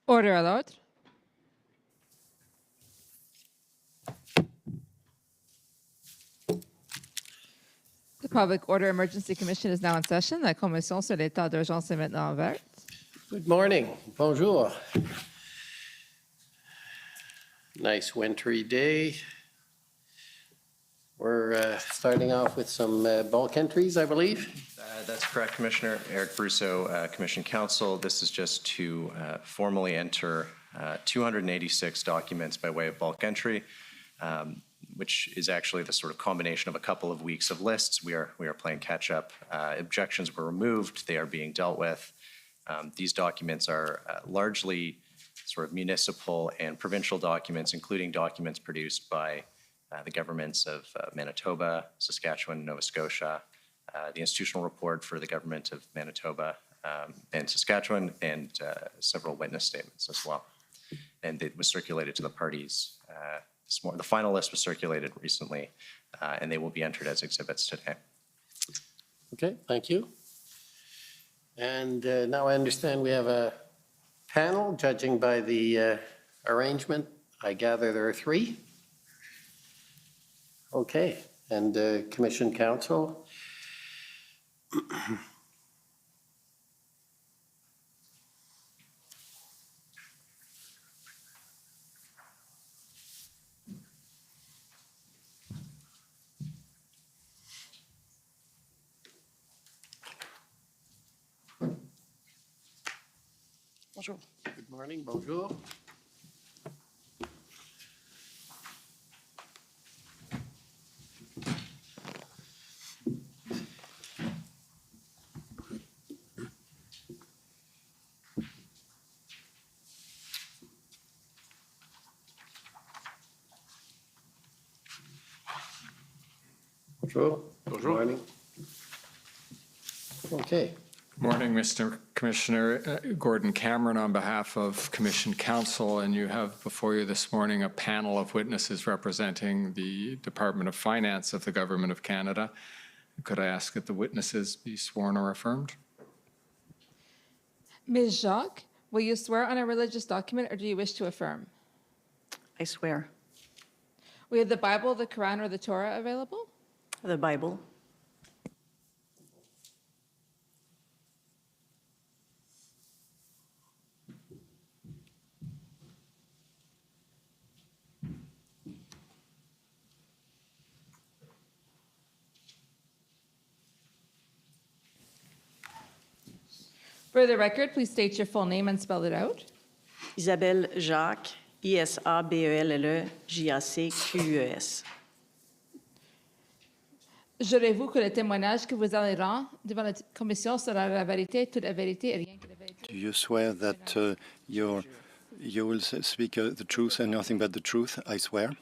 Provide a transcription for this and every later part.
Order à l'ordre. The Public Order Emergency Commission is now in session. La commission sur l'état d'urgence est maintenant ouverte. Good morning. Bonjour. Nice wintry day. We're starting off with some bulk entries, I believe. That's correct, Commissioner. Eric Brusso, Commission Counsel. This is just to formally enter 286 documents by way of bulk entry, which is actually the sort of combination of a couple of weeks of lists. We are playing catch up. Objections were removed. They are being dealt with. These documents are largely sort of municipal and provincial documents, including documents produced by the governments of Manitoba, Saskatchewan, Nova Scotia, the institutional report for the government of Manitoba and Saskatchewan, and several witness statements as well. And it was circulated to the parties this morning. The final list was circulated recently, and they will be entered as exhibits today. Okay, thank you. And now I understand we have a panel judging by the arrangement. I gather there are three. Okay, and Commission Counsel. Bonjour. Good morning, bonjour. Bonjour. Bonjour. Good morning. Okay. Morning, Mr. Commissioner. Gordon Cameron on behalf of Commission Counsel, and you have before you this morning a panel of witnesses representing the Department of Finance of the Government of Canada. Could I ask that the witnesses be sworn or affirmed? Ms. Jacques, will you swear on a religious document or do you wish to affirm? I swear. We have the Bible, the Quran, or the Torah available? The Bible. For the record, please state your full name and spell it out. Isabelle Jacques, Isabelle Jacques. Jurez-vous que le témoignage que vous allez rendre devant la commission sera la vérité, toute la vérité et rien que la vérité? Do you swear that you will speak the truth and nothing but the truth? I swear.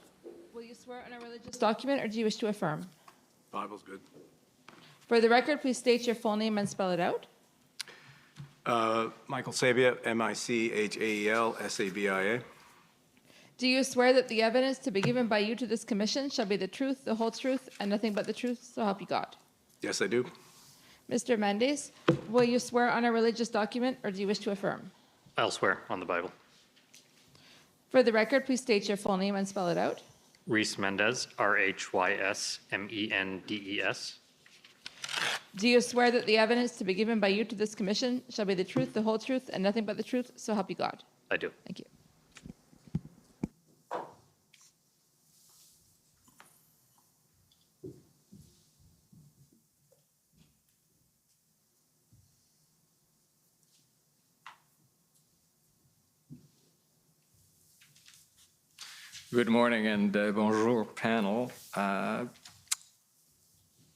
Will you swear on a religious document or do you wish to affirm? Bible's good. For the record, please state your full name and spell it out. Michael Sabia, Michael Sabia. Do you swear that the evidence to be given by you to this commission shall be the truth, the whole truth, and nothing but the truth, so help you God? Yes, I do. Mr. Mendes, will you swear on a religious document or do you wish to affirm? I'll swear on the Bible. For the record, please state your full name and spell it out. Rhys Mendes, Rhysmendes. Do you swear that the evidence to be given by you to this commission shall be the truth, the whole truth, and nothing but the truth, so help you God? I do. Thank you. Good morning and bonjour, panel.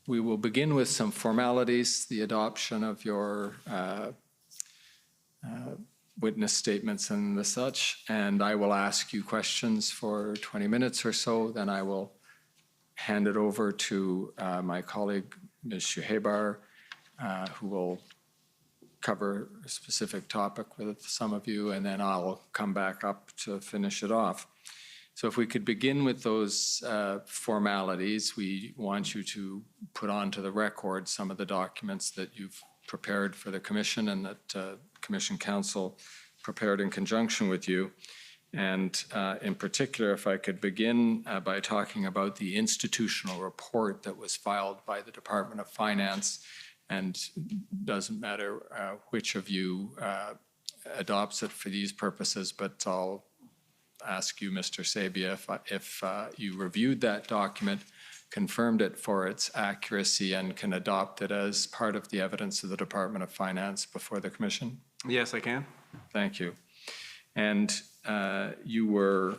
We will begin with some formalities, the adoption of your witness statements and the such, and I will ask you questions for 20 minutes or so. Then I will hand it over to my colleague, Ms. Shuhebar, who will cover a specific topic with some of you, and then I'll come back up to finish it off. So if we could begin with those formalities, we want you to put onto the record some of the documents that you've prepared for the Commission and that Commission Counsel prepared in conjunction with you. And in particular, if I could begin by talking about the institutional report that was filed by the Department of Finance, and doesn't matter which of you adopts it for these purposes, but I'll ask you, Mr. Sabia, if you reviewed that document, confirmed it for its accuracy, and can adopt it as part of the evidence of the Department of Finance before the Commission? Yes, I can. Thank you. And you were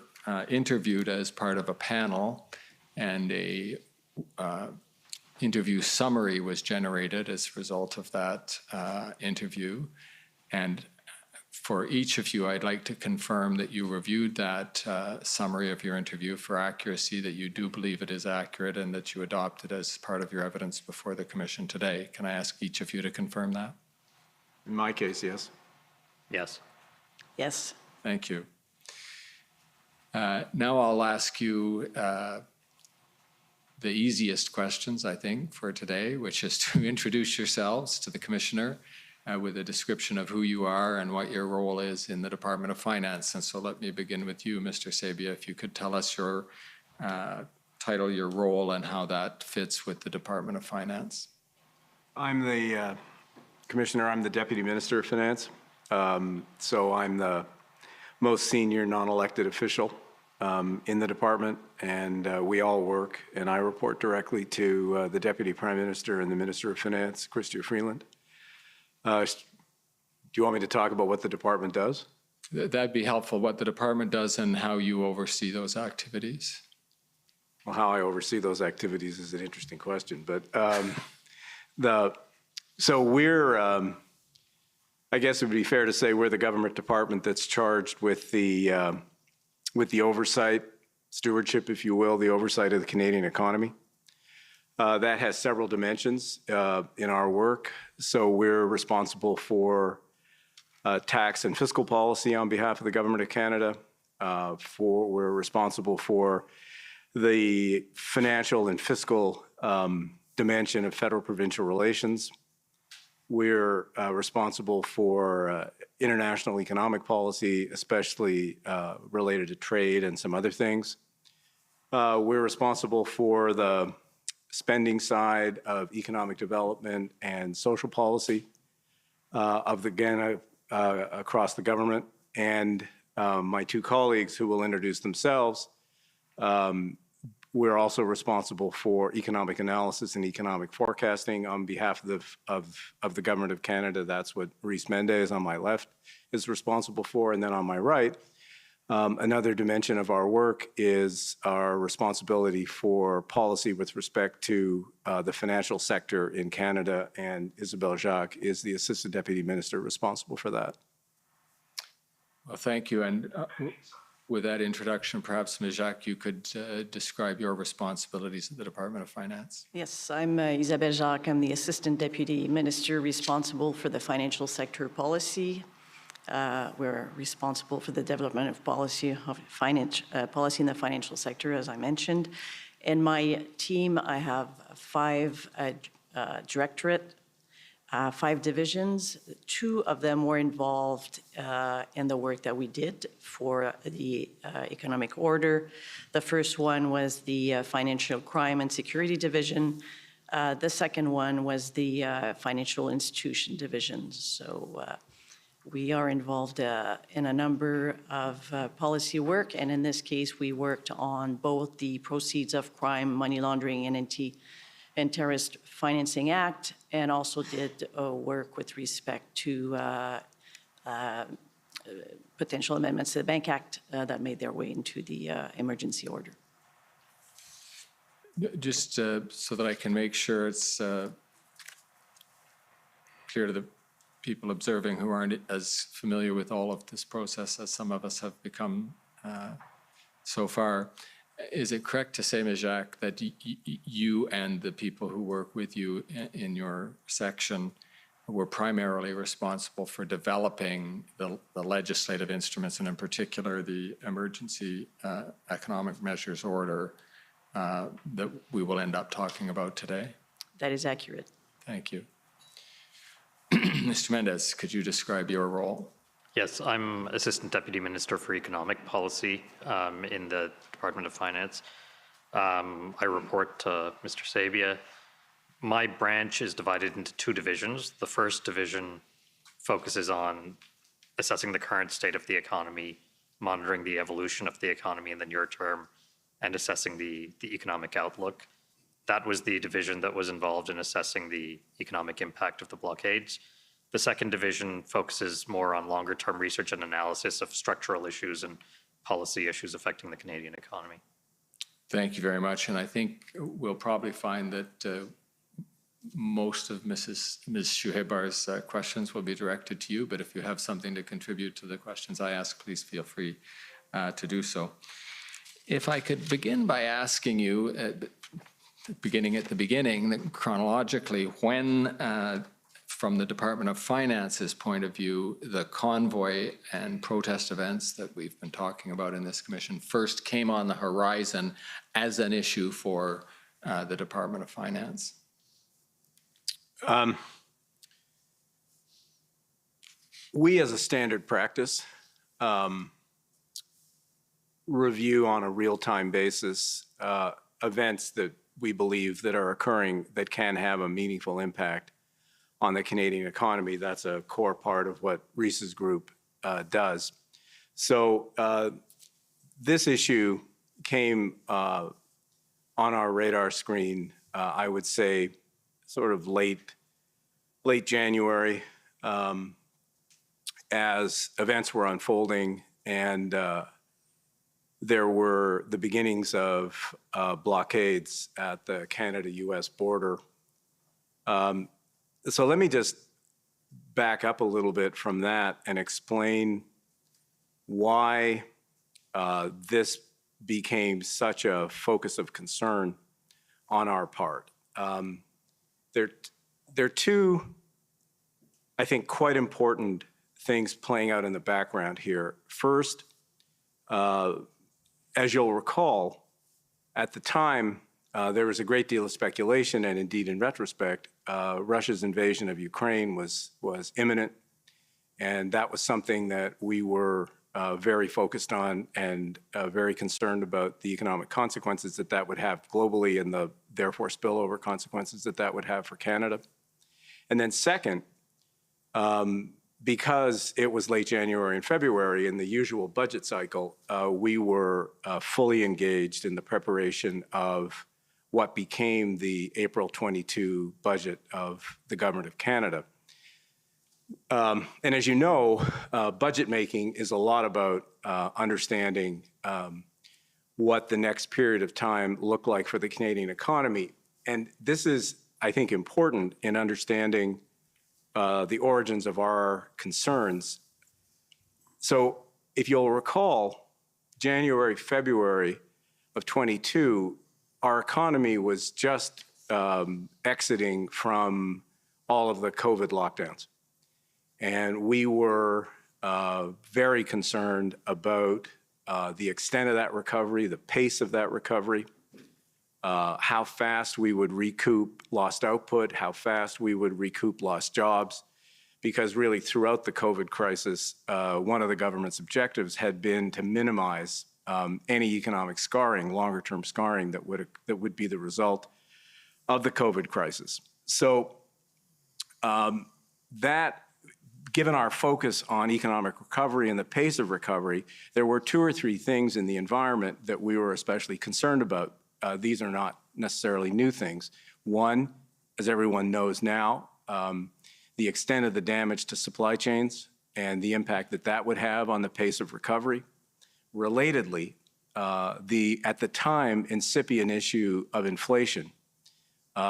interviewed as part of a panel, and a interview summary was generated as a result of that interview. And for each of you, I'd like to confirm that you reviewed that summary of your interview for accuracy, that you do believe it is accurate, and that you adopt it as part of your evidence before the Commission today. Can I ask each of you to confirm that? In my case, yes. Yes. Yes. Thank you. Now I'll ask you the easiest questions, I think, for today, which is to introduce yourselves to the Commissioner with a description of who you are and what your role is in the Department of Finance. And so let me begin with you, Mr. Sabia, if you could tell us your title, your role, and how that fits with the Department of Finance. I'm the Commissioner, I'm the Deputy Minister of Finance. So I'm the most senior non-elected official in the department, and we all work, and I report directly to the Deputy Prime Minister and the Minister of Finance, Chrystia Freeland. Do you want me to talk about what the department does? That'd be helpful, what the department does and how you oversee those activities. Well, how I oversee those activities is an interesting question, but so we're, I guess it would be fair to say we're the government department that's charged with the oversight, stewardship, if you will, the oversight of the Canadian economy. That has several dimensions in our work. So we're responsible for tax and fiscal policy on behalf of the Government of Canada. We're responsible for the financial and fiscal dimension of federal-provincial relations. We're responsible for international economic policy, especially related to trade and some other things. We're responsible for the spending side of economic development and social policy across the government. And my two colleagues who will introduce themselves, we're also responsible for economic analysis and economic forecasting on behalf of the Government of Canada. That's what Rhys Mendes on my left is responsible for. And then on my right, another dimension of our work is our responsibility for policy with respect to the financial sector in Canada, and Isabelle Jacques is the Assistant Deputy Minister responsible for that. Well, thank you. And with that introduction, perhaps, Ms. Jacques, you could describe your responsibilities at the Department of Finance. Yes, I'm Isabelle Jacques. I'm the Assistant Deputy Minister responsible for the financial sector policy. We're responsible for the development of policy in the financial sector, as I mentioned. In my team, I have 5 directorate, 5 divisions. 2 of them were involved in the work that we did for the economic order. The first one was the Financial Crime and Security Division. The second one was the Financial Institution Division. So we are involved in a number of policy work, and in this case, we worked on both the Proceeds of Crime, Money Laundering, and Terrorist Financing Act, and also did work with respect to potential amendments to the Bank Act that made their way into the emergency order. Just so that I can make sure it's clear to the people observing who aren't as familiar with all of this process as some of us have become so far, is it correct to say, Ms. Jacques, that you and the people who work with you in your section were primarily responsible for developing the legislative instruments, and in particular the Emergency Economic Measures Order that we will end up talking about today? That is accurate. Thank you. Mr. Mendes, could you describe your role? Yes, I'm Assistant Deputy Minister for Economic Policy in the Department of Finance. I report to Mr. Sabia. My branch is divided into two divisions. The first division focuses on assessing the current state of the economy, monitoring the evolution of the economy in the near term, and assessing the economic outlook. That was the division that was involved in assessing the economic impact of the blockades. The second division focuses more on longer-term research and analysis of structural issues and policy issues affecting the Canadian economy. Thank you very much. And I think we'll probably find that most of Ms. Shuhebar's questions will be directed to you, but if you have something to contribute to the questions I ask, please feel free to do so. If I could begin by asking you, beginning at the beginning, chronologically, when, from the Department of Finance's point of view, the convoy and protest events that we've been talking about in this commission first came on the horizon as an issue for the Department of Finance? We, as a standard practice, review on a real-time basis events that we believe that are occurring that can have a meaningful impact on the Canadian economy. That's a core part of what Rhys's group does. So this issue came on our radar screen, I would say, sort of late January, as events were unfolding and there were the beginnings of blockades at the Canada-US border. So let me just back up a little bit from that and explain why this became such a focus of concern on our part. There are two, I think, quite important things playing out in the background here. First, as you'll recall, at the time, there was a great deal of speculation, and indeed, in retrospect, Russia's invasion of Ukraine was imminent, and that was something that we were very focused on and very concerned about the economic consequences that that would have globally and the therefore spillover consequences that that would have for Canada. And then second, because it was late January and February in the usual budget cycle, we were fully engaged in the preparation of what became the April 22 budget of the Government of Canada. And as you know, budget making is a lot about understanding what the next period of time looked like for the Canadian economy. And this is, I think, important in understanding the origins of our concerns. So if you'll recall, January, February of 22, our economy was just exiting from all of the COVID lockdowns. And we were very concerned about the extent of that recovery, the pace of that recovery, how fast we would recoup lost output, how fast we would recoup lost jobs, because really throughout the COVID crisis, one of the government's objectives had been to minimize any economic scarring, longer-term scarring that would be the result of the COVID crisis. So that, given our focus on economic recovery and the pace of recovery, there were two or three things in the environment that we were especially concerned about. These are not necessarily new things. One, as everyone knows now, the extent of the damage to supply chains and the impact that that would have on the pace of recovery. Relatedly, at the time, incipient issue of inflation,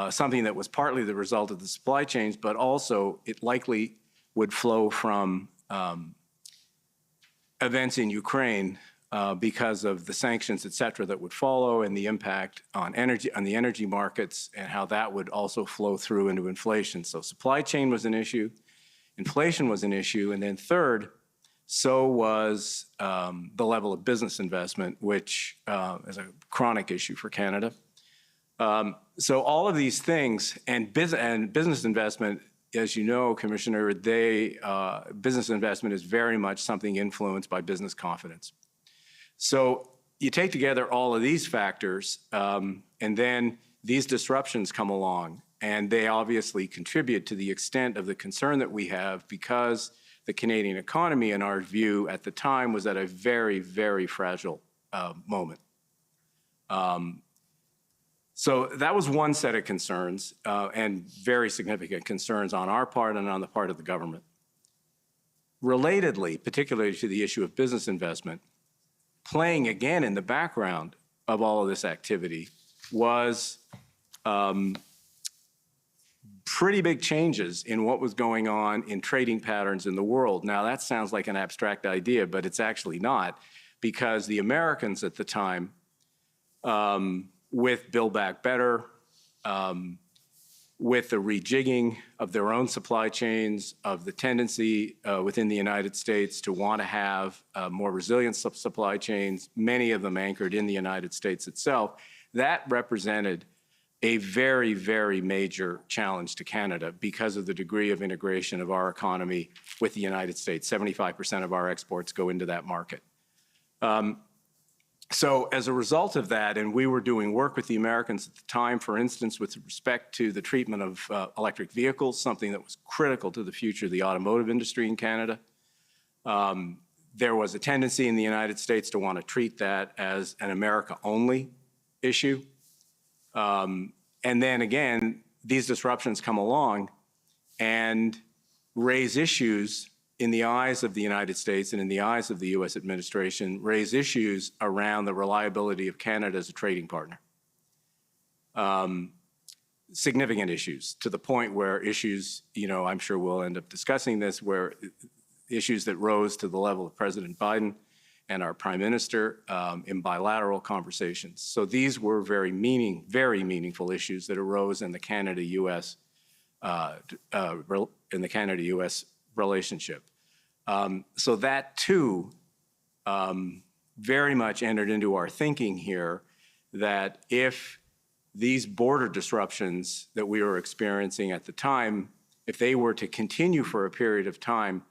something that was partly the result of the supply chains, but also it likely would flow from events in Ukraine because of the sanctions, et cetera, that would follow and the impact on the energy markets and how that would also flow through into inflation. So supply chain was an issue, inflation was an issue, and then third, so was the level of business investment, which is a chronic issue for Canada. So all of these things, and business investment as you know, Commissioner, business investment is very much something influenced by business confidence. So you take together all of these factors, and then these disruptions come along, and they obviously contribute to the extent of the concern that we have, because the Canadian economy, in our view at the time, was at a very, very fragile moment. So that was one set of concerns, and very significant concerns on our part and on the part of the government. Relatedly, particularly to the issue of business investment, playing again in the background of all of this activity was pretty big changes in what was going on in trading patterns in the world. Now, that sounds like an abstract idea, but it's actually not, because the Americans at the time, with Build Back Better, with the rejigging of their own supply chains, of the tendency within the United States to want to have more resilient supply chains, many of them anchored in the United States itself, that represented a very, very major challenge to Canada because of the degree of integration of our economy with the United States. 75% of our exports go into that market. So as a result of that, and we were doing work with the Americans at the time, for instance, with respect to the treatment of electric vehicles, something that was critical to the future of the automotive industry in Canada. There was a tendency in the United States to want to treat that as an America-only issue. And then again, these disruptions come along and raise issues in the eyes of the United States and in the eyes of the U.S. administration, raise issues around the reliability of Canada as a trading partner. Significant issues, to the point where issues, I'm sure we'll end up discussing this, where issues that rose to the level of President Biden and our Prime Minister in bilateral conversations. So these were very meaningful issues that arose in the Canada-U.S. Relationship. So that too very much entered into our thinking here, that if these border disruptions that we were experiencing at the time, if they were to continue for a period of time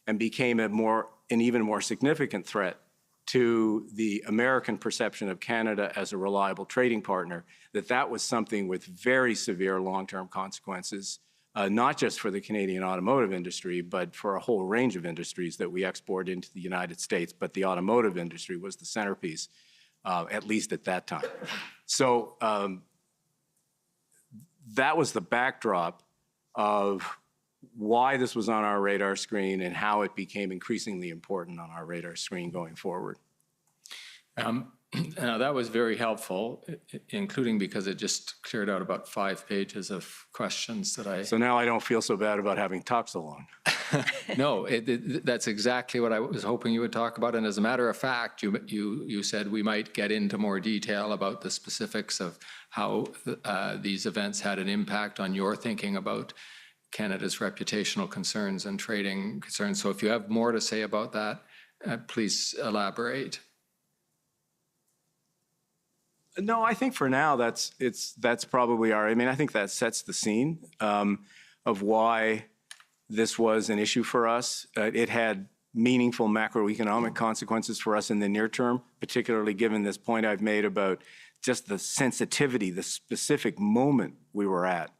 and became an even more significant threat to the American perception of Canada as a reliable trading partner, that was something with very severe long-term consequences, not just for the Canadian automotive industry, but for a whole range of industries that we export into the United States. But the automotive industry was the centerpiece, at least at that time. So that was the backdrop of why this was on our radar screen and how it became increasingly important on our radar screen going forward. Now, that was very helpful, including because it just cleared out about 5 pages of questions that I... So now I don't feel so bad about having talked so long. No, that's exactly what I was hoping you would talk about. And as a matter of fact, you said we might get into more detail about the specifics of how these events had an impact on your thinking about Canada's reputational concerns and trading concerns. So if you have more to say about that, please elaborate. No, I think for now that's probably I think that sets the scene of why this was an issue for us. It had meaningful macroeconomic consequences for us in the near term, particularly given this point I've made about just the sensitivity, the specific moment we were at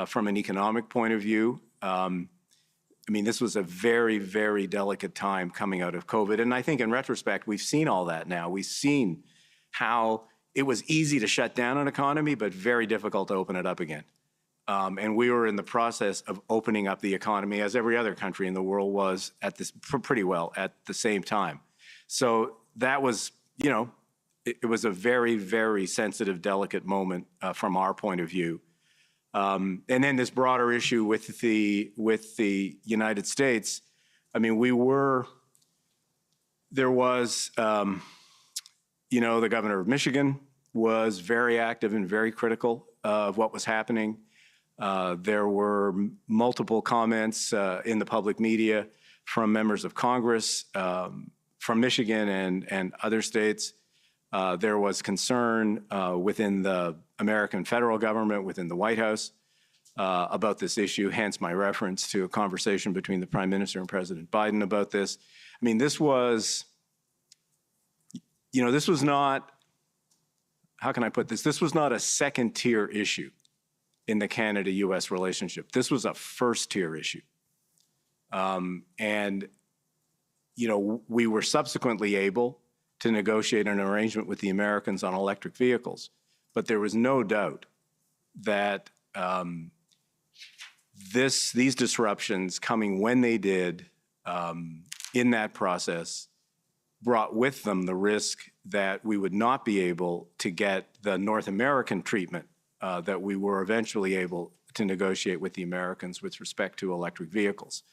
from an economic point of view. This was a very, very delicate time coming out of COVID. And I think in retrospect, we've seen all that now. We've seen how it was easy to shut down an economy, but very difficult to open it up again. And we were in the process of opening up the economy, as every other country in the world was pretty well at the same time. So that was, it was a very, very sensitive, delicate moment from our point of view. And then this broader issue with the United States, there was, the governor of Michigan was very active and very critical of what was happening. There were multiple comments in the public media from members of Congress from Michigan and other states. There was concern within the American federal government, within the White House, about this issue, hence my reference to a conversation between the Prime Minister and President Biden about this. I mean, this was, this was not, how can I put this? This was not a second-tier issue in the Canada-U.S. relationship. This was a first-tier issue. And we were subsequently able to negotiate an arrangement with the Americans on electric vehicles. But there was no doubt that these disruptions coming when they did in that process brought with them the risk that we would not be able to get the North American treatment that we were eventually able to negotiate with the Americans with respect to electric vehicles.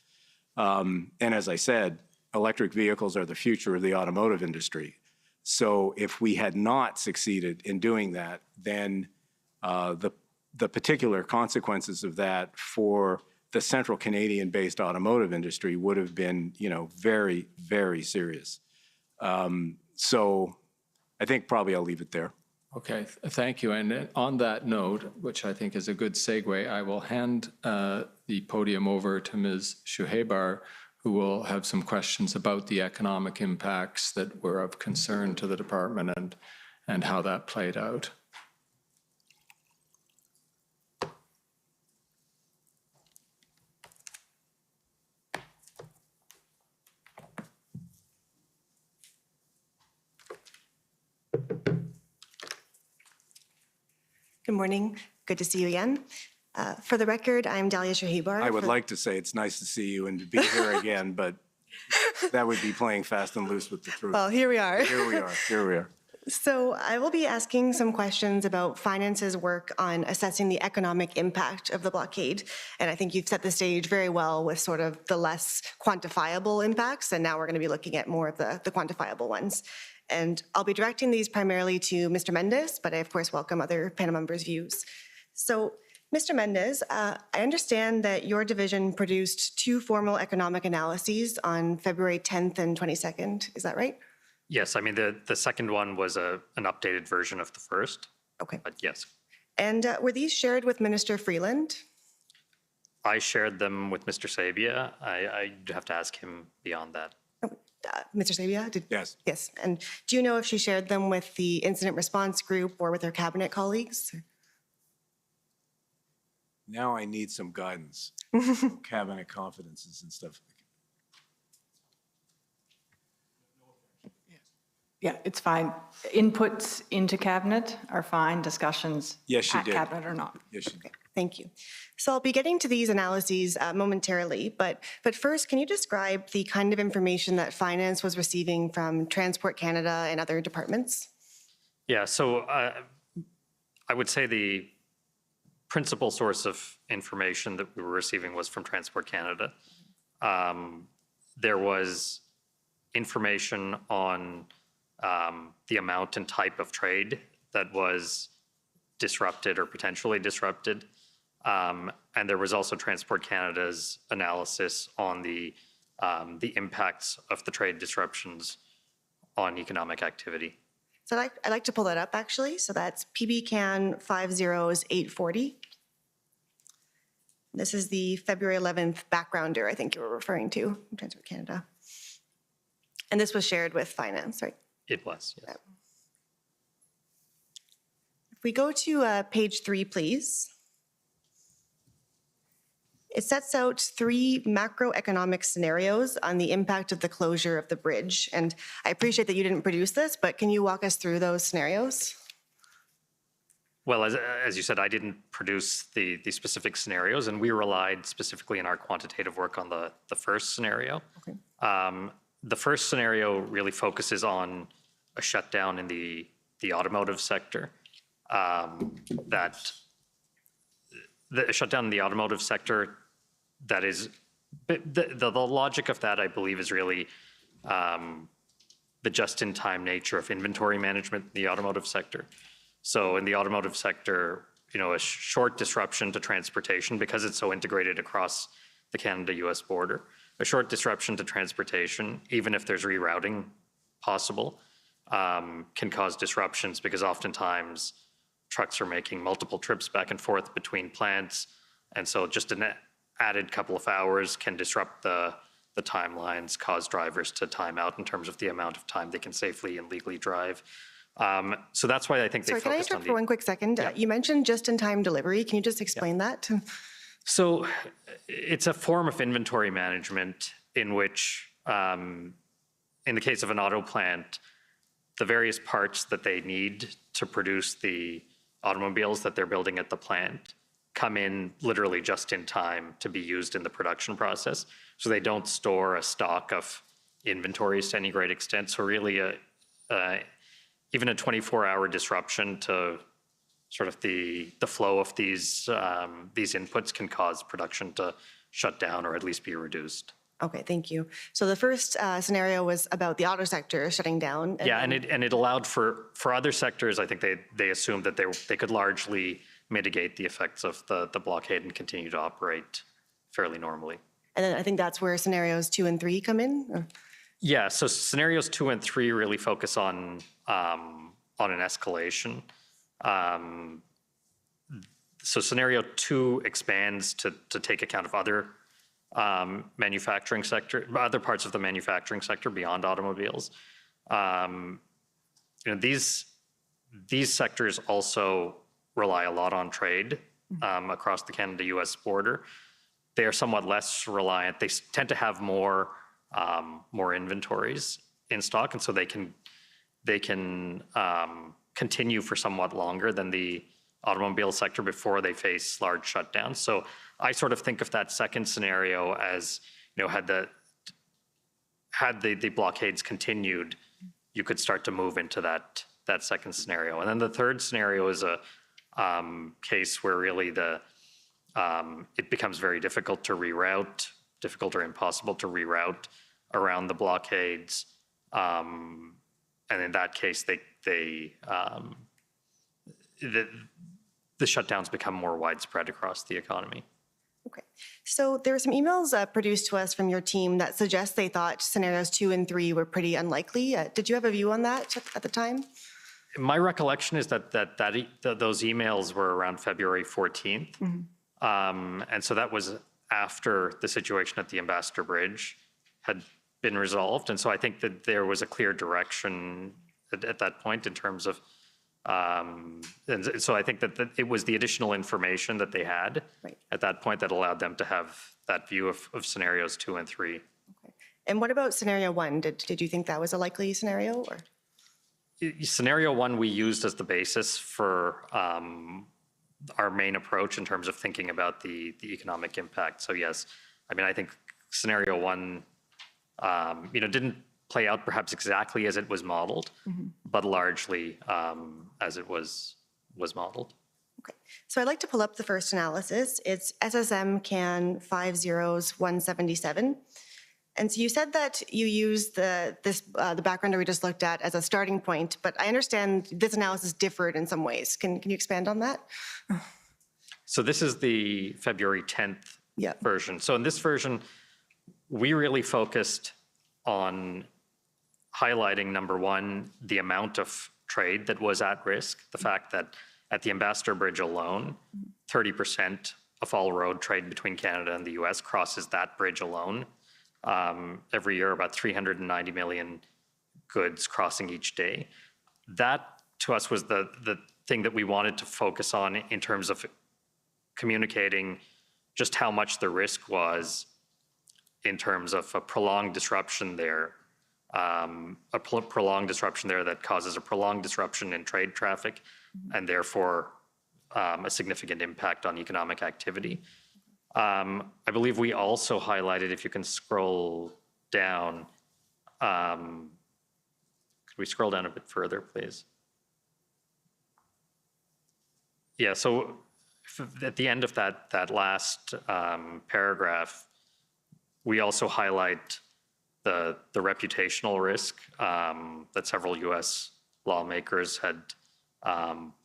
And as I said, electric vehicles are the future of the automotive industry. So if we had not succeeded in doing that, then the particular consequences of that for the central Canadian-based automotive industry would have been, very, very serious. So I think probably I'll leave it there. Okay, thank you. And on that note, which I think is a good segue, I will hand the podium over to Ms. Shuhebar, who will have some questions about the economic impacts that were of concern to the department and how that played out. Good morning. Good to see you again. For the record, I'm Dahlia Shuhebar. I would like to say it's nice to see you and to be here again, but that would be playing fast and loose with the truth. Well, here we are. Here we are. Here we are. So I will be asking some questions about Finance's work on assessing the economic impact of the blockade. And I think you've set the stage very well with sort of the less quantifiable impacts. And now we're going to be looking at more of the quantifiable ones. And I'll be directing these primarily to Mr. Mendes, but I, of course, welcome other panel members' views. So, Mr. Mendes, I understand that your division produced 2 formal economic analyses on February 10th and 22nd. Is that right? Yes, I mean, the second one was an updated version of the first. Okay. But yes. And were these shared with Minister Freeland? I shared them with Mr. Sabia. I'd have to ask him beyond that. Mr. Sabia? Yes. Yes. And do you know if she shared them with the incident response group or with her cabinet colleagues? Now I need some guidance, cabinet confidences and stuff. Yeah, it's fine. Inputs into cabinet are fine. Discussions Yes, she at did. cabinet are not. Yes, she did. Thank you. So I'll be getting to these analyses momentarily, but first, can you describe the kind of information that Finance was receiving from Transport Canada and other departments? Yeah, so I would say the principal source of information that we were receiving was from Transport Canada. There was information on the amount and type of trade that was disrupted or potentially disrupted. And there was also Transport Canada's analysis on the impacts of the trade disruptions on economic activity. So I'd like to pull that up, actually. So that's PBCAN 50840. This is the February 11th backgrounder I think you were referring to from Transport Canada. And this was shared with Finance, right? It was, yes. If we go to page 3, please. It sets out 3 macroeconomic scenarios on the impact of the closure of the bridge. And I appreciate that you didn't produce this, but can you walk us through those scenarios? Well, as you said, I didn't produce the specific scenarios, and we relied specifically in our quantitative work on the first scenario. Okay. The first scenario really focuses on a shutdown in the automotive sector. A shutdown in the automotive sector, that is, the logic of that, I believe, is really the just-in-time nature of inventory management in the automotive sector. So in the automotive sector, a short disruption to transportation, because it's so integrated across the Canada-US border, a short disruption to transportation, even if there's rerouting possible, can cause disruptions because oftentimes trucks are making multiple trips back and forth between plants. And so just an added couple of hours can disrupt the timelines, cause drivers to time out in terms of the amount of time they can safely and legally drive. So that's why I think they Sorry, can I focused on interrupt for one quick second? Yeah. You mentioned just-in-time delivery. Can you just explain that? So it's a form of inventory management in which, in the case of an auto plant, the various parts that they need to produce the automobiles that they're building at the plant come in literally just in time to be used in the production process. So they don't store a stock of inventories to any great extent. So really, even a 24-hour disruption to sort of the flow of these inputs can cause production to shut down or at least be reduced. Okay, thank you. So the first scenario was about the auto sector shutting down. Yeah, and it allowed for other sectors. I think they assumed that they could largely mitigate the effects of the blockade and continue to operate fairly normally. And then I think that's where scenarios 2 and 3 come in? Or? Yeah, so scenarios 2 and 3 really focus on an escalation. So scenario 2 expands to take account of other manufacturing sector, other parts of the manufacturing sector beyond automobiles. These sectors also rely a lot on trade across the Canada-U.S. border. They are somewhat less reliant. They tend to have more inventories in stock, and so they can continue for somewhat longer than the automobile sector before they face large shutdowns. So I sort of think of that second scenario as, had the blockades continued, you could start to move into that second scenario. And then the third scenario is a case where really it becomes very difficult to reroute, difficult or impossible to reroute around the blockades. And in that case, the shutdowns become more widespread across the economy. Okay. So there were some emails produced to us from your team that suggest they thought scenarios 2 and 3 were pretty unlikely. Did you have a view on that at the time? My recollection is that those emails were around February 14th. Mm-hmm. And so that was after the situation at the Ambassador Bridge had been resolved. And so I think that there was a clear direction at that point in terms of, and so I think that it was the additional information that they had at that point that allowed them to have that view of scenarios 2 and 3. Okay. And what about scenario 1? Did you think that was a likely scenario? Or? Scenario 1 we used as the basis for our main approach in terms of thinking about the economic impact. So yes, I mean, I think scenario 1, didn't play out perhaps exactly as it was modeled, mm-hmm. but largely as it was modeled. Okay, so I'd like to pull up the first analysis. It's SSM CAN 50177. And so you said that you used the background that we just looked at as a starting point, but I understand this analysis differed in some ways. Can you expand on that? So this is the February 10th version. So in this version, we really focused on highlighting, number one, the amount of trade that was at risk, the fact that at the Ambassador Bridge alone, 30% of all road trade between Canada and the US crosses that bridge alone. Every year, about 390 million goods crossing each day. That, to us, was the thing that we wanted to focus on in terms of communicating just how much the risk was in terms of a prolonged disruption there, prolonged disruption there that causes a prolonged disruption in trade traffic, and therefore a significant impact on economic activity. I believe we also highlighted, if you can scroll down, could we scroll down a bit further, please? Yeah, so at the end of that last paragraph, we also highlight the reputational risk that several US lawmakers had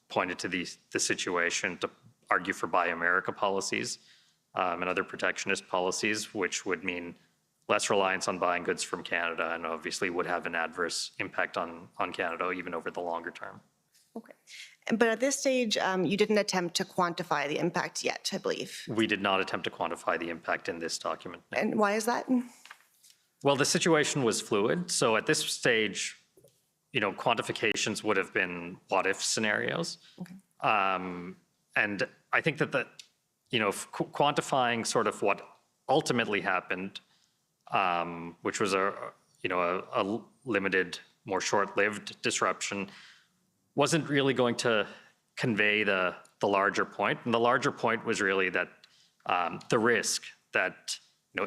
pointed to the situation to argue for Buy America policies and other protectionist policies, which would mean less reliance on buying goods from Canada and obviously would have an adverse impact on Canada even over the longer term. Okay. But at this stage, you didn't attempt to quantify the impact yet, I believe. We did not attempt to quantify the impact in this document. And why is that? Well, the situation was fluid, so at this stage, quantifications would have been what-if scenarios. Okay. And I think that quantifying sort of what ultimately happened, which was a limited, more short-lived disruption, wasn't really going to convey the larger point. And the larger point was really that the risk that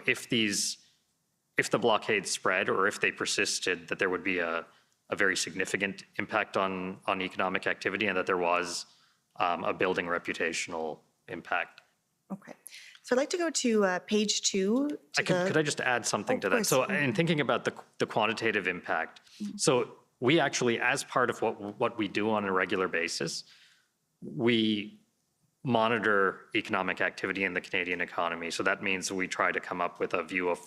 if the blockade spread or if they persisted, that there would be a very significant impact on economic activity and that there was a building reputational impact. Okay. So I'd like to go to page 2. Could I just add something to that? course. So in thinking about the quantitative impact, so we actually, as part of what we do on a regular basis, we monitor economic activity in the Canadian economy. So that means we try to come up with a view of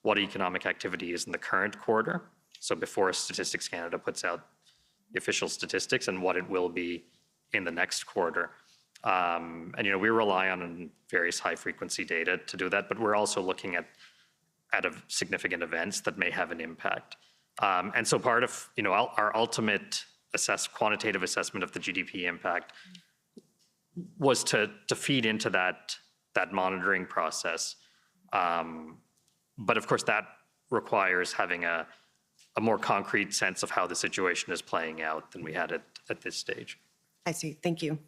what economic activity is in the current quarter. So before Statistics Canada puts out the official statistics, and what it will be in the next quarter. And we rely on various high-frequency data to do that, but we're also looking at significant events that may have an impact. And so part of our ultimate quantitative assessment of the GDP impact was to feed into that monitoring process. But of course, that requires having a more concrete sense of how the situation is playing out than we had at this stage. I see. Thank you.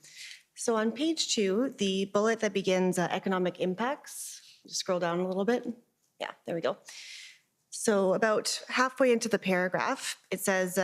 So on page 2, the bullet that begins economic impacts, just scroll down a little bit. Yeah, there we go. So about halfway into the paragraph, it says,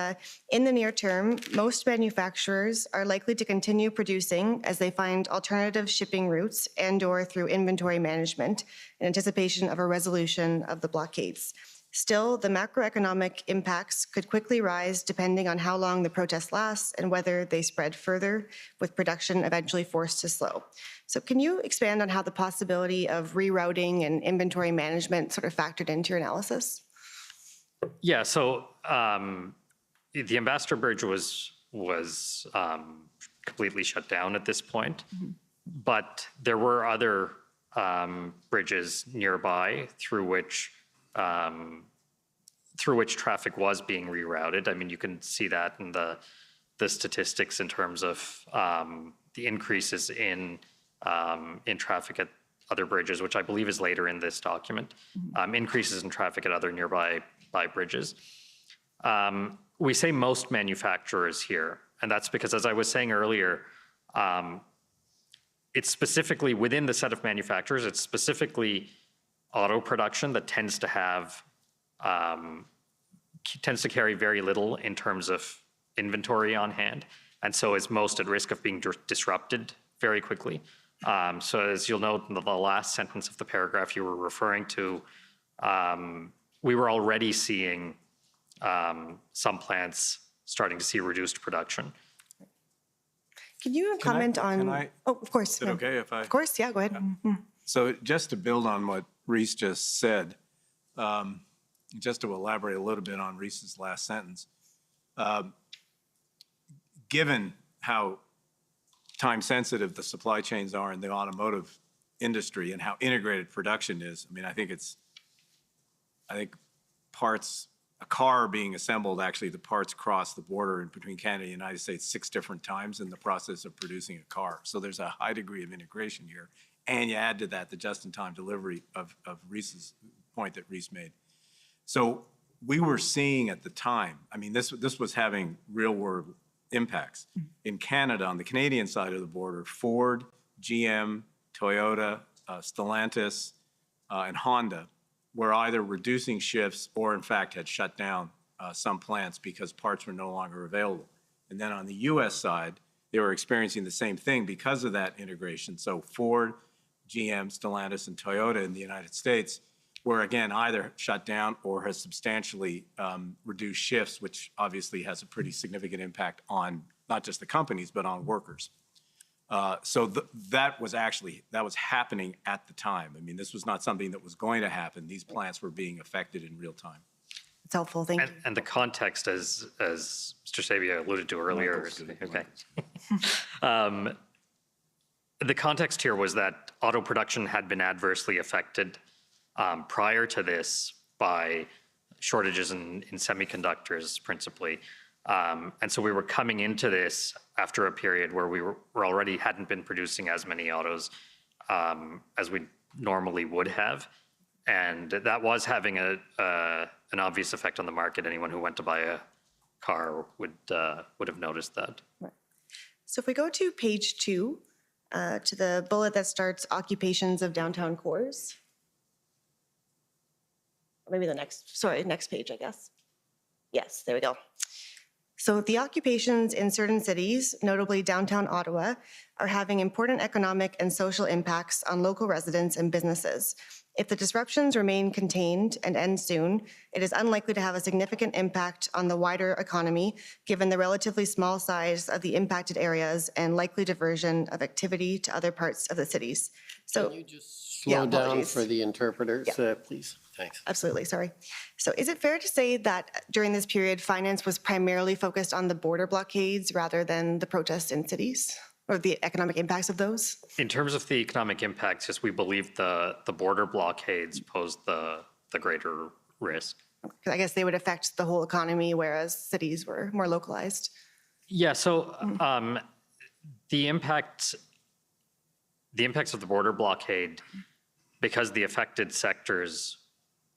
in the near term, most manufacturers are likely to continue producing as they find alternative shipping routes and/or through inventory management in anticipation of a resolution of the blockades. Still, the macroeconomic impacts could quickly rise depending on how long the protest lasts and whether they spread further, with production eventually forced to slow. So can you expand on how the possibility of rerouting and inventory management sort of factored into your analysis? Yeah, so the Ambassador Bridge was completely shut down at this point, but there were other bridges nearby through which traffic was being rerouted. I mean, you can see that in the statistics in terms of the increases in traffic at other bridges, which I believe is later in this document, increases in traffic at other nearby bridges. We say most manufacturers here, and that's because, as I was saying earlier, it's specifically within the set of manufacturers, it's specifically auto production that tends to carry very little in terms of inventory on hand, and so is most at risk of being disrupted very quickly. So as you'll note in the last sentence of the paragraph you were referring to, we were already seeing some plants starting to see reduced production. Can you comment on? Oh, of course. Is it okay if I? Of course, yeah, go ahead. So just to build on what Rhys just said, just to elaborate a little bit on Rhys's last sentence, given how time-sensitive the supply chains are in the automotive industry and how integrated production is, I mean, I think parts, a car being assembled, actually the parts cross the border in between Canada and the United States 6 different times in the process of producing a car. So there's a high degree of integration here. And you add to that the just-in-time delivery of Rhys's point that Rhys made. So we were seeing at the time, I mean, this was having real-world impacts. In Canada, on the Canadian side of the border, Ford, GM, Toyota, Stellantis, and Honda were either reducing shifts or, in fact, had shut down some plants because parts were no longer available. And then on the U.S. side, they were experiencing the same thing because of that integration. So Ford, GM, Stellantis, and Toyota in the United States were, again, either shut down or has substantially reduced shifts, which obviously has a pretty significant impact on not just the companies, but on workers. So that was happening at the time. I mean, this was not something that was going to happen. These plants were being affected in real time. It's helpful, thank you. And the context, as Mr. Sabia alluded to earlier, okay. The context here was that auto production had been adversely affected prior to this by shortages in semiconductors, principally. And so we were coming into this after a period where we were already hadn't been producing as many autos as we normally would have. And that was having an obvious effect on the market. Anyone who went to buy a car would have noticed that. Right. So if we go to page 2, to the bullet that starts occupations of downtown cores. Maybe the next page, I guess. Yes, there we go. So the occupations in certain cities, notably downtown Ottawa, are having important economic and social impacts on local residents and businesses. If the disruptions remain contained and end soon, it is unlikely to have a significant impact on the wider economy, given the relatively small size of the impacted areas and likely diversion of activity to other parts of the cities. So, Can you just slow down apologies. for the interpreters, please? Thanks. Absolutely, sorry. So is it fair to say that during this period, finance was primarily focused on the border blockades rather than the protests in cities, or the economic impacts of those? In terms of the economic impacts, yes, we believe the border blockades posed the greater risk. Because I guess they would affect the whole economy, whereas cities were more localized. Yeah, so the impacts of the border blockade, because the affected sectors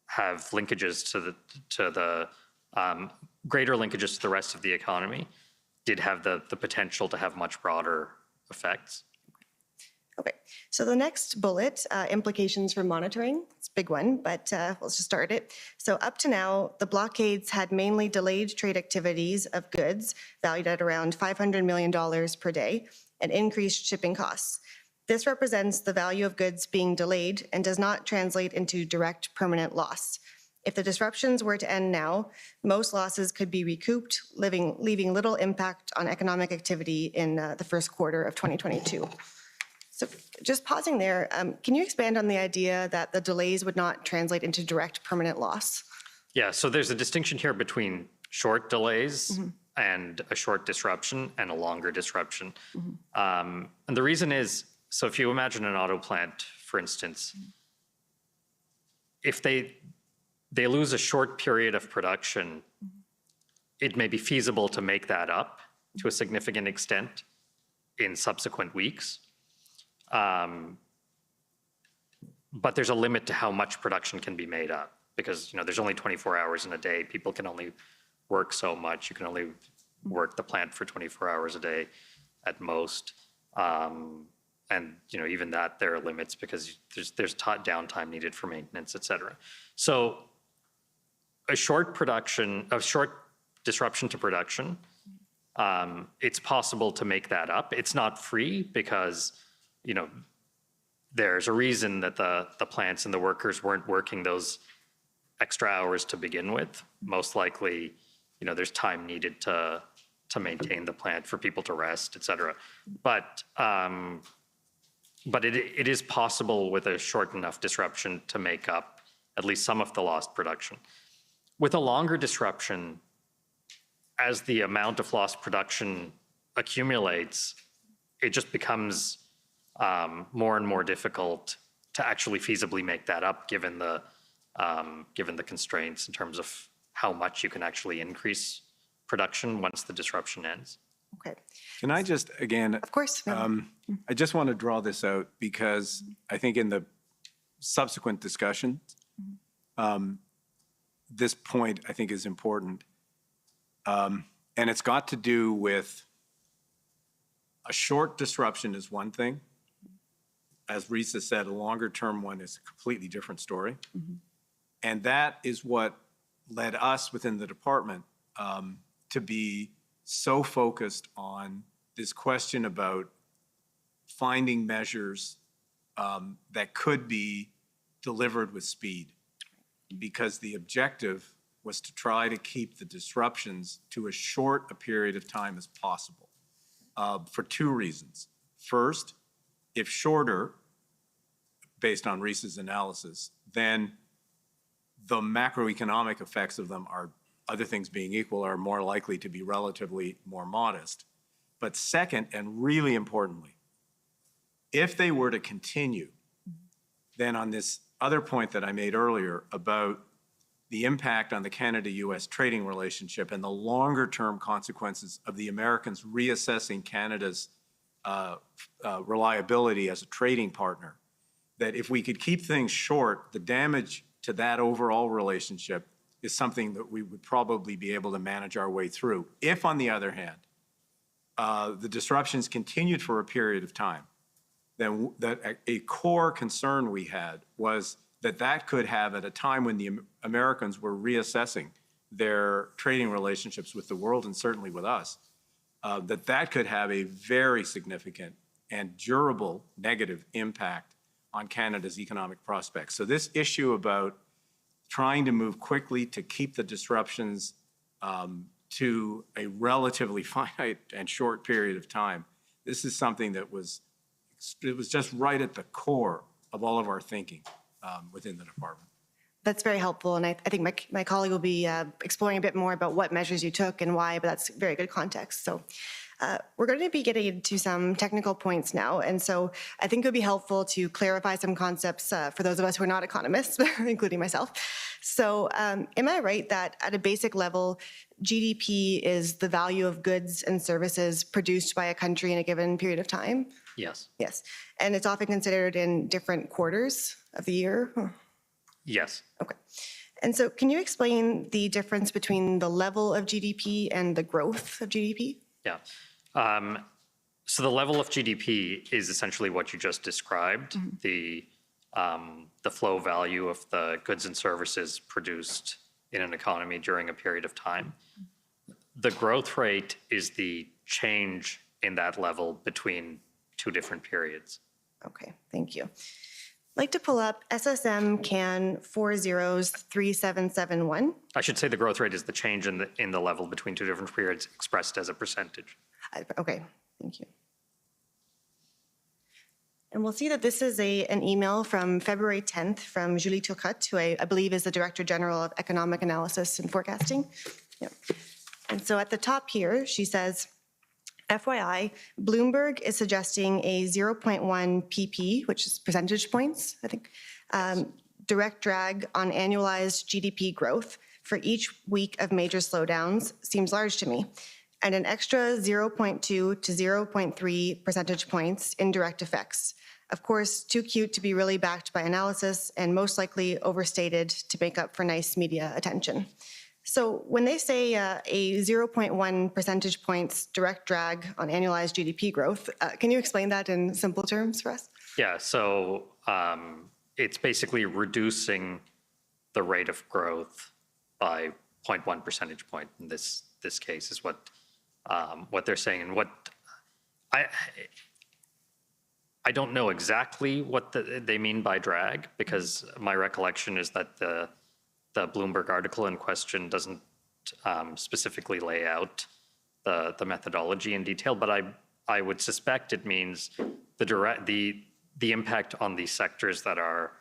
have linkages to the greater linkages to the rest of the economy, did have the potential to have much broader effects. Okay, so the next bullet, implications for monitoring. It's a big one, but let's just start it. So up to now, the blockades had mainly delayed trade activities of goods valued at around $500 million per day and increased shipping costs. This represents the value of goods being delayed and does not translate into direct permanent loss. If the disruptions were to end now, most losses could be recouped, leaving little impact on economic activity in the first quarter of 2022. So just pausing there, can you expand on the idea that the delays would not translate into direct permanent loss? Yeah, so there's a distinction here between short delays and a short disruption and a longer disruption. And the reason is, so if you imagine an auto plant, for instance, if they lose a short period of production, it may be feasible to make that up to a significant extent in subsequent weeks. But there's a limit to how much production can be made up because, there's only 24 hours in a day. People can only work so much. You can only work the plant for 24 hours a day at most. And even that, there are limits because there's downtime needed for maintenance, et cetera. So a short disruption to production, it's possible to make that up. It's not free because, there's a reason that the plants and the workers weren't working those extra hours to begin with. Most likely, there's time needed to maintain the plant for people to rest, et cetera. But it is possible with a short enough disruption to make up at least some of the lost production. With a longer disruption, as the amount of lost production accumulates, it just becomes more and more difficult to actually feasibly make that up given the constraints in terms of how much you can actually increase production once the disruption ends. Okay. Can I just, again, Of course. I just want to draw this out because I think in the subsequent discussion, this point I think is important. And it's got to do with a short disruption is one thing. As Rhys has said, a longer term one is a completely different story. And that is what led us within the department to be so focused on this question about finding measures that could be delivered with speed, because the objective was to try to keep the disruptions to as short a period of time as possible for two reasons. First, if shorter, based on Rhys's analysis, then the macroeconomic effects of them are, other things being equal, are more likely to be relatively more modest. But second, and really importantly, if they were to continue, then on this other point that I made earlier about the impact on the Canada-US trading relationship and the longer-term consequences of the Americans reassessing Canada's reliability as a trading partner, that if we could keep things short, the damage to that overall relationship is something that we would probably be able to manage our way through. If, on the other hand, the disruptions continued for a period of time, then that a core concern we had was that that could have, at a time when the Americans were reassessing their trading relationships with the world and certainly with us, that could have a very significant and durable negative impact on Canada's economic prospects. So this issue about trying to move quickly to keep the disruptions to a relatively finite and short period of time, this is something that was just right at the core of all of our thinking within the department. That's very helpful, and I think my colleague will be exploring a bit more about what measures you took and why, but that's very good context. So we're going to be getting into some technical points now, and so I think it would be helpful to clarify some concepts for those of us who are not economists, including myself. So am I right that at a basic level, GDP is the value of goods and services produced by a country in a given period of time? Yes. Yes, and it's often considered in different quarters of the year? Yes. Okay. And so can you explain the difference between the level of GDP and the growth of GDP? Yeah. So the level of GDP is essentially what you just described, the flow value of the goods and services produced in an economy during a period of time. The growth rate is the change in that level between two different periods. Okay, thank you. I'd like to pull up SSM CAN 403771. I should say the growth rate is the change in the level between two different periods expressed as a percentage. Okay, thank you. And we'll see that this is an email from February 10th from Jody Thomas, who I believe is the Director General of Economic Analysis and Forecasting. Yeah. And so at the top here, she says, FYI, Bloomberg is suggesting a 0.1 pp, which is percentage points, I think, direct drag on annualized GDP growth for each week of major slowdowns seems large to me, and an extra 0.2 to 0.3 percentage points in direct effects. Of course, too cute to be really backed by analysis and most likely overstated to make up for nice media attention. So when they say a 0.1 percentage points direct drag on annualized GDP growth, can you explain that in simple terms for us? Yeah, so it's basically reducing the rate of growth by 0.1 percentage point in this case is what they're saying. And what I don't know exactly what they mean by drag, because my recollection is that the Bloomberg article in question doesn't specifically lay out the methodology in detail, but I would suspect it means the impact on the sectors that are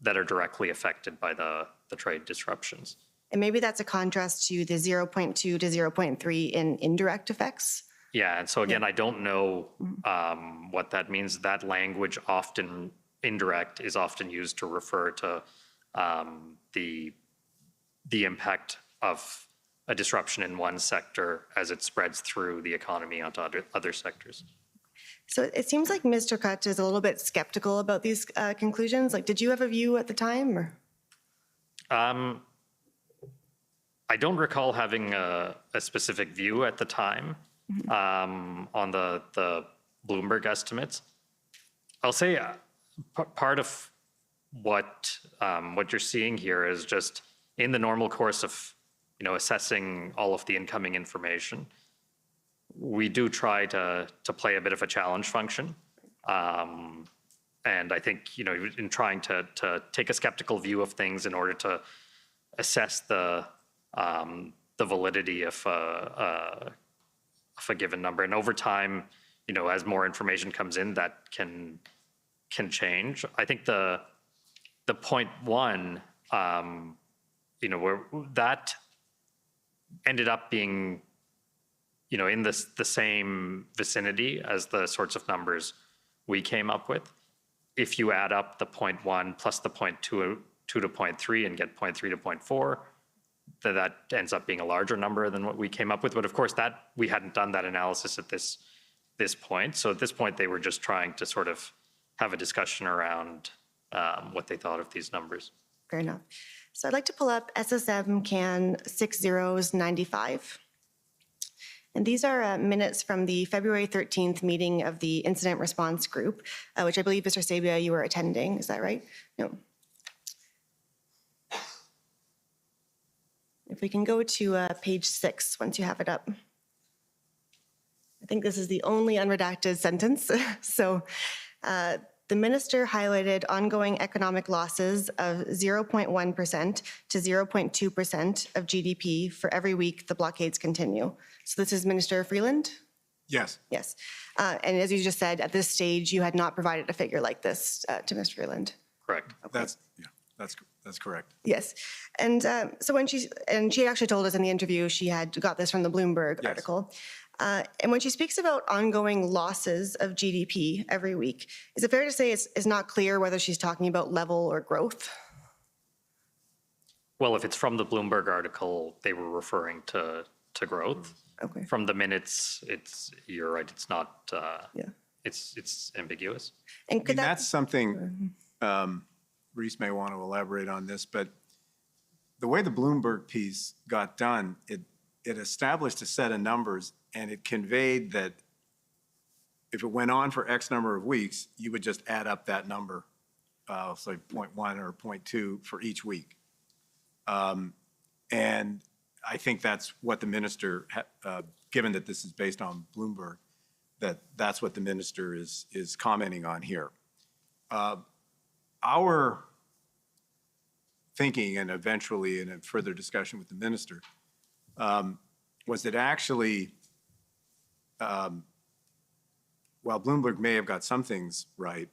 directly affected by the trade disruptions. And maybe that's a contrast to the 0.2 to 0.3 in indirect effects? Yeah, and so again, I don't know what that means. That language, often indirect, is often used to refer to the impact of a disruption in one sector as it spreads through the economy onto other sectors. So it seems like Ms. Turcotte is a little bit skeptical about these conclusions. Like, did you have a view at the time? Or? I don't recall having a specific view at the time on the Bloomberg estimates. I'll say part of what you're seeing here is just in the normal course of assessing all of the incoming information, we do try to play a bit of a challenge function, and I think in trying to take a skeptical view of things in order to assess the validity of a given number, and over time, as more information comes in, that can change. I think the the 0.1, where that ended up being, in the same vicinity as the sorts of numbers we came up with. If you add up the 0.1 plus the 0.2 to 0.3 and get 0.3 to 0.4, that ends up being a larger number than what we came up with. But of course, that we hadn't done that analysis at this point. So at this point, they were just trying to sort of have a discussion around what they thought of these numbers. Fair enough. So I'd like to pull up SSM Can 6095. And these are minutes from the February 13th meeting of the Incident Response Group, which I believe, Mr. Sabia, you were attending. Is that right? No. If we can go to page 6, once you have it up. I think this is the only unredacted sentence. So the minister highlighted ongoing economic losses of 0.1% to 0.2% of GDP for every week the blockades continue. So this is Minister Freeland? Yes. Yes. And as you just said, at this stage, you had not provided a figure like this to Mr. Freeland. Correct. Okay. That's correct. Yes. And so when she actually told us in the interview she had got this from the Bloomberg article. And when she speaks about ongoing losses of GDP every week, is it fair to say it's not clear whether she's talking about level or growth? Well, if it's from the Bloomberg article, they were referring to growth. Okay. From the minutes, you're right, it's not, it's ambiguous. And could that's something, Rhys may want to elaborate on this, but the way the Bloomberg piece got done, it established a set of numbers, and it conveyed that if it went on for X number of weeks, you would just add up that number, say 0.1 or 0.2 for each week. And I think that's what the minister, given that this is based on Bloomberg, that's what the minister is commenting on here. Our thinking, and eventually in a further discussion with the minister, was that actually, while Bloomberg may have got some things right,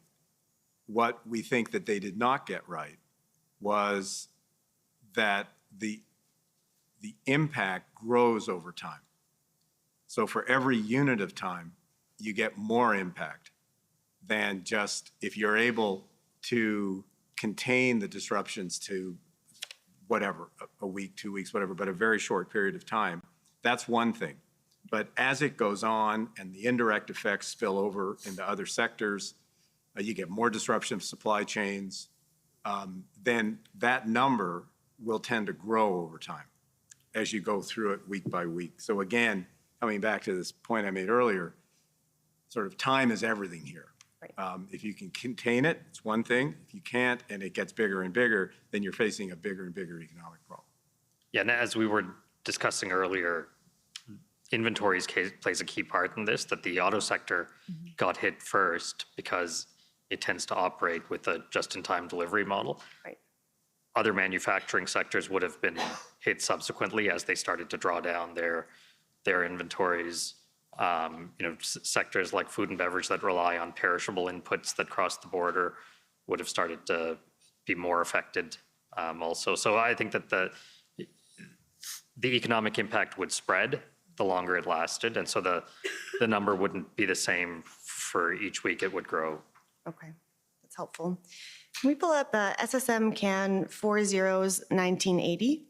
what we think that they did not get right was that the impact grows over time. So for every unit of time, you get more impact than just if you're able to contain the disruptions to whatever, a week, 2 weeks, whatever, but a very short period of time. That's one thing. But as it goes on and the indirect effects spill over into other sectors, you get more disruption of supply chains, then that number will tend to grow over time as you go through it week by week. So again, coming back to this point I made earlier, sort of time is everything here. Right. If you can contain it, it's one thing. If you can't and it gets bigger and bigger, then you're facing a bigger and bigger economic problem. Yeah, and as we were discussing earlier, inventories plays a key part in this, that the auto sector got hit first because it tends to operate with a just-in-time delivery model. Right. Other manufacturing sectors would have been hit subsequently as they started to draw down their inventories. Sectors like food and beverage that rely on perishable inputs that cross the border would have started to be more affected also. So I think that the economic impact would spread the longer it lasted, and so the number wouldn't be the same for each week. It would grow. Okay, that's helpful. Can we pull up SSM Can 401980?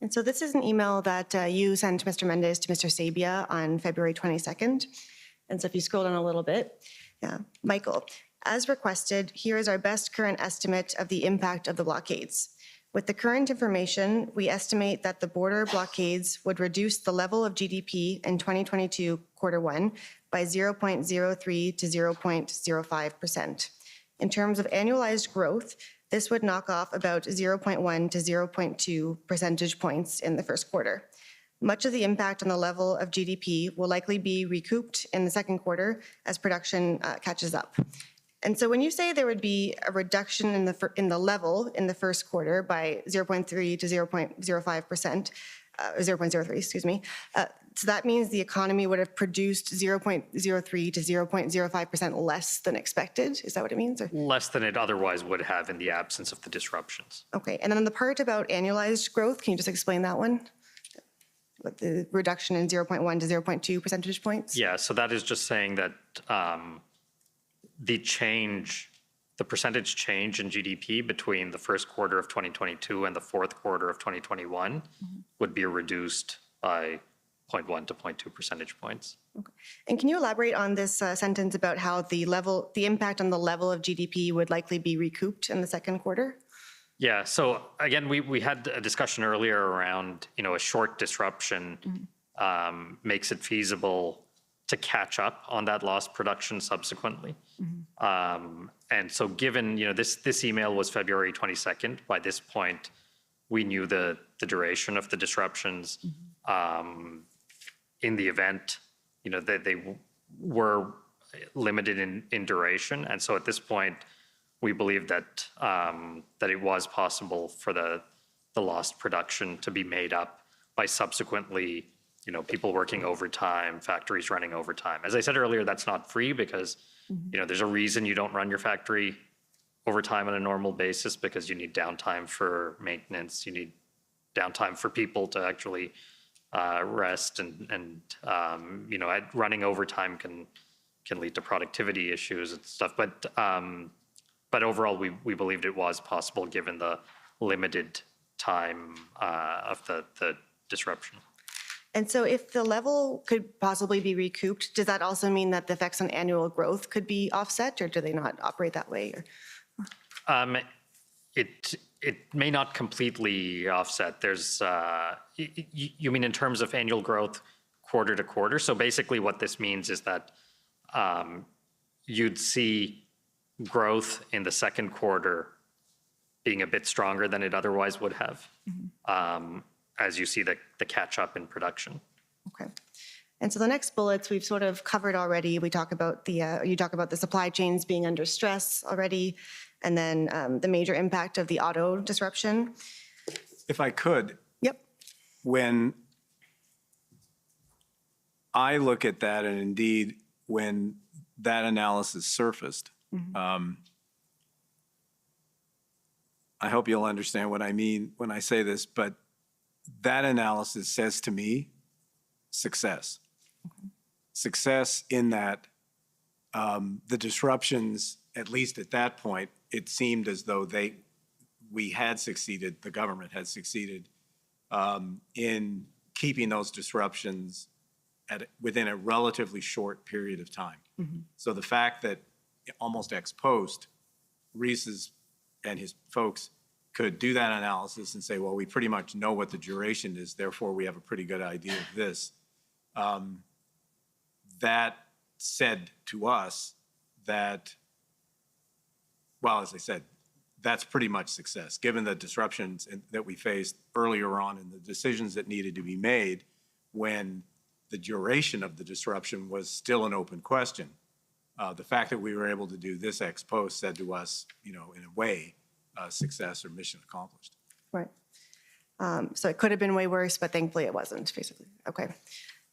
And so this is an email that you sent Mr. Mendes to Mr. Sabia on February 22nd. And so if you scroll down a little bit, Michael, as requested, here is our best current estimate of the impact of the blockades. With the current information, we estimate that the border blockades would reduce the level of GDP in 2022 Q1 by 0.03 to 0.05%. In terms of annualized growth, this would knock off about 0.1 to 0.2 percentage points in the first quarter. Much of the impact on the level of GDP will likely be recouped in the second quarter as production catches up. And so when you say there would be a reduction in the level in the first quarter by 0.3 to 0.05%, 0.03, excuse me, so that means the economy would have produced 0.03 to 0.05% less than expected? Is that what it means? Or? Less than it otherwise would have in the absence of the disruptions. Okay, and then the part about annualized growth, can you just explain that one? With the reduction in 0.1 to 0.2 percentage points? Yeah, so that is just saying that the percentage change in GDP between the first quarter of 2022 and the fourth quarter of 2021 would be reduced by 0.1 to 0.2 percentage points. Okay. And can you elaborate on this sentence about how the impact on the level of GDP would likely be recouped in the second quarter? Yeah, so again, we had a discussion earlier around, a short disruption makes it feasible to catch up on that lost production subsequently. And so given, this email was February 22nd, by this point, we knew the duration of the disruptions. In the event, that they were limited in duration. And so at this point, we believe that that it was possible for the lost production to be made up by subsequently, people working overtime, factories running overtime. As I said earlier, that's not free because, there's a reason you don't run your factory overtime on a normal basis because you need downtime for maintenance, you need downtime for people to actually rest and running overtime can lead to productivity issues and stuff. But overall, we believed it was possible given the limited time of the disruption. And so if the level could possibly be recouped, does that also mean that the effects on annual growth could be offset, or do they not operate that way? Or? It may not completely offset. There's, you mean in terms of annual growth quarter to quarter? So basically what this means is that you'd see growth in the second quarter being a bit stronger than it otherwise would have, as you see the catch up in production. Okay. And so the next bullets we've sort of covered already. We talk about you talk about the supply chains being under stress already, and then the major impact of the auto disruption. If I could. Yep. When I look at that, and indeed when that analysis surfaced, I hope you'll understand what I mean when I say this, but that analysis says to me, success. Success in that the disruptions, at least at that point, it seemed as though we had succeeded, the government had succeeded in keeping those disruptions within a relatively short period of time. So the fact that almost ex post, Rhys and his folks could do that analysis and say, well, we pretty much know what the duration is, therefore we have a pretty good idea of this. That said to us that, well, as I said, that's pretty much success, given the disruptions that we faced earlier on and the decisions that needed to be made when the duration of the disruption was still an open question. The fact that we were able to do this ex post said to us, in a way, success or mission accomplished. Right. So it could have been way worse, but thankfully it wasn't, basically. Okay.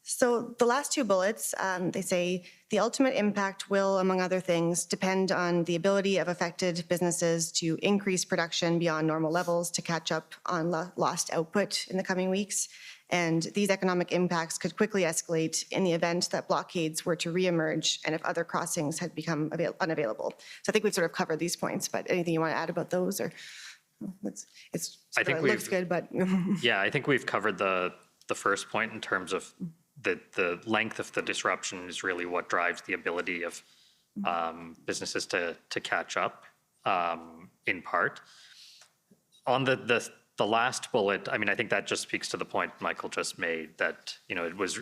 So the last two bullets, they say the ultimate impact will, among other things, depend on the ability of affected businesses to increase production beyond normal levels to catch up on lost output in the coming weeks. And these economic impacts could quickly escalate in the event that blockades were to reemerge and if other crossings had become unavailable. So I think we've sort of covered these points, but anything you want to add about those? Or it looks good, but yeah, I think we've covered the first point in terms of the length of the disruption is really what drives the ability of businesses to catch up in part. On the last bullet, I mean, I think that just speaks to the point Michael just made, that, it was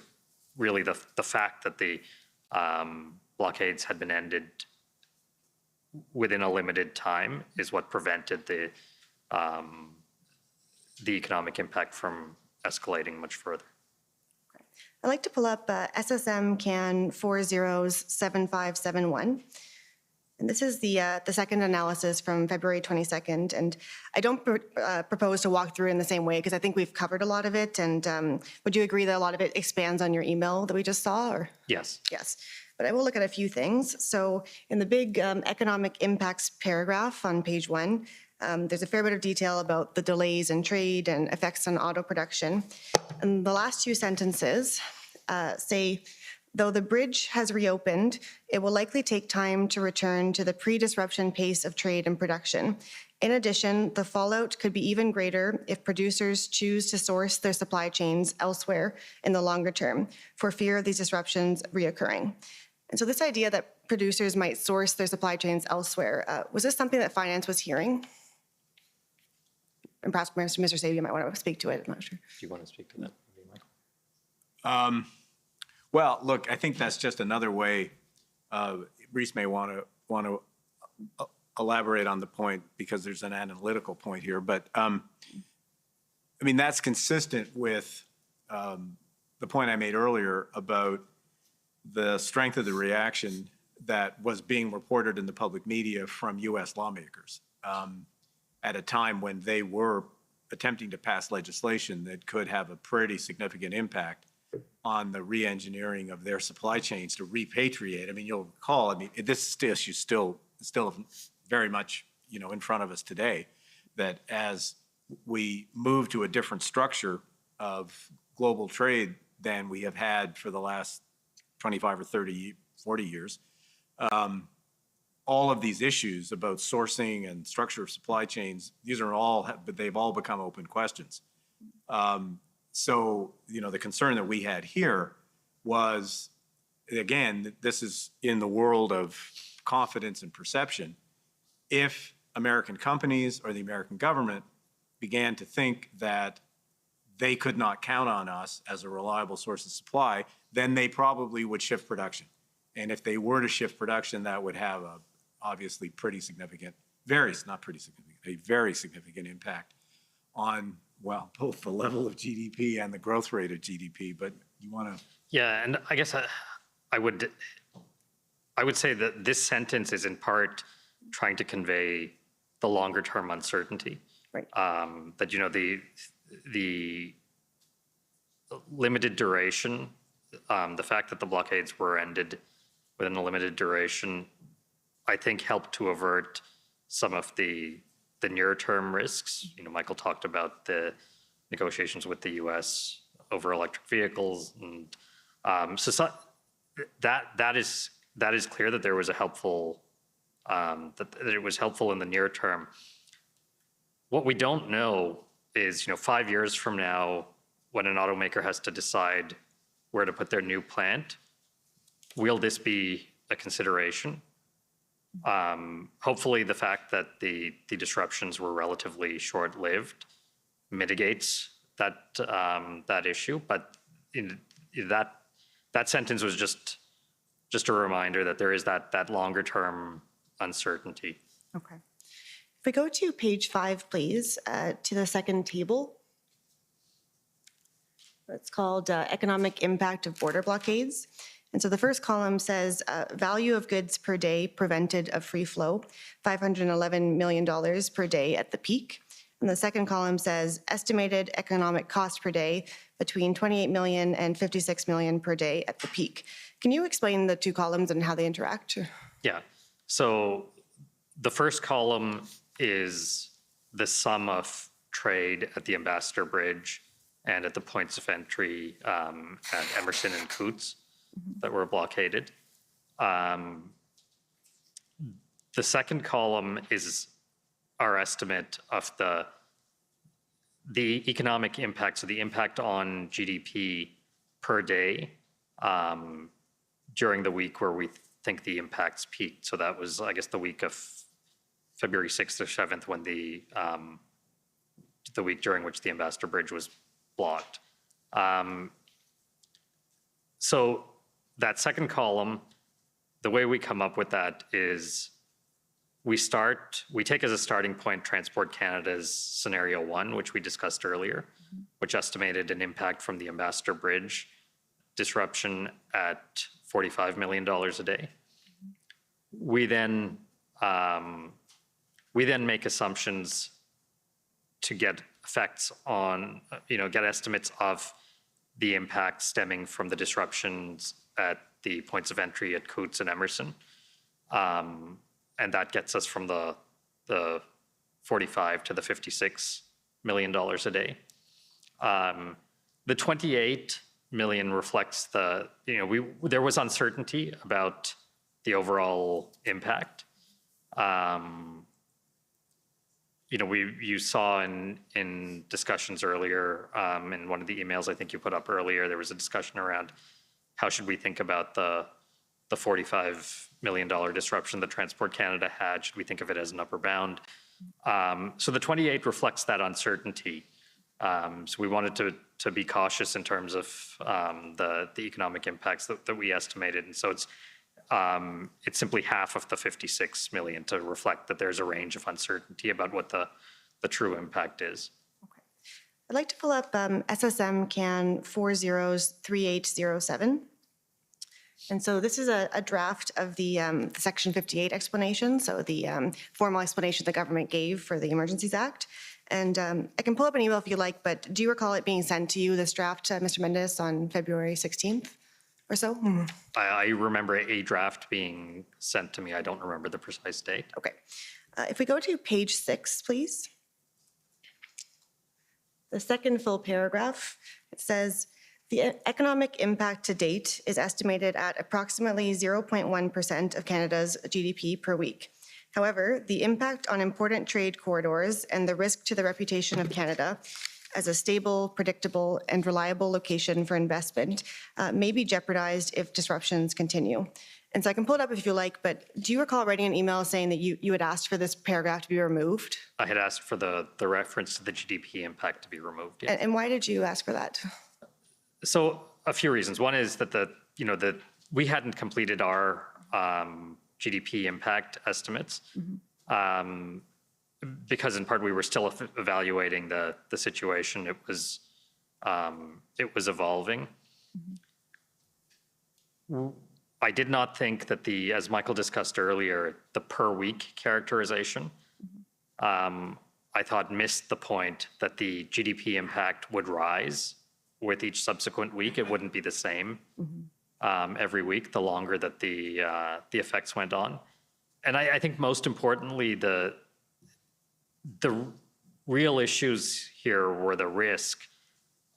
really the fact that the blockades had been ended within a limited time is what prevented the economic impact from escalating much further. I'd like to pull up SSM CAN 407571. And this is the second analysis from February 22nd. And I don't propose to walk through in the same way because I think we've covered a lot of it. And would you agree that a lot of it expands on your email that we just saw? Or? Yes. Yes. But I will look at a few things. So in the big economic impacts paragraph on page 1, there's a fair bit of detail about the delays in trade and effects on auto production. And the last 2 sentences say, though the bridge has reopened, it will likely take time to return to the pre-disruption pace of trade and production. In addition, the fallout could be even greater if producers choose to source their supply chains elsewhere in the longer term for fear of these disruptions reoccurring. And so this idea that producers might source their supply chains elsewhere, was this something that finance was hearing? And perhaps Mr. Sabia might want to speak to it, I'm not sure. Do you want to speak to that, Michael? Well, look, I think that's just another way. Rhys may want to elaborate on the point because there's an analytical point here. But I mean, that's consistent with the point I made earlier about the strength of the reaction that was being reported in the public media from U.S. lawmakers at a time when they were attempting to pass legislation that could have a pretty significant impact on the re-engineering of their supply chains to repatriate. I mean, you'll recall, I mean, this issue is still very much, in front of us today, that as we move to a different structure of global trade than we have had for the last 25 or 30, 40 years, all of these issues about sourcing and structure of supply chains, they've all become open questions. So, the concern that we had here was, again, this is in the world of confidence and perception. If American companies or the American government began to think that they could not count on us as a reliable source of supply, then they probably would shift production. And if they were to shift production, that would have a obviously pretty significant, a very significant impact on, well, both the level of GDP and the growth rate of GDP. But you want to? Yeah, and I guess I would say that this sentence is in part trying to convey the longer term uncertainty. Right. That, the limited duration, the fact that the blockades were ended within a limited duration, I think helped to avert some of the near-term risks. Michael talked about the negotiations with the U.S. over electric vehicles, and so that is clear that there was a helpful that it was helpful in the near term. What we don't know is, 5 years from now, when an automaker has to decide where to put their new plant, will this be a consideration? Hopefully the fact that the disruptions were relatively short-lived mitigates that issue, but that sentence was just a reminder that there is that longer-term uncertainty. Okay. If we go to page 5, please, to the second table. It's called Economic Impact of Border Blockades. And so the first column says value of goods per day prevented of free flow, $511 million per day at the peak. And the second column says estimated economic cost per day between 28 million and 56 million per day at the peak. Can you explain the two columns and how they interact? Yeah. So the first column is the sum of trade at the Ambassador Bridge and at the points of entry at Emerson and Coutts that were blockaded. The second column is our estimate of the economic impact, so the impact on GDP per day during the week where we think the impacts peaked. So that was, I guess, the week of February 6th or 7th, when the week during which the Ambassador Bridge was blocked. So that second column, the way we come up with that is we take as a starting point Transport Canada's scenario 1, which we discussed earlier, which estimated an impact from the Ambassador Bridge disruption at $45 million a day. We then We then make assumptions to get effects on, get estimates of the impact stemming from the disruptions at the points of entry at Coutts and Emerson. And that gets us from the 45 to the $56 million a day. The 28 million reflects there was uncertainty about the overall impact. You saw in discussions earlier, in one of the emails I think you put up earlier, there was a discussion around how should we think about the $45 million disruption that Transport Canada had? Should we think of it as an upper bound? So the 28 reflects that uncertainty. So we wanted to be cautious in terms of the economic impacts that we estimated. And so it's simply half of the 56 million to reflect that there's a range of uncertainty about what the true impact is. Okay. I'd like to pull up SSM CAN 403807. And so this is a draft of the Section 58 explanation, so the formal explanation the government gave for the Emergencies Act. And I can pull up an email if you like, but do you recall it being sent to you, this draft, Mr. Mendes, on February 16th or so? I remember a draft being sent to me. I don't remember the precise date. Okay. If we go to page 6, please. The second full paragraph, it says, the economic impact to date is estimated at approximately 0.1% of Canada's GDP per week. However, the impact on important trade corridors and the risk to the reputation of Canada as a stable, predictable, and reliable location for investment may be jeopardized if disruptions continue. And so I can pull it up if you like, but do you recall writing an email saying that you had asked for this paragraph to be removed? I had asked for the reference to the GDP impact to be removed. Yes. And why did you ask for that? So a few reasons. One is that we hadn't completed our GDP impact estimates because in part we were still evaluating the situation. It was evolving. I did not think that as Michael discussed earlier, the per week characterization, I thought missed the point that the GDP impact would rise with each subsequent week. It wouldn't be the same every week, the longer that the effects went on. And I think most importantly, the real issues here were the risk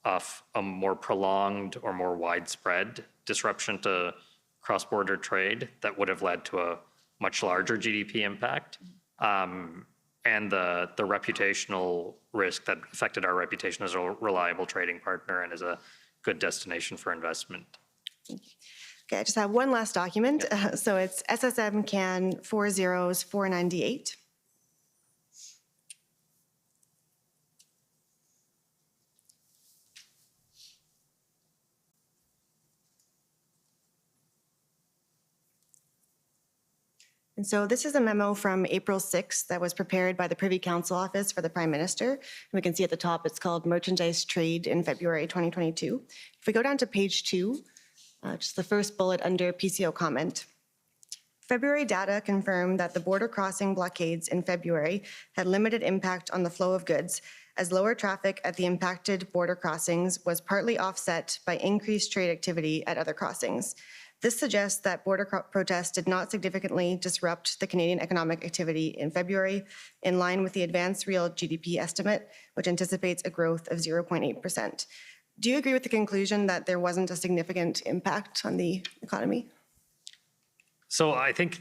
of a more prolonged or more widespread disruption to cross-border trade that would have led to a much larger GDP impact, and the reputational risk that affected our reputation as a reliable trading partner and as a good destination for investment. Okay, I just have one last document. So it's SSM CAN 40498. And so this is a memo from April 6th that was prepared by the Privy Council Office for the Prime Minister. And we can see at the top it's called Merchandise Trade in February 2022. If we go down to page 2, just the first bullet under PCO comment. February data confirmed that the border crossing blockades in February had limited impact on the flow of goods, as lower traffic at the impacted border crossings was partly offset by increased trade activity at other crossings. This suggests that border protests did not significantly disrupt the Canadian economic activity in February, in line with the advanced real GDP estimate, which anticipates a growth of 0.8%. Do you agree with the conclusion that there wasn't a significant impact on the economy? So I think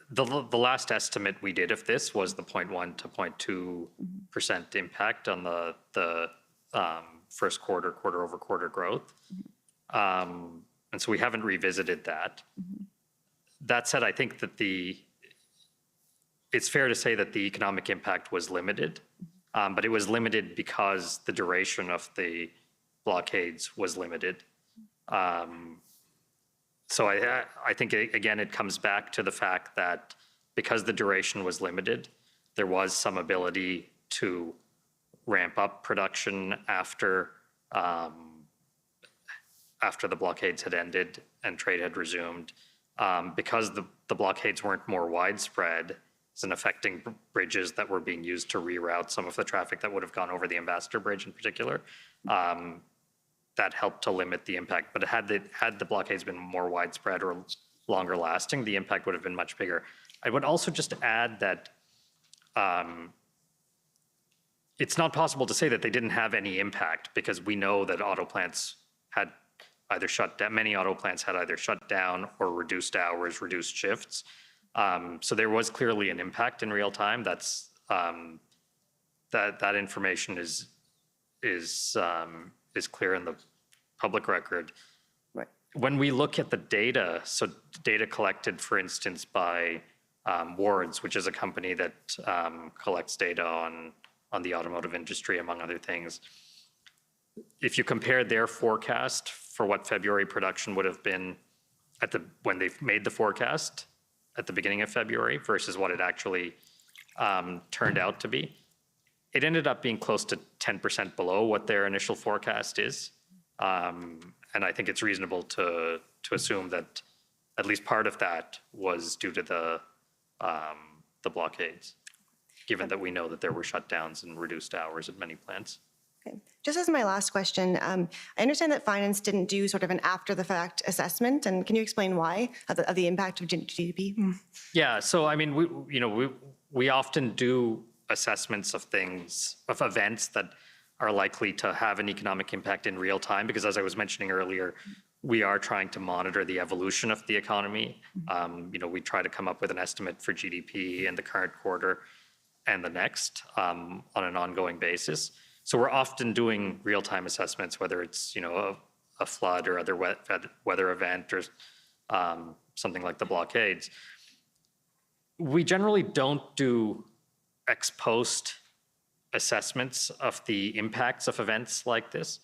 the last estimate we did of this was the 0.1 to 0.2% impact on the first quarter-over-quarter growth. And so we haven't revisited that. That said, I think that it's fair to say that the economic impact was limited, but it was limited because the duration of the blockades was limited. So I think, again, it comes back to the fact that because the duration was limited, there was some ability to ramp up production after the blockades had ended and trade had resumed, because the blockades weren't more widespread and affecting bridges that were being used to reroute some of the traffic that would have gone over the Ambassador Bridge in particular, that helped to limit the impact. But had the blockades been more widespread or longer lasting, the impact would have been much bigger. I would also just add that it's not possible to say that they didn't have any impact, because we know that auto plants had either shut down, many auto plants had either shut down or reduced hours, reduced shifts. So there was clearly an impact in real time. That's that information is clear in the public record. Right. When we look at the data, so data collected, for instance, by Wards, which is a company that collects data on the automotive industry, among other things. If you compare their forecast for what February production would have been when they made the forecast at the beginning of February versus what it actually turned out to be, it ended up being close to 10% below what their initial forecast is. And I think it's reasonable to assume that at least part of that was due to the blockades, given that we know that there were shutdowns and reduced hours at many plants. Okay. Just as my last question, I understand that finance didn't do sort of an after-the-fact assessment, and can you explain why of the impact of GDP? Yeah, so I mean, we often do assessments of things, of events that are likely to have an economic impact in real time, because as I was mentioning earlier, we are trying to monitor the evolution of the economy. We try to come up with an estimate for GDP in the current quarter and the next on an ongoing basis. So we're often doing real-time assessments, whether it's a flood or other weather event or something like the blockades. We generally don't do ex post assessments of the impacts of events like this.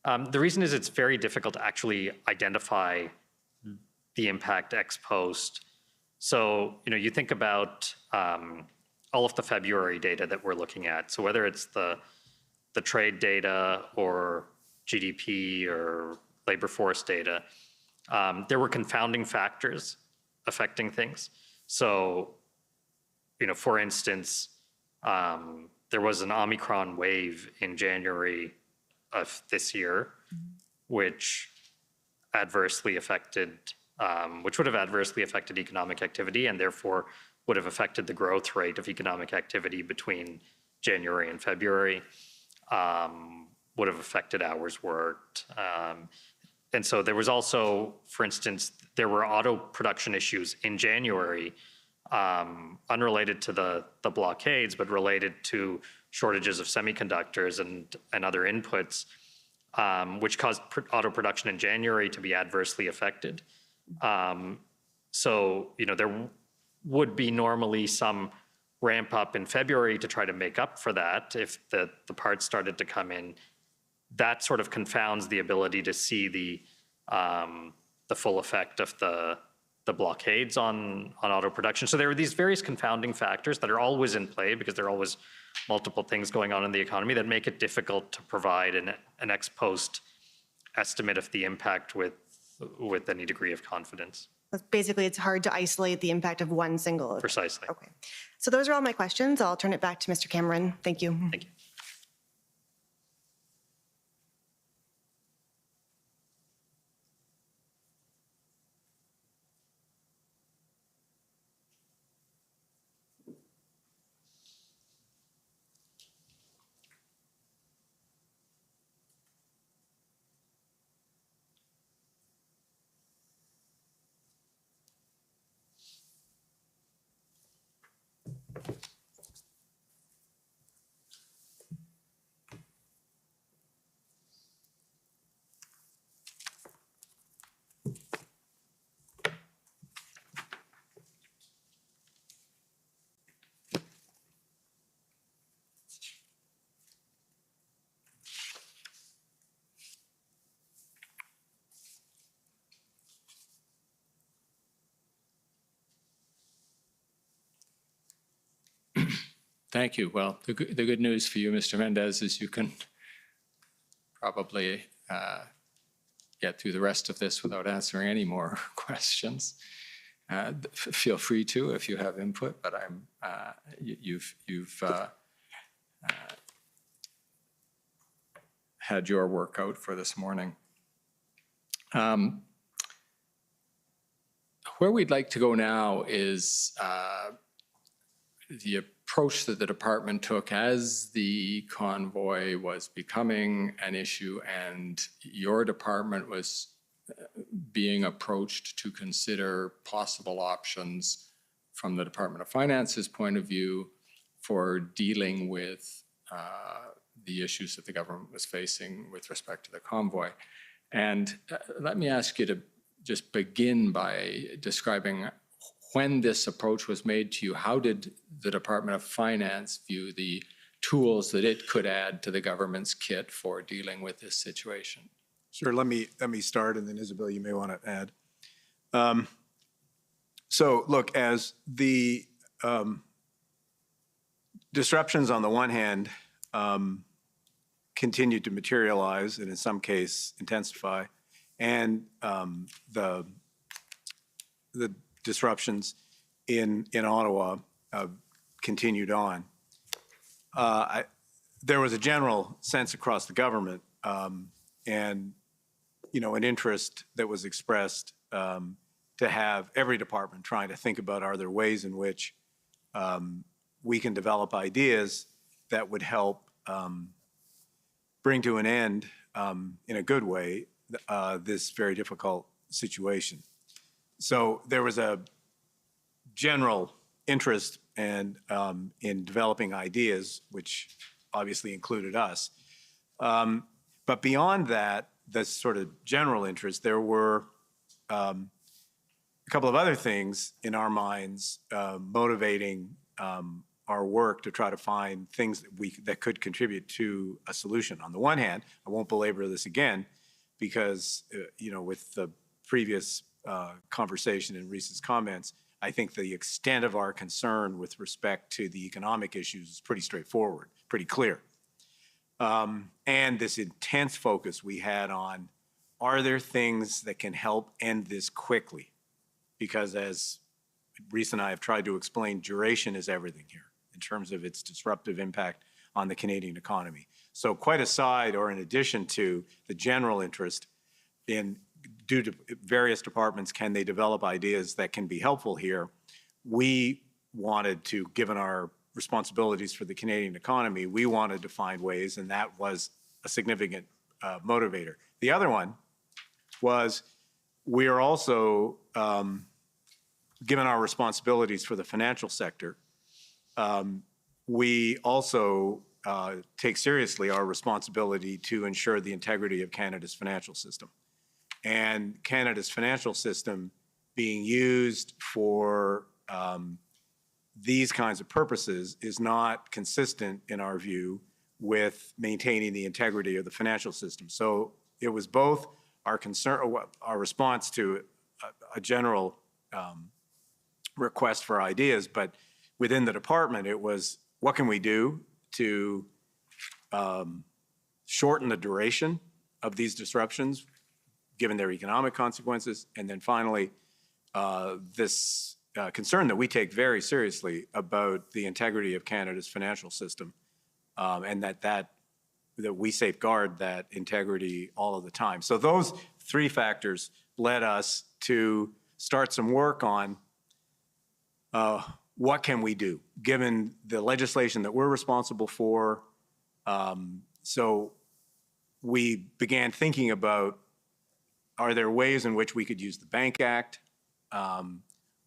The reason is it's very difficult to actually identify the impact ex post. So you think about all of the February data that we're looking at. So whether it's the trade data or GDP or labor force data, there were confounding factors affecting things. So, for instance, there was an Omicron wave in January of this year, which would have adversely affected economic activity, and therefore would have affected the growth rate of economic activity between January and February. Would have affected hours worked. And so there was also, for instance, there were auto production issues in January, unrelated to the blockades, but related to shortages of semiconductors and other inputs, which caused auto production in January to be adversely affected. So, there would be normally some ramp up in February to try to make up for that if the parts started to come in. That sort of confounds the ability to see the full effect of the blockades on auto production. So there are these various confounding factors that are always in play, because there are always multiple things going on in the economy that make it difficult to provide an ex post estimate of the impact with any degree of confidence. Basically, it's hard to isolate the impact of one single event. Precisely. Okay. So those are all my questions. I'll turn it back to Mr. Cameron. Thank you. Thank you. Thank you. Well, the good news for you, Mr. Mendes, is you can probably get through the rest of this without answering any more questions. Feel free to if you have input, but you've had your workout for this morning. Where we'd like to go now is the approach that the department took as the convoy was becoming an issue and your department was being approached to consider possible options from the Department of Finance's point of view for dealing with the issues that the government was facing with respect to the convoy. And let me ask you to just begin by describing when this approach was made to you. How did the Department of Finance view the tools that it could add to the government's kit for dealing with this situation? Sure, let me start, and then Isabelle, you may want to add. So look, as the disruptions on the one hand continued to materialize and in some case intensify, and the disruptions in Ottawa continued on, there was a general sense across the government and an interest that was expressed to have every department trying to think about, are there ways in which we can develop ideas that would help bring to an end in a good way this very difficult situation. So there was a general interest in developing ideas, which obviously included us. But beyond that, this sort of general interest, there were a couple of other things in our minds motivating our work to try to find things that could contribute to a solution. On the one hand, I won't belabor this again, because with the previous conversation and Rhys's comments, I think the extent of our concern with respect to the economic issues is pretty straightforward, pretty clear. And this intense focus we had on, are there things that can help end this quickly? Because as Rhys and I have tried to explain, duration is everything here in terms of its disruptive impact on the Canadian economy. So quite aside, or in addition to the general interest in, due to various departments, can they develop ideas that can be helpful here? We wanted to, given our responsibilities for the Canadian economy, we wanted to find ways, and that was a significant motivator. The other one was we are also, given our responsibilities for the financial sector, we also take seriously our responsibility to ensure the integrity of Canada's financial system. And Canada's financial system being used for these kinds of purposes is not consistent, in our view, with maintaining the integrity of the financial system. So it was both our concern, our response to a general request for ideas, but within the department, it was, what can we do to shorten the duration of these disruptions, given their economic consequences? And then finally, this concern that we take very seriously about the integrity of Canada's financial system, and that we safeguard that integrity all of the time. So those three factors led us to start some work on what can we do, given the legislation that we're responsible for. So we began thinking about, are there ways in which we could use the Bank Act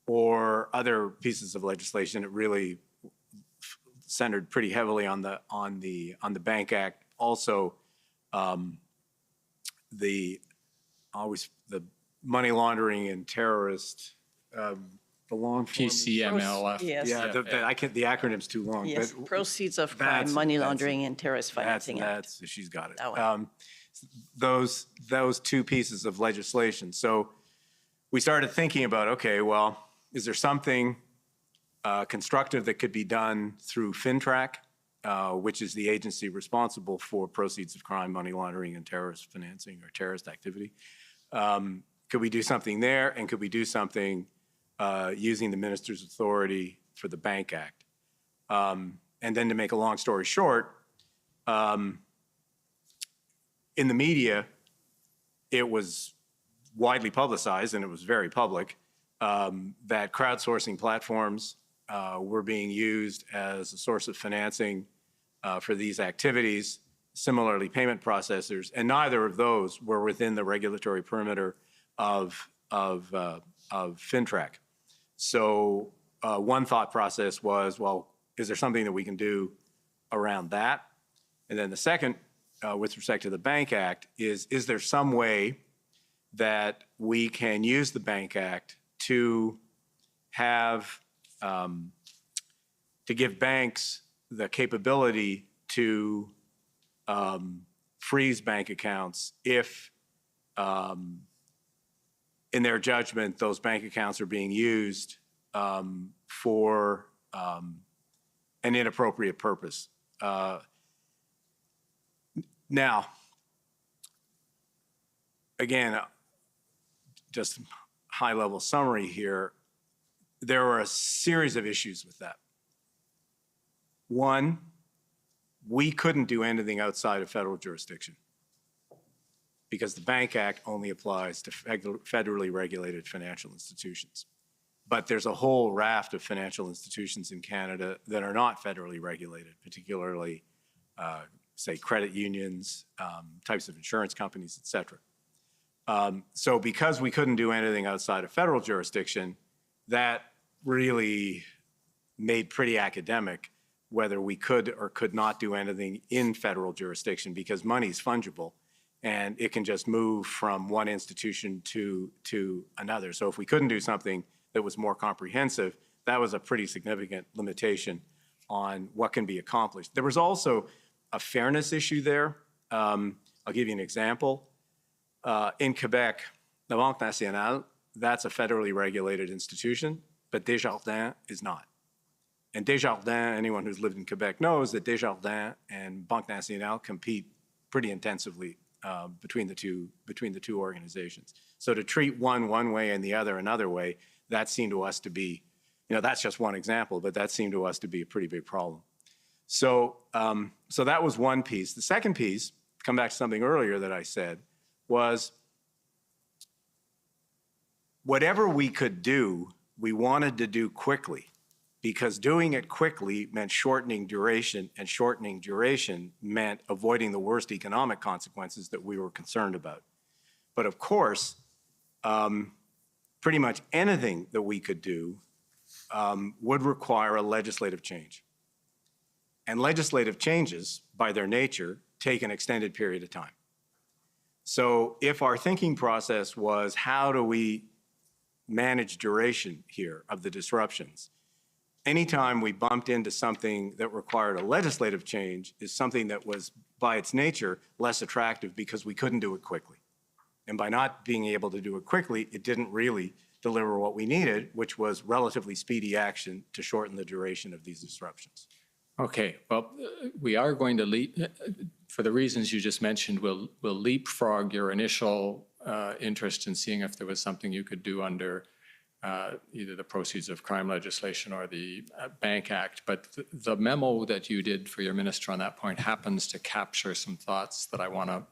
or other pieces of legislation? It really centered pretty heavily on the Bank Act. Also, the money laundering and terrorist, the long form. PCMLF. Yes. Yeah, the acronym's too long. Yes, but proceeds of crime, money laundering, and terrorist financing act. She's got it. That one. Those two pieces of legislation. So we started thinking about, okay, well, is there something constructive that could be done through FinTrack, which is the agency responsible for proceeds of crime, money laundering, and terrorist financing or terrorist activity? Could we do something there, and could we do something using the minister's authority for the Bank Act. And then to make a long story short, in the media, it was widely publicized, and it was very public, that crowdsourcing platforms were being used as a source of financing for these activities, similarly payment processors, and neither of those were within the regulatory perimeter of FinTrack. So one thought process was, well, is there something that we can do around that? And then the second, with respect to the Bank Act, is there some way that we can use the Bank Act to have, to give banks the capability to freeze bank accounts if, in their judgment, those bank accounts are being used for an inappropriate purpose. Now, again, just high-level summary here, there were a series of issues with that. One, we couldn't do anything outside of federal jurisdiction because the Bank Act only applies to federally regulated financial institutions. But there's a whole raft of financial institutions in Canada that are not federally regulated, particularly, say, credit unions, types of insurance companies, et cetera. So because we couldn't do anything outside of federal jurisdiction, that really made pretty academic whether we could or could not do anything in federal jurisdiction, because money is fungible and it can just move from one institution to another. So if we couldn't do something that was more comprehensive, that was a pretty significant limitation on what can be accomplished. There was also a fairness issue there. I'll give you an example. In Quebec, the Banque Nationale, that's a federally regulated institution, but Desjardins is not. And Desjardins, anyone who's lived in Quebec knows that Desjardins and Banque Nationale compete pretty intensively between the two organizations. So to treat one way and the other another way, that seemed to us to be, that's just one example, but that seemed to us to be a pretty big problem. So, so that was one piece. The second piece, come back to something earlier that I said, was whatever we could do, we wanted to do quickly, because doing it quickly meant shortening duration, and shortening duration meant avoiding the worst economic consequences that we were concerned about. But of course, pretty much anything that we could do would require a legislative change. And legislative changes, by their nature, take an extended period of time. So if our thinking process was, how do we manage duration here of the disruptions? Anytime we bumped into something that required a legislative change is something that was, by its nature, less attractive because we couldn't do it quickly. And by not being able to do it quickly, it didn't really deliver what we needed, which was relatively speedy action to shorten the duration of these disruptions. Okay, well, we are going to for the reasons you just mentioned, we'll leapfrog your initial interest in seeing if there was something you could do under either the proceeds of crime legislation or the Bank Act. But the memo that you did for your minister on that point happens to capture some thoughts that I want to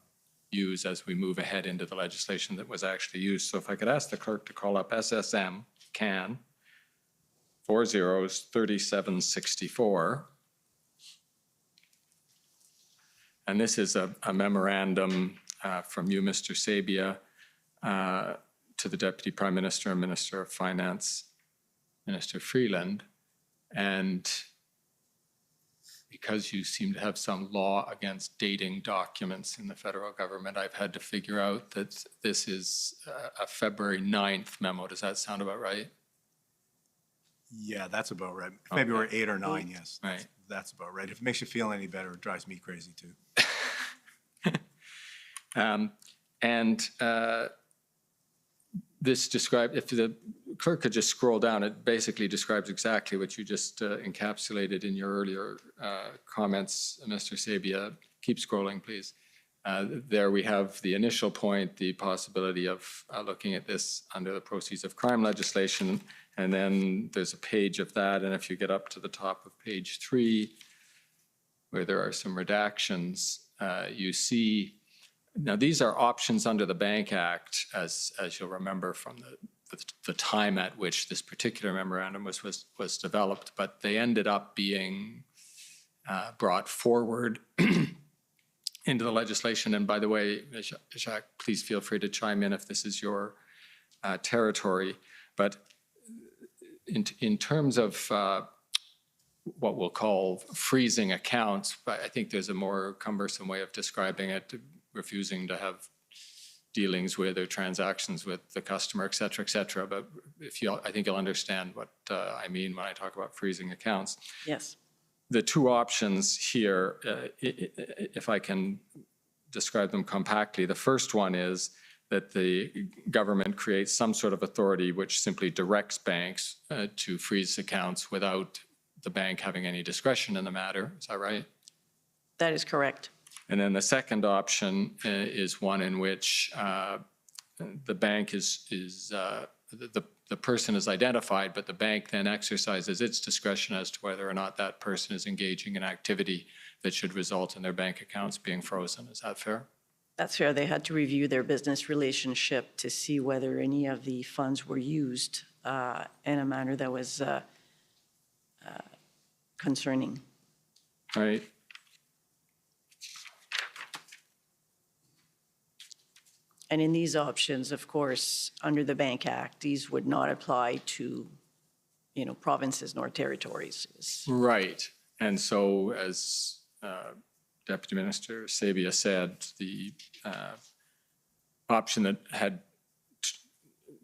use as we move ahead into the legislation that was actually used. So if I could ask the clerk to call up SSM CAN 403764. And this is a memorandum from you, Mr. Sabia, to the Deputy Prime Minister and Minister of Finance, Minister Freeland. And because you seem to have some law against dating documents in the federal government, I've had to figure out that this is a February 9th memo. Does that sound about right? Yeah, that's about right. Okay. February 8 or 9, yes. Right. That's about right. If it makes you feel any better, it drives me crazy too. This describes, if the clerk could just scroll down, it basically describes exactly what you just encapsulated in your earlier comments, Mr. Sabia. Keep scrolling, please. There we have the initial point, the possibility of looking at this under the proceeds of crime legislation. And then there's a page of that, and if you get up to the top of page 3, where there are some redactions, you see, now these are options under the Bank Act, as you'll remember from the time at which this particular memorandum was developed, but they ended up being brought forward into the legislation. And by the way, Jacques, please feel free to chime in if this is your territory. But in terms of what we'll call freezing accounts, I think there's a more cumbersome way of describing it, refusing to have dealings with or transactions with the customer, et cetera, et cetera. But I think you'll understand what I mean when I talk about freezing accounts. Yes. The two options here, if I can describe them compactly, the first one is that the government creates some sort of authority which simply directs banks to freeze accounts without the bank having any discretion in the matter. Is that right? That is correct. And then the second option is one in which the bank the person is identified, but the bank then exercises its discretion as to whether or not that person is engaging in activity that should result in their bank accounts being frozen. Is that fair? That's fair. They had to review their business relationship to see whether any of the funds were used in a manner that was concerning. Right. And in these options, of course, under the Bank Act, these would not apply to, provinces nor territories. Right. And so, as Deputy Minister Sabia said, the option that had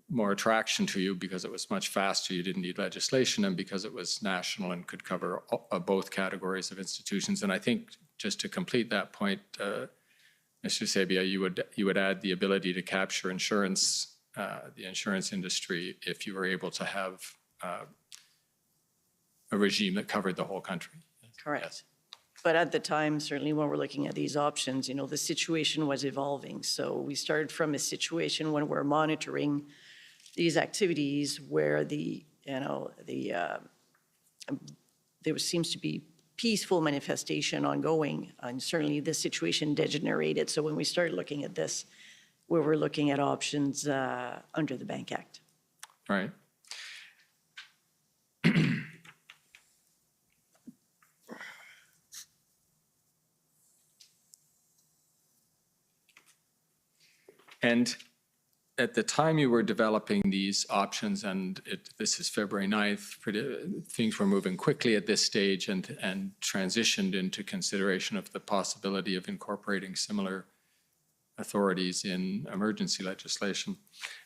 more attraction to you because it was much faster, you didn't need legislation, and because it was national and could cover both categories of institutions. And I think just to complete that point, Mr. Sabia, you would add the ability to capture insurance, the insurance industry, if you were able to have a regime that covered the whole country. Correct. Yes. But at the time, certainly when we're looking at these options, the situation was evolving. So we started from a situation when we're monitoring these activities where there seems to be peaceful manifestation ongoing, and certainly the situation degenerated. So when we started looking at this, we were looking at options under the Bank Act. Right. And at the time you were developing these options, and this is February 9th, things were moving quickly at this stage and transitioned into consideration of the possibility of incorporating similar authorities in emergency legislation.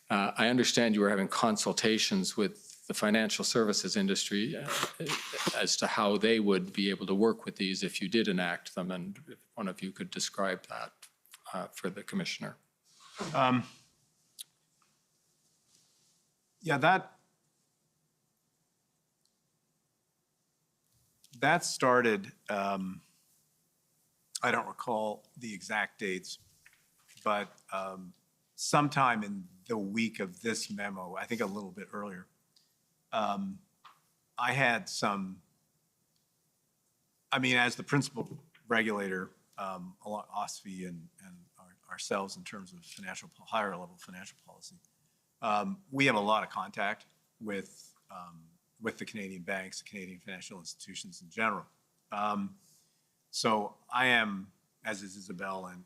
I understand you were having consultations with the financial services industry as to how they would be able to work with these if you did enact them, and if one of you could describe that for the Commissioner. Yeah, that started, I don't recall the exact dates, but sometime in the week of this memo, I think a little bit earlier, I had some, as the principal regulator, along Ossowski and ourselves in terms of higher level financial policy, we have a lot of contact with the Canadian banks, the Canadian financial institutions in general. So I am, as is Isabelle and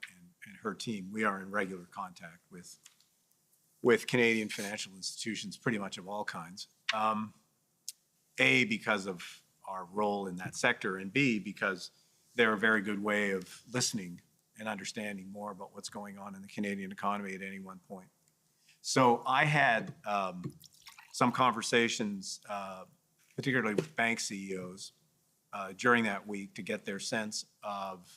her team, we are in regular contact with Canadian financial institutions, pretty much of all kinds. A, because of our role in that sector, and B, because they're a very good way of listening and understanding more about what's going on in the Canadian economy at any one point. So I had some conversations, particularly with bank CEOs, during that week to get their sense of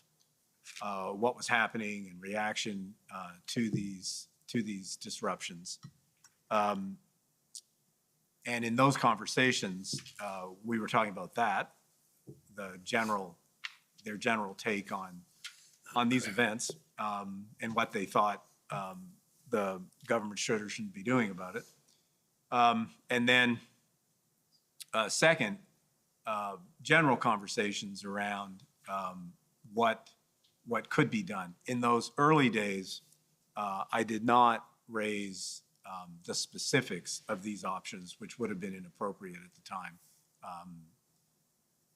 what was happening in reaction to these disruptions. And in those conversations, we were talking about that, their general take on these events and what they thought the government should or shouldn't be doing about it. And then Second, general conversations around what could be done. In those early days, I did not raise the specifics of these options, which would have been inappropriate at the time.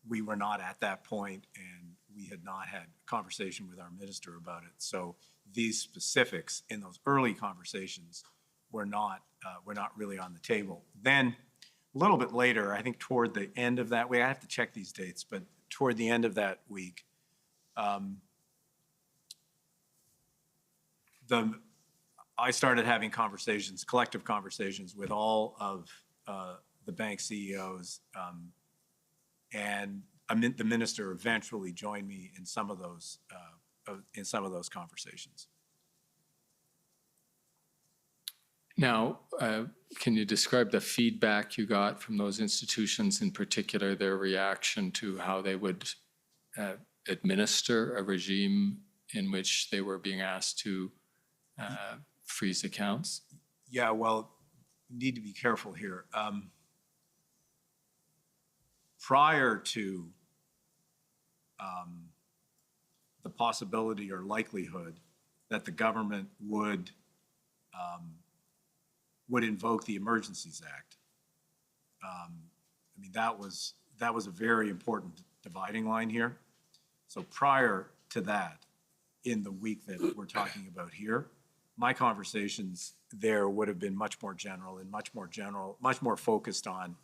We were not at that point, and we had not had a conversation with our minister about it. So these specifics in those early conversations were not really on the table. Then a little bit later, I think toward the end of that week, I have to check these dates, but toward the end of that week, I started having conversations, collective conversations with all of the bank CEOs, and the minister eventually joined me in some of those conversations. Now, can you describe the feedback you got from those institutions, in particular their reaction to how they would administer a regime in which they were being asked to freeze accounts? Yeah, well, you need to be careful here. Prior to the possibility or likelihood that the government would invoke the Emergencies Act, I mean, that was a very important dividing line here. So prior to that, in the week that we're talking about here, my conversations there would have been much more general, much more focused on,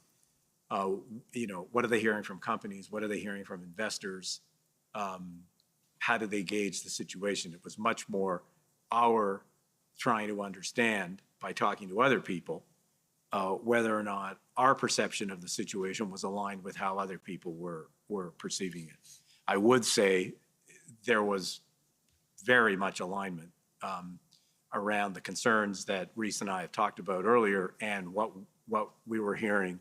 what are they hearing from companies? What are they hearing from investors? How do they gauge the situation? It was much more our trying to understand by talking to other people whether or not our perception of the situation was aligned with how other people were perceiving it. I would say there was very much alignment around the concerns that Rhys and I have talked about earlier, and what we were hearing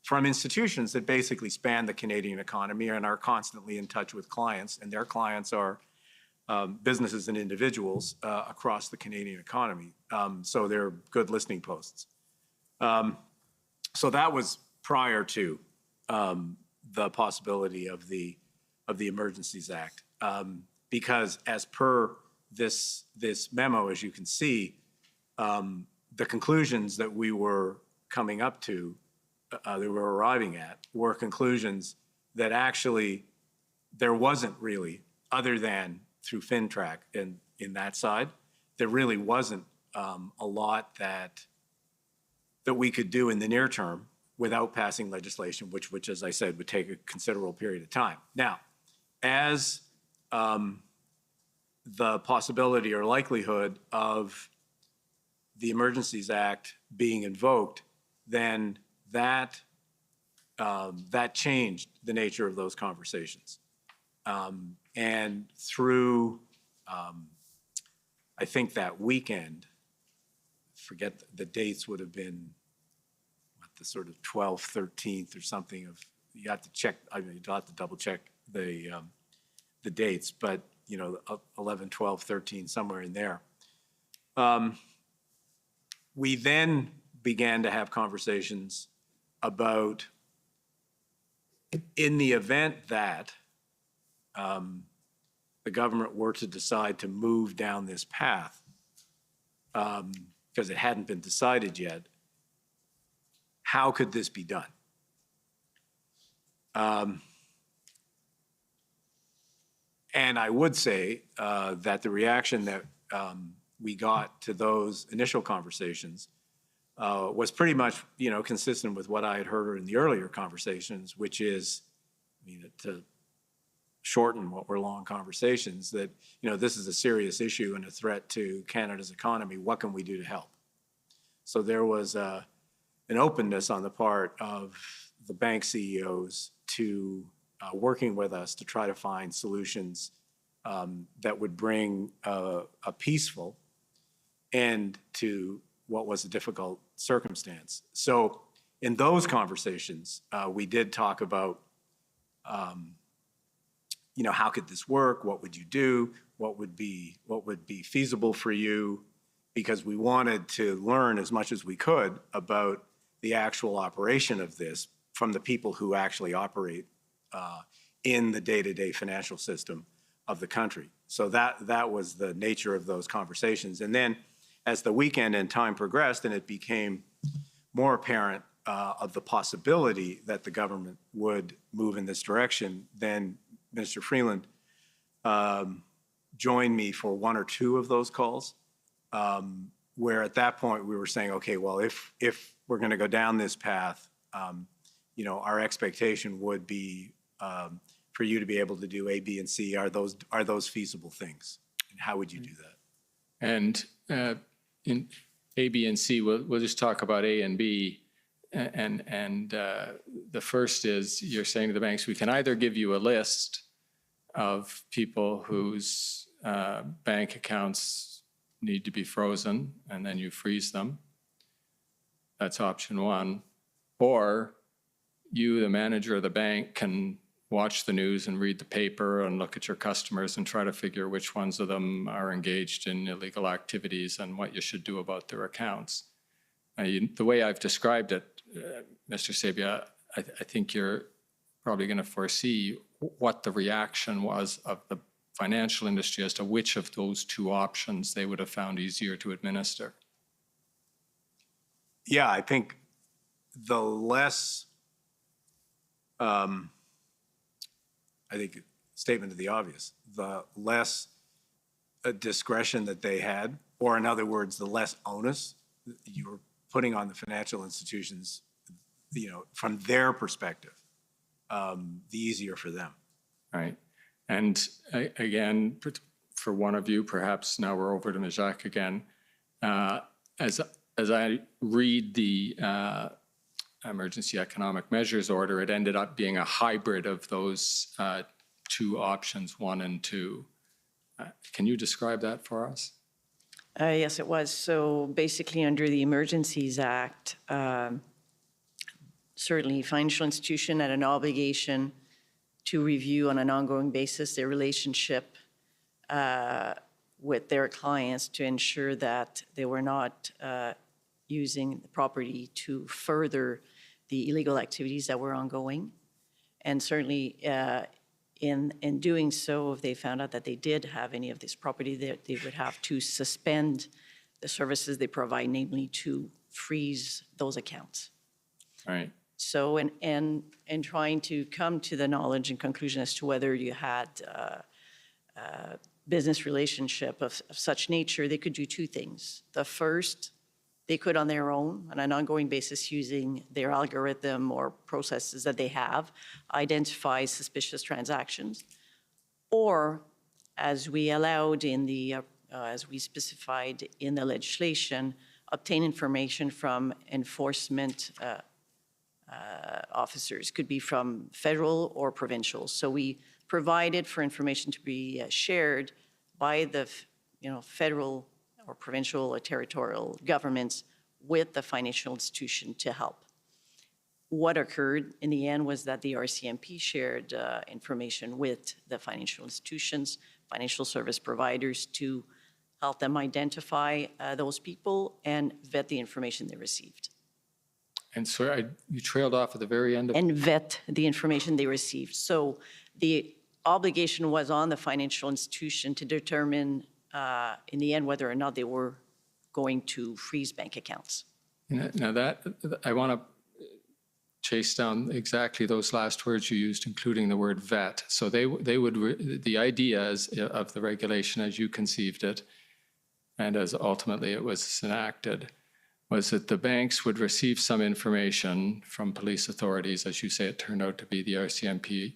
from institutions that basically span the Canadian economy and are constantly in touch with clients, and their clients are businesses and individuals across the Canadian economy. So they're good listening posts. So that was prior to the possibility of the Emergencies Act, because as per this memo, as you can see, the conclusions that we were coming up to, that we were arriving at, were conclusions that actually there wasn't really, other than through FinTrack and in that side, there really wasn't a lot that we could do in the near term without passing legislation, which, as I said, would take a considerable period of time. Now, as the possibility or likelihood of the Emergencies Act being invoked, then that changed the nature of those conversations. And through, I think that weekend, forget the dates, would have been the sort of 12th, 13th or something of, you have to check, I mean, you'll have to double check the dates, but 11, 12, 13, somewhere in there. We then began to have conversations about, in the event that the government were to decide to move down this path, because it hadn't been decided yet, how could this be done? And I would say that the reaction that we got to those initial conversations was pretty much, consistent with what I had heard in the earlier conversations, which is, to shorten what were long conversations, that, this is a serious issue and a threat to Canada's economy. What can we do to help? So there was an openness on the part of the bank CEOs to working with us to try to find solutions that would bring a peaceful end to what was a difficult circumstance. So in those conversations, we did talk about, how could this work? What would you do? What would be feasible for you? Because we wanted to learn as much as we could about the actual operation of this from the people who actually operate in the day-to-day financial system of the country. So that was the nature of those conversations. And then as the weekend and time progressed and it became more apparent of the possibility that the government would move in this direction, then Minister Freeland joined me for one or two of those calls, where at that point we were saying, okay, well, if we're going to go down this path, our expectation would be for you to be able to do A, B, and C. Are those feasible things? And how would you do that? And in A, B, and C, we'll just talk about A and B. And the first is you're saying to the banks, we can either give you a list of people whose bank accounts need to be frozen, and then you freeze them. That's option one. Or you, the manager of the bank, can watch the news and read the paper and look at your customers and try to figure which ones of them are engaged in illegal activities and what you should do about their accounts. The way I've described it, Mr. Sabia, I think you're probably going to foresee what the reaction was of the financial industry as to which of those two options they would have found easier to administer. Yeah, I think the less, statement of the obvious, the less discretion that they had, or in other words, the less onus you were putting on the financial institutions, from their perspective, the easier for them. Right. And again, for one of you, perhaps now we're over to Ms. Jacques again. As I read the Emergency Economic Measures Order, it ended up being a hybrid of those two options, 1 and 2. Can you describe that for us? Yes, it was. So basically, under the Emergencies Act, certainly financial institution had an obligation to review on an ongoing basis their relationship with their clients to ensure that they were not using the property to further the illegal activities that were ongoing. And certainly in doing so, if they found out that they did have any of this property, they would have to suspend the services they provide, namely to freeze those accounts. Right. So, and trying to come to the knowledge and conclusion as to whether you had a business relationship of such nature, they could do two things. The first, they could on their own, on an ongoing basis, using their algorithm or processes that they have, identify suspicious transactions. Or, as we allowed in the, as we specified in the legislation, obtain information from enforcement officers, could be from federal or provincial. So we provided for information to be shared by the federal or provincial or territorial governments with the financial institution to help. What occurred in the end was that the RCMP shared information with the financial institutions, financial service providers, to help them identify those people and vet the information they received. And so you trailed off at the very end of... And vet the information they received. So the obligation was on the financial institution to determine in the end whether or not they were going to freeze bank accounts. Now that, I want to chase down exactly those last words you used, including the word vet. So they would, the idea of the regulation as you conceived it, and as ultimately it was enacted, was that the banks would receive some information from police authorities, as you say it turned out to be the RCMP,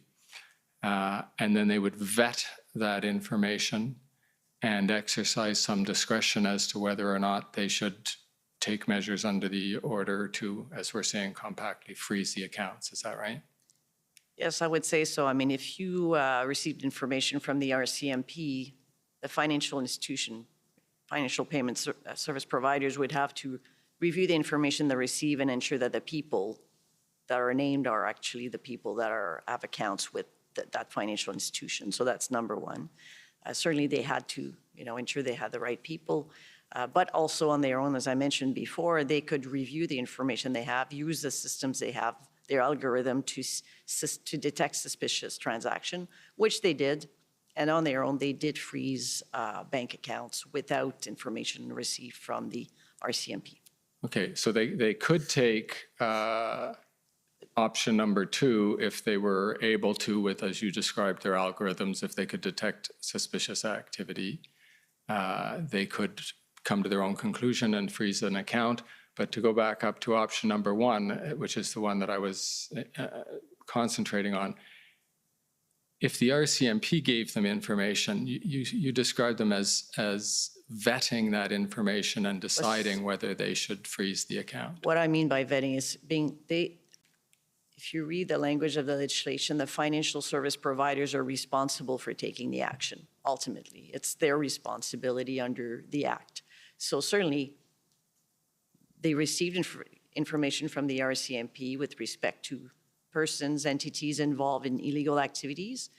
and then they would vet that information and exercise some discretion as to whether or not they should take measures under the order to, as we're saying, compactly freeze the accounts. Is that right? Yes, I would say so. I mean, if you received information from the RCMP, the financial institution, financial payment service providers would have to review the information they receive and ensure that the people that are named are actually the people that have accounts with that financial institution. So that's number one. Certainly they had to, ensure they had the right people, but also on their own, as I mentioned before, they could review the information they have, use the systems they have, their algorithm to detect suspicious transaction, which they did. And on their own, they did freeze bank accounts without information received from the RCMP. Okay, so they could take option number 2 if they were able to, with, as you described, their algorithms, if they could detect suspicious activity, they could come to their own conclusion and freeze an account. But to go back up to option number 1, which is the one that I was concentrating on, if the RCMP gave them information, you described them as vetting that information and deciding whether they should freeze the account. What I mean by vetting is if you read the language of the legislation, the financial service providers are responsible for taking the action. Ultimately, it's their responsibility under the Act. So certainly, they received information from the RCMP with respect to persons, entities involved in illegal activities.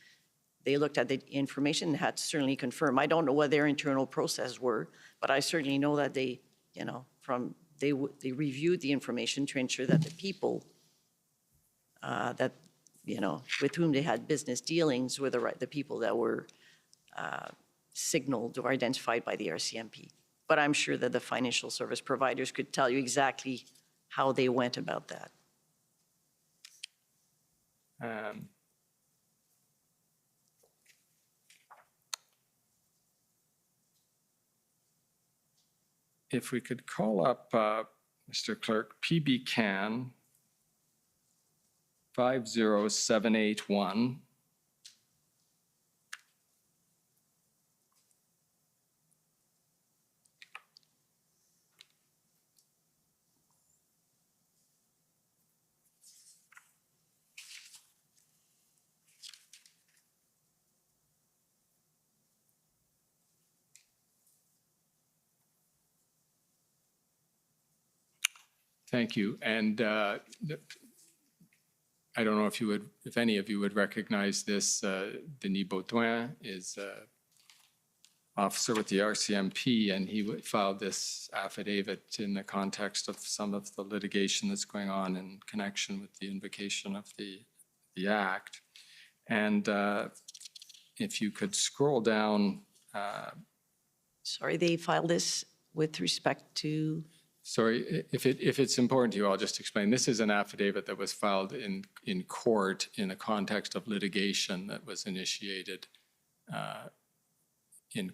They looked at the information and had to certainly confirm. I don't know what their internal process were, but I certainly know that they reviewed the information to ensure that the people with whom they had business dealings were the people that were signaled or identified by the RCMP. But I'm sure that the financial service providers could tell you exactly how they went about that. If we could call up, Mr. Clerk, PB Can 50781. Thank you. And I don't know if any of you would recognize this. Denis Baudouin is officer with the RCMP, and he filed this affidavit in the context of some of the litigation that's going on in connection with the invocation of the Act. And if you could scroll down. Sorry, they filed this with respect to? Sorry, if it's important to you, I'll just explain. This is an affidavit that was filed in court in a context of litigation that was initiated in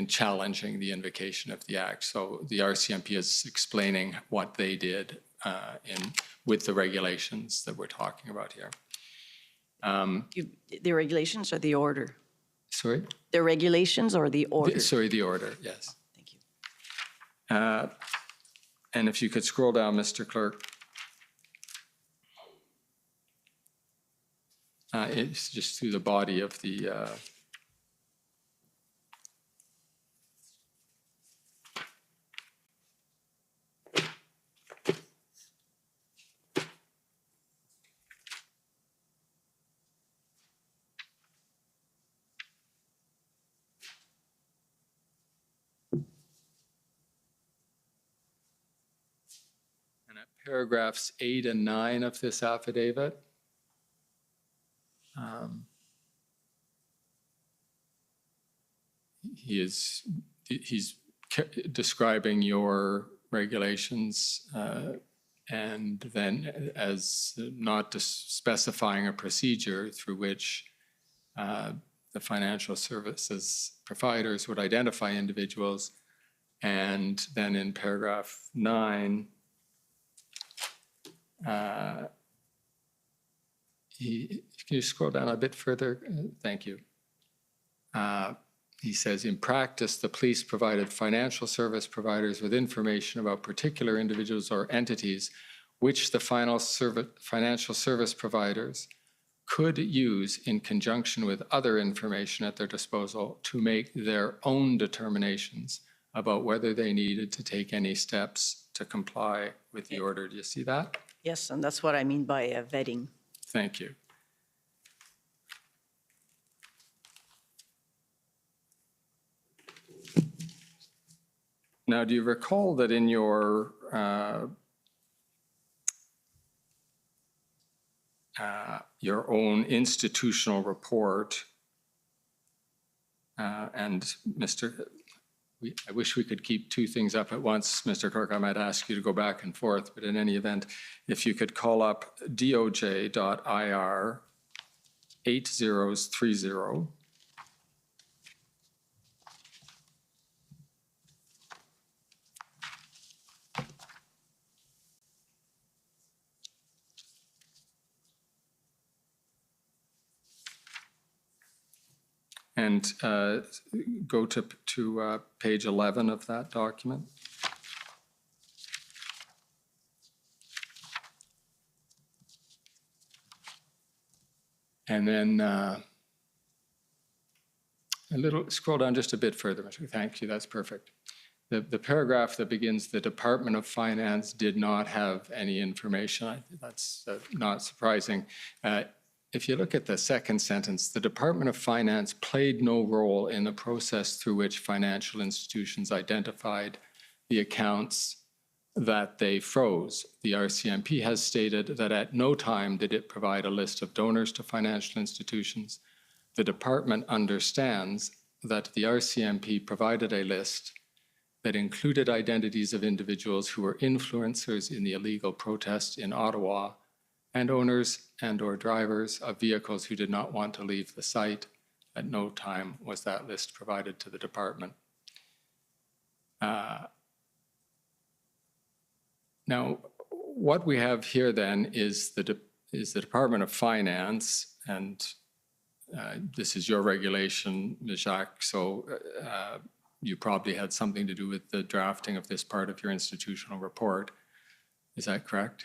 challenging the invocation of the Act. So the RCMP is explaining what they did with the regulations that we're talking about here. The regulations or the order? Sorry? The regulations or the order? The order, yes. Thank you. And if you could scroll down, Mr. Clerk. It's just through the body of the paragraphs 8 and 9 of this affidavit. He's describing your regulations and then as not specifying a procedure through which the financial services providers would identify individuals. And then in paragraph 9, can you scroll down a bit further? Thank you. He says, in practice, the police provided financial service providers with information about particular individuals or entities which the financial service providers could use in conjunction with other information at their disposal to make their own determinations about whether they needed to take any steps to comply with the order. Do you see that? Yes, and that's what I mean by vetting. Thank you. Now, do you recall that in your your own institutional report. And I wish we could keep two things up at once, Mr. Clerk. I might ask you to go back and forth, but in any event, if you could call up doj.ir 8030. And go to page 11 of that document. And then scroll down just a bit further. Thank you, that's perfect. The paragraph that begins, the Department of Finance did not have any information. That's not surprising. If you look at the second sentence, the Department of Finance played no role in the process through which financial institutions identified the accounts that they froze. The RCMP has stated that at no time did it provide a list of donors to financial institutions. The department understands that the RCMP provided a list that included identities of individuals who were influencers in the illegal protest in Ottawa and owners and/or drivers of vehicles who did not want to leave the site. At no time was that list provided to the department. Now, what we have here then is the Department of Finance, and this is your regulation, Ms. Jacques, so you probably had something to do with the drafting of this part of your institutional report. Is that correct?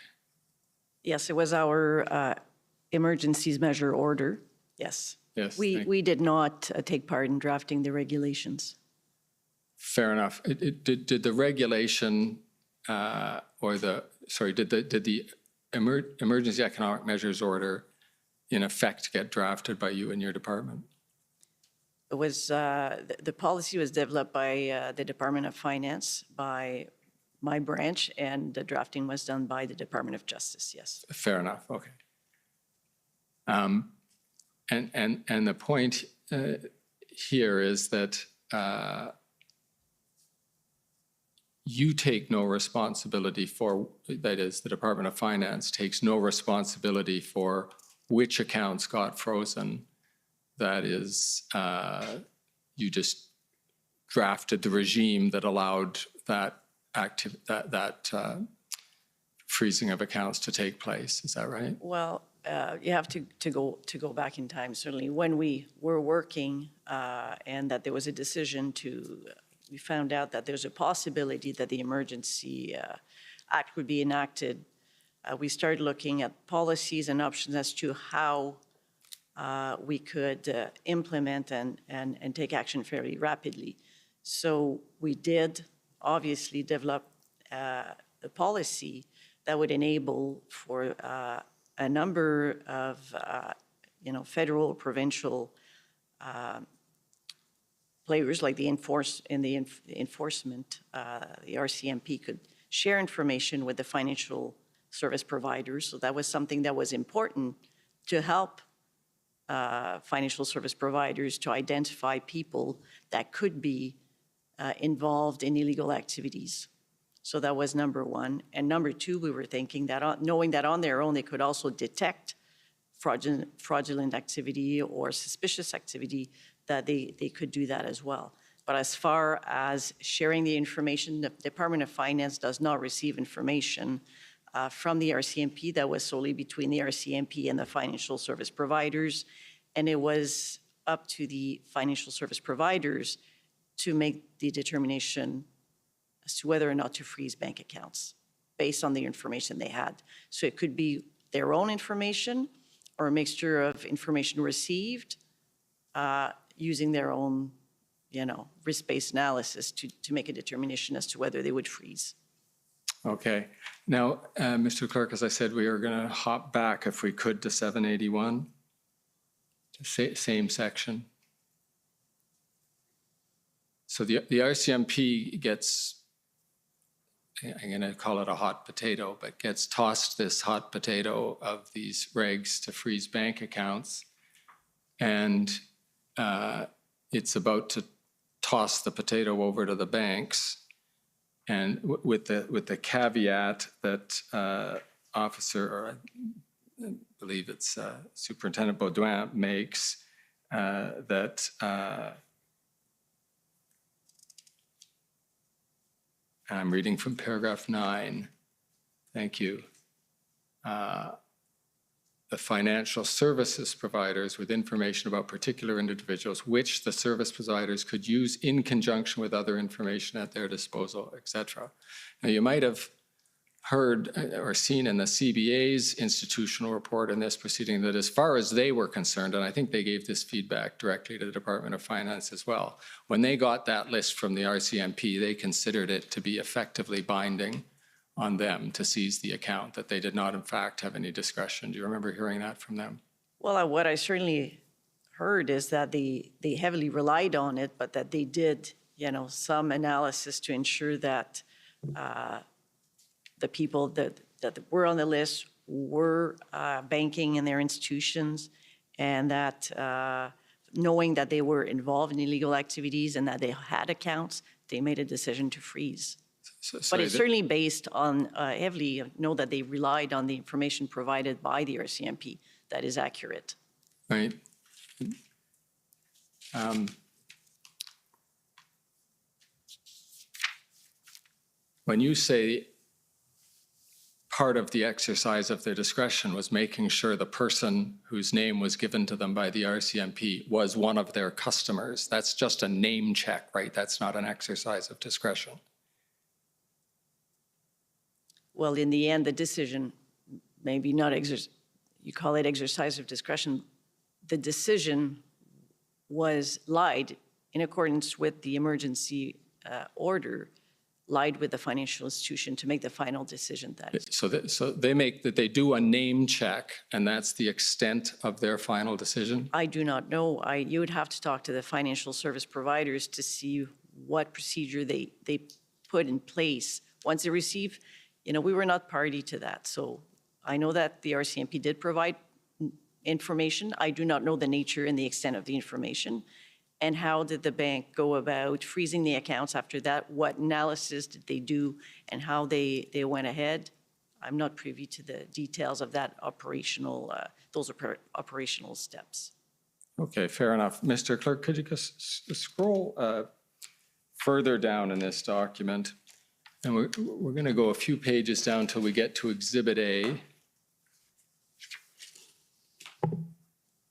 Yes, it was our emergencies measure order. Yes. Yes. We did not take part in drafting the regulations. Fair enough. Did the regulation did the emergency economic measures order in effect get drafted by you and your department? It was the policy was developed by the Department of Finance, by my branch, and the drafting was done by the Department of Justice. Yes. Fair enough. Okay. And the point here is that you take no responsibility for, that is, the Department of Finance takes no responsibility for which accounts got frozen. That is, you just drafted the regime that allowed that freezing of accounts to take place. Is that right? Well, you have to go back in time. Certainly, when we were working and that there was a decision we found out that there's a possibility that the Emergency Act would be enacted. We started looking at policies and options as to how we could implement and take action fairly rapidly. So we did obviously develop a policy that would enable for a number of federal, provincial players like the enforcement, the RCMP could share information with the financial service providers. So that was something that was important to help financial service providers to identify people that could be involved in illegal activities. So that was number one. And number two, we were thinking that knowing that on their own, they could also detect fraudulent activity or suspicious activity, that they could do that as well. But as far as sharing the information, the Department of Finance does not receive information from the RCMP. That was solely between the RCMP and the financial service providers. And it was up to the financial service providers to make the determination as to whether or not to freeze bank accounts based on the information they had. So it could be their own information or a mixture of information received using their own, risk-based analysis to make a determination as to whether they would freeze. Okay. Now, Mr. Clerk, as I said, we are going to hop back, if we could, to 781, same section. So the RCMP gets I'm going to call it a hot potato, but gets tossed this hot potato of these regs to freeze bank accounts. And it's about to toss the potato over to the banks. And with the caveat that I believe it's Superintendent Bogden makes, that I'm reading from paragraph 9. Thank you. The financial services providers with information about particular individuals, which the service providers could use in conjunction with other information at their disposal, etc. Now, you might have heard or seen in the CBA's institutional report in this proceeding that as far as they were concerned, and I think they gave this feedback directly to the Department of Finance as well, when they got that list from the RCMP, they considered it to be effectively binding on them to seize the account, that they did not in fact have any discretion. Do you remember hearing that from them? Well, what I certainly heard is that they heavily relied on it, but that they did, some analysis to ensure that the people that were on the list were banking in their institutions, and that knowing that they were involved in illegal activities and that they had accounts, they made a decision to freeze. But it's certainly based on heavily, know that they relied on the information provided by the RCMP that is accurate. Right. When you say part of the exercise of their discretion was making sure the person whose name was given to them by the RCMP was one of their customers, that's just a name check, right? That's not an exercise of discretion. Well, in the end, the decision, maybe not, you call it exercise of discretion, the decision was lied in accordance with the emergency order, lied with the financial institution to make the final decision. So they do a name check, and that's the extent of their final decision? I do not know. You would have to talk to the financial service providers to see what procedure they put in place once they receive. We were not party to that. So I know that the RCMP did provide information. I do not know the nature and the extent of the information. And how did the bank go about freezing the accounts after that? What analysis did they do and how they went ahead? I'm not privy to the details of that operational, those operational steps. Okay, fair enough. Mr. Clerk, could you just scroll further down in this document? And we're going to go a few pages down till we get to Exhibit A.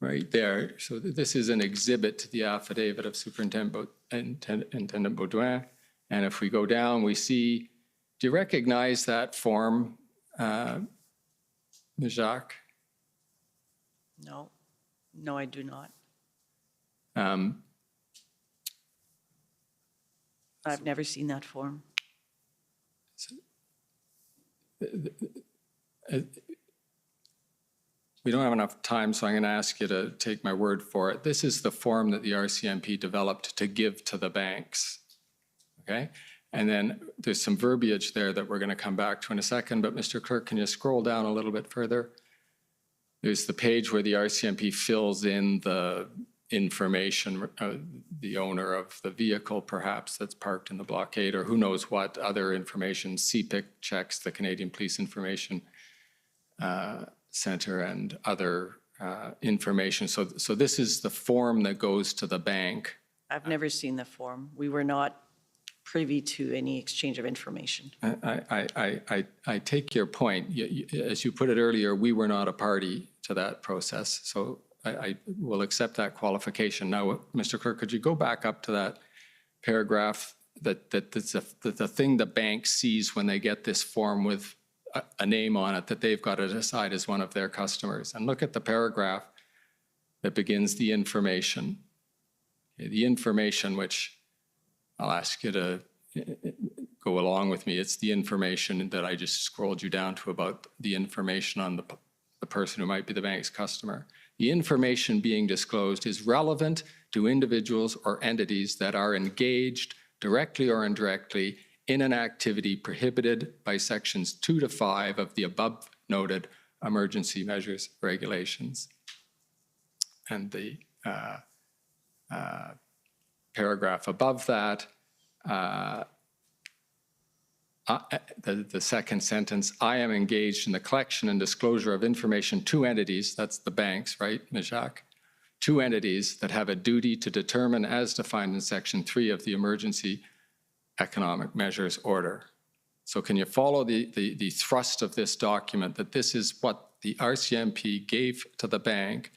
Right there. So this is an exhibit to the affidavit of Superintendent Bogden. And if we go down, we see, do you recognize that form, Jacques? No, I do not. I've never seen that form. We don't have enough time, so I'm going to ask you to take my word for it. This is the form that the RCMP developed to give to the banks, okay? And then there's some verbiage there that we're going to come back to in a second, but Mr. Clerk, can you scroll down a little bit further? There's the page where the RCMP fills in the information, the owner of the vehicle perhaps that's parked in the blockade, or who knows what other information, CPIC checks, the Canadian Police Information Center, and other information. So this is the form that goes to the bank. I've never seen the form. We were not privy to any exchange of information. I take your point. As you put it earlier, we were not a party to that process. So I will accept that qualification. Now, Mr. Clerk, could you go back up to that paragraph that the thing the bank sees when they get this form with a name on it that they've got to decide as one of their customers. And look at the paragraph that begins the information. Okay, the information, which I'll ask you to go along with me. It's the information that I just scrolled you down to about the information on the person who might be the bank's customer. The information being disclosed is relevant to individuals or entities that are engaged directly or indirectly in an activity prohibited by sections 2 to 5 of the above noted emergency measures regulations. And the paragraph above that, the second sentence, I am engaged in the collection and disclosure of information to entities, that's the banks, right, Ms. Jacques? To entities that have a duty to determine as defined in section 3 of the Emergency Economic Measures Order. So can you follow the thrust of this document, that this is what the RCMP gave to the bank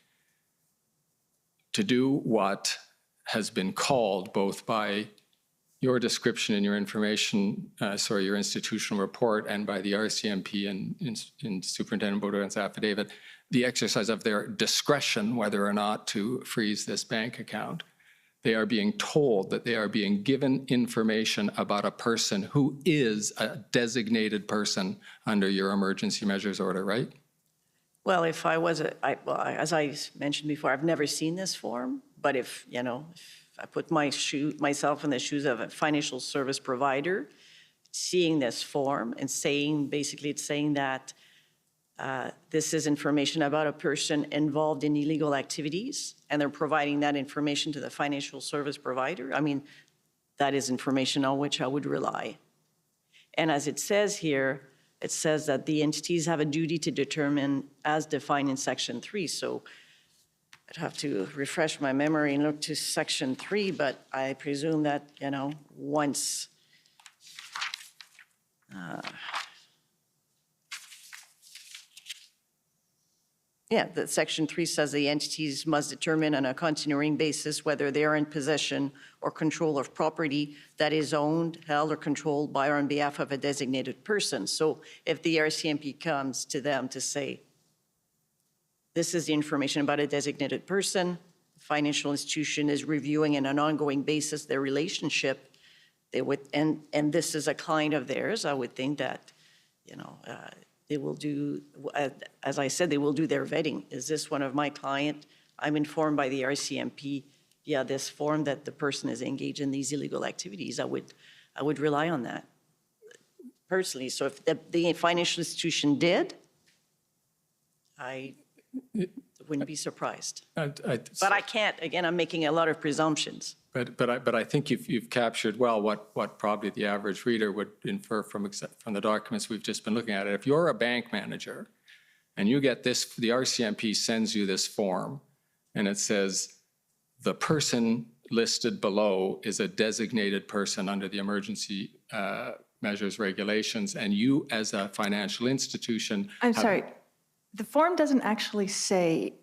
to do what has been called both by your description in your information, your institutional report, and by the RCMP in Superintendent Baudoin's affidavit, the exercise of their discretion whether or not to freeze this bank account. They are being told that they are being given information about a person who is a designated person under your emergency measures order, right? Well, if I was as I mentioned before, I've never seen this form, but if I put myself in the shoes of a financial service provider, seeing this form and basically it's saying that this is information about a person involved in illegal activities, and they're providing that information to the financial service provider. I mean, that is information on which I would rely. And as it says here, it says that the entities have a duty to determine as defined in section 3. So I'd have to refresh my memory and look to section 3, but I presume that, once that section 3 says the entities must determine on a continuing basis whether they are in possession or control of property that is owned, held, or controlled by or on behalf of a designated person. So if the RCMP comes to them to say, this is the information about a designated person, the financial institution is reviewing on an ongoing basis their relationship, they would, and this is a client of theirs, I would think that, they will do, as I said, they will do their vetting. Is this one of my client? I'm informed by the RCMP via this form that the person is engaged in these illegal activities. I would rely on that personally. So if the financial institution did, I wouldn't be surprised. But I can't. Again, I'm making a lot of presumptions. But I think you've captured well what probably the average reader would infer from the documents we've just been looking at. If you're a bank manager and you get this, the RCMP sends you this form and it says the person listed below is a designated person under the emergency measures regulations, and you as a financial institution. I'm sorry, the form doesn't actually say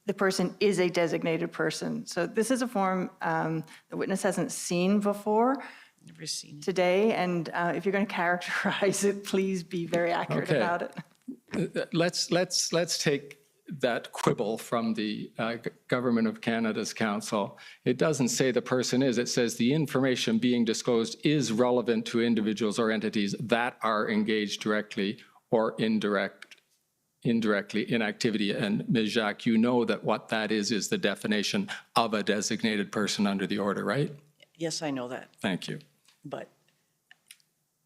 the person is a designated person. So this is a form the witness hasn't seen before. Never seen it. Today, and if you're going to characterize it, please be very accurate about it. Let's take that quibble from the Government of Canada's counsel. It doesn't say the person is, it says the information being disclosed is relevant to individuals or entities that are engaged directly or indirectly in activity. And Ms. Jacques, you know that what that is the definition of a designated person under the order, right? Yes, I know that. Thank you. But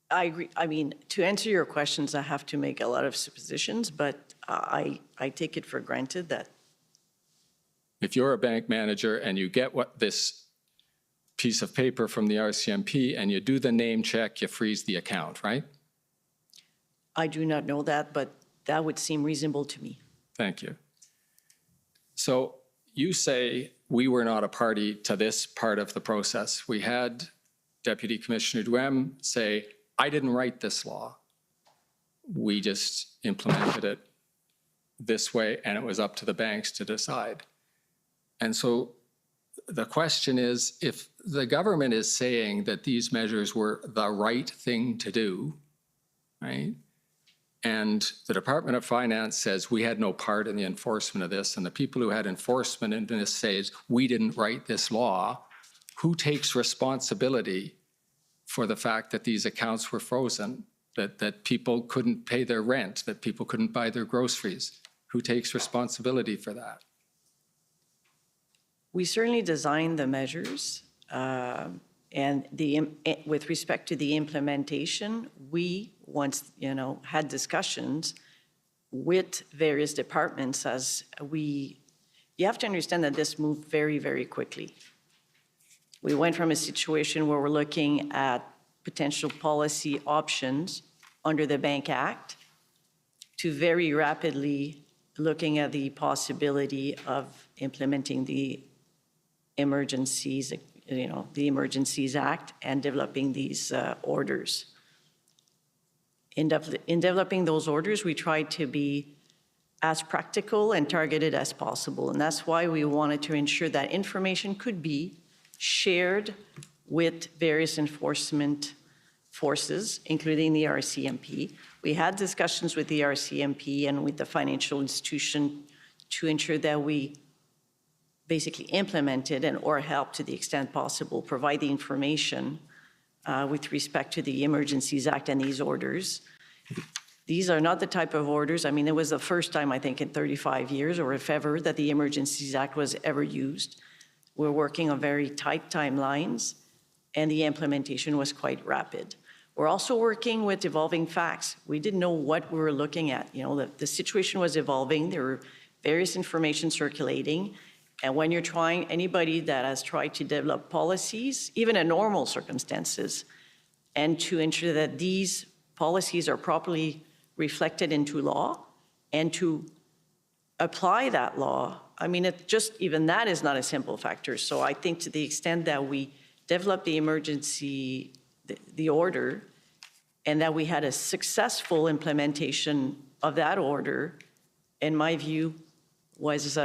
I agree. I mean, to answer your questions, I have to make a lot of suppositions, but I take it for granted that. If you're a bank manager and you get this piece of paper from the RCMP and you do the name check, you freeze the account, right? I do not know that, but that would seem reasonable to me. Thank you. So you say we were not a party to this part of the process. We had Deputy Commissioner Duheme say, I didn't write this law. We just implemented it this way, and it was up to the banks to decide. And so the question is, if the government is saying that these measures were the right thing to do, right? And the Department of Finance says we had no part in the enforcement of this, and the people who had enforcement in this says we didn't write this law, who takes responsibility for the fact that these accounts were frozen, that people couldn't pay their rent, that people couldn't buy their groceries? Who takes responsibility for that? We certainly designed the measures, and And with respect to the implementation, we once, had discussions with various departments you have to understand that this moved very, very quickly. We went from a situation where we're looking at potential policy options under the Bank Act to very rapidly looking at the possibility of implementing the Emergencies Act and developing these orders. In developing those orders, we tried to be as practical and targeted as possible. And that's why we wanted to ensure that information could be shared with various enforcement forces, including the RCMP. We had discussions with the RCMP and with the financial institution to ensure that we basically implemented or helped to the extent possible, provide the information with respect to the Emergencies Act and these orders. These are not the type of orders, I mean, it was the first time, I think, in 35 years, or if ever, that the Emergencies Act was ever used. We're working on very tight timelines, and the implementation was quite rapid. We're also working with evolving facts. We didn't know what we were looking at. The situation was evolving. There were various information circulating. And when you're trying, anybody that has tried to develop policies, even in normal circumstances, and to ensure that these policies are properly reflected into law and to apply that law, I mean, even that is not a simple factor. So I think to the extent that we developed the emergency, the order, and that we had a successful implementation of that order, in my view, was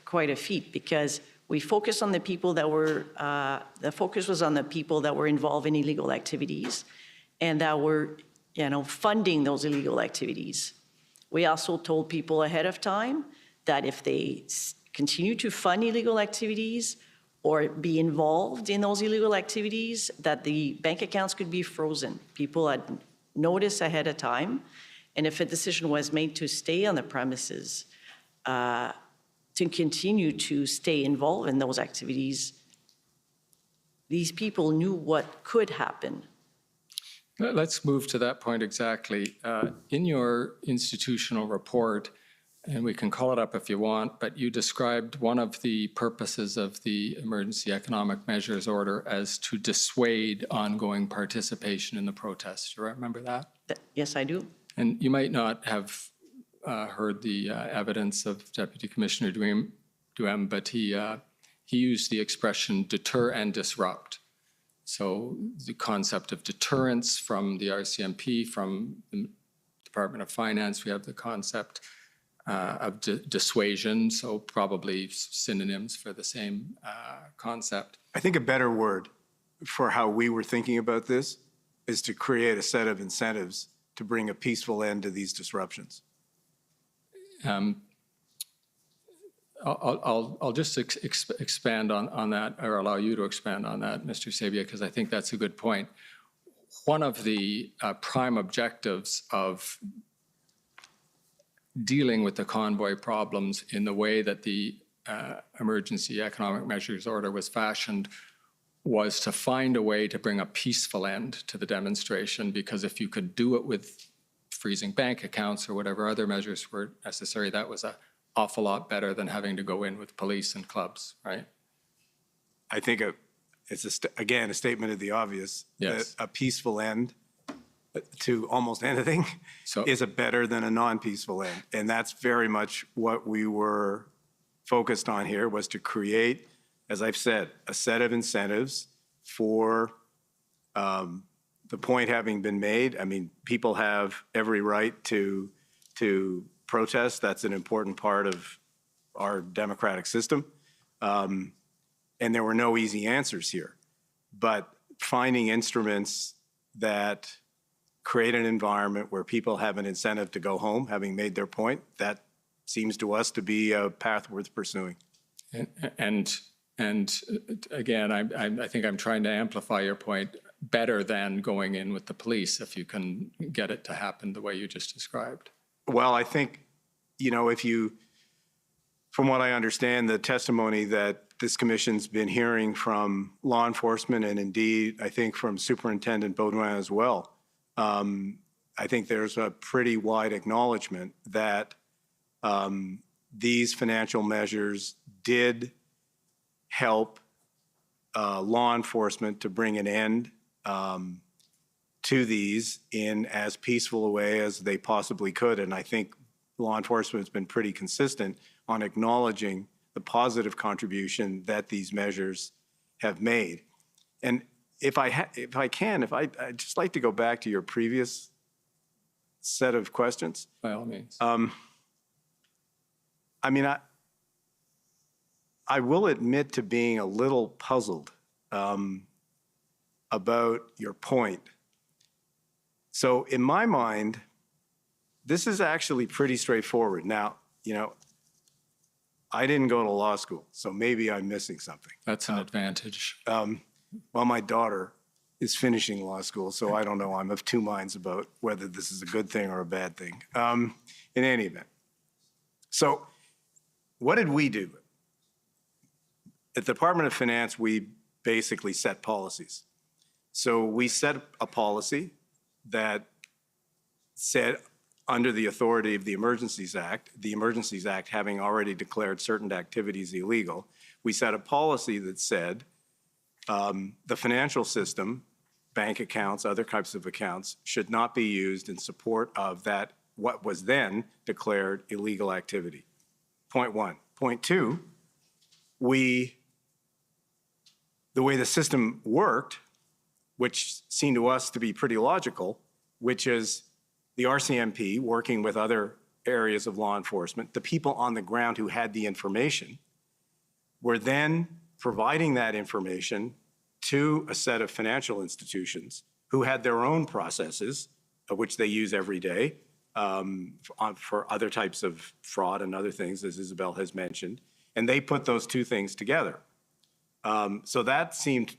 quite a feet, because we focused on the people that were, the focus was on the people that were involved in illegal activities and that were, funding those illegal activities. We also told people ahead of time that if they continue to fund illegal activities or be involved in those illegal activities, that the bank accounts could be frozen. People had notice ahead of time, and if a decision was made to stay on the premises, to continue to stay involved in those activities, these people knew what could happen. Let's move to that point exactly. In your institutional report, and we can call it up if you want, but you described one of the purposes of the Emergency Economic Measures Order as to dissuade ongoing participation in the protests. Do you remember that? Yes, I do. And you might not have heard the evidence of Deputy Commissioner Duheme, but he used the expression deter and disrupt. So the concept of deterrence from the RCMP, from the Department of Finance, we have the concept of dissuasion, so probably synonyms for the same concept. I think a better word for how we were thinking about this is to create a set of incentives to bring a peaceful end to these disruptions. I'll just expand on that, or allow you to expand on that, Mr. Sabia, because I think that's a good point. One of the prime objectives of dealing with the convoy problems in the way that the Emergency Economic Measures Order was fashioned was to find a way to bring a peaceful end to the demonstration, because if you could do it with freezing bank accounts or whatever other measures were necessary, that was an awful lot better than having to go in with police and clubs, right? I think it's, again, a statement of the obvious. Yes. That a peaceful end to almost anything is a better than a non-peaceful end. And that's very much what we were focused on here, was to create, as I've said, a set of incentives for the point having been made. I mean, people have every right to protest. That's an important part of our democratic system. And there were no easy answers here. But finding instruments that create an environment where people have an incentive to go home, having made their point, that seems to us to be a path worth pursuing. And again, I think I'm trying to amplify your point, better than going in with the police, if you can get it to happen the way you just described. Well, I think, if you from what I understand, the testimony that this commission's been hearing from law enforcement and indeed, I think from Superintendent Drouin as well, I think there's a pretty wide acknowledgement that these financial measures did help law enforcement to bring an end to these in as peaceful a way as they possibly could. And I think law enforcement has been pretty consistent on acknowledging the positive contribution that these measures have made. And I'd just like to go back to your previous set of questions. By all means. I will admit to being a little puzzled about your point. So in my mind, this is actually pretty straightforward. Now, I didn't go to law school, so maybe I'm missing something. That's an advantage. Well, my daughter is finishing law school, so I don't know. I'm of two minds about whether this is a good thing or a bad thing. In any event. So what did we do? At the Department of Finance, we basically set policies. So we set a policy that said, under the authority of the Emergencies Act having already declared certain activities illegal, we set a policy that said the financial system, bank accounts, other types of accounts, should not be used in support of that, what was then declared illegal activity. Point one. Point two, the way the system worked, which seemed to us to be pretty logical, which is the RCMP working with other areas of law enforcement, the people on the ground who had the information, were then providing that information to a set of financial institutions who had their own processes, which they use every day for other types of fraud and other things, as Isabelle has mentioned, and they put those two things together. So that seemed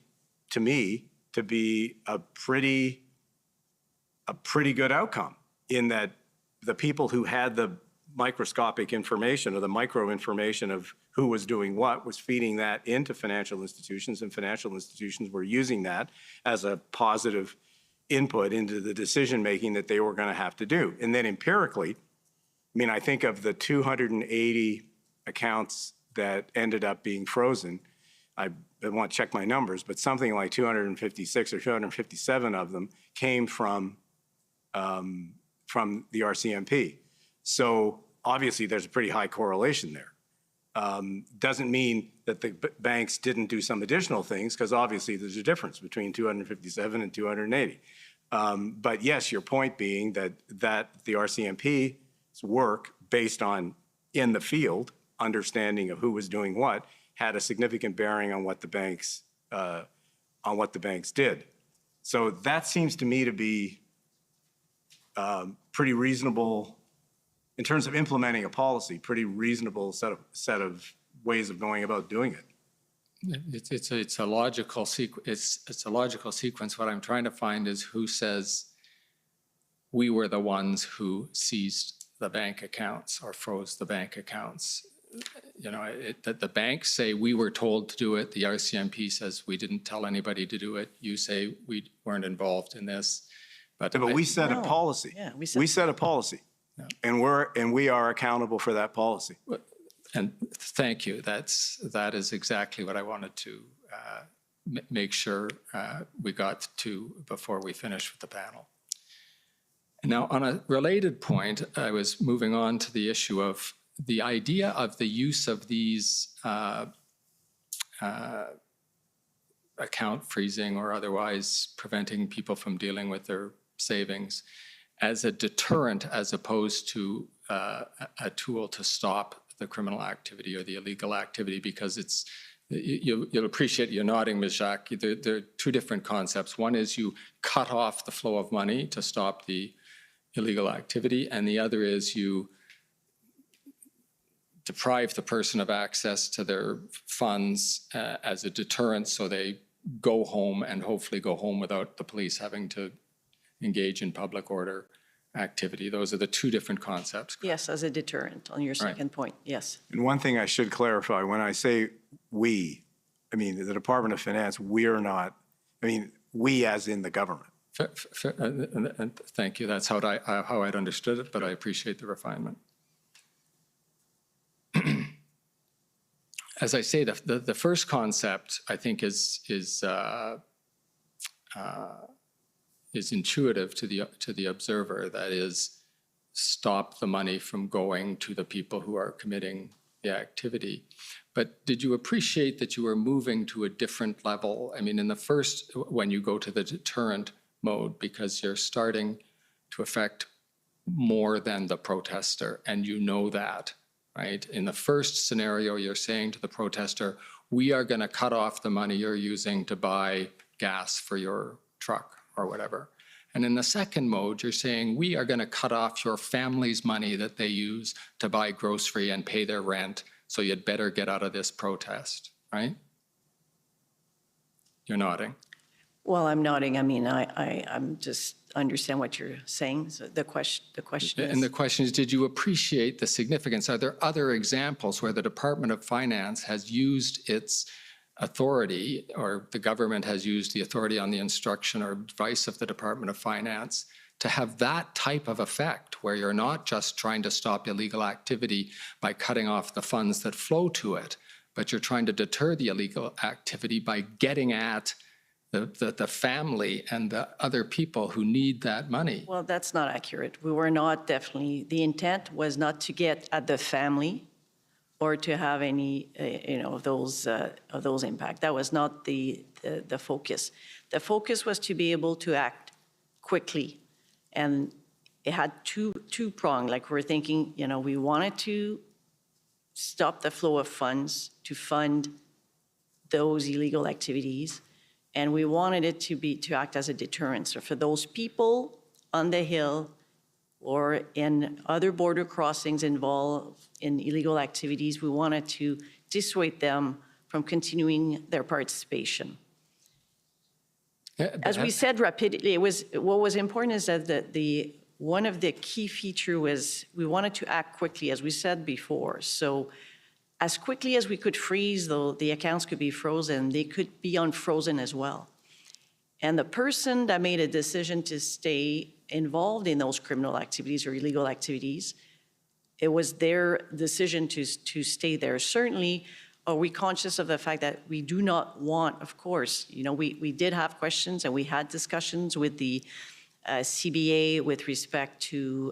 to me to be a pretty good outcome, in that the people who had the microscopic information or the micro information of who was doing what was feeding that into financial institutions, and financial institutions were using that as a positive input into the decision making that they were going to have to do. And then empirically, I think of the 280 accounts that ended up being frozen, I want to check my numbers, but something like 256 or 257 of them came from the RCMP. So obviously there's a pretty high correlation there. Doesn't mean that the banks didn't do some additional things, because obviously there's a difference between 257 and 280. But yes, your point being that the RCMP's work based on in the field, understanding of who was doing what, had a significant bearing on what the banks did. So that seems to me to be pretty reasonable in terms of implementing a policy, pretty reasonable set of ways of going about doing it. It's a logical sequence. It's a logical sequence. What I'm trying to find is who says we were the ones who seized the bank accounts or froze the bank accounts. The banks say we were told to do it. The RCMP says we didn't tell anybody to do it. You say we weren't involved in this. But we set a policy. Yeah, we set a policy, and we are accountable for that policy. And thank you. That is exactly what I wanted to make sure we got to before we finish with the panel. Now, on a related point, I was moving on to the issue of the idea of the use of these account freezing or otherwise preventing people from dealing with their savings as a deterrent, as opposed to a tool to stop the criminal activity or the illegal activity, because it's, you'll appreciate, you're nodding, Ms. Jacques, there are two different concepts. One is you cut off the flow of money to stop the illegal activity, and the other is you deprive the person of access to their funds as a deterrent, so they go home and hopefully go home without the police having to engage in public order activity. Those are the two different concepts. Yes, as a deterrent on your second point, yes. And one thing I should clarify, when I say we, I mean, the Department of Finance, we're not, I mean, we as in the government. And thank you. That's how I'd understood it, but I appreciate the refinement. As I say, the first concept I think is intuitive to the observer. That is, stop the money from going to the people who are committing the activity. But did you appreciate that you were moving to a different level? I mean, in the first, when you go to the deterrent mode, because you're starting to affect more than the protester, and you know that, right? In the first scenario, you're saying to the protester, we are going to cut off the money you're using to buy gas for your truck or whatever. And in the second mode, you're saying, we are going to cut off your family's money that they use to buy grocery and pay their rent, so you'd better get out of this protest, right? You're nodding. Well, I'm nodding. I mean, I'm just understand what you're saying. So the question is... And the question is, did you appreciate the significance? Are there other examples where the Department of Finance has used its authority, or the government has used the authority on the instruction or advice of the Department of Finance to have that type of effect, where you're not just trying to stop illegal activity by cutting off the funds that flow to it, but you're trying to deter the illegal activity by getting at the family and the other people who need that money? Well, that's not accurate. We were not definitely, the intent was not to get at the family or to have any, of those impact. That was not the focus. The focus was to be able to act quickly. And it had two prong, like we're thinking, we wanted to stop the flow of funds to fund those illegal activities. And we wanted it to act as a deterrent. So for those people on the Hill or in other border crossings involved in illegal activities, we wanted to dissuade them from continuing their participation. As we said rapidly, what was important is that one of the key feature was we wanted to act quickly, as we said before. So as quickly as we could freeze, though, the accounts could be frozen, they could be unfrozen as well. And the person that made a decision to stay involved in those criminal activities or illegal activities, it was their decision to stay there. Certainly, are we conscious of the fact that we do not want, of course, we did have questions and we had discussions with the CBA with respect to,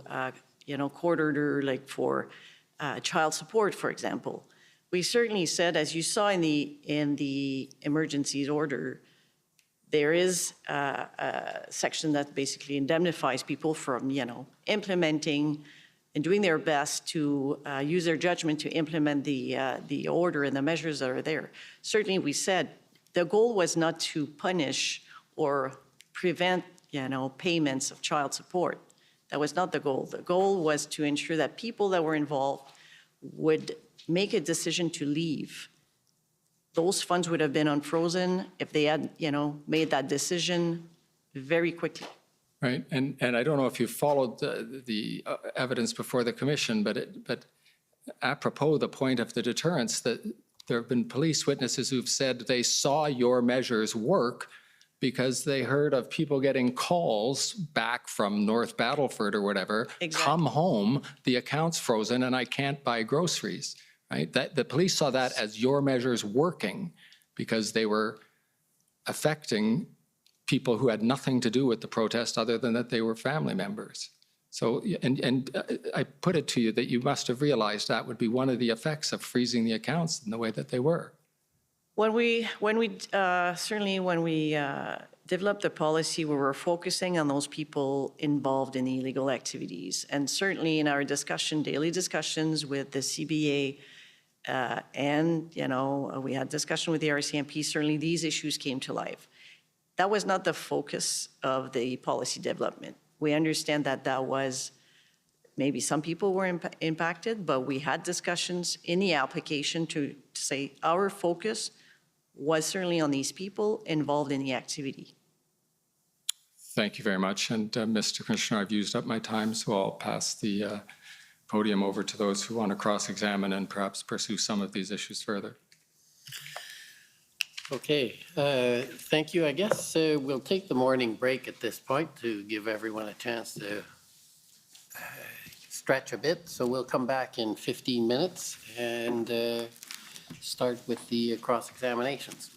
court order, like for child support, for example. We certainly said, as you saw in the emergencies order, there is a section that basically indemnifies people from, implementing and doing their best to use their judgment to implement the order and the measures that are there. Certainly, we said the goal was not to punish or prevent, payments of child support. That was not the goal. The goal was to ensure that people that were involved would make a decision to leave. Those funds would have been unfrozen if they had, made that decision very quickly. Right, and I don't know if you followed the evidence before the commission, but apropos the point of the deterrence, that there have been police witnesses who've said they saw your measures work because they heard of people getting calls back from North Battleford or whatever, Exactly. Come home, the account's frozen and I can't buy groceries, right? That the police saw that as your measures working because they were affecting people who had nothing to do with the protest other than that they were family members. So, and I put it to you that you must have realized that would be one of the effects of freezing the accounts in the way that they were. When we developed the policy, we were focusing on those people involved in illegal activities. And certainly in our daily discussions with the CBA, and, we had discussion with the RCMP, certainly these issues came to life. That was not the focus of the policy development. We understand that was, maybe some people were impacted, but we had discussions in the application to say our focus was certainly on these people involved in the activity. Thank you very much. And Mr. Commissioner, I've used up my time, so I'll pass the podium over to those who want to cross-examine and perhaps pursue some of these issues further. Okay, thank you. I guess we'll take the morning break at this point to give everyone a chance to stretch a bit. So we'll come back in 15 minutes and start with the cross-examinations.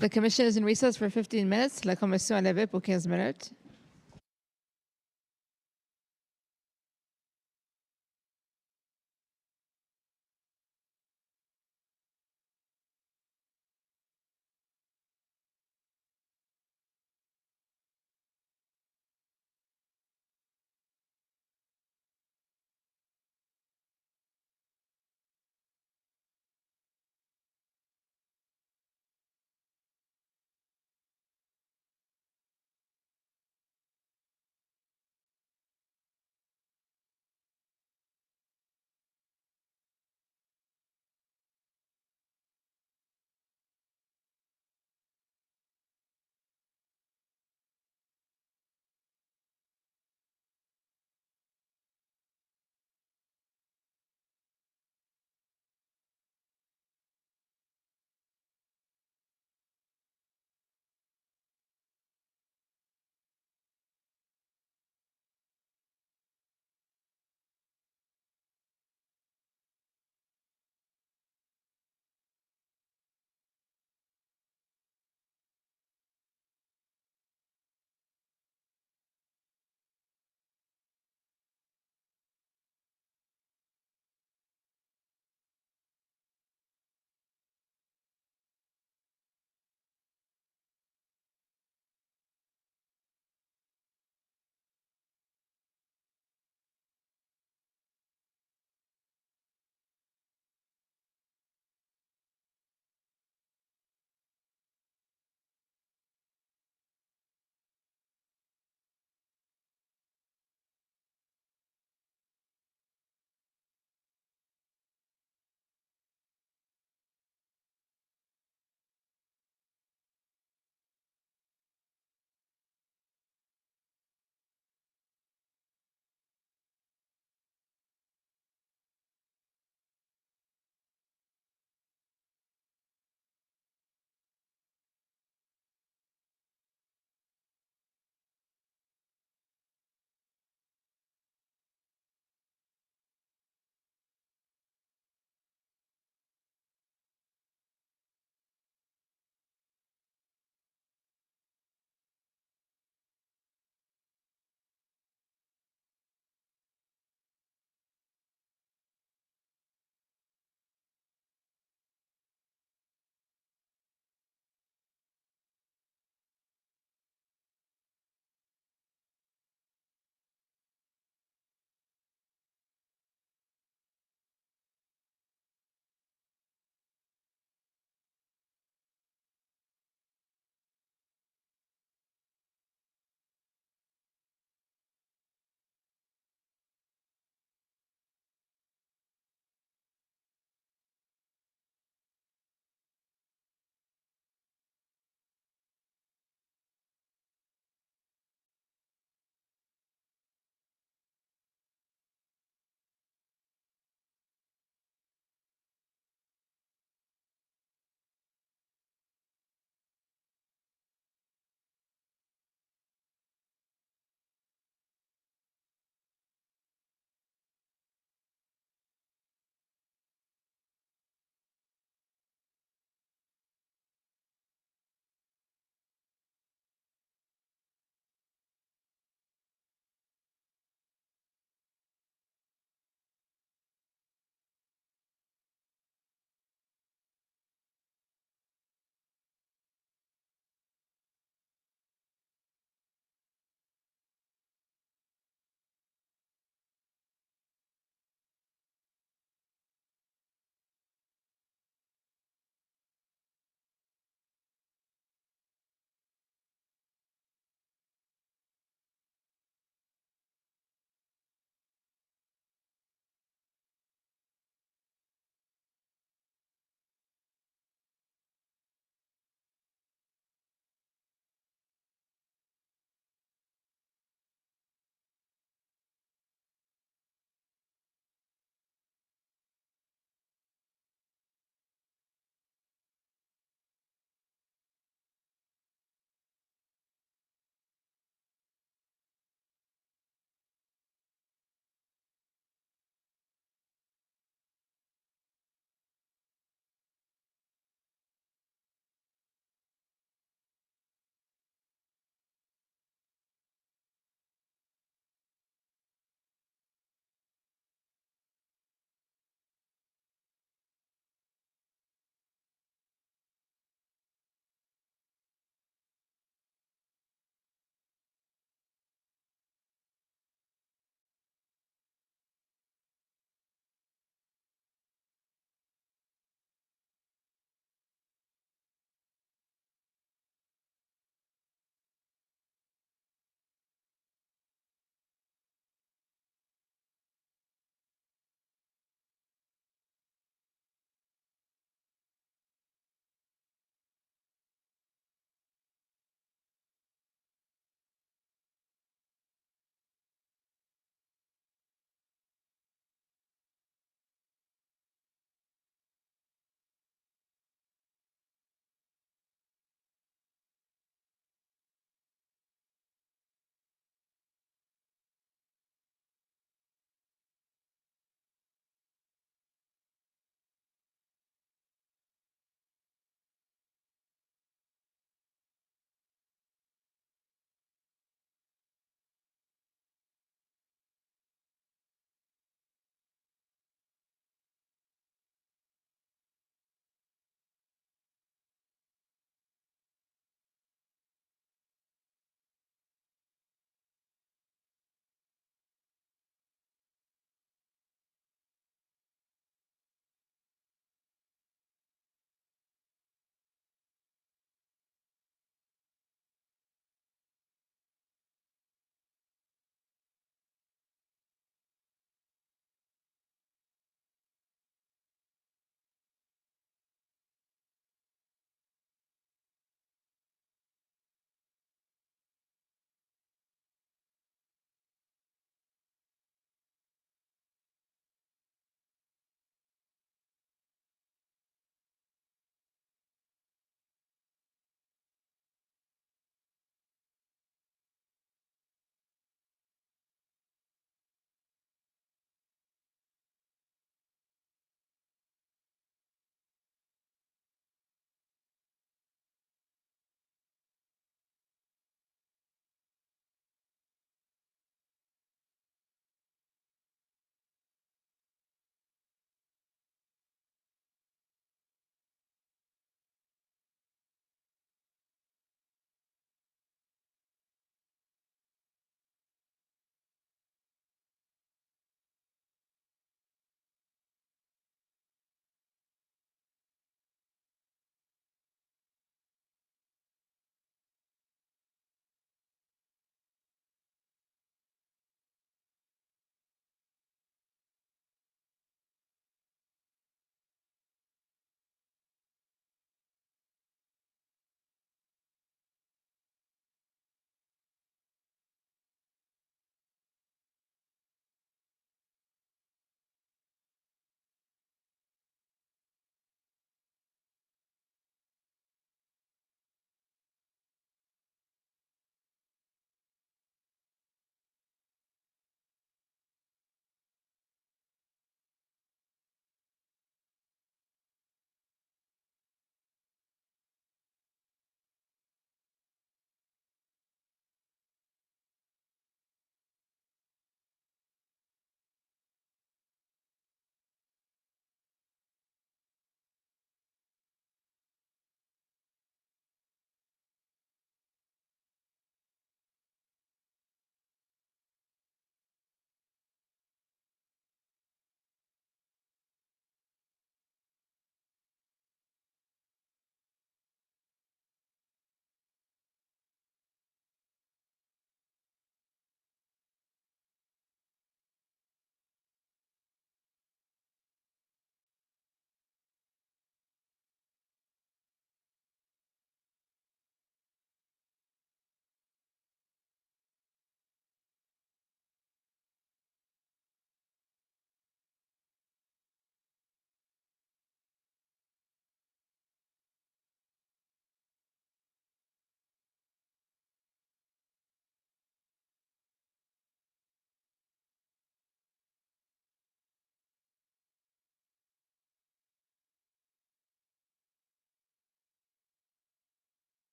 The commission is in recess for 15 minutes. La commission est levée pour 15 minutes.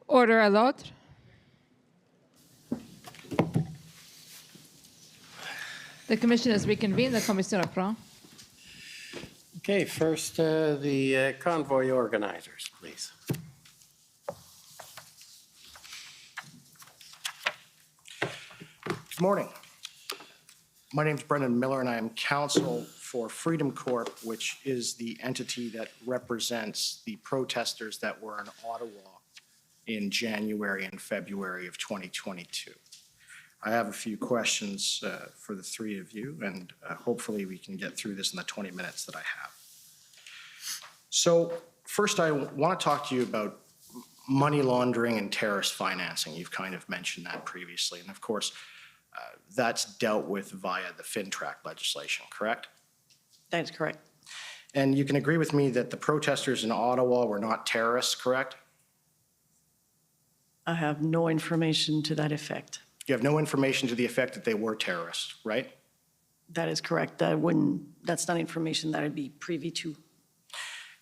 Order à l'autre. The commission has reconvened. La commission reprend. Okay, first, the convoy organizers, please. Good morning. My name is Brendan Miller, and I am counsel for Freedom Corp, which is the entity that represents the protesters that were in Ottawa in January and February of 2022. I have a few questions for the three of you, and hopefully we can get through this in the 20 minutes that I have. So first, I want to talk to you about money laundering and terrorist financing. You've kind of mentioned that previously, and of course, that's dealt with via the FinTrack legislation, correct? That is correct. And you can agree with me that the protesters in Ottawa were not terrorists, correct? I have no information to that effect. You have no information to the effect that they were terrorists, right? That is correct. That's not information that I'd be privy to.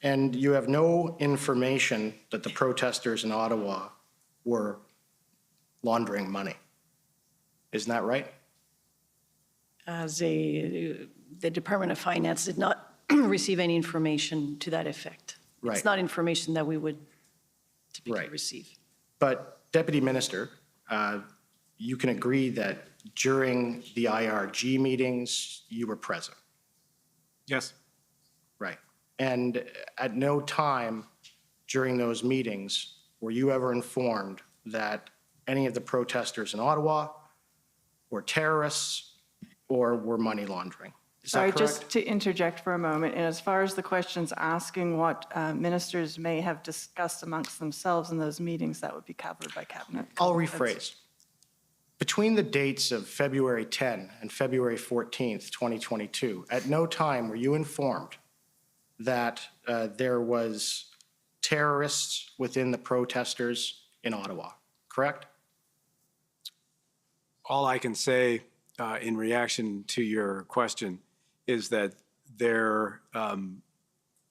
And you have no information that the protesters in Ottawa were laundering money. Isn't that right? The Department of Finance did not receive any information to that effect. Right. It's not information that we would typically Right. receive. But Deputy Minister, you can agree that during the IRG meetings, you were present. Yes. Right. And at no time during those meetings were you ever informed that any of the protesters in Ottawa were terrorists or were money laundering. Is that Sorry, correct? just to interject for a moment, and as far as the questions asking what ministers may have discussed amongst themselves in those meetings, that would be covered by cabinet. I'll rephrase. Between the dates of February 10 and February 14th, 2022, at no time were you informed that there was terrorists within the protesters in Ottawa, correct? All I can say in reaction to your question is that the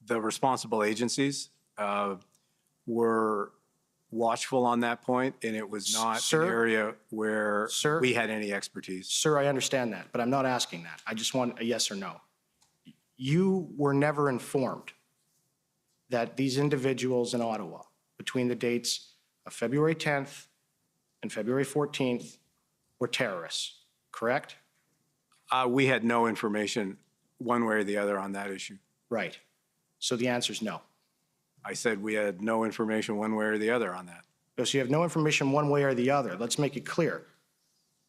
responsible agencies were watchful on that point, and it was not an area where we had any expertise. Sir, I understand that, but I'm not asking that. I just want a yes or no. You were never informed that these individuals in Ottawa, between the dates of February 10th and February 14th, were terrorists, correct? We had no information one way or the other on that issue. Right. So the answer is no. I said we had no information one way or the other on that. So you have no information one way or the other. Let's make it clear.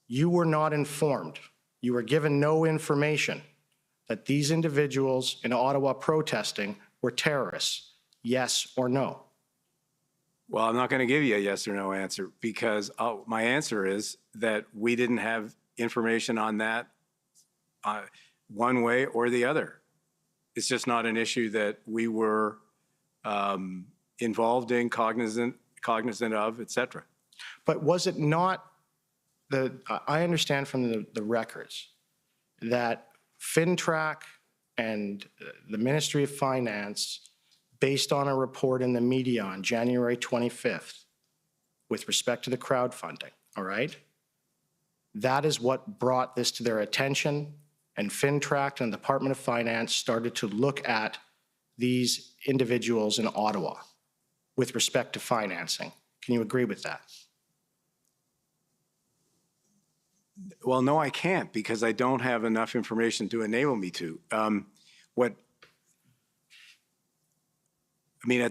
You were not informed. You were given no information that these individuals in Ottawa protesting were terrorists, yes or no? Well, I'm not going to give you a yes or no answer because my answer is that we didn't have information on that one way or the other. It's just not an issue that we were involved in, cognizant of, et cetera. But was it not I understand from the records that FinTrack and the Ministry of Finance, based on a report in the media on January 25th, with respect to the crowdfunding, all right? That is what brought this to their attention, and FinTrack and the Department of Finance started to look at these individuals in Ottawa with respect to financing. Can you agree with that? Well, no, I can't because I don't have enough information to enable me to. At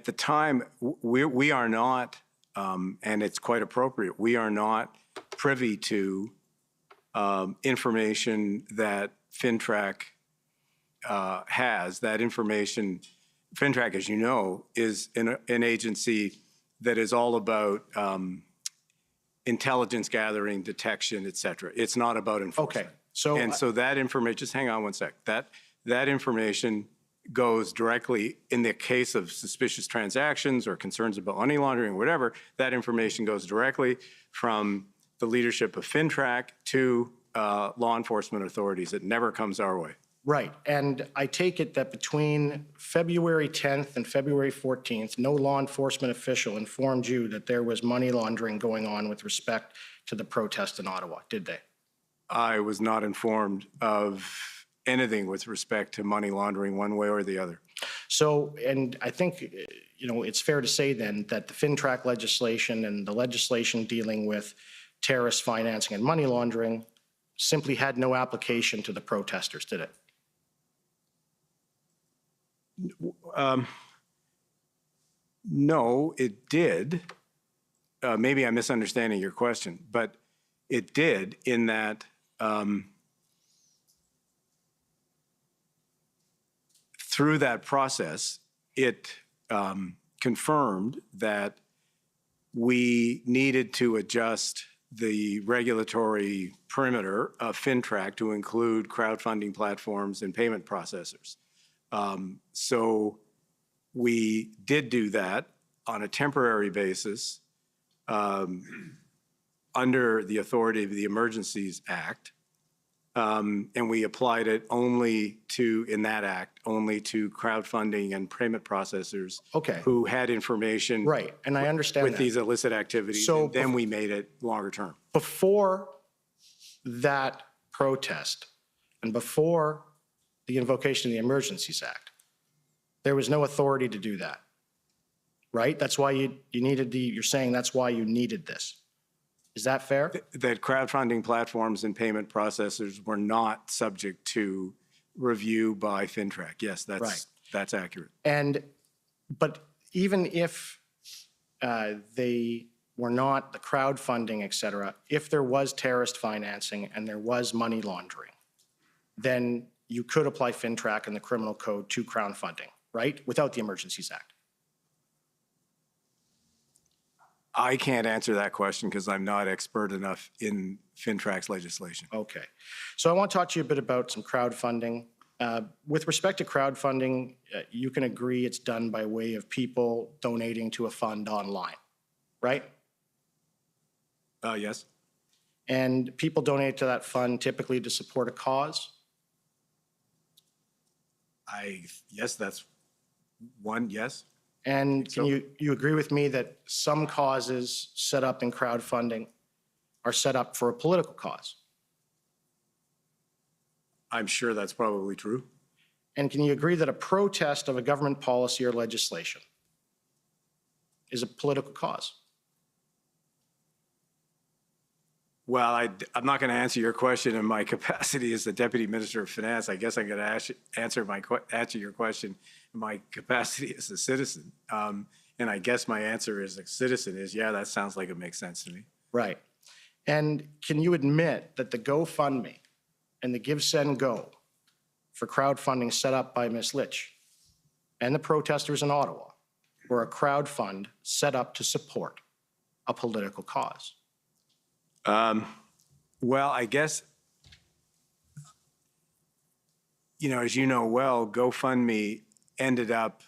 the time, we are not, and it's quite appropriate, we are not privy to information that FinTrack has. That information, FinTrack, as you know, is an agency that is all about intelligence gathering, detection, et cetera. It's not about enforcement. Okay. So that information, just hang on one sec. That information goes directly, in the case of suspicious transactions or concerns about money laundering or whatever, that information goes directly from the leadership of FinTrack to law enforcement authorities. It never comes our way. Right, and I take it that between February 10th and February 14th, no law enforcement official informed you that there was money laundering going on with respect to the protest in Ottawa, did they? I was not informed of anything with respect to money laundering one way or the other. So, and I think, it's fair to say then that the FinTrack legislation and the legislation dealing with terrorist financing and money laundering simply had no application to the protesters, did it? No, it did. Maybe I'm misunderstanding your question, but it did in that through that process, it confirmed that we needed to adjust the regulatory perimeter of FinTrack to include crowdfunding platforms and payment processors. So we did do that on a temporary basis under the authority of the Emergencies Act. And we applied it only to, in that act, only to crowdfunding and payment processors who had information Right, and I understand with that. these illicit activities. So and then we made it longer term. Before that protest and before the invocation of the Emergencies Act, there was no authority to do that, right? That's why you needed you're saying that's why you needed this. Is that fair? That crowdfunding platforms and payment processors were not subject to review by FinTrack. Yes, that's accurate. But even if they were not the crowdfunding, et cetera, if there was terrorist financing and there was money laundering, then you could apply FinTrack and the criminal code to crowdfunding, right? Without the Emergencies Act. I can't answer that question because I'm not expert enough in FinTrack's legislation. Okay. So I want to talk to you a bit about some crowdfunding. With respect to crowdfunding, you can agree it's done by way of people donating to a fund online, right? Yes. And people donate to that fund typically to support a cause? Yes, that's one, yes. And can you agree with me that some causes set up in crowdfunding are set up for a political cause? I'm sure that's probably true. And can you agree that a protest of a government policy or legislation is a political cause? Well, I'm not going to answer your question in my capacity as the Deputy Minister of Finance. I guess I'm going to answer your question in my capacity as a citizen. And I guess my answer as a citizen is, yeah, that sounds like it makes sense to me. Right. And can you admit that the GoFundMe and the Give, Send, Go for crowdfunding set up by Ms. Litch and the protesters in Ottawa were a crowdfund set up to support a political cause? Well, I guess, as you know well, GoFundMe ended up,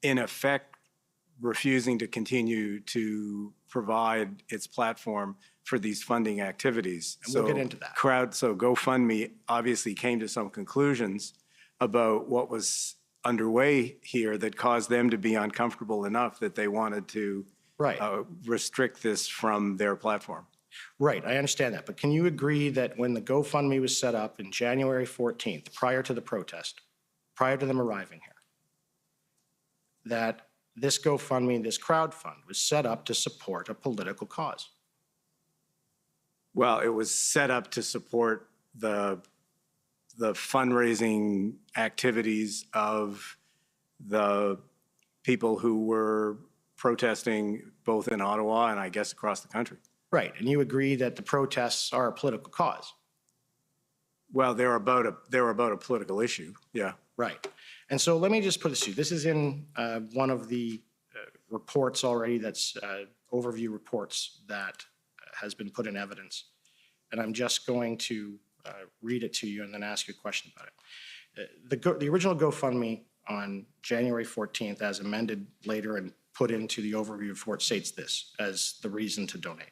in effect, refusing to continue to provide its platform for these funding activities. And we'll get into that. So GoFundMe obviously came to some conclusions about what was underway here that caused them to be uncomfortable enough that they wanted to restrict this from their platform. Right, I understand that. But can you agree that when the GoFundMe was set up in January 14th, prior to the protest, prior to them arriving here, that this GoFundMe, this crowdfund, was set up to support a political cause? Well, it was set up to support the fundraising activities of the people who were protesting both in Ottawa and I guess across the country. Right, and you agree that the protests are a political cause? Well, they're about a political issue, yeah. Right, and so let me just put this to you. This is in one of the reports already, that's overview reports that has been put in evidence. And I'm just going to read it to you and then ask you a question about it. The original GoFundMe on January 14th, as amended later and put into the overview report, states this as the reason to donate.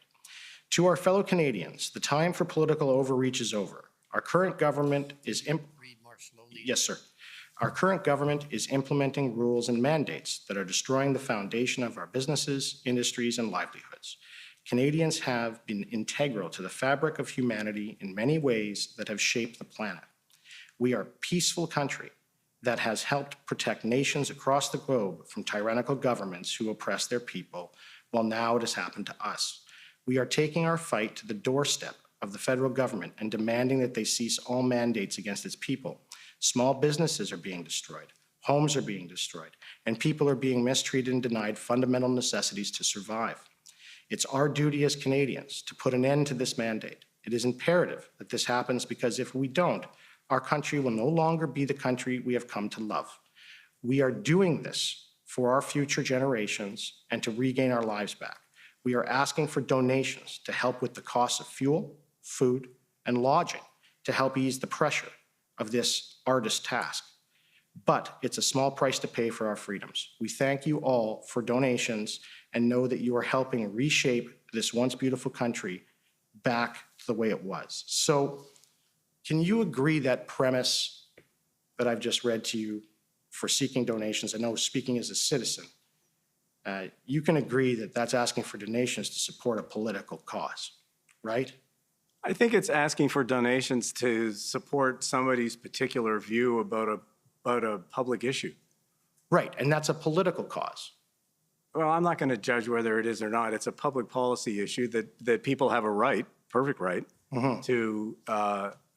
To our fellow Canadians, the time for political overreach is over. Our current government is Yes, sir. Our current government is implementing rules and mandates that are destroying the foundation of our businesses, industries, and livelihoods. Canadians have been integral to the fabric of humanity in many ways that have shaped the planet. We are a peaceful country that has helped protect nations across the globe from tyrannical governments who oppress their people, while now it has happened to us. We are taking our fight to the doorstep of the federal government and demanding that they cease all mandates against its people. Small businesses are being destroyed, homes are being destroyed, and people are being mistreated and denied fundamental necessities to survive. It's our duty as Canadians to put an end to this mandate. It is imperative that this happens because if we don't, our country will no longer be the country we have come to love. We are doing this for our future generations and to regain our lives back. We are asking for donations to help with the cost of fuel, food, and lodging to help ease the pressure of this arduous task. But it's a small price to pay for our freedoms. We thank you all for donations and know that you are helping reshape this once beautiful country back to the way it was. So can you agree that premise that I've just read to you for seeking donations? I know speaking as a citizen, you can agree that that's asking for donations to support a political cause, right? I think it's asking for donations to support somebody's particular view about a public issue. Right, and that's a political cause. Well, I'm not going to judge whether it is or not. It's a public policy issue that people have a right, perfect right, to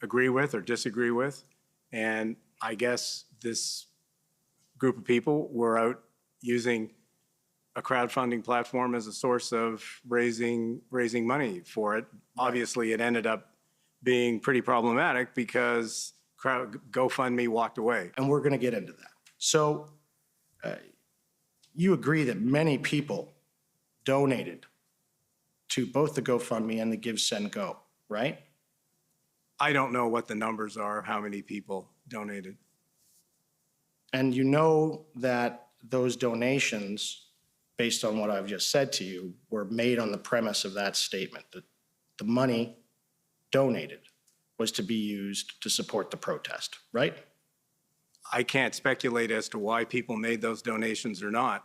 agree with or disagree with. And I guess this group of people were out using a crowdfunding platform as a source of raising money for it. Obviously, it ended up being pretty problematic because GoFundMe walked away. And we're going to get into that. So you agree that many people donated to both the GoFundMe and the Give, Send, Go, right? I don't know what the numbers are of how many people donated. And you know that those donations, based on what I've just said to you, were made on the premise of that statement, that the money donated was to be used to support the protest, right? I can't speculate as to why people made those donations or not.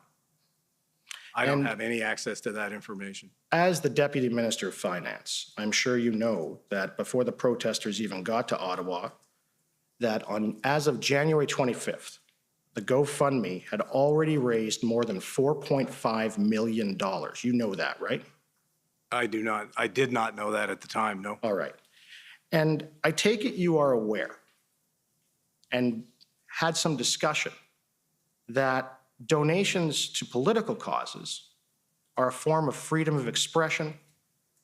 I don't have any access to that information. As the Deputy Minister of Finance, I'm sure you know that before the protesters even got to Ottawa, that as of January 25th, the GoFundMe had already raised more than $4.5 million. You know that, right? I do not. I did not know that at the time, no. All right. And I take it you are aware and had some discussion that donations to political causes are a form of freedom of expression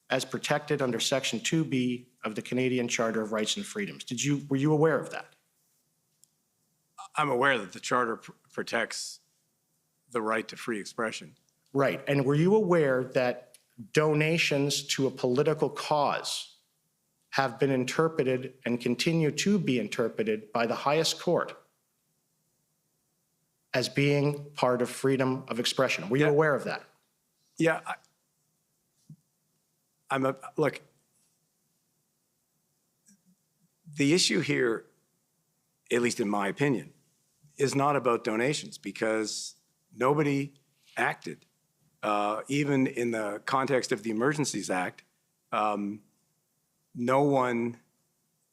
as protected under Section 2B of the Canadian Charter of Rights and Freedoms. Were you aware of that? I'm aware that the Charter protects the right to free expression. Right. And were you aware that donations to a political cause have been interpreted and continue to be interpreted by the highest court as being part of freedom of expression? Were you aware of that? Yeah. Look, the issue here, at least in my opinion, is not about donations because nobody acted. Even in the context of the Emergencies Act, no one,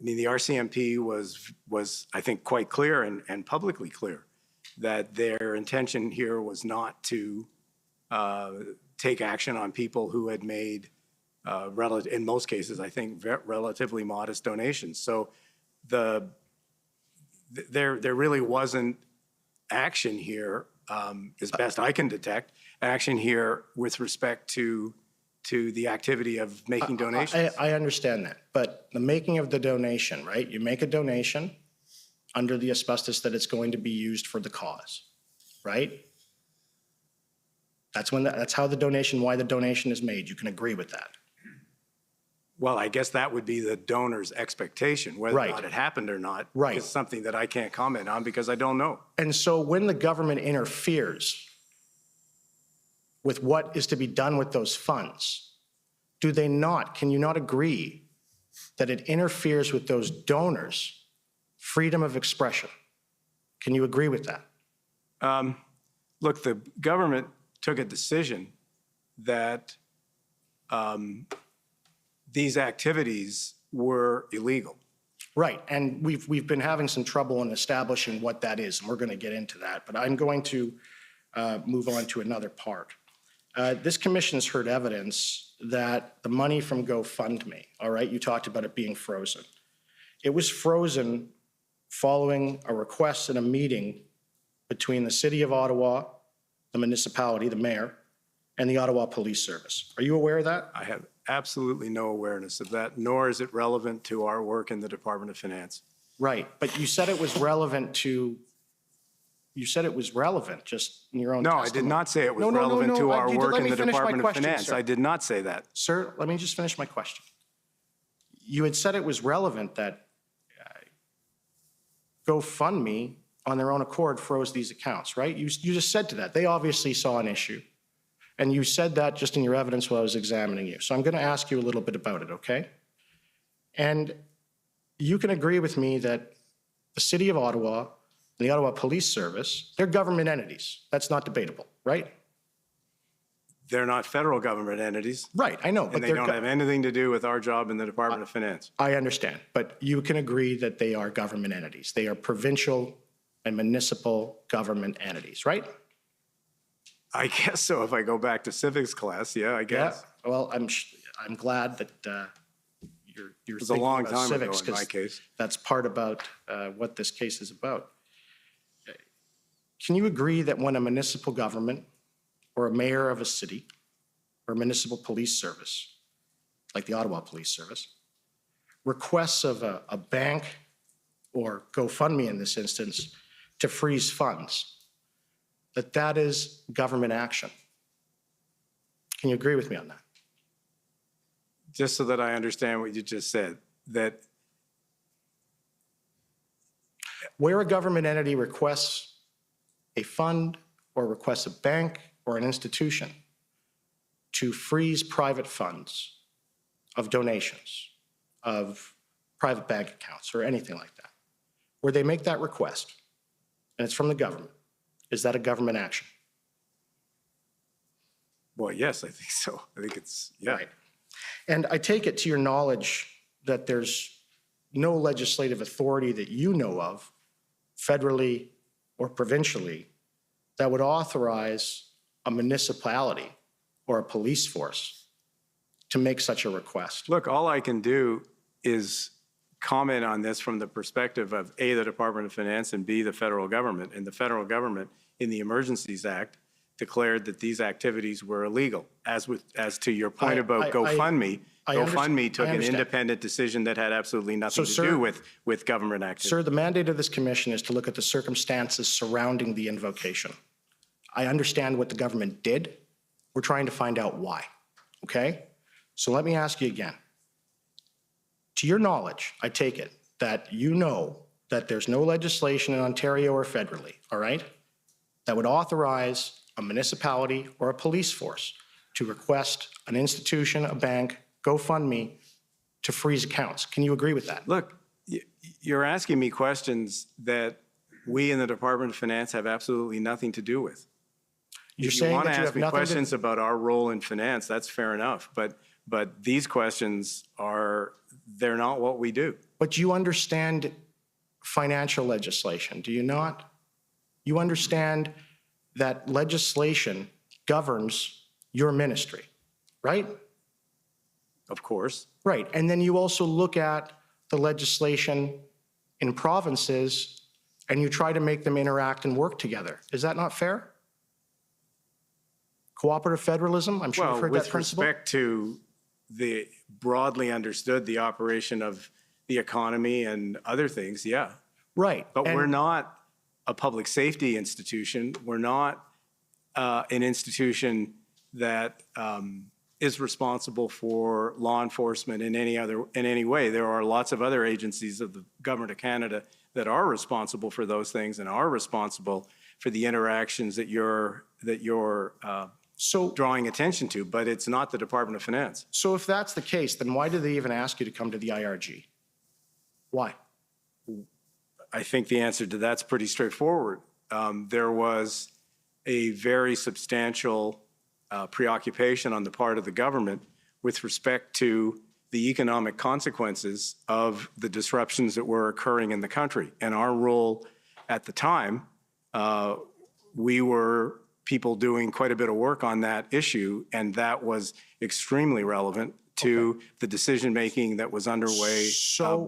the RCMP was I think, quite clear and publicly clear that their intention here was not to take action on people who had made, in most cases, I think, relatively modest donations. So there really wasn't action here, as best I can detect, action here with respect to the activity of making donations. I understand that, but the making of the donation, right? You make a donation under the auspices that it's going to be used for the cause, right? That's how the donation, why the donation is made. You can agree with that. Well, I guess that would be the donor's expectation. Whether or not it happened or not is something that I can't comment on because I don't know. And so when the government interferes with what is to be done with those funds, can you not agree that it interferes with those donors' freedom of expression. Can you agree with that? Look, the government took a decision that these activities were illegal. Right, and we've been having some trouble in establishing what that is, and we're going to get into that. But I'm going to move on to another part. This commission's heard evidence that the money from GoFundMe, all right, you talked about it being frozen. It was frozen following a request in a meeting between the City of Ottawa, the municipality, the mayor, and the Ottawa Police Service. Are you aware of that? I have absolutely no awareness of that, nor is it relevant to our work in the Department of Finance. Right, but you said it was relevant to, you said it was relevant just in your own No, testimony. I did not say it was No, no, no, relevant no, to our you did- work let in me the finish my Department of question, Finance. sir. I did not say that. Sir, let me just finish my question. You had said it was relevant that GoFundMe, on their own accord, froze these accounts, right? You just said to that. They obviously saw an issue. And you said that just in your evidence while I was examining you. So I'm going to ask you a little bit about it, okay? And you can agree with me that the City of Ottawa and the Ottawa Police Service, they're government entities. That's not debatable, right? They're not federal government entities, Right, I know. But and they don't have anything to do with our job in the Department of Finance. I understand, but you can agree that they are government entities. They are provincial and municipal government entities, right? I guess so. If I go back to civics class, yeah, I guess. Yeah, well, I'm glad that you're was a thinking long about time ago civics, in my 'cause case. that's part about what this case is about. Can you agree that when a municipal government or a mayor of a city or a municipal police service, like the Ottawa Police Service, requests of a bank or GoFundMe in this instance to freeze funds, that is government action? Can you agree with me on that? Just so that I understand what you just said, that Where a government entity requests a fund or requests a bank or an institution to freeze private funds of donations, of private bank accounts or anything like that, where they make that request and it's from the government, is that a government action? well, yes, I think so. I think it's, yeah. Right. And I take it to your knowledge that there's no legislative authority that you know of, federally or provincially, that would authorize a municipality or a police force to make such a request. Look, all I can do is comment on this from the perspective of A, the Department of Finance, and B, the federal government. And the federal government, in the Emergencies Act, declared that these activities were illegal. As to your point about GoFundMe, GoFundMe took an independent decision that had absolutely nothing to do with government activity. Sir, the mandate of this commission is to look at the circumstances surrounding the invocation. I understand what the government did. We're trying to find out why, okay? So let me ask you again. To your knowledge, I take it that you know that there's no legislation in Ontario or federally, all right, that would authorize a municipality or a police force to request an institution, a bank, GoFundMe to freeze accounts. Can you agree with that? Look, you're asking me questions that we in the Department of Finance have absolutely nothing to do with. You're If you saying want to that you ask have me nothing questions about our role in finance, that's fair enough. But these questions they're not what we do. But you understand financial legislation, do you not? You understand that legislation governs your ministry, right? Of course. Right, and then you also look at the legislation in provinces and you try to make them interact and work together. Is that not fair? Cooperative federalism, I'm sure you've heard that principle. With respect to the broadly understood, the operation of the economy and other things, yeah. Right. But we're not a public safety institution. We're not an institution that is responsible for law enforcement in any way. There are lots of other agencies of the Government of Canada that are responsible for those things and are responsible for the interactions that you're drawing attention to, but it's not the Department of Finance. So if that's the case, then why did they even ask you to come to the IRG? Why? I think the answer to that's pretty straightforward. There was a very substantial preoccupation on the part of the government with respect to the economic consequences of the disruptions that were occurring in the country. And our role at the time, we were people doing quite a bit of work on that issue, and that was extremely relevant to the decision-making that was underway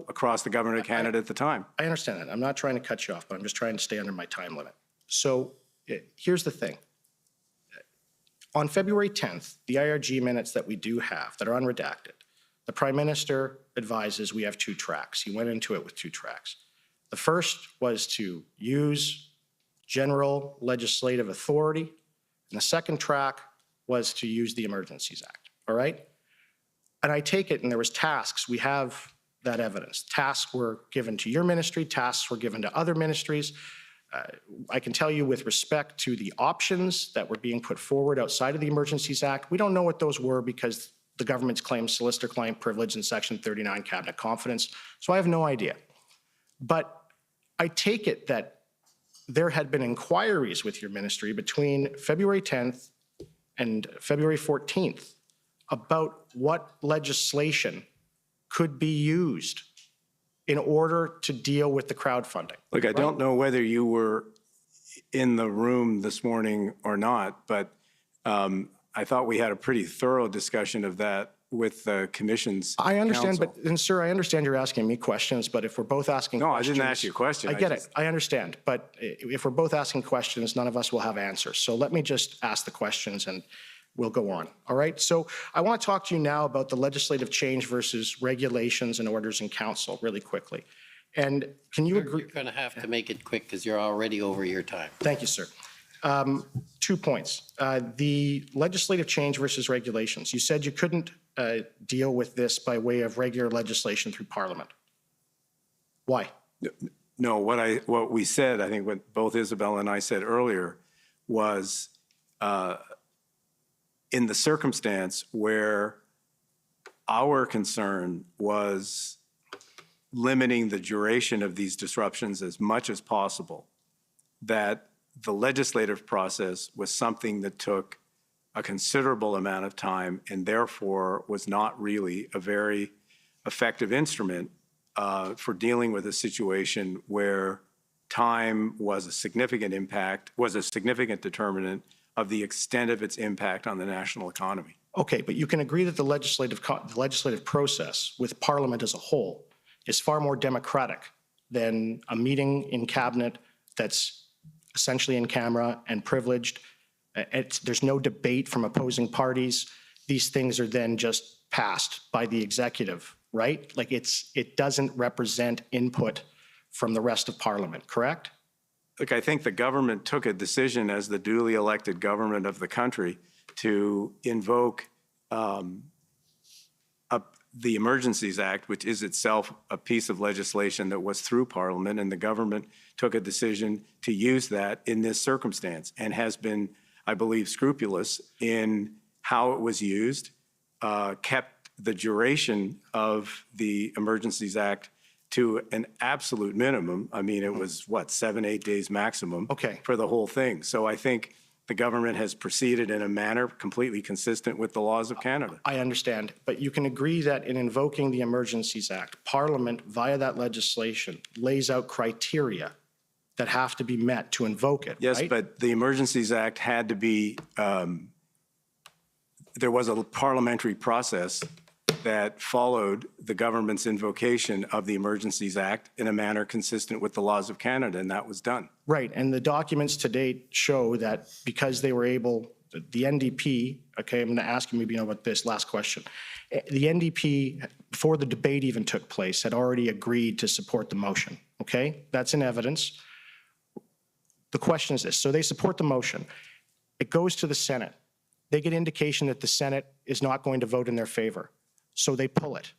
across the government of Canada at the time. I understand that. I'm not trying to cut you off, but I'm just trying to stay under my time limit. So here's the thing. On February 10th, the IRG minutes that we do have that are unredacted, the Prime Minister advises we have 2 tracks. He went into it with 2 tracks. The first was to use general legislative authority, and the second track was to use the Emergencies Act, all right? And I take it, and there was tasks. We have that evidence. Tasks were given to your ministry, tasks were given to other ministries. I can tell you with respect to the options that were being put forward outside of the Emergencies Act, we don't know what those were because the government's claimed solicitor-client privilege in Section 39 cabinet confidence, so I have no idea. But I take it that there had been inquiries with your ministry between February 10th and February 14th about what legislation could be used in order to deal with the crowdfunding. Look, I don't know whether you were in the room this morning or not, but I thought we had a pretty thorough discussion of that with the commission's I understand, counsel. and sir, I understand you're asking me questions, but if we're both asking questions. No, I didn't ask you a question. I get it, I understand, but if we're both asking questions, none of us will have answers. So let me just ask the questions and we'll go on, all right? So I want to talk to you now about the legislative change versus regulations and orders in council really quickly. And can you agree? You're going to have to make it quick because you're already over your time. Thank you, sir. 2 points. The legislative change versus regulations. You said you couldn't deal with this by way of regular legislation through Parliament. Why? No, what we said, I think what both Isabelle and I said earlier was in the circumstance where our concern was limiting the duration of these disruptions as much as possible, that the legislative process was something that took a considerable amount of time and therefore was not really a very effective instrument for dealing with a situation where time was a significant impact, was a significant determinant of the extent of its impact on the national economy. Okay, but you can agree that the legislative process with Parliament as a whole is far more democratic than a meeting in cabinet that's essentially in camera and privileged. There's no debate from opposing parties. These things are then just passed by the executive, right? Like it doesn't represent input from the rest of Parliament, correct? Look, I think the government took a decision as the duly elected government of the country to invoke the Emergencies Act, which is itself a piece of legislation that was through Parliament, and the government took a decision to use that in this circumstance and has been, I believe, scrupulous in how it was used, kept the duration of the Emergencies Act to an absolute minimum. I mean, it was, 7, 8 days maximum for the whole thing. So I think the government has proceeded in a manner completely consistent with the laws of Canada. I understand, but you can agree that in invoking the Emergencies Act, Parliament, via that legislation, lays out criteria that have to be met to invoke it, Yes, right? but the Emergencies Act had to be, there was a parliamentary process that followed the government's invocation of the Emergencies Act in a manner consistent with the laws of Canada, and that was done. Right, and the documents to date show that because they were able, the NDP, okay, I'm going to ask you maybe about this last question. The NDP, before the debate even took place, had already agreed to support the motion, okay? That's in evidence. The question is this, so they support the motion. It goes to the Senate. They get indication that the Senate is not going to vote in their favor, so they pull it.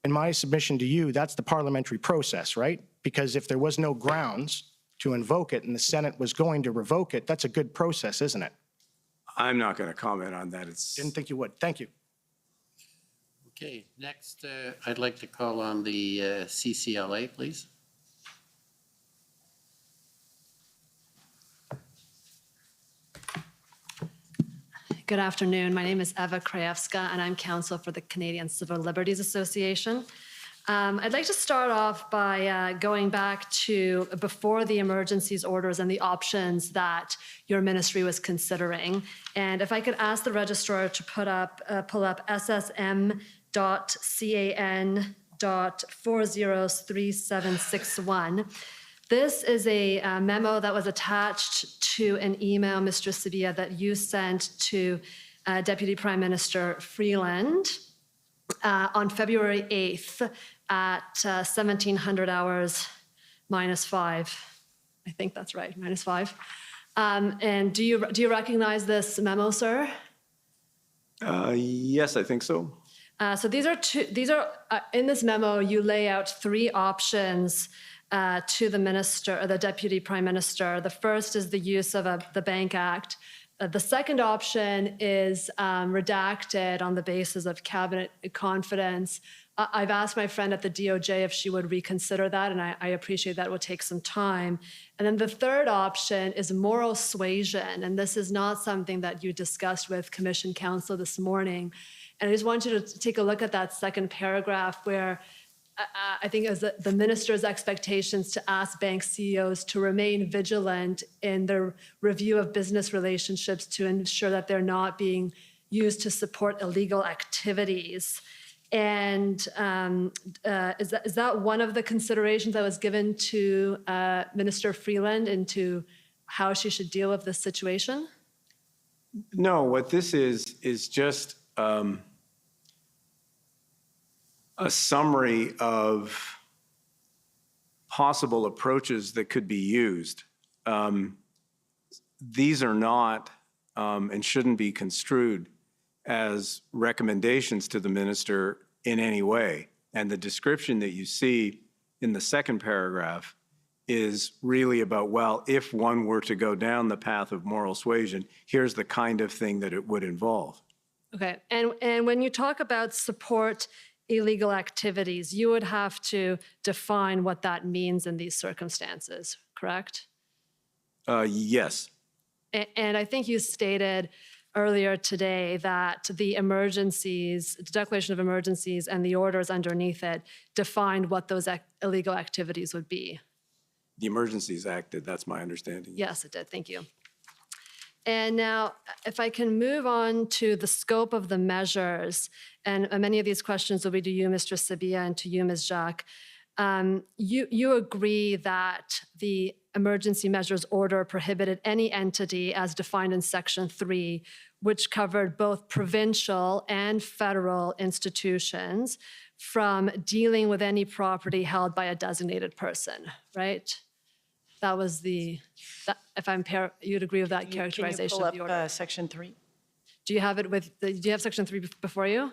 In my submission to you, that's the parliamentary process, right? Because if there was no grounds to invoke it and the Senate was going to revoke it, that's a good process, isn't it? I'm not going to comment on that. Didn't think you would. Thank you. Okay, next, I'd like to call on the CCLA, please. Good afternoon. My name is Eva Krajewska, and I'm counsel for the Canadian Civil Liberties Association. I'd like to start off by going back to before the emergencies orders and the options that your ministry was considering. And if I could ask the registrar to pull up ssm.can.403761. This is a memo that was attached to an email, Mr. Sabia, that you sent to Deputy Prime Minister Freeland on February 8th at 1700 hours -5. I think that's right, -5. And do you recognize this memo, sir? Yes, I think so. So these are in this memo, you lay out 3 options to the minister or the deputy prime minister. The first is the use of the Bank Act. The second option is redacted on the basis of cabinet confidence. I've asked my friend at the DOJ if she would reconsider that, and I appreciate that will take some time. And then the third option is moral suasion, and this is not something that you discussed with Commission Counsel this morning. And I just want you to take a look at that second paragraph where I think it was the minister's expectations to ask bank CEOs to remain vigilant in their review of business relationships to ensure that they're not being used to support illegal activities. And is that one of the considerations that was given to Minister Freeland into how she should deal with this situation? No, what this is just a summary of possible approaches that could be used. These are not and shouldn't be construed as recommendations to the minister in any way. And the description that you see in the second paragraph is really about, well, if one were to go down the path of moral suasion, here's the kind of thing that it would involve. Okay, and when you talk about support illegal activities, you would have to define what that means in these circumstances, correct? Yes. And I think you stated earlier today that the declaration of emergencies and the orders underneath it defined what those illegal activities would be. The Emergencies Act did, that's my understanding. Yes, it did. Thank you. And now, if I can move on to the scope of the measures, and many of these questions will be to you, Mr. Sabia, and to you, Ms. Jacques. You agree that the emergency measures order prohibited any entity as defined in Section 3, which covered both provincial and federal institutions, from dealing with any property held by a designated person, right? That was you'd agree with that characterization of the order. Can you pull up Section 3? Do you have it do you have Section 3 before you?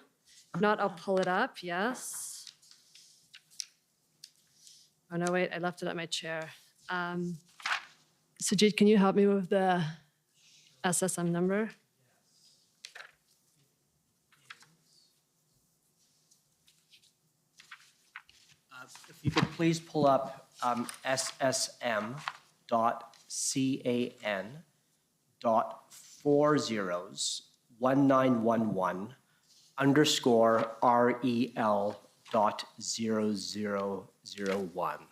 If not, I'll pull it up, yes. Oh, no, wait, I left it at my chair. Sujit, can you help me with the SSM number? If you could please pull up ssm.1911.REL.0001.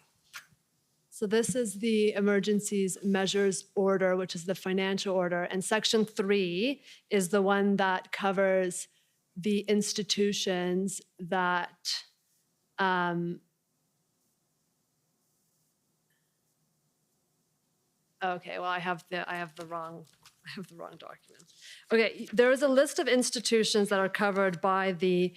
So this is the emergencies measures order, which is the financial order. And Section 3 is the one that covers the institutions that okay, well, I have the wrong document. Okay, there is a list of institutions that are covered by the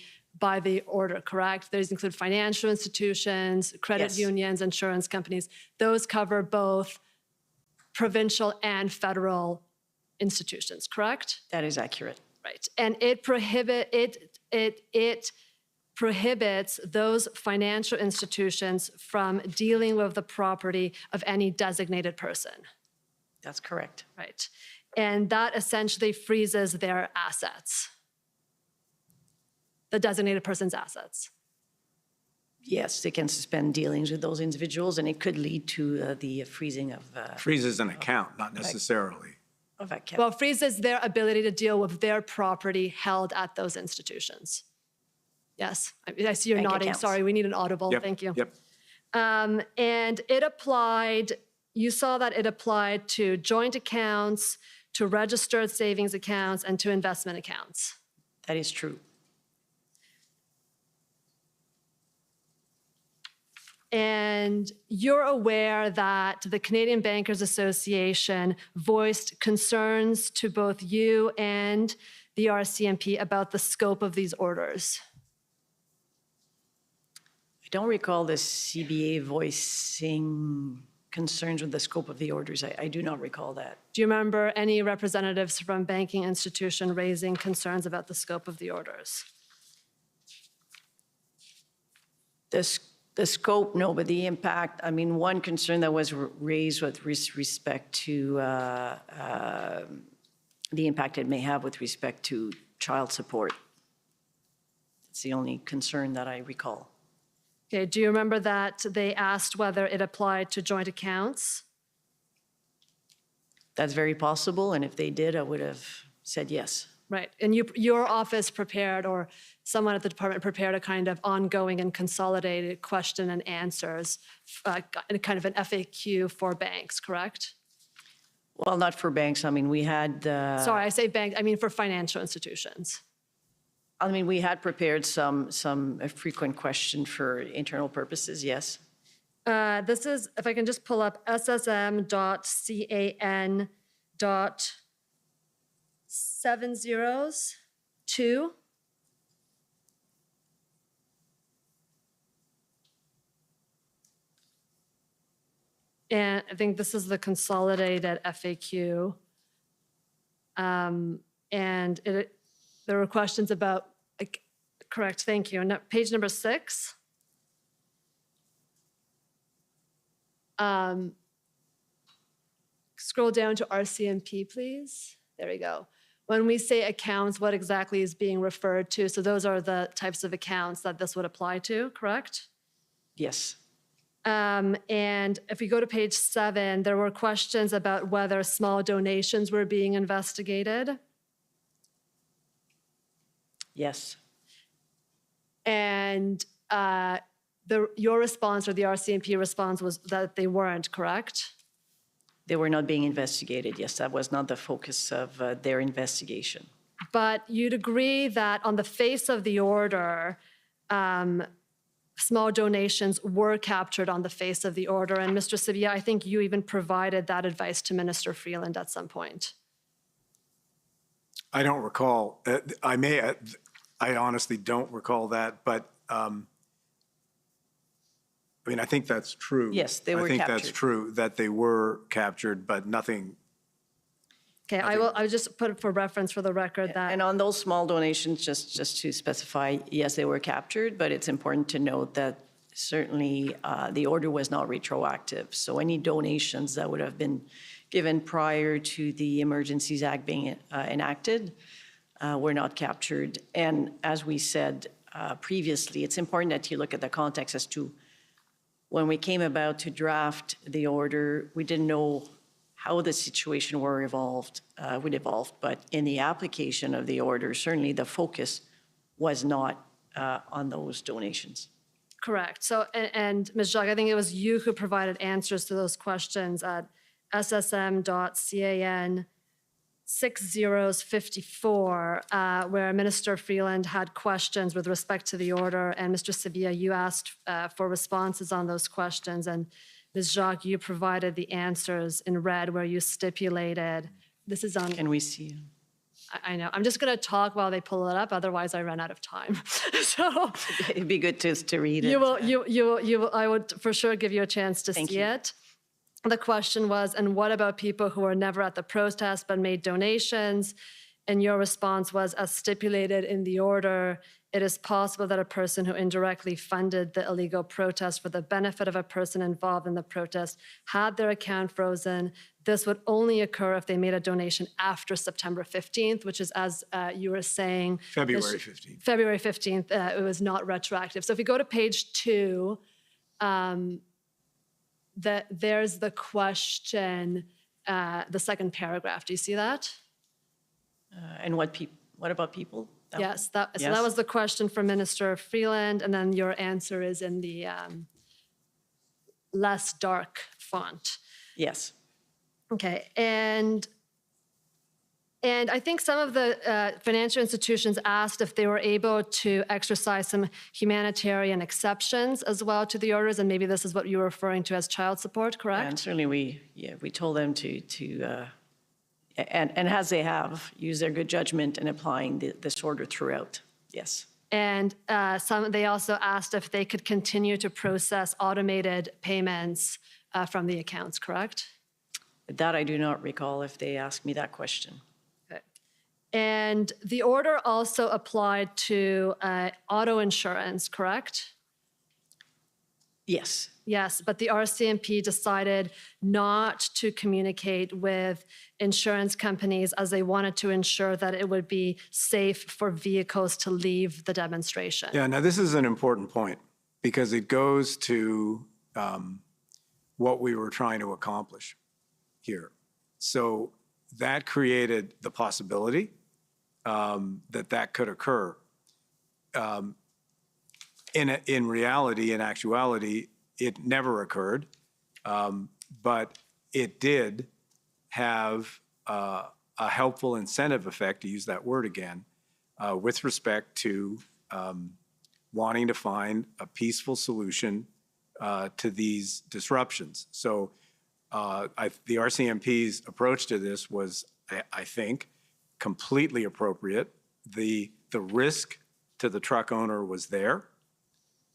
order, correct? Those include financial institutions, credit unions, insurance companies. Those cover both provincial and federal institutions, correct? That is accurate. Right, and it prohibits those financial institutions from dealing with the property of any designated person. That's correct. Right. and that essentially freezes their assets, the designated person's assets. Yes, they can suspend dealings with those individuals, and it could lead to the freezing of Freezes an account, not necessarily. account. Well, freezes their ability to deal with their property held at those institutions. Yes, I see you're Bank nodding. accounts. Sorry, we need an audible. Yep, Thank you. Yep. And it applied, you saw that it applied to joint accounts, to registered savings accounts, and to investment accounts. That is true. And you're aware that the Canadian Bankers Association voiced concerns to both you and the RCMP about the scope of these orders. I don't recall the CBA voicing concerns with the scope of the orders. I do not recall that. Do you remember any representatives from banking institution raising concerns about the scope of the orders? The scope, no, but the impact, I mean, one concern that was raised with respect to the impact it may have with respect to child support. It's the only concern that I recall. Okay, do you remember that they asked whether it applied to joint accounts? That's very possible, and if they did, I would have said yes. Right, and your office prepared, or someone at the department prepared a kind of ongoing and consolidated question and answers, kind of an FAQ for banks, correct? Well, not for banks. I mean, we had... Sorry, I say banks, I mean for financial institutions. I mean, we had prepared some frequent question for internal purposes, yes. This is, if I can just pull up ssm.can.702. And I think this is the consolidated FAQ. And there were questions about, correct, thank you. And page number 6. Scroll down to RCMP, please. There we go. When we say accounts, what exactly is being referred to? So those are the types of accounts that this would apply to, correct? Yes. And if we go to page 7, there were questions about whether small donations were being investigated. Yes. And your response, or the RCMP response, was that they weren't, correct? They were not being investigated. Yes, that was not the focus of their investigation. But you'd agree that on the face of the order, small donations were captured on the face of the order. And Mr. Sabia, I think you even provided that advice to Minister Freeland at some point. I don't recall. I honestly don't recall that, but I mean, I think that's true. Yes, they were I think captured. that's true, that they were captured, but nothing. Okay, I'll just put it for reference for the record that. And on those small donations, just to specify, yes, they were captured, but it's important to note that certainly the order was not retroactive. So any donations that would have been given prior to the Emergencies Act being enacted were not captured. And as we said previously, it's important that you look at the context as to when we came about to draft the order, we didn't know how the situation would evolve, but in the application of the order, certainly the focus was not on those donations. Correct. So, and Ms. Jacques, I think it was you who provided answers to those questions at ssm.can 6054, where Minister Freeland had questions with respect to the order, and Mr. Sabia, you asked for responses on those questions, and Ms. Jacques, you provided the answers in red where you stipulated, this is on... Can we see? I know. I'm just going to talk while they pull it up, otherwise I run out of time. So it'd be good to read it. You will, I would for sure give you a chance to see it. The question was, and what about people who were never at the protest but made donations? And your response was, as stipulated in the order, it is possible that a person who indirectly funded the illegal protest for the benefit of a person involved in the protest had their account frozen. This would only occur if they made a donation after September 15th, which is, as you were saying, February 15th. February 15th, it was not retroactive. So if you go to page 2, there's the question, the second paragraph. Do you see that? And what about people? Yes, so that was the question for Minister Freeland, and then your answer is in the less dark font. Yes. Okay, and I think some of the financial institutions asked if they were able to exercise some humanitarian exceptions as well to the orders, and maybe this is what you were referring to as child support, correct? And certainly we told them to and as they have, use their good judgment in applying this order throughout. Yes. And they also asked if they could continue to process automated payments from the accounts, correct? That I do not recall if they asked me that question. Okay. And the order also applied to auto insurance, correct? Yes. Yes, but the RCMP decided not to communicate with insurance companies as they wanted to ensure that it would be safe for vehicles to leave the demonstration. Yeah, now this is an important point because it goes to what we were trying to accomplish here. So that created the possibility that could occur. In reality, in actuality, it never occurred, but it did have a helpful incentive effect, to use that word again, with respect to wanting to find a peaceful solution to these disruptions. So the RCMP's approach to this was, I think, completely appropriate. The risk to the truck owner was there.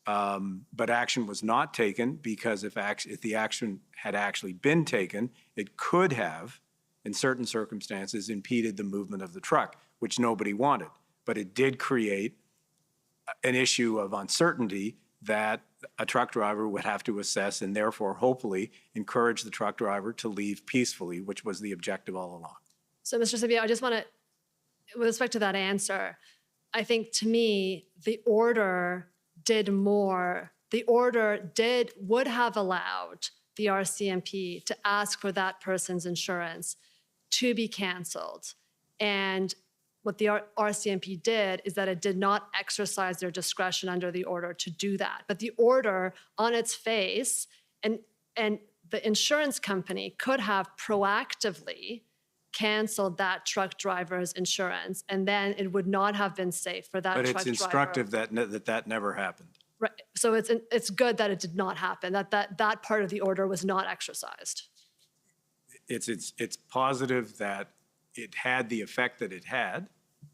But action was not taken because if the action had actually been taken, it could have, in certain circumstances, impeded the movement of the truck, which nobody wanted. But it did create an issue of uncertainty that a truck driver would have to assess and therefore hopefully encourage the truck driver to leave peacefully, which was the objective all along. So, Mr. Sabia, I just want to, with respect to that answer, I think to me, the order did more. The order would have allowed the RCMP to ask for that person's insurance to be canceled. And what the RCMP did is that it did not exercise their discretion under the order to do that. But the order on its face, and the insurance company could have proactively canceled that truck driver's insurance, and then it would not have been safe for that truck driver. But it's instructive that never happened. Right. So it's good that it did not happen, that part of the order was not exercised. It's positive that it had the effect that it had,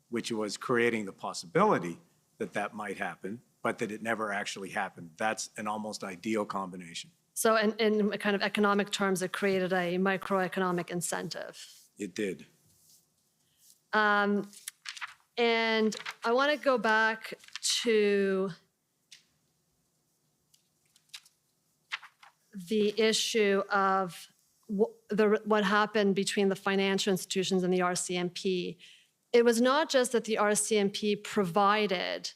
which was creating the possibility that might happen, but that it never actually happened. That's an almost ideal combination. So in kind of economic terms, it created a microeconomic incentive. It did. And I want to go back to the issue of what happened between the financial institutions and the RCMP. It was not just that the RCMP provided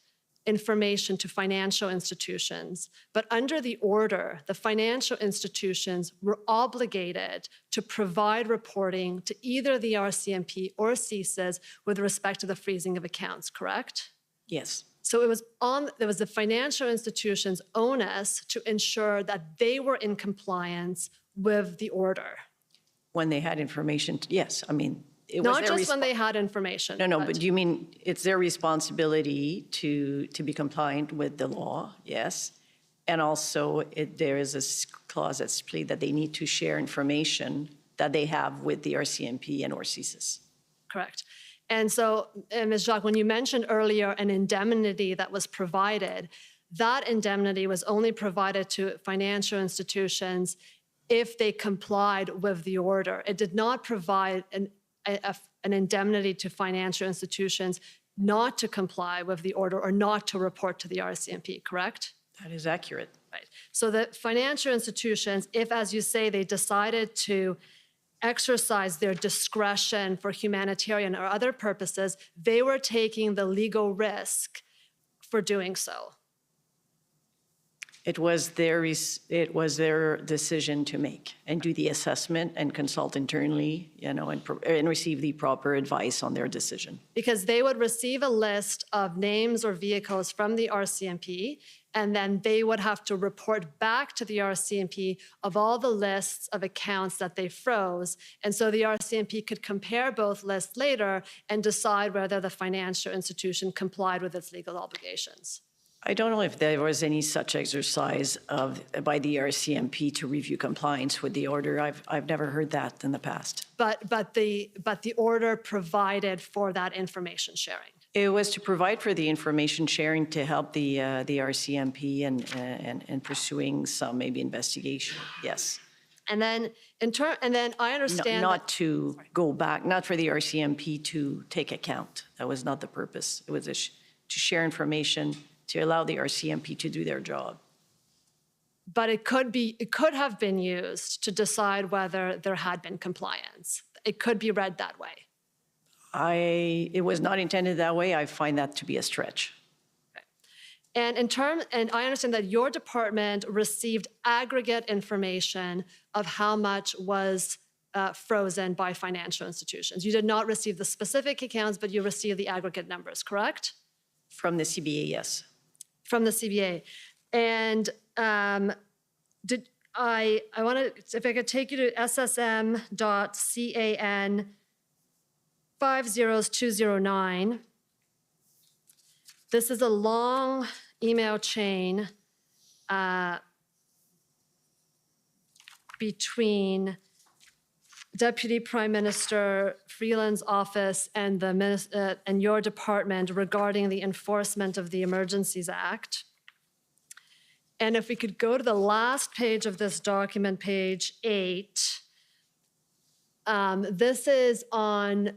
information to financial institutions, but under the order, the financial institutions were obligated to provide reporting to either the RCMP or CSIS with respect to the freezing of accounts, correct? Yes. So it was the financial institutions' onus to ensure that they were in compliance with the order. When they had information, yes. I mean, it was not their just when they had information. No, but do you mean it's their responsibility to be compliant with the law? Yes. And also there is a clause that's plead that they need to share information that they have with the RCMP and or CSIS. Correct. And so, Ms. Jacques, when you mentioned earlier an indemnity that was provided, that indemnity was only provided to financial institutions if they complied with the order. It did not provide an indemnity to financial institutions not to comply with the order or not to report to the RCMP, correct? That is accurate. Right. So the financial institutions, if, as you say, they decided to exercise their discretion for humanitarian or other purposes, they were taking the legal risk for doing so. It was their decision to make and do the assessment and consult internally, and receive the proper advice on their decision. Because they would receive a list of names or vehicles from the RCMP, and then they would have to report back to the RCMP of all the lists of accounts that they froze. And so the RCMP could compare both lists later and decide whether the financial institution complied with its legal obligations. I don't know if there was any such exercise by the RCMP to review compliance with the order. I've never heard that in the past. But the order provided for that information sharing. It was to provide for the information sharing to help the RCMP and pursuing some maybe investigation. Yes. And then I understand not to go back, not for the RCMP to take account. That was not the purpose. It was to share information to allow the RCMP to do their job. But it could have been used to decide whether there had been compliance. It could be read that way. It was not intended that way. I find that to be a stretch. Okay. And I understand that your department received aggregate information of how much was frozen by financial institutions. You did not receive the specific accounts, but you received the aggregate numbers, correct? From the CBA, yes. From the CBA. And I want to, if I could take you to ssm.can 50209. This is a long email chain between Deputy Prime Minister Freeland's office and and your department regarding the enforcement of the Emergencies Act. And if we could go to the last page of this document, page 8, this is on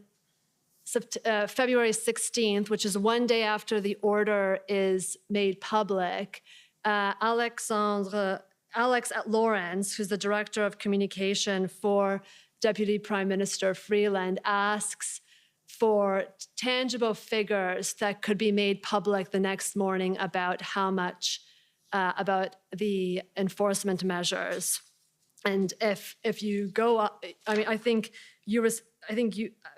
February 16th, which is one day after the order is made public. Alex Lawrence, who's the Director of Communication for Deputy Prime Minister Freeland, asks for tangible figures that could be made public the next morning about how much, about the enforcement measures. And if you go up, I mean, I'm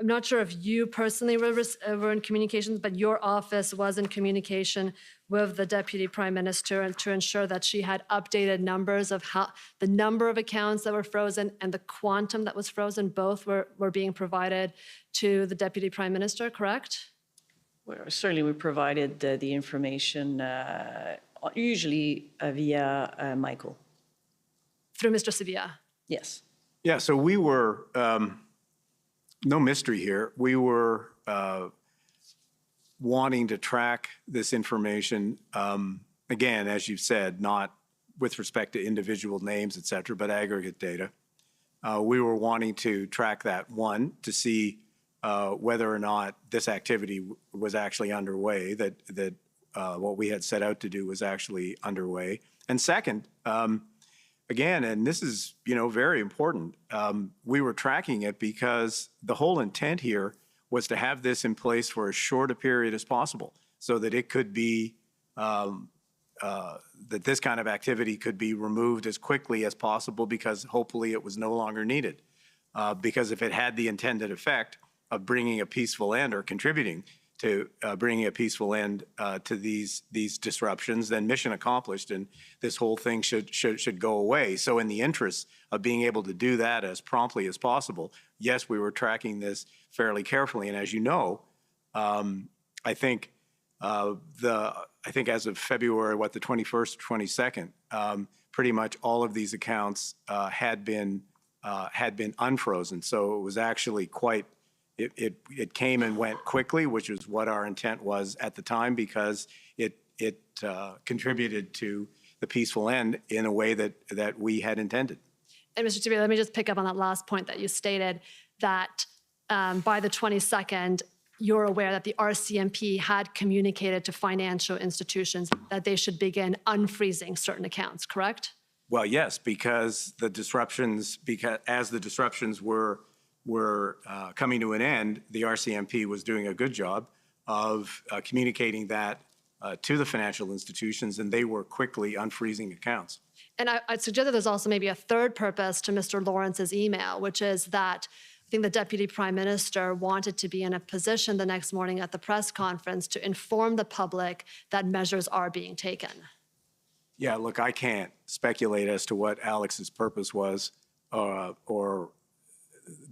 not sure if you personally were in communications, but your office was in communication with the Deputy Prime Minister and to ensure that she had updated numbers of how the number of accounts that were frozen and the quantum that was frozen, both were being provided to the Deputy Prime Minister, correct? Well, certainly we provided the information usually via Michael. Through Mr. Sabia? Yes. Yeah, so we were, no mystery here, we were wanting to track this information, again, as you've said, not with respect to individual names, et cetera, but aggregate data. We were wanting to track that, one, to see whether or not this activity was actually underway, that what we had set out to do was actually underway. And second, again, and this is, very important, we were tracking it because the whole intent here was to have this in place for as short a period as possible so that it could be, that this kind of activity could be removed as quickly as possible because hopefully it was no longer needed. Because if it had the intended effect of bringing a peaceful end or contributing to bringing a peaceful end to these disruptions, then mission accomplished, and this whole thing should go away. So in the interest of being able to do that as promptly as possible, yes, we were tracking this fairly carefully. And as you know, I think as of February, the 21st, 22nd, pretty much all of these accounts had been unfrozen. So it was actually quite. It came and went quickly, which is what our intent was at the time, because it contributed to the peaceful end in a way that we had intended. And Mr. Sabia, let me just pick up on that last point that you stated, that by the 22nd, you're aware that the RCMP had communicated to financial institutions that they should begin unfreezing certain accounts, correct? Well, yes, because as the disruptions were coming to an end, the RCMP was doing a good job of communicating that to the financial institutions, and they were quickly unfreezing accounts. And I'd suggest that there's also maybe a third purpose to Mr. Lawrence's email, which is that I think the Deputy Prime Minister wanted to be in a position the next morning at the press conference to inform the public that measures are being taken. Yeah, look, I can't speculate as to what Alex's purpose was or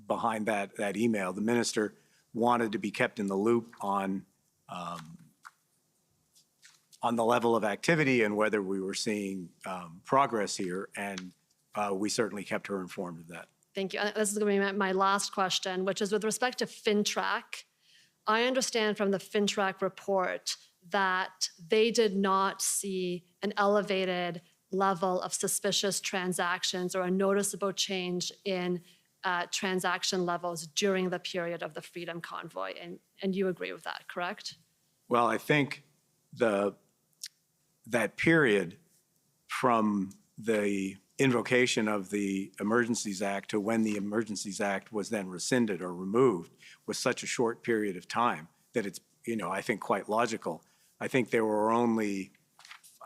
behind that email. The minister wanted to be kept in the loop on the level of activity and whether we were seeing progress here, and we certainly kept her informed of that. Thank you. This is going to be my last question, which is with respect to FinTrack. I understand from the FinTrack report that they did not see an elevated level of suspicious transactions or a noticeable change in transaction levels during the period of the Freedom Convoy. And you agree with that, correct? Well, I think that period from the invocation of the Emergencies Act to when the Emergencies Act was then rescinded or removed was such a short period of time that it's, I think quite logical. I think there were only,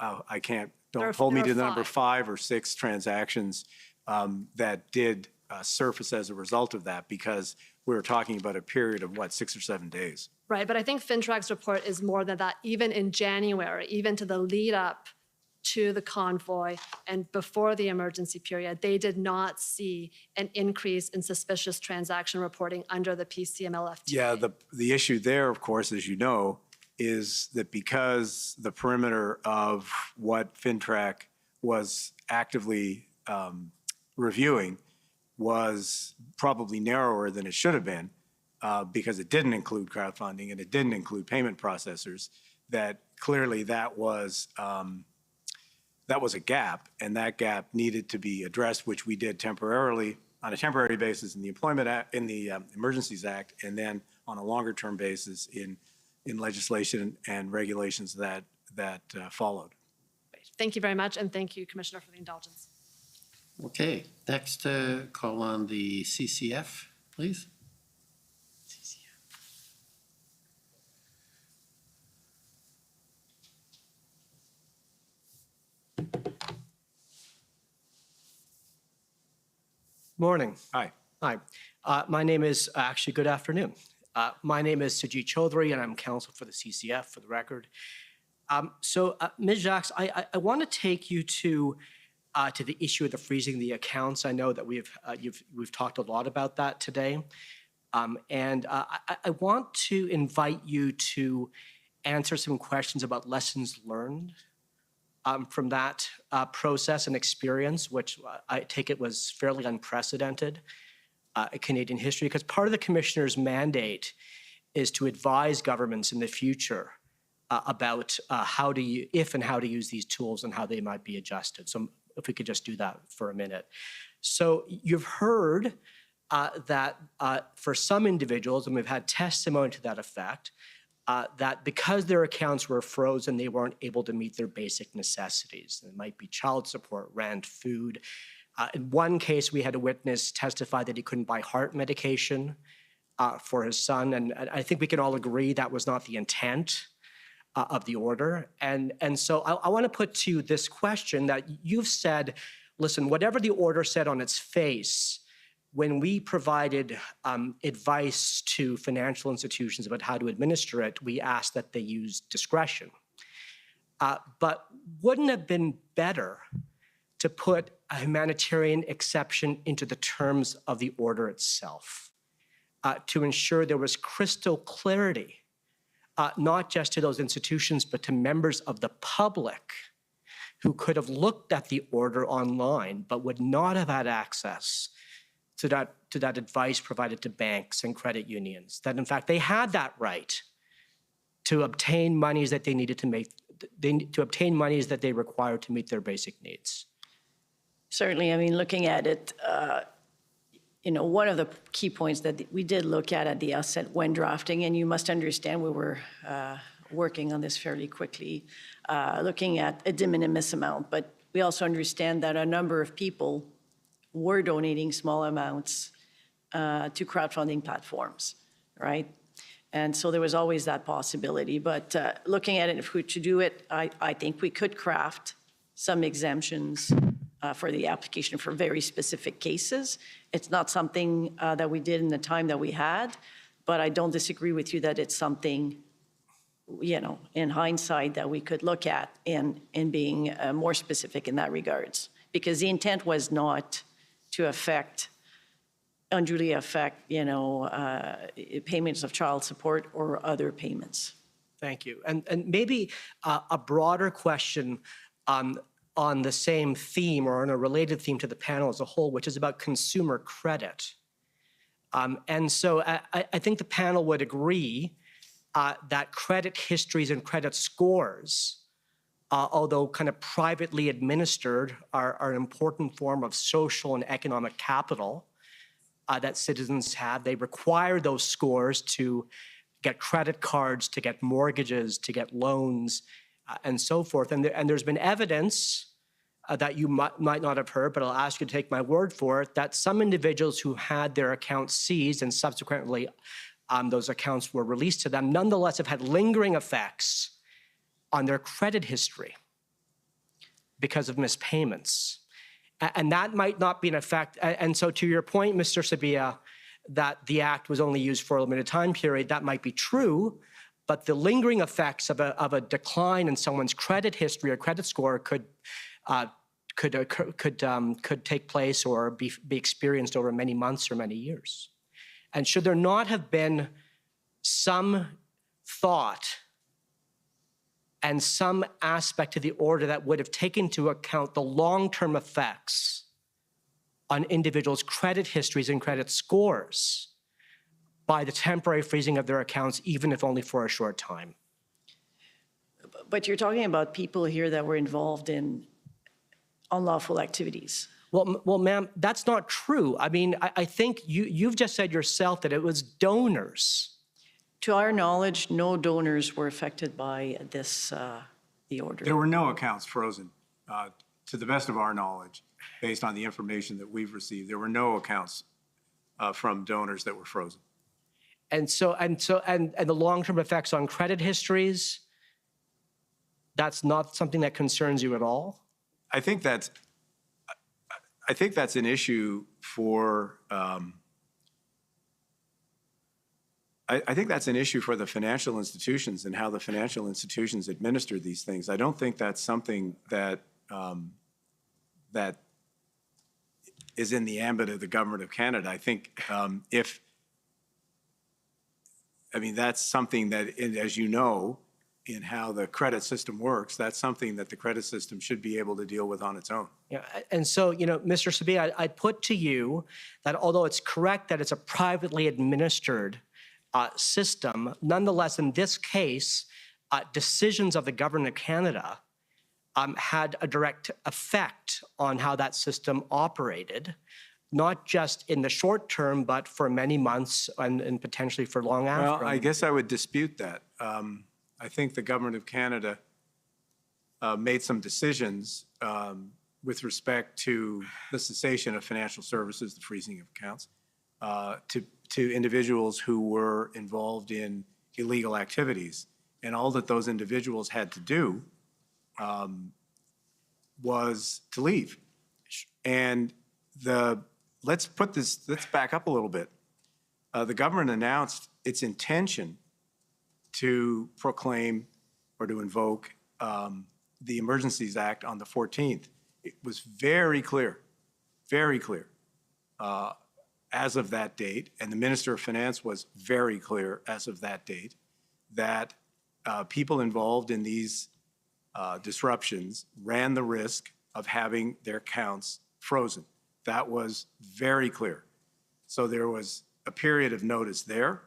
don't hold me to the number, 5 or 6 transactions that did surface as a result of that, because we were talking about a period of 6 or 7 days. Right, but I think FinTrack's report is more than that. Even in January, even to the lead up to the convoy and before the emergency period, they did not see an increase in suspicious transaction reporting under the PCMLFTA. Yeah, the issue there, of course, as you know, is that because the perimeter of what FinTrack was actively reviewing was probably narrower than it should have been, because it didn't include crowdfunding and it didn't include payment processors, that clearly that was a gap, and that gap needed to be addressed, which we did temporarily, on a temporary basis in the Employment Act, in the Emergencies Act, and then on a longer-term basis in legislation and regulations that followed. Thank you very much, and thank you, Commissioner, for the indulgence. Okay, next call on the CCF, please. Morning. Hi. Hi. My name is, actually, good afternoon. My name is Sajid Chaudhry, and I'm counsel for the CCF, for the record. Ms. Jacques, I want to take you to the issue of the freezing the accounts. I know that we've talked a lot about that today. I want to invite you to answer some questions about lessons learned from that process and experience, which I take it was fairly unprecedented in Canadian history, because part of the Commissioner's mandate is to advise governments in the future about if and how to use these tools and how they might be adjusted. So if we could just do that for a minute. So you've heard that for some individuals, and we've had testimony to that effect, that because their accounts were frozen, they weren't able to meet their basic necessities. It might be child support, rent, food. In one case, we had a witness testify that he couldn't buy heart medication for his son, and I think we can all agree that was not the intent of the order. And so I want to put to you this question that you've said, listen, whatever the order said on its face, when we provided advice to financial institutions about how to administer it, we asked that they use discretion. But wouldn't it have been better to put a humanitarian exception into the terms of the order itself to ensure there was crystal clarity, not just to those institutions, but to members of the public who could have looked at the order online but would not have had access to that advice provided to banks and credit unions, that in fact they had that right to obtain monies that they needed to obtain monies that they required to meet their basic needs? Certainly, I mean, looking at it, one of the key points that we did look at the outset when drafting, and you must understand we were working on this fairly quickly, looking at a de minimis amount, but we also understand that a number of people were donating small amounts to crowdfunding platforms, right? And so there was always that possibility. But looking at it, if we were to do it, I think we could craft some exemptions for the application for very specific cases. It's not something that we did in the time that we had, but I don't disagree with you that it's something, in hindsight, that we could look at in being more specific in that regards. Because the intent was not to unduly affect, payments of child support or other payments. Thank you. And maybe a broader question on the same theme or on a related theme to the panel as a whole, which is about consumer credit. And so I think the panel would agree that credit histories and credit scores, although kind of privately administered, are an important form of social and economic capital that citizens have. They require those scores to get credit cards, to get mortgages, to get loans, and so forth. And there's been evidence that you might not have heard, but I'll ask you to take my word for it, that some individuals who had their accounts seized and subsequently those accounts were released to them, nonetheless have had lingering effects on their credit history because of missed payments. And that might not be an effect. And so to your point, Mr. Sabia, that the act was only used for a limited time period, that might be true, but the lingering effects of a decline in someone's credit history or credit score could take place or be experienced over many months or many years. And should there not have been some thought and some aspect of the order that would have taken into account the long-term effects on individuals' credit histories and credit scores by the temporary freezing of their accounts, even if only for a short time? But you're talking about people here that were involved in unlawful activities. Well, ma'am, that's not true. I mean, I think you've just said yourself that it was donors. To our knowledge, no donors were affected by this, the order. There were no accounts frozen. To the best of our knowledge, based on the information that we've received, there were no accounts from donors that were frozen. And the long-term effects on credit histories, that's not something that concerns you at all? I think that's an issue for I think that's an issue for the financial institutions and how the financial institutions administer these things. I don't think that's something that that is in the ambit of the government of Canada. I think that's something that, as you know, in how the credit system works, that's something that the credit system should be able to deal with on its own. Yeah, and so, Mr. Sabia, I put to you that although it's correct that it's a privately administered system, nonetheless, in this case, decisions of the government of Canada had a direct effect on how that system operated, not just in the short term, but for many months and potentially for long after. Well, I guess I would dispute that. I think the government of Canada made some decisions with respect to the cessation of financial services, the freezing of accounts, to individuals who were involved in illegal activities. And all that those individuals had to do was to leave. And let's back up a little bit. The government announced its intention to proclaim or to invoke the Emergencies Act on the 14th. It was very clear as of that date, and the Minister of Finance was very clear as of that date, that people involved in these disruptions ran the risk of having their accounts frozen. That was very clear. So there was a period of notice there,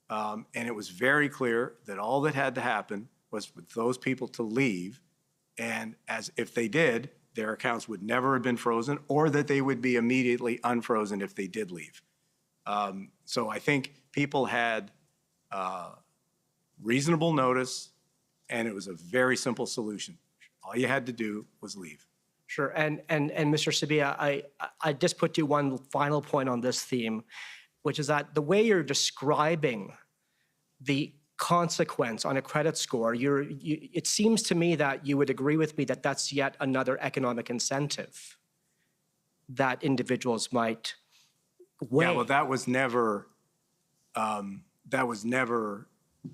and it was very clear that all that had to happen was for those people to leave, and if they did, their accounts would never have been frozen or that they would be immediately unfrozen if they did leave. So I think people had reasonable notice, and it was a very simple solution. All you had to do was leave. Sure, and Mr. Sabia, I just put you one final point on this theme, which is that the way you're describing the consequence on a credit score, it seems to me that you would agree with me that that's yet another economic incentive that individuals might weigh. Yeah, well, that was never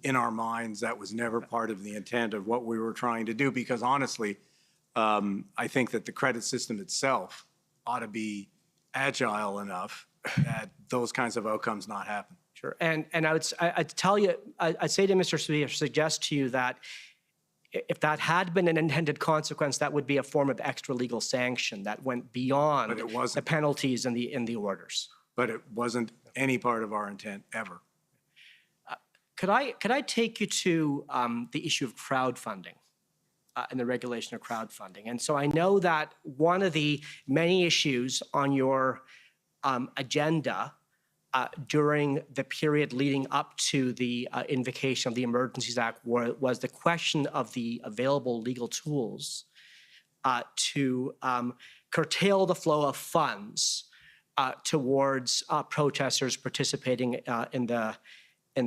in our minds. That was never part of the intent of what we were trying to do, because honestly, I think that the credit system itself ought to be agile enough that those kinds of outcomes not happen. Sure, and I'd tell you, I'd say to Mr. Sabia, suggest to you that if that had been an intended consequence, that would be a form of extra legal sanction that went beyond the penalties and the orders. But it wasn't any part of our intent ever. Could I take you to the issue of crowdfunding and the regulation of crowdfunding? And so I know that one of the many issues on your agenda during the period leading up to the invocation of the Emergencies Act was the question of the available legal tools to curtail the flow of funds towards protesters participating in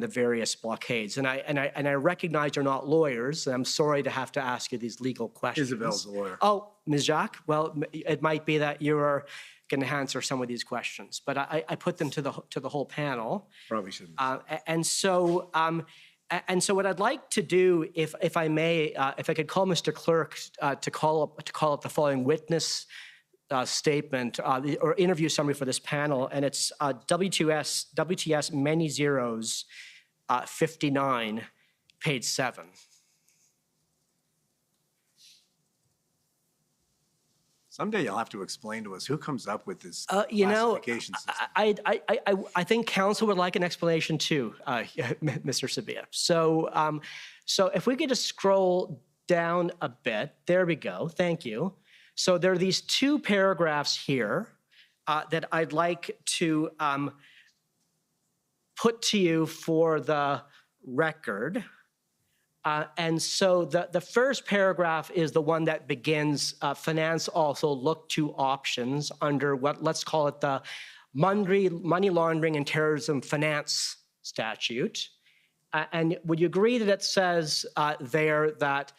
the various blockades. And I recognize you're not lawyers, and I'm sorry to have to ask you these legal questions. Isabelle's a lawyer. Oh, Ms. Jacques, well, it might be that you're going to answer some of these questions, but I put them to the whole panel. Probably shouldn't. And so what I'd like to do, if I may, if I could call Mr. Clerk to call up the following witness statement or interview summary for this panel, and it's WTS many zeros 59, page 7. Someday you'll have to explain to us who comes up with this You know, classification system. I think council would like an explanation too, Mr. Sabia. So if we could just scroll down a bit, there we go. Thank you. So there are these two paragraphs here that I'd like to put to you for the record. And so the first paragraph is the one that begins, finance also looked to options under what, let's call it the money laundering and terrorism finance statute. And would you agree that it says there that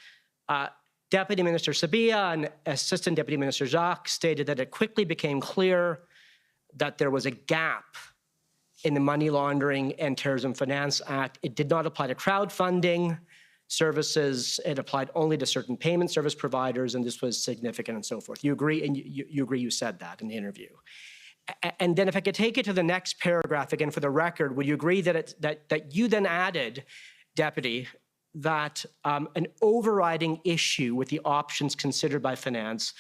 Deputy Minister Sabia and Assistant Deputy Minister Jacques stated that it quickly became clear that there was a gap in the Money Laundering and Terrorism Finance Act. It did not apply to crowdfunding services. It applied only to certain payment service providers, and this was significant and so forth. You agree, and you agree you said that in the interview. And then if I could take it to the next paragraph, again, for the record, would you agree that that you then added, Deputy, that an overriding issue with the options considered by finance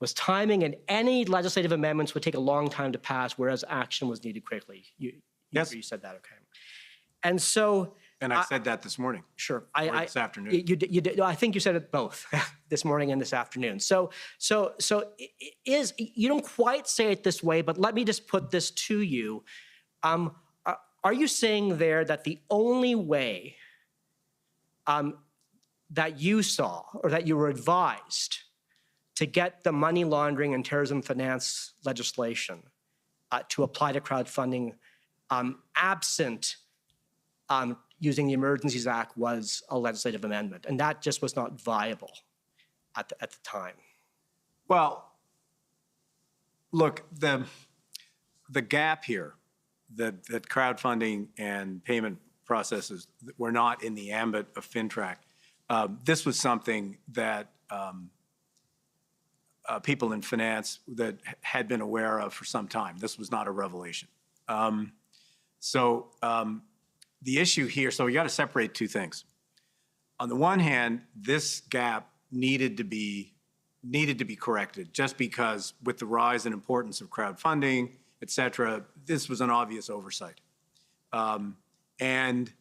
was timing, and any legislative amendments would take a long time to pass, whereas action was needed quickly? Yes. Agree you said that, okay. And so... And I said that this morning. Sure. This afternoon. You did. I think you said it both this morning and this afternoon. So you don't quite say it this way, but let me just put this to you. Are you saying there that the only way that you saw or that you were advised to get the money laundering and terrorism finance legislation to apply to crowdfunding absent using the Emergencies Act was a legislative amendment, and that just was not viable at the time? Well, look, the gap here, that crowdfunding and payment processes were not in the ambit of FinTrack. This was something that people in finance that had been aware of for some time. This was not a revelation. The issue here, so you got to separate two things. On the one hand, this gap needed to be corrected, just because with the rise and importance of crowdfunding, et cetera, this was an obvious oversight. And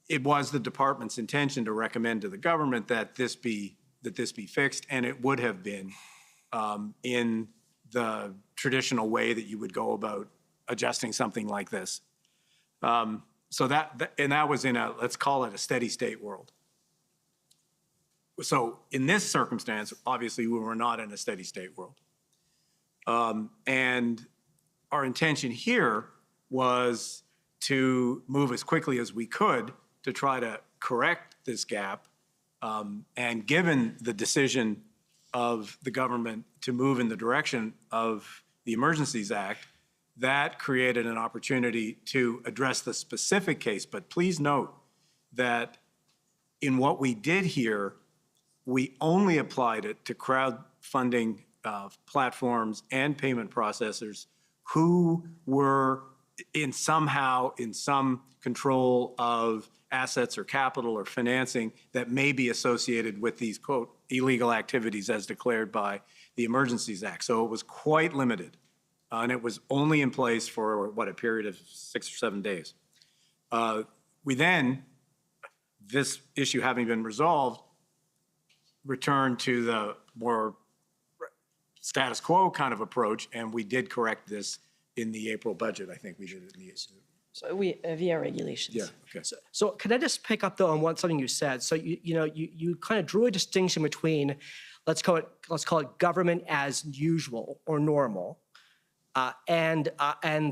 it was the department's intention to recommend to the government that this be fixed, and it would have been in the traditional way that you would go about adjusting something like this. So that was in a, let's call it a steady state world. So in this circumstance, obviously we were not in a steady state world. And our intention here was to move as quickly as we could to try to correct this gap. And given the decision of the government to move in the direction of the Emergencies Act, that created an opportunity to address the specific case. But please note that in what we did here, we only applied it to crowdfunding platforms and payment processors who were in some control of assets or capital or financing that may be associated with these, quote, illegal activities as declared by the Emergencies Act. So it was quite limited. And it was only in place for, what, a period of 6 or 7 days. We then, this issue having been resolved, returned to the more status quo kind of approach, and we did correct this in the April budget. I think we did it in the So we via regulations. Yeah, okay. So can I just pick up though on something you said? So you kind of drew a distinction between, let's call it government as usual or normal, and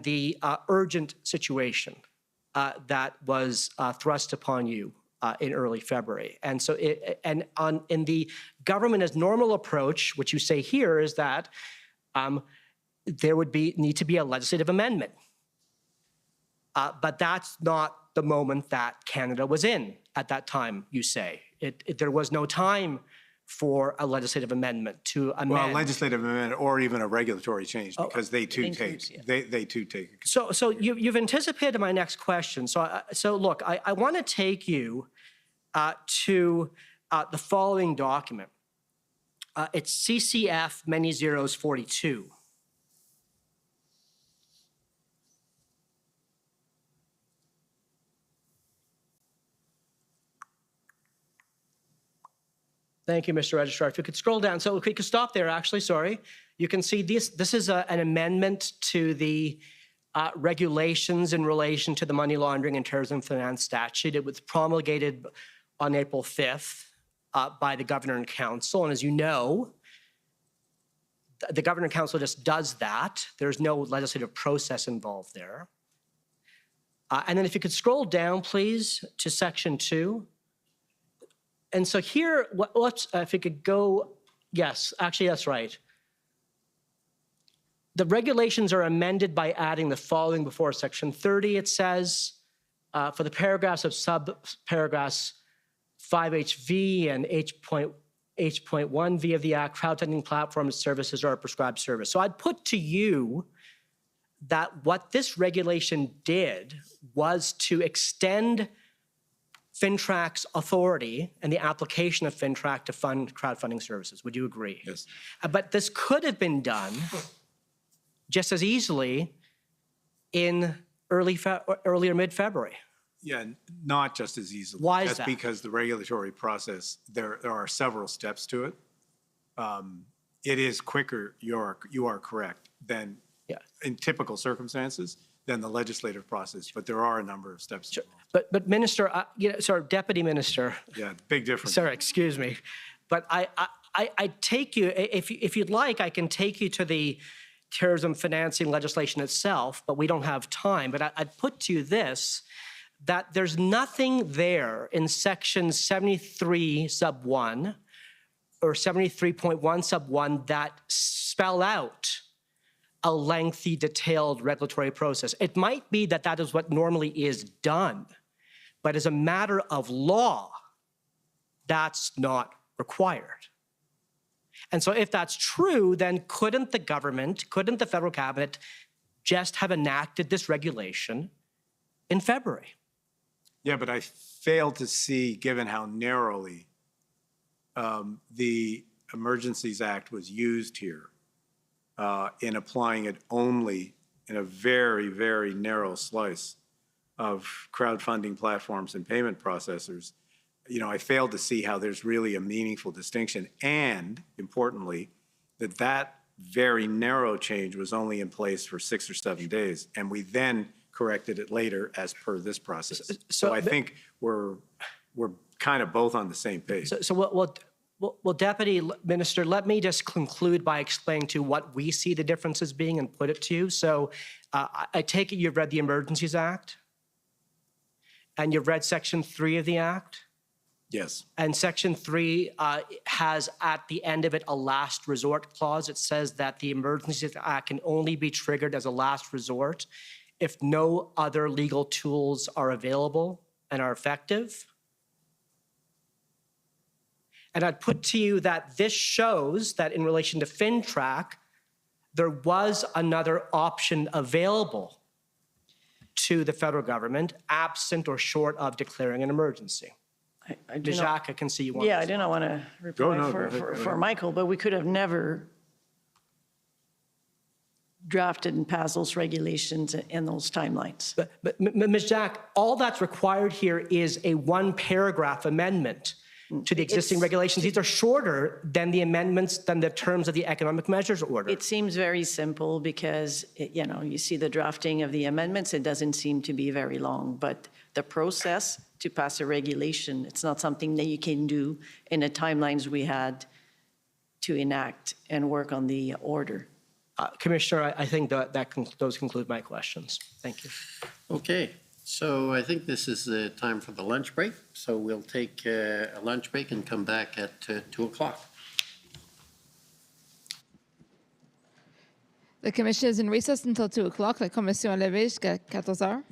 the urgent situation that was thrust upon you in early February. And so in the government as normal approach, what you say here is that there would need to be a legislative amendment. But that's not the moment that Canada was in at that time, you say. There was no time for a legislative amendment to amend. Well, legislative amendment or even a regulatory change, because they too take, they too take. So you've anticipated my next question. So look, I want to take you to the following document. It's CCF many zeros 42. Thank you, Mr. Registrar. If you could scroll down. So if we could stop there, actually, sorry. You can see this is an amendment to the regulations in relation to the money laundering and terrorism finance statute. It was promulgated on April 5th by the Governor and Council. And as you know, the Governor and Council just does that. There's no legislative process involved there. And then if you could scroll down, please, to section 2. And so here, let's, if you could go, yes, actually, that's right. The regulations are amended by adding the following before section 30. It says, for the paragraphs of sub-paragraphs 5HV and H.1V of the Act, crowdfunding platform services are a prescribed service. So I'd put to you that what this regulation did was to extend FINTRAC's authority and the application of FINTRAC to fund crowdfunding services. Would you agree? Yes. But this could have been done just as easily in earlier mid-February. Yeah, not just as easily. Why is That's that? because the regulatory process, there are several steps to it. It is quicker, you are correct, than in typical circumstances than the legislative process, but there are a number of steps involved. But Minister, sorry, Deputy Minister. Yeah, big difference. Sorry, excuse me. But I take you, if you'd like, I can take you to the terrorism financing legislation itself, but we don't have time. But I'd put to you this, that there's nothing there in section 73 sub 1 or 73.1 sub 1 that spell out a lengthy, detailed regulatory process. It might be that that is what normally is done, but as a matter of law, that's not required. And so if that's true, then couldn't the government, couldn't the federal cabinet just have enacted this regulation in February? Yeah, but I fail to see, given how narrowly the Emergencies Act was used here, in applying it only in a very, very narrow slice of crowdfunding platforms and payment processors, I failed to see how there's really a meaningful distinction. And importantly, that very narrow change was only in place for 6 or 7 days, and we then corrected it later as per this process. So I think we're kind of both on the same page. Well, Deputy Minister, let me just conclude by explaining to what we see the differences being and put it to you. So I take it you've read the Emergencies Act and you've read Section 3 of the Act? Yes. And Section 3 has at the end of it a last resort clause. It says that the Emergencies Act can only be triggered as a last resort if no other legal tools are available and are effective. And I'd put to you that this shows that in relation to FinTrack, there was another option available to the federal government, absent or short of declaring an emergency. Jacques, I can see you want Yeah, to I do not want to reply for Michael, but we could have never drafted and passed those regulations in those timelines. But Ms. Jacques, all that's required here is a one-paragraph amendment to the existing regulations. These are shorter than the amendments, than the terms of the economic measures order. It seems very simple because, you see the drafting of the amendments, it doesn't seem to be very long, but the process to pass a regulation, it's not something that you can do in the timelines we had to enact and work on the order. Commissioner, I think those conclude my questions. Thank you. Okay, so I think this is the time for the lunch break. So we'll take a lunch break and come back at 2 o'clock. The commission is in recess until 2 o'clock. La commission est levée jusqu'à 14 heures.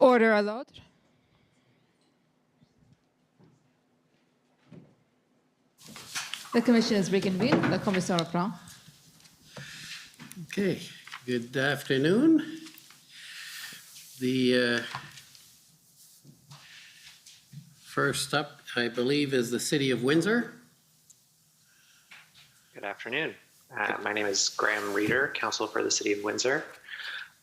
Order à l'ordre. The commission is reconvened. La commission reprend. Okay, good afternoon. The first up, I believe, is the City of Windsor. Good afternoon. My name is Graham Reeder, Counsel for the City of Windsor.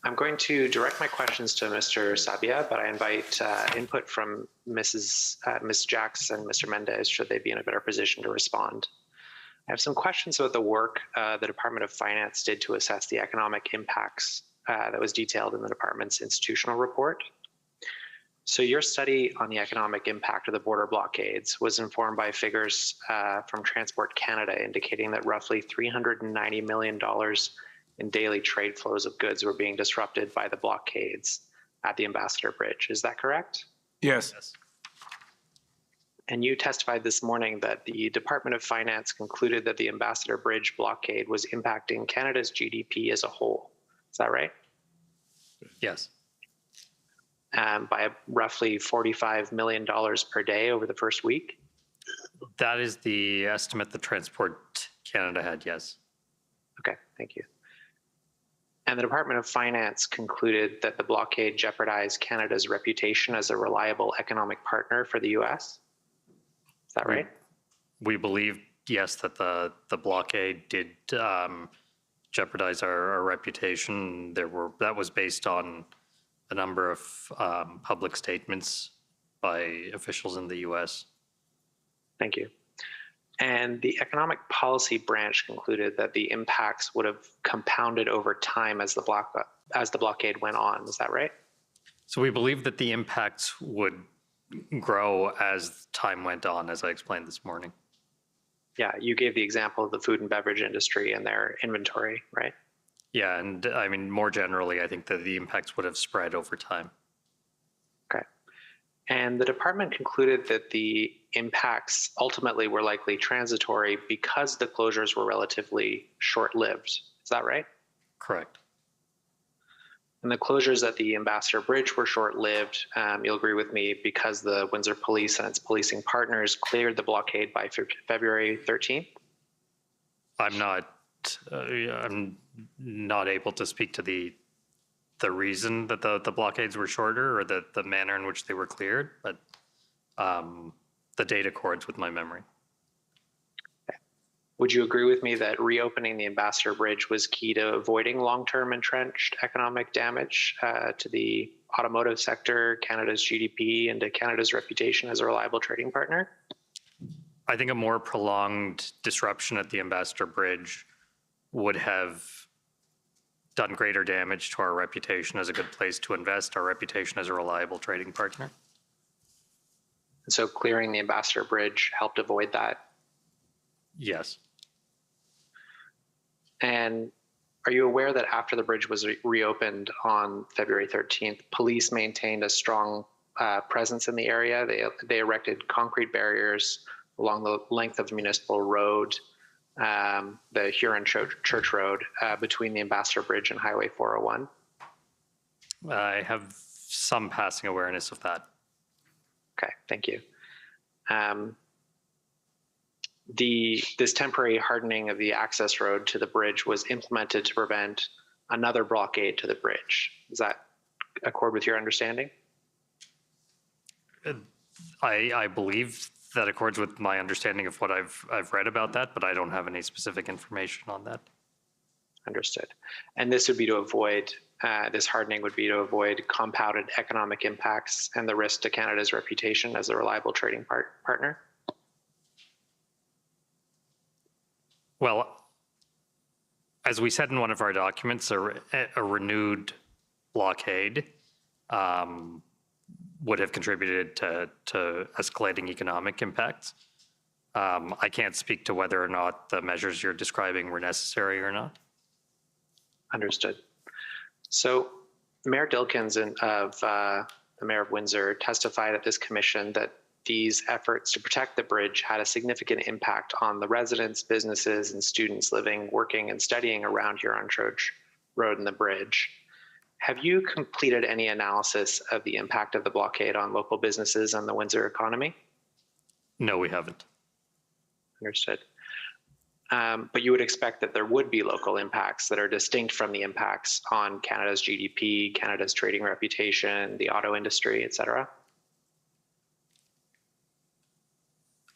I'm going to direct my questions to Mr. Sabia, but I invite input from Ms. Jacques and Mr. Mendes should they be in a better position to respond. I have some questions about the work the Department of Finance did to assess the economic impacts that was detailed in the department's institutional report. So your study on the economic impact of the border blockades was informed by figures from Transport Canada indicating that roughly $390 million in daily trade flows of goods were being disrupted by the blockades at the Ambassador Bridge. Is that correct? Yes. And you testified this morning that the Department of Finance concluded that the Ambassador Bridge blockade was impacting Canada's GDP as a whole. Is that right? Yes. By roughly $45 million per day over the first week? That is the estimate that Transport Canada had, yes. Okay, thank you. And the Department of Finance concluded that the blockade jeopardized Canada's reputation as a reliable economic partner for the U.S.? Is that right? We believe, yes, that the blockade did jeopardize our reputation. That was based on a number of public statements by officials in the U.S. Thank you. And the economic policy branch concluded that the impacts would have compounded over time as the blockade went on. Is that right? So we believe that the impacts would grow as time went on, as I explained this morning. Yeah, you gave the example of the food and beverage industry and their inventory, right? Yeah, and I mean, more generally, I think that the impacts would have spread over time. Okay. And the department concluded that the impacts ultimately were likely transitory because the closures were relatively short-lived. Is that right? Correct. And the closures at the Ambassador Bridge were short-lived, you'll agree with me, because the Windsor Police and its policing partners cleared the blockade by February 13th? I'm not able to speak to the reason that the blockades were shorter or the manner in which they were cleared, but the date accords with my memory. Okay. Would you agree with me that reopening the Ambassador Bridge was key to avoiding long-term entrenched economic damage to the automotive sector, Canada's GDP, and to Canada's reputation as a reliable trading partner? I think a more prolonged disruption at the Ambassador Bridge would have done greater damage to our reputation as a good place to invest, our reputation as a reliable trading partner. And so clearing the Ambassador Bridge helped avoid that? Yes. And are you aware that after the bridge was reopened on February 13th, police maintained a strong presence in the area? They erected concrete barriers along the length of the municipal road, the Huron Church Road, between the Ambassador Bridge and Highway 401? I have some passing awareness of that. Okay, thank you. This temporary hardening of the access road to the bridge was implemented to prevent another blockade to the bridge. Does that accord with your understanding? I believe that accords with my understanding of what I've read about that, but I don't have any specific information on that. Understood. And this would be to avoid, this hardening would be to avoid compounded economic impacts and the risk to Canada's reputation as a reliable trading partner? Well, as we said in one of our documents, a renewed blockade would have contributed to escalating economic impacts. I can't speak to whether or not the measures you're describing were necessary or not. Understood. So Mayor Dilkins of the Mayor of Windsor testified at this commission that these efforts to protect the bridge had a significant impact on the residents, businesses, and students living, working, and studying around Huron Church Road and the bridge. Have you completed any analysis of the impact of the blockade on local businesses and the Windsor economy? No, we haven't. Understood. But you would expect that there would be local impacts that are distinct from the impacts on Canada's GDP, Canada's trading reputation, the auto industry, et cetera?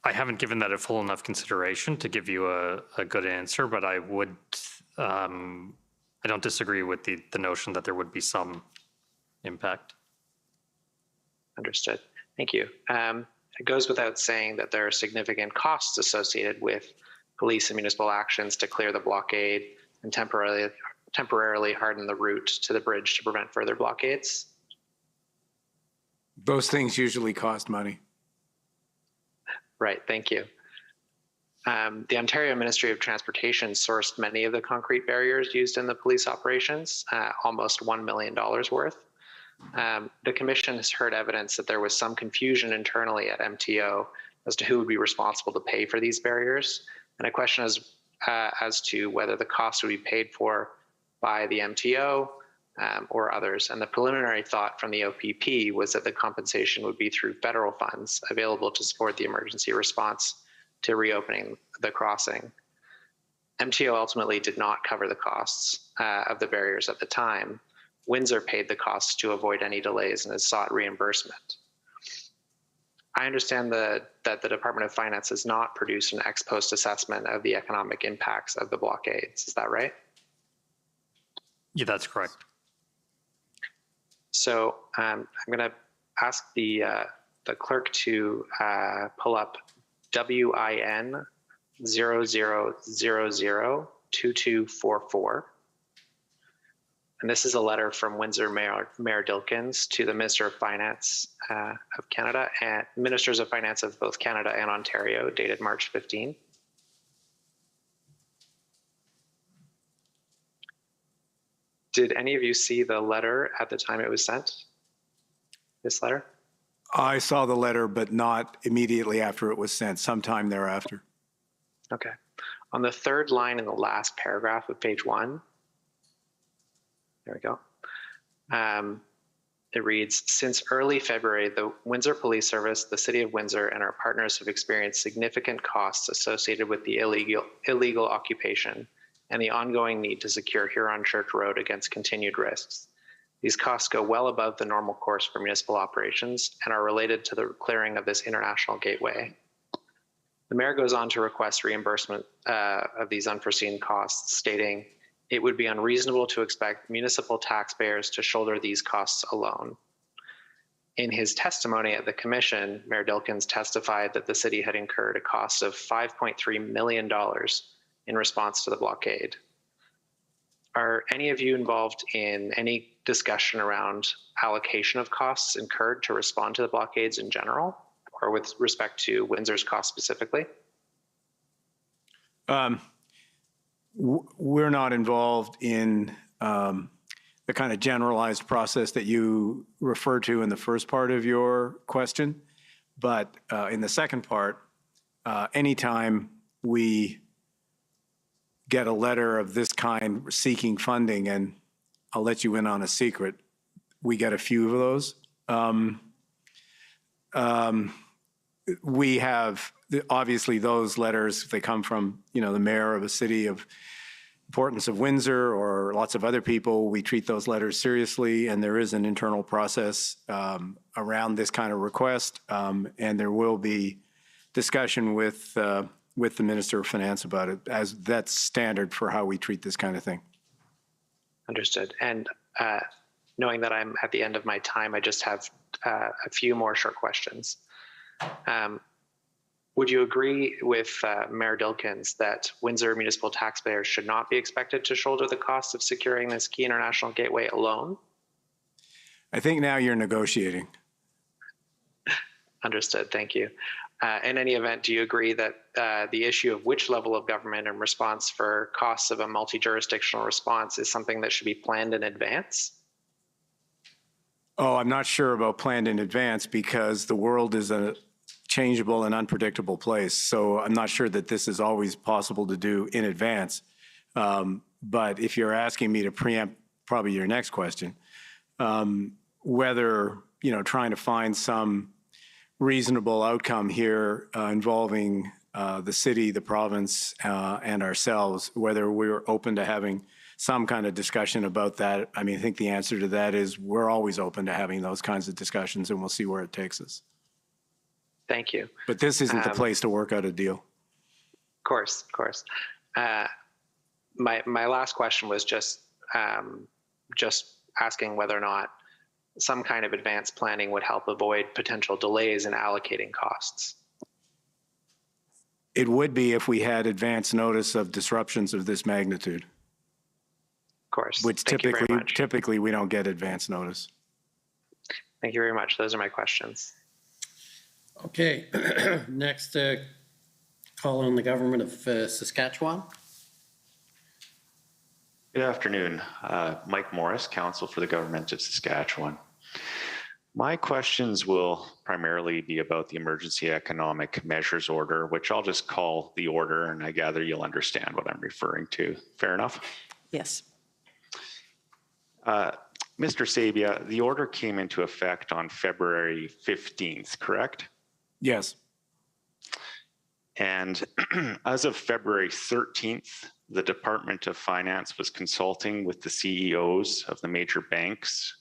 I haven't given that a full enough consideration to give you a good answer, but I would, I don't disagree with the notion that there would be some impact. Understood. Thank you. It goes without saying that there are significant costs associated with police and municipal actions to clear the blockade and temporarily harden the route to the bridge to prevent further blockades. Those things usually cost money. Right, thank you. The Ontario Ministry of Transportation sourced many of the concrete barriers used in the police operations, almost $1 million worth. The Commission has heard evidence that there was some confusion internally at MTO as to who would be responsible to pay for these barriers. And a question is as to whether the cost would be paid for by the MTO or others. And the preliminary thought from the OPP was that the compensation would be through federal funds available to support the emergency response to reopening the crossing. MTO ultimately did not cover the costs of the barriers at the time. Windsor paid the costs to avoid any delays and has sought reimbursement. I understand that the Department of Finance has not produced an ex post assessment of the economic impacts of the blockades. Is that right? Yeah, that's correct. So I'm going to ask the clerk to pull up WIN 00002244. And this is a letter from Windsor Mayor Dilkens to the Minister of Finance of Canada and Ministers of Finance of both Canada and Ontario, dated March 15. Did any of you see the letter at the time it was sent? This letter? I saw the letter, but not immediately after it was sent, sometime thereafter. Okay. On the third line in the last paragraph of page 1, there we go. It reads, since early February, the Windsor Police Service, the City of Windsor, and our partners have experienced significant costs associated with the illegal occupation and the ongoing need to secure Huron Church Road against continued risks. These costs go well above the normal course for municipal operations and are related to the clearing of this international gateway. The mayor goes on to request reimbursement of these unforeseen costs, stating, it would be unreasonable to expect municipal taxpayers to shoulder these costs alone. In his testimony at the commission, Mayor Dilkens testified that the city had incurred a cost of $5.3 million in response to the blockade. Are any of you involved in any discussion around allocation of costs incurred to respond to the blockades in general, or with respect to Windsor's costs specifically? We're not involved in the kind of generalized process that you referred to in the first part of your question. But in the second part, anytime we get a letter of this kind seeking funding, and I'll let you in on a secret, we get a few of those. We have, obviously, those letters, if they come from, the mayor of a city of importance of Windsor or lots of other people, we treat those letters seriously, and there is an internal process around this kind of request, and there will be discussion with the Minister of Finance about it, as that's standard for how we treat this kind of thing. Understood. And knowing that I'm at the end of my time, I just have a few more short questions. Would you agree with Mayor Dilkens that Windsor municipal taxpayers should not be expected to shoulder the cost of securing this key international gateway alone? I think now you're negotiating. Understood. Thank you. In any event, do you agree that the issue of which level of government and response for costs of a multi-jurisdictional response is something that should be planned in advance? Oh, I'm not sure about planned in advance because the world is a changeable and unpredictable place. So I'm not sure that this is always possible to do in advance. But if you're asking me to preempt probably your next question, whether, trying to find some reasonable outcome here involving the city, the province, and ourselves, whether we're open to having some kind of discussion about that. I think the answer to that is we're always open to having those kinds of discussions, and we'll see where it takes us. Thank you. But this isn't the place to work out a deal. Of course. My last question was just asking whether or not some kind of advanced planning would help avoid potential delays in allocating costs. It would be if we had advance notice of disruptions of this magnitude. Of course. Which typically we don't get advance notice. Thank you very much. Those are my questions. Okay, next call on the government of Saskatchewan. Good afternoon. Mike Morris, Counsel for the Government of Saskatchewan. My questions will primarily be about the Emergency Economic Measures Order, which I'll just call the order, and I gather you'll understand what I'm referring to. Fair enough? Yes. Mr. Sabia, the order came into effect on February 15th, correct? Yes. And as of February 13th, the Department of Finance was consulting with the CEOs of the major banks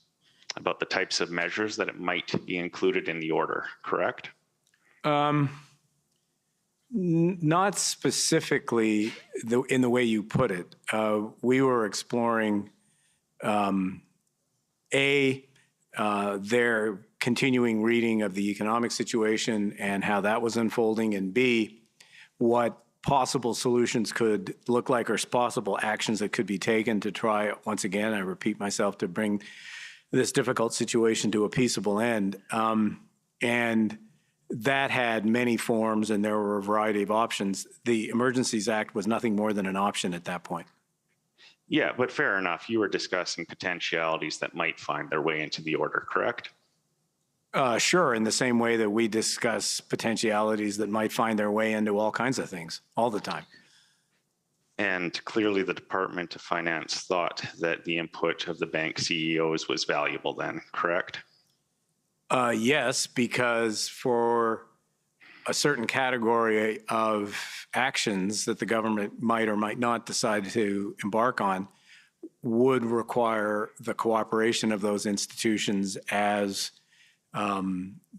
about the types of measures that it might be included in the order, correct? Not specifically in the way you put it. We were exploring their continuing reading of the economic situation and how that was unfolding, and B, what possible solutions could look like or possible actions that could be taken to try, once again, I repeat myself, to bring this difficult situation to a peaceable end. And that had many forms, and there were a variety of options. The Emergencies Act was nothing more than an option at that point. Yeah, but fair enough. You were discussing potentialities that might find their way into the order, correct? Sure, in the same way that we discuss potentialities that might find their way into all kinds of things all the time. And clearly the Department of Finance thought that the input of the bank CEOs was valuable then, correct? Yes, because for a certain category of actions that the government might or might not decide to embark on would require the cooperation of those institutions as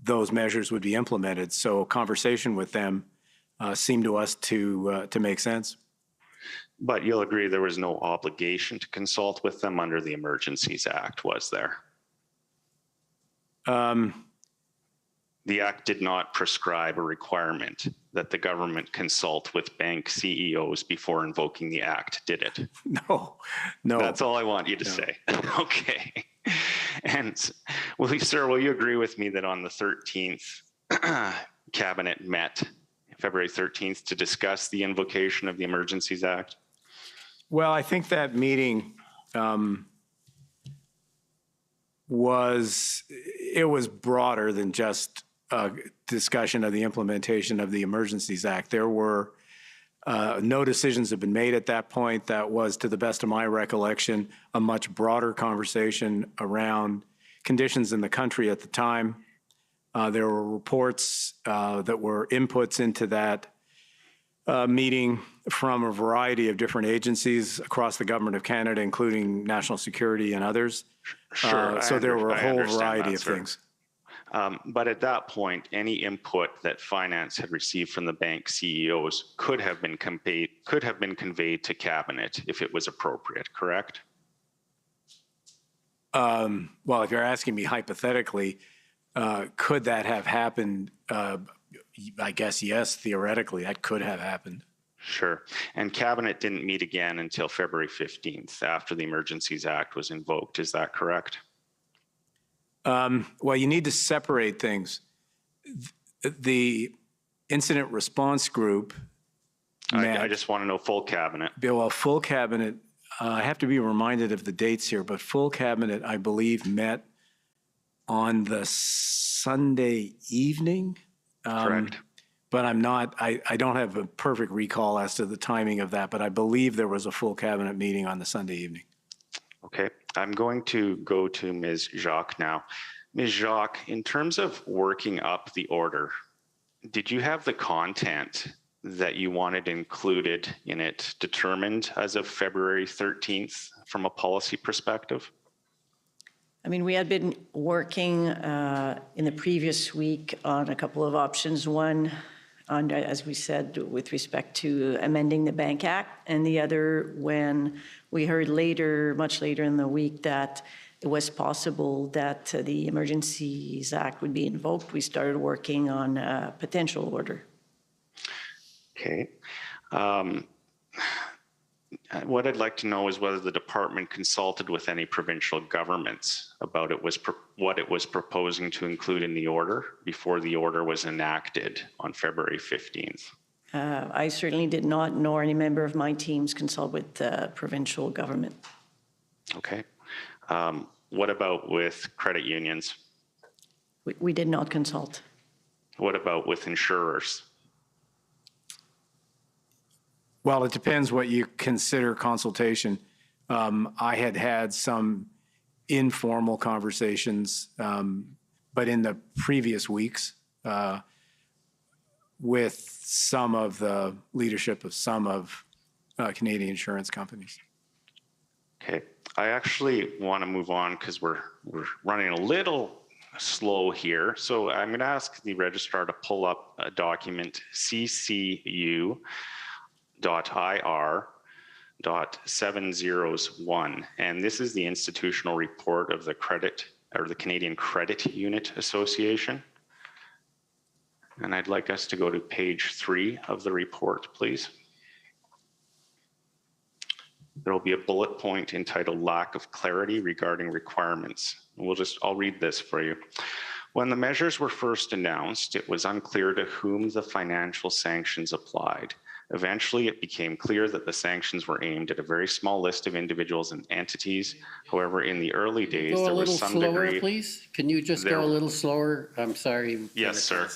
those measures would be implemented. So a conversation with them seemed to us to make sense. But you'll agree there was no obligation to consult with them under the Emergencies Act, was there? The Act did not prescribe a requirement that the government consult with bank CEOs before invoking the Act, did it? No. That's all I want you to say. Okay. And will you agree with me that on the 13th, Cabinet met, February 13th, to discuss the invocation of the Emergencies Act? Well, I think that meeting was broader than just a discussion of the implementation of the Emergencies Act. There were no decisions have been made at that point. That was, to the best of my recollection, a much broader conversation around conditions in the country at the time. There were reports that were inputs into that meeting from a variety of different agencies across the government of Canada, including National Security and others. Sure. So there were a whole variety of things. But at that point, any input that finance had received from the bank CEOs could have been conveyed to Cabinet if it was appropriate, correct? Well, if you're asking me hypothetically, could that have happened? I guess yes, theoretically, that could have happened. Sure. And Cabinet didn't meet again until February 15th after the Emergencies Act was invoked. Is that correct? Well, you need to separate things. The incident response group met. I just want to know full Cabinet. Well, full Cabinet, I have to be reminded of the dates here, but full Cabinet, I believe, met on the Sunday evening. Correct. But I don't have a perfect recall as to the timing of that, but I believe there was a full Cabinet meeting on the Sunday evening. Okay. I'm going to go to Ms. Jacques now. Ms. Jacques, in terms of working up the order, did you have the content that you wanted included in it determined as of February 13th from a policy perspective? I mean, we had been working in the previous week on a couple of options. One, on, as we said, with respect to amending the Bank Act, and the other when we heard later, much later in the week, that it was possible that the Emergencies Act would be invoked. We started working on a potential order. Okay. What I'd like to know is whether the department consulted with any provincial governments about what it was proposing to include in the order before the order was enacted on February 15th. I certainly did not, nor any member of my teams, consult with the provincial government. Okay. What about with credit unions? We did not consult. What about with insurers? Well, it depends what you consider consultation. I had had some informal conversations, but in the previous weeks with some of the leadership of some of Canadian insurance companies. Okay, I actually want to move on because we're running a little slow here. So I'm going to ask the registrar to pull up a document CCU.IR.701, and this is the institutional report of the Canadian Credit Unit Association. And I'd like us to go to page 3 of the report, please. There will be a bullet point entitled Lack of Clarity Regarding Requirements. I'll read this for you. When the measures were first announced, it was unclear to whom the financial sanctions applied. Eventually, it became clear that the sanctions were aimed at a very small list of individuals and entities. However, in the early days, there was some degree... Go a little slower, please? Can you just go a little slower? I'm sorry. Yes, sir.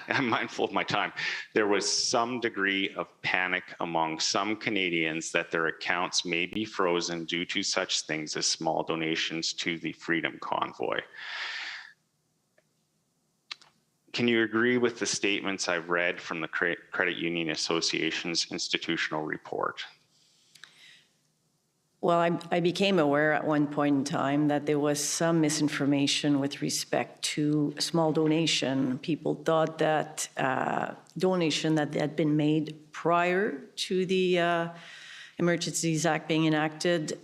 I'm mindful of my time. There was some degree of panic among some Canadians that their accounts may be frozen due to such things as small donations to the Freedom Convoy. Can you agree with the statements I've read from the Credit Union Association's institutional report? Well, I became aware at one point in time that there was some misinformation with respect to a small donation. People thought that donation that had been made prior to the Emergencies Act being enacted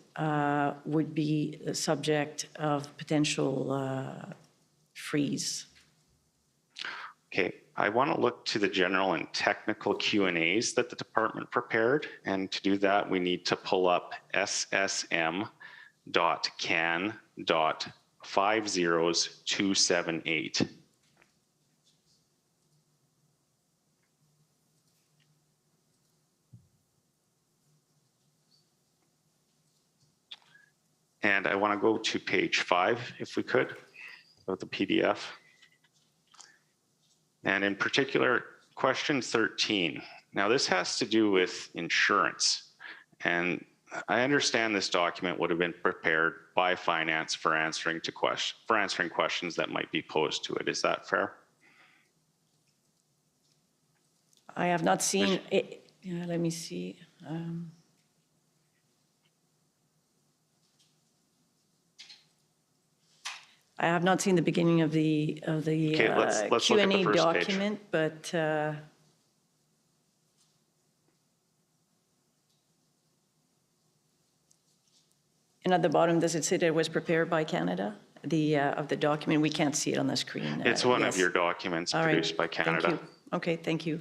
would be the subject of potential freeze. Okay, I want to look to the general and technical Q&As that the department prepared, and to do that, we need to pull up ssm.can.50278. And I want to go to page 5, if we could, of the PDF. And in particular, question 13. Now, this has to do with insurance. And I understand this document would have been prepared by finance for answering questions that might be posed to it. Is that fair? I have not seen it. Yeah, let me see. I have not seen the beginning of the Okay, let's Q&A look at the first document, page. but and at the bottom, does it say that it was prepared by Canada? Of the document, we can't see it on the screen. It's one yes. of your documents All produced right. by Canada. Thank you. Okay, thank you.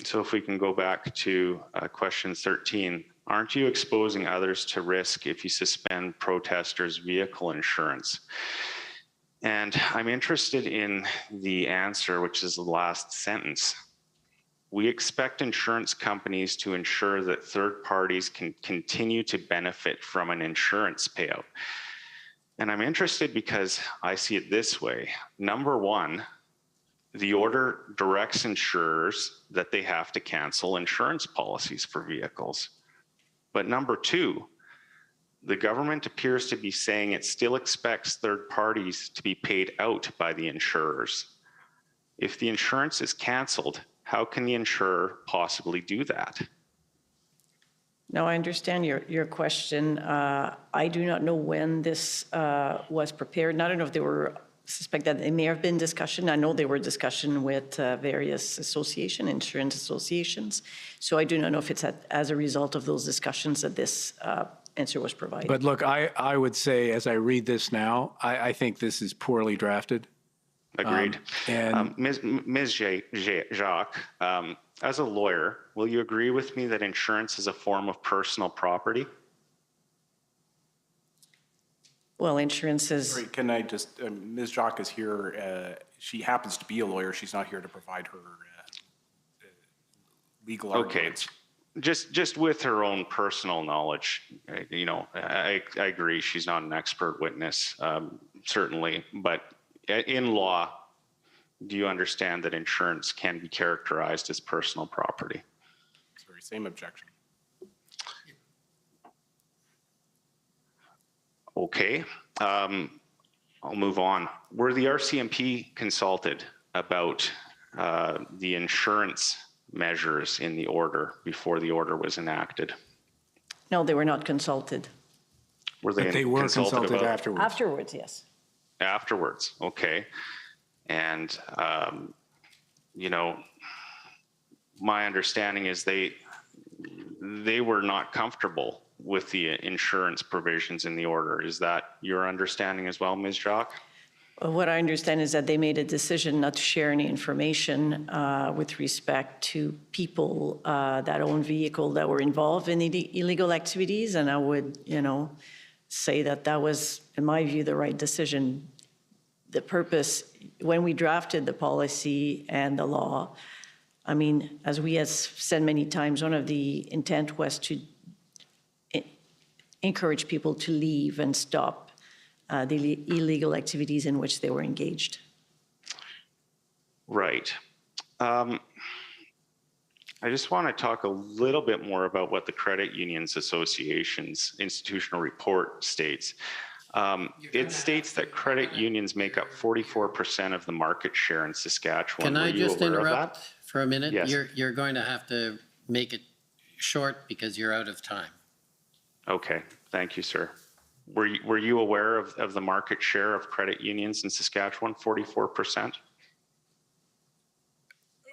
So if we can go back to question 13, aren't you exposing others to risk if you suspend protesters' vehicle insurance? And I'm interested in the answer, which is the last sentence. We expect insurance companies to ensure that third parties can continue to benefit from an insurance payout. And I'm interested because I see it this way. Number one, the order directs insurers that they have to cancel insurance policies for vehicles. But number two, the government appears to be saying it still expects third parties to be paid out by the insurers. If the insurance is canceled, how can the insurer possibly do that? Now, I understand your question. I do not know when this was prepared. And I don't know if there were, suspect that there may have been discussion. I know there were discussion with various insurance associations. So I do not know if it's as a result of those discussions that this answer was provided. But look, I would say, as I read this now, I think this is poorly drafted. Agreed. And Ms. Jacques, as a lawyer, will you agree with me that insurance is a form of personal property? Well, insurance is... Sorry, can I just, Ms. Jacques is here. She happens to be a lawyer. She's not here to provide her legal arguments. Okay. Just with her own personal knowledge, you know, I agree she's not an expert witness, certainly, but in law, do you understand that insurance can be characterized as personal property? Sorry, same objection. Okay, I'll move on. Were the RCMP consulted about the insurance measures in the order before the order was enacted? No, they were not consulted. But they were consulted afterwards. Afterwards, yes. Afterwards, okay. And, you know, my understanding is they were not comfortable with the insurance provisions in the order. Is that your understanding as well, Ms. Jacques? Well, what I understand is that they made a decision not to share any information with respect to people that own vehicle that were involved in illegal activities. And I would, you know, say that that was, in my view, the right decision. The purpose, when we drafted the policy and the law, I mean, as we have said many times, one of the intent was to encourage people to leave and stop the illegal activities in which they were engaged. Right. I just want to talk a little bit more about what the Credit Unions Association's institutional report states. It states that credit unions make up 44% of the market share in Saskatchewan. Can I just interrupt for a minute? Yes. You're going to have to make it short because you're out of time. Okay, thank you, sir. Were you aware of the market share of credit unions in Saskatchewan, 44%?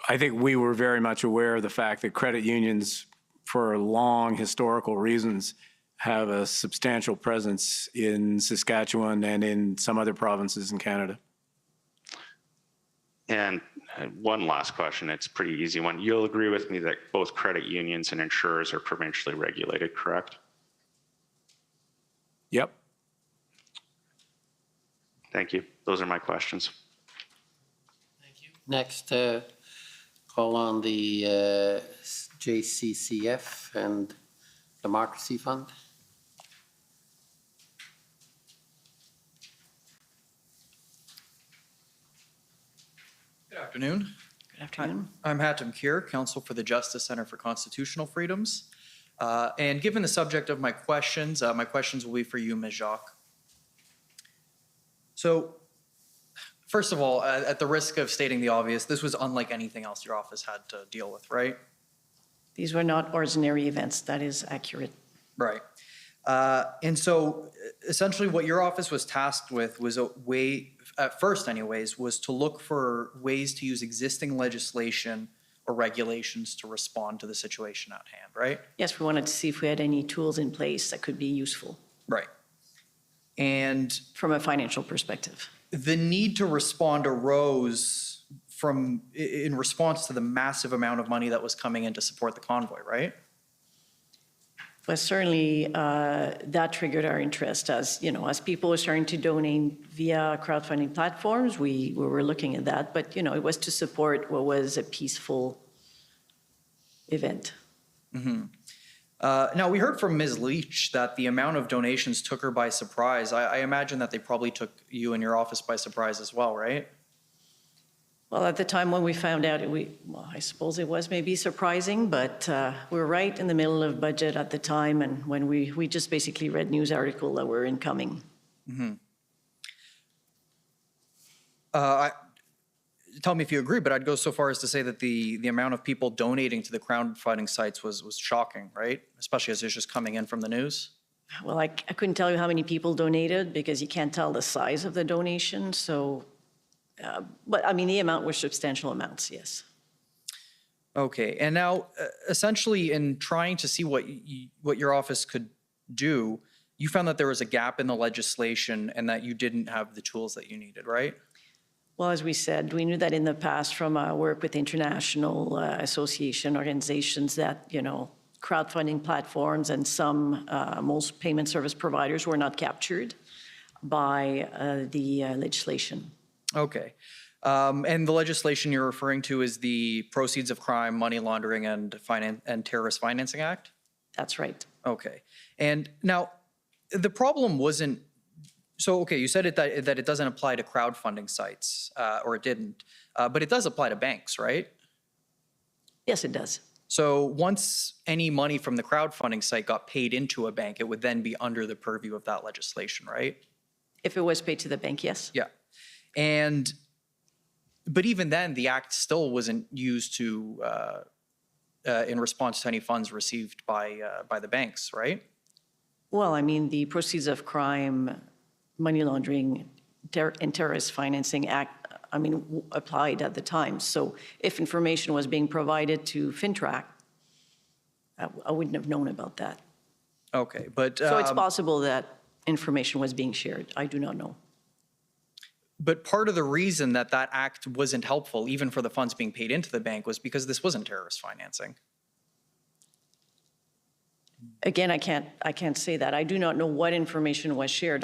I think we were very much aware of the fact that credit unions, for long historical reasons, have a substantial presence in Saskatchewan and in some other provinces in Canada. And one last question, it's a pretty easy one. You'll agree with me that both credit unions and insurers are provincially regulated, correct? Yep. Thank you. Those are my questions. Next, call on the JCCF and Democracy Fund. Good afternoon. Good afternoon. I'm Hatem Kir, Counsel for the Justice Center for Constitutional Freedoms. And given the subject of my questions will be for you, Ms. Jacques. So, first of all, at the risk of stating the obvious, this was unlike anything else your office had to deal with, right? These were not ordinary events. That is accurate. Right. And so, essentially, what your office was tasked with was a way, at first anyways, was to look for ways to use existing legislation or regulations to respond to the situation at hand, right? Yes, we wanted to see if we had any tools in place that could be useful. Right. And from a financial perspective, the need to respond arose in response to the massive amount of money that was coming in to support the convoy, right? Well, certainly that triggered our interest as, you know, as people were starting to donate via crowdfunding platforms, we were looking at that, but, you know, it was to support what was a peaceful event. Mm-hmm. Now, we heard from Ms. Leach that the amount of donations took her by surprise. I imagine that they probably took you and your office by surprise as well, right? Well, at the time when we found out, I suppose it was maybe surprising, but we were right in the middle of budget at the time, and when we just basically read news article that were incoming. Mm-hmm. Tell me if you agree, but I'd go so far as to say that the amount of people donating to the crowdfunding sites was shocking, right? Especially as it's just coming in from the news. Well, I couldn't tell you how many people donated because you can't tell the size of the donation. So, but I mean, the amount were substantial amounts, yes. Okay, and now essentially in trying to see what your office could do, you found that there was a gap in the legislation and that you didn't have the tools that you needed, right? Well, as we said, we knew that in the past from our work with international association organizations that, you know, crowdfunding platforms and some, most payment service providers were not captured by the legislation. Okay. And the legislation you're referring to is the Proceeds of Crime, Money Laundering, and Terrorist Financing Act? That's right. Okay. And now, the problem wasn't, so, okay, you said that it doesn't apply to crowdfunding sites, or it didn't, but it does apply to banks, right? Yes, it does. So once any money from the crowdfunding site got paid into a bank, it would then be under the purview of that legislation, right? If it was paid to the bank, yes. Yeah. But even then, the act still wasn't used to, in response to any funds received by the banks, right? Well, I mean, the Proceeds of Crime, Money Laundering, and Terrorist Financing Act, I mean, applied at the time. So if information was being provided to FinTrack, I wouldn't have known about that. Okay, but... So it's possible that information was being shared. I do not know. But part of the reason that that act wasn't helpful, even for the funds being paid into the bank, was because this wasn't terrorist financing. Again, I can't say that. I do not know what information was shared.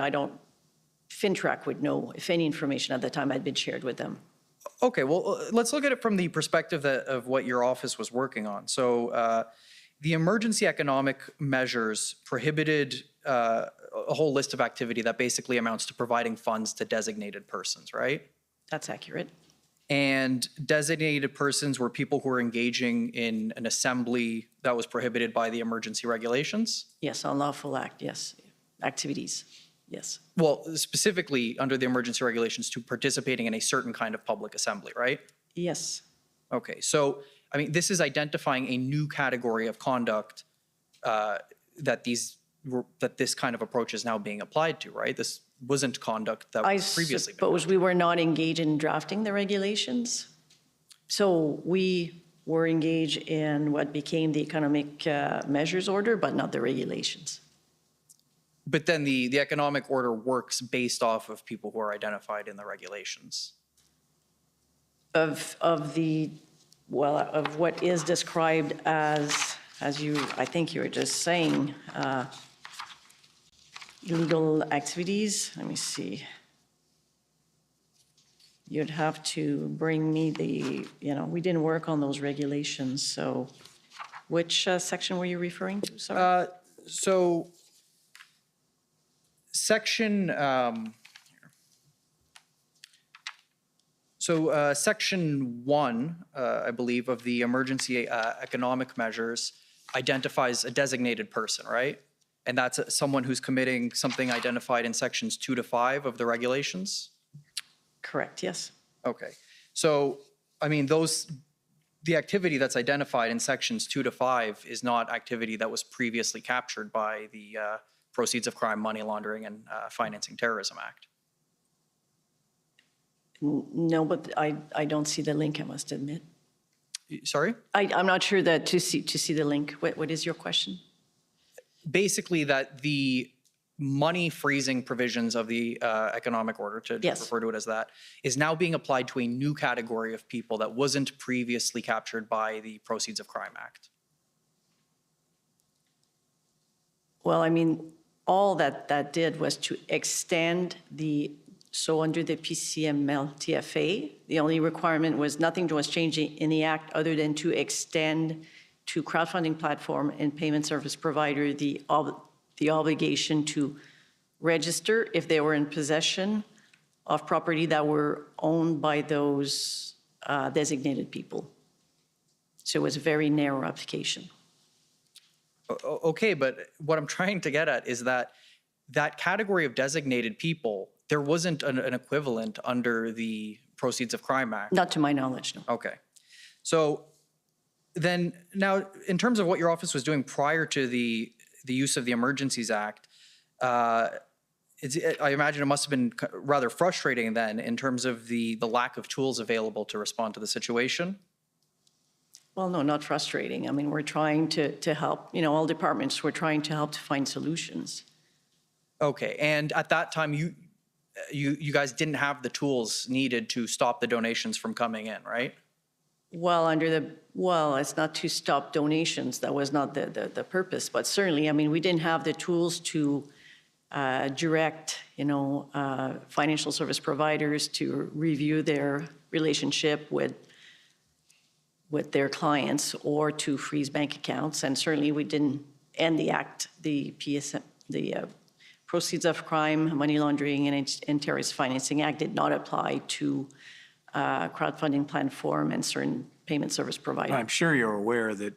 FinTrack would know if any information at the time had been shared with them. Okay, well, let's look at it from the perspective of what your office was working on. So the emergency economic measures prohibited a whole list of activity that basically amounts to providing funds to designated persons, right? That's accurate. And designated persons were people who were engaging in an assembly that was prohibited by the emergency regulations? Yes, unlawful act, yes. Activities, yes. Well, specifically under the emergency regulations to participating in a certain kind of public assembly, right? Yes. Okay, so, I mean, this is identifying a new category of conduct that this kind of approach is now being applied to, right? This wasn't conduct that was previously been done. I suppose we were not engaged in drafting the regulations. So we were engaged in what became the economic measures order, but not the regulations. But then the economic order works based off of people who are identified in the regulations. Of what is described as I think you were just saying, illegal activities. Let me see. You'd have to bring me we didn't work on those regulations. So which section were you referring to? Sorry. So section, section 1, I believe, of the emergency economic measures identifies a designated person, right? And that's someone who's committing something identified in sections 2 to 5 of the regulations? Correct, yes. Okay. So, I mean, the activity that's identified in sections 2 to 5 is not activity that was previously captured by the Proceeds of Crime, Money Laundering, and Financing Terrorism Act. No, but I don't see the link, I must admit. Sorry? I'm not sure that to see the link. What is your question? Basically that the money freezing provisions of the economic order, to refer to it as that, is now being applied to a new category of people that wasn't previously captured by the Proceeds of Crime Act. Well, I mean, all that did was to extend so under the PCML TFA, the only requirement was nothing was changing in the act other than to extend to crowdfunding platform and payment service provider the obligation to register if they were in possession of property that were owned by those designated people. So it was a very narrow application. Okay, but what I'm trying to get at is that that category of designated people, there wasn't an equivalent under the Proceeds of Crime Act. Not to my knowledge, no. Okay. So then now, in terms of what your office was doing prior to the use of the Emergencies Act, I imagine it must have been rather frustrating then in terms of the lack of tools available to respond to the situation. Well, no, not frustrating. I mean, we're trying to help, all departments, we're trying to help to find solutions. Okay, and at that time, you guys didn't have the tools needed to stop the donations from coming in, right? Well, it's not to stop donations. That was not the purpose. But certainly, I mean, we didn't have the tools to direct, financial service providers to review their relationship with their clients or to freeze bank accounts. And certainly, we didn't end the act, the PSM, the Proceeds of Crime, Money Laundering, and Terrorist Financing Act did not apply to crowdfunding platform and certain payment service providers. I'm sure you're aware that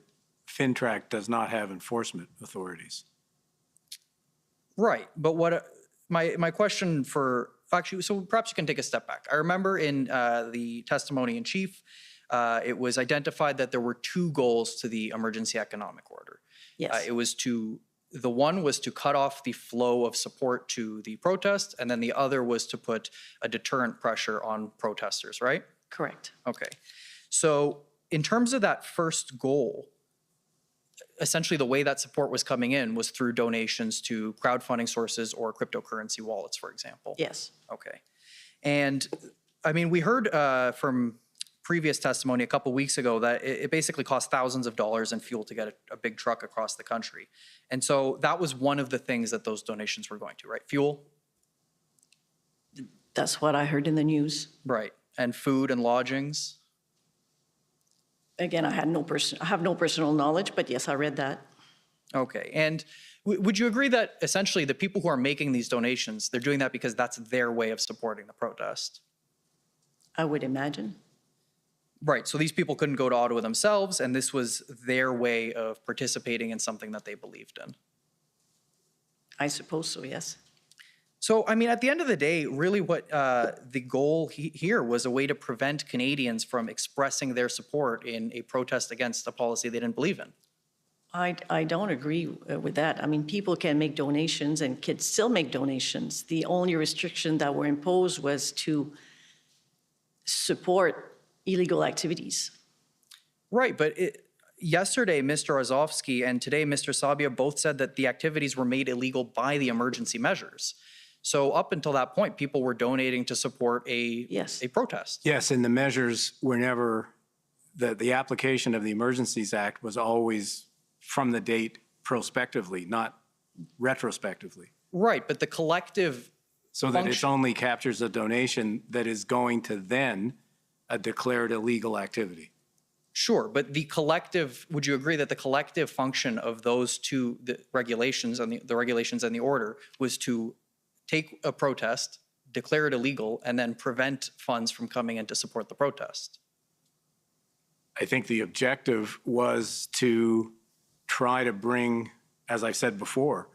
FinTrack does not have enforcement authorities. Right, but what my question for, actually, so perhaps you can take a step back. I remember in the testimony in chief, it was identified that there were two goals to the emergency economic order. Yes. The one was to cut off the flow of support to the protest, and then the other was to put a deterrent pressure on protesters, right? Correct. Okay. So in terms of that first goal, essentially the way that support was coming in was through donations to crowdfunding sources or cryptocurrency wallets, for example. Yes. Okay. And I mean, we heard from previous testimony a couple weeks ago that it basically cost thousands of dollars in fuel to get a big truck across the country. And so that was one of the things that those donations were going to, right? Fuel? That's what I heard in the news. Right. And food and lodgings? Again, I have no personal knowledge, but yes, I read that. Okay. And would you agree that essentially the people who are making these donations, they're doing that because that's their way of supporting the protest? I would imagine. Right. So these people couldn't go to Ottawa themselves, and this was their way of participating in something that they believed in. I suppose so, yes. So, I mean, at the end of the day, really what the goal here was a way to prevent Canadians from expressing their support in a protest against a policy they didn't believe in. I don't agree with that. I mean, people can make donations and kids still make donations. The only restriction that were imposed was to support illegal activities. Right, but yesterday, Mr. Ossowski and today, Mr. Sabia both said that the activities were made illegal by the emergency measures. So up until that point, people were donating to support a protest. Yes, and the measures were never, the application of the Emergencies Act was always from the date prospectively, not retrospectively. Right, but the collective so that it only captures a donation that is going to then a declared illegal activity. Sure, but the collective, would you agree that the collective function of those two regulations and the regulations and the order was to take a protest, declare it illegal, and then prevent funds from coming in to support the protest? I think the objective was to try to bring, as I've said before,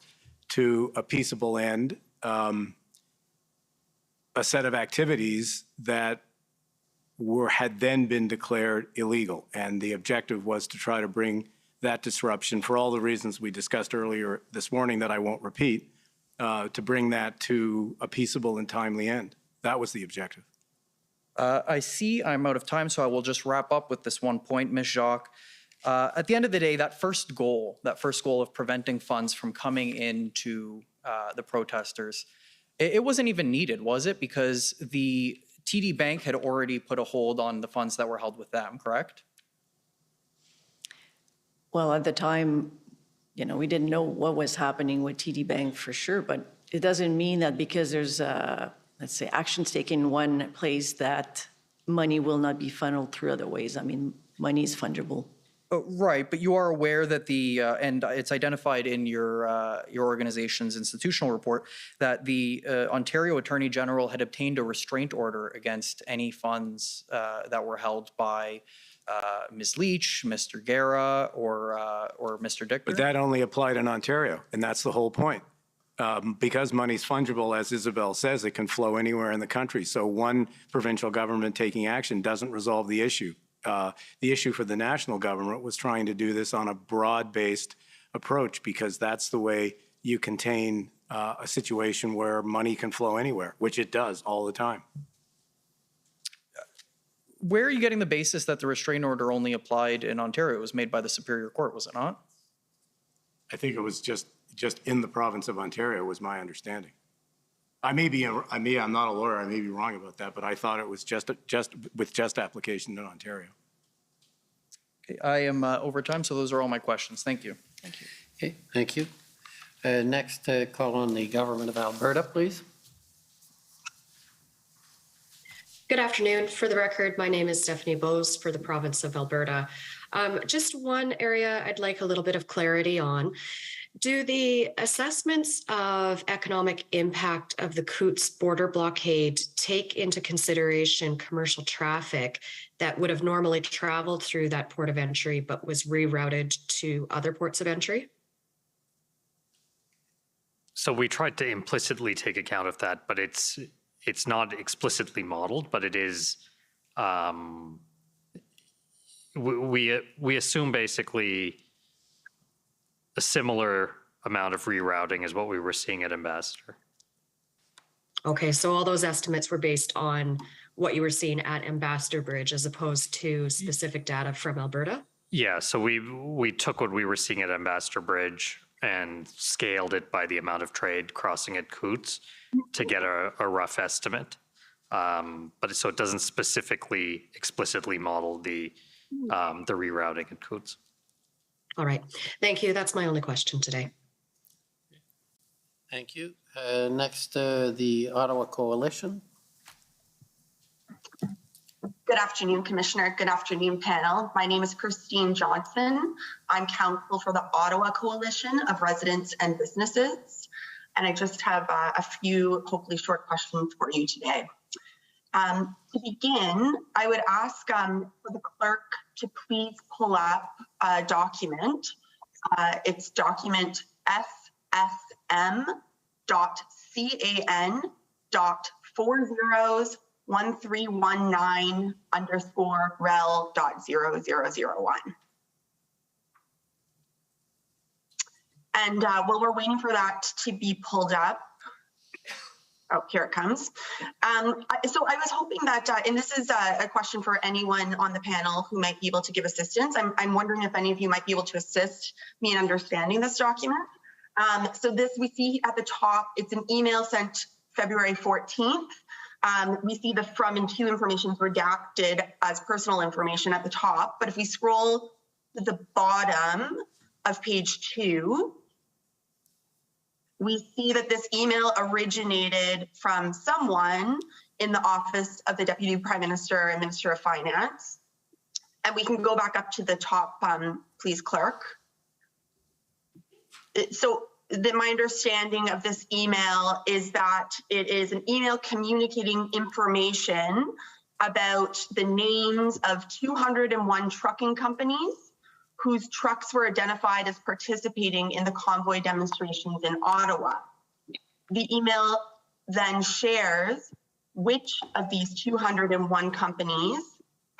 to a peaceable end, a set of activities that had then been declared illegal. And the objective was to try to bring that disruption, for all the reasons we discussed earlier this morning that I won't repeat, to bring that to a peaceable and timely end. That was the objective. I see I'm out of time, so I will just wrap up with this one point, Ms. Jacques. At the end of the day, that first goal of preventing funds from coming into the protesters, it wasn't even needed, was it? Because the TD Bank had already put a hold on the funds that were held with them, correct? Well, at the time, we didn't know what was happening with TD Bank for sure, but it doesn't mean that because there's, let's say, actions taken in one place that money will not be funneled through other ways. I mean, money is fungible. Right, but you are aware that and it's identified in your organization's institutional report, that the Ontario Attorney General had obtained a restraint order against any funds that were held by Ms. Leach, Mr. Guerra, or Mr. Dicker. But that only applied in Ontario, and that's the whole point. Because money's fungible, as Isabelle says, it can flow anywhere in the country. So one provincial government taking action doesn't resolve the issue. The issue for the national government was trying to do this on a broad-based approach, because that's the way you contain a situation where money can flow anywhere, which it does all the time. Where are you getting the basis that the restraint order only applied in Ontario? It was made by the Superior Court, was it not? I think it was just in the province of Ontario, was my understanding. I'm not a lawyer, I may be wrong about that, but I thought it was just application in Ontario. Okay, I am over time, so those are all my questions. Thank you. Thank you. Okay, thank you. Next, call on the Government of Alberta, please. Good afternoon. For the record, my name is Stephanie Bose for the province of Alberta. Just one area I'd like a little bit of clarity on. Do the assessments of economic impact of the Coutts border blockade take into consideration commercial traffic that would have normally traveled through that port of entry but was rerouted to other ports of entry? So we tried to implicitly take account of that, but it's not explicitly modeled, but it is, we assume basically a similar amount of rerouting as what we were seeing at Ambassador. Okay, so all those estimates were based on what you were seeing at Ambassador Bridge as opposed to specific data from Alberta? Yeah, so we took what we were seeing at Ambassador Bridge and scaled it by the amount of trade crossing at Coutts to get a rough estimate. But so it doesn't specifically, explicitly model the rerouting at Coutts. All right, thank you. That's my only question today. Thank you. Next, the Ottawa Coalition. Good afternoon, Commissioner. Good afternoon, panel. My name is Christine Johnson. I'm counsel for the Ottawa Coalition of Residents and Businesses. And I just have a few, hopefully short questions for you today. To begin, I would ask for the clerk to please pull up a document. It's document SSM.CAN.401319_rel.0001. And while we're waiting for that to be pulled up, oh, here it comes. So I was hoping that, and this is a question for anyone on the panel who might be able to give assistance. I'm wondering if any of you might be able to assist me in understanding this document. So this we see at the top, it's an email sent February 14th. We see the from and to information is redacted as personal information at the top. But if we scroll to the bottom of page 2, we see that this email originated from someone in the office of the Deputy Prime Minister and Minister of Finance. And we can go back up to the top, please, clerk. So my understanding of this email is that it is an email communicating information about the names of 201 trucking companies whose trucks were identified as participating in the convoy demonstrations in Ottawa. The email then shares which of these 201 companies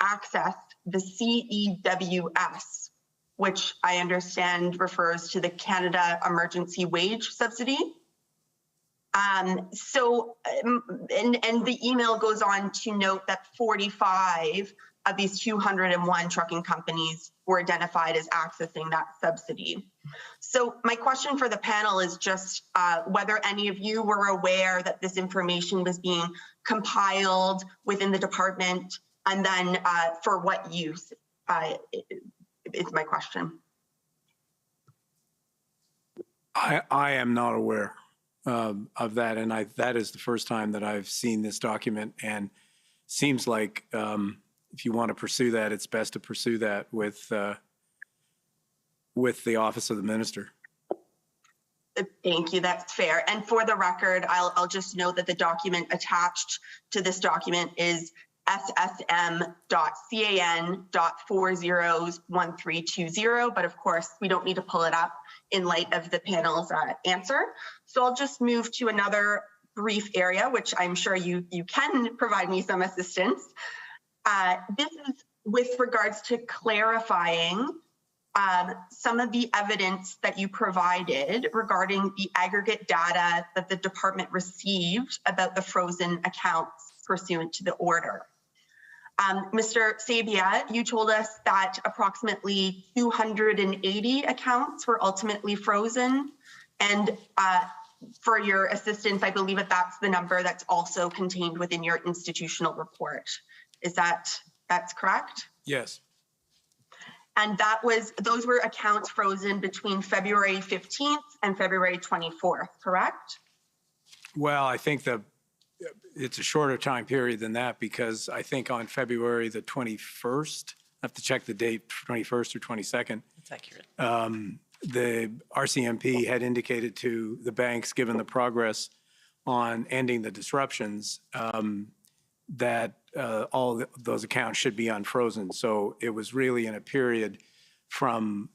accessed the CEWS, which I understand refers to the Canada Emergency Wage Subsidy. And the email goes on to note that 45 of these 201 trucking companies were identified as accessing that subsidy. So my question for the panel is just whether any of you were aware that this information was being compiled within the department, and then for what use is my question. I am not aware of that, and that is the first time that I've seen this document, and seems like if you want to pursue that, it's best to pursue that with with the office of the minister. Thank you, that's fair. And for the record, I'll just note that the document attached to this document is ssm.can.401320, but of course we don't need to pull it up in light of the panel's answer. So I'll just move to another brief area, which I'm sure you can provide me some assistance. This is with regards to clarifying some of the evidence that you provided regarding the aggregate data that the department received about the frozen accounts pursuant to the order. Mr. Sabia, you told us that approximately 280 accounts were ultimately frozen. And for your assistance, I believe that's the number that's also contained within your institutional report. Is that's correct? Yes. And those were accounts frozen between February 15th and February 24th, correct? Well, I think it's a shorter time period than that, because I think on February the 21st, I have to check the date, 21st or 22nd. That's accurate. The RCMP had indicated to the banks, given the progress on ending the disruptions, that all those accounts should be unfrozen. So it was really in a period from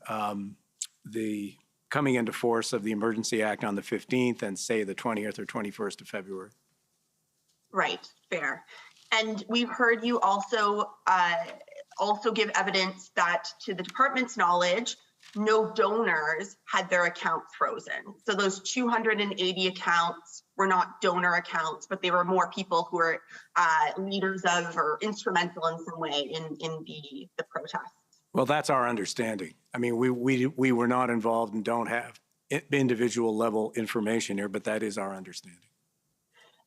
the coming into force of the Emergency Act on the 15th and say the 20th or 21st of February. Right, fair. And we've heard you also give evidence that, to the department's knowledge, no donors had their accounts frozen. So those 280 accounts were not donor accounts, but they were more people who were leaders of or instrumental in some way in the protest. Well, that's our understanding. I mean, we were not involved and don't have individual level information here, but that is our understanding.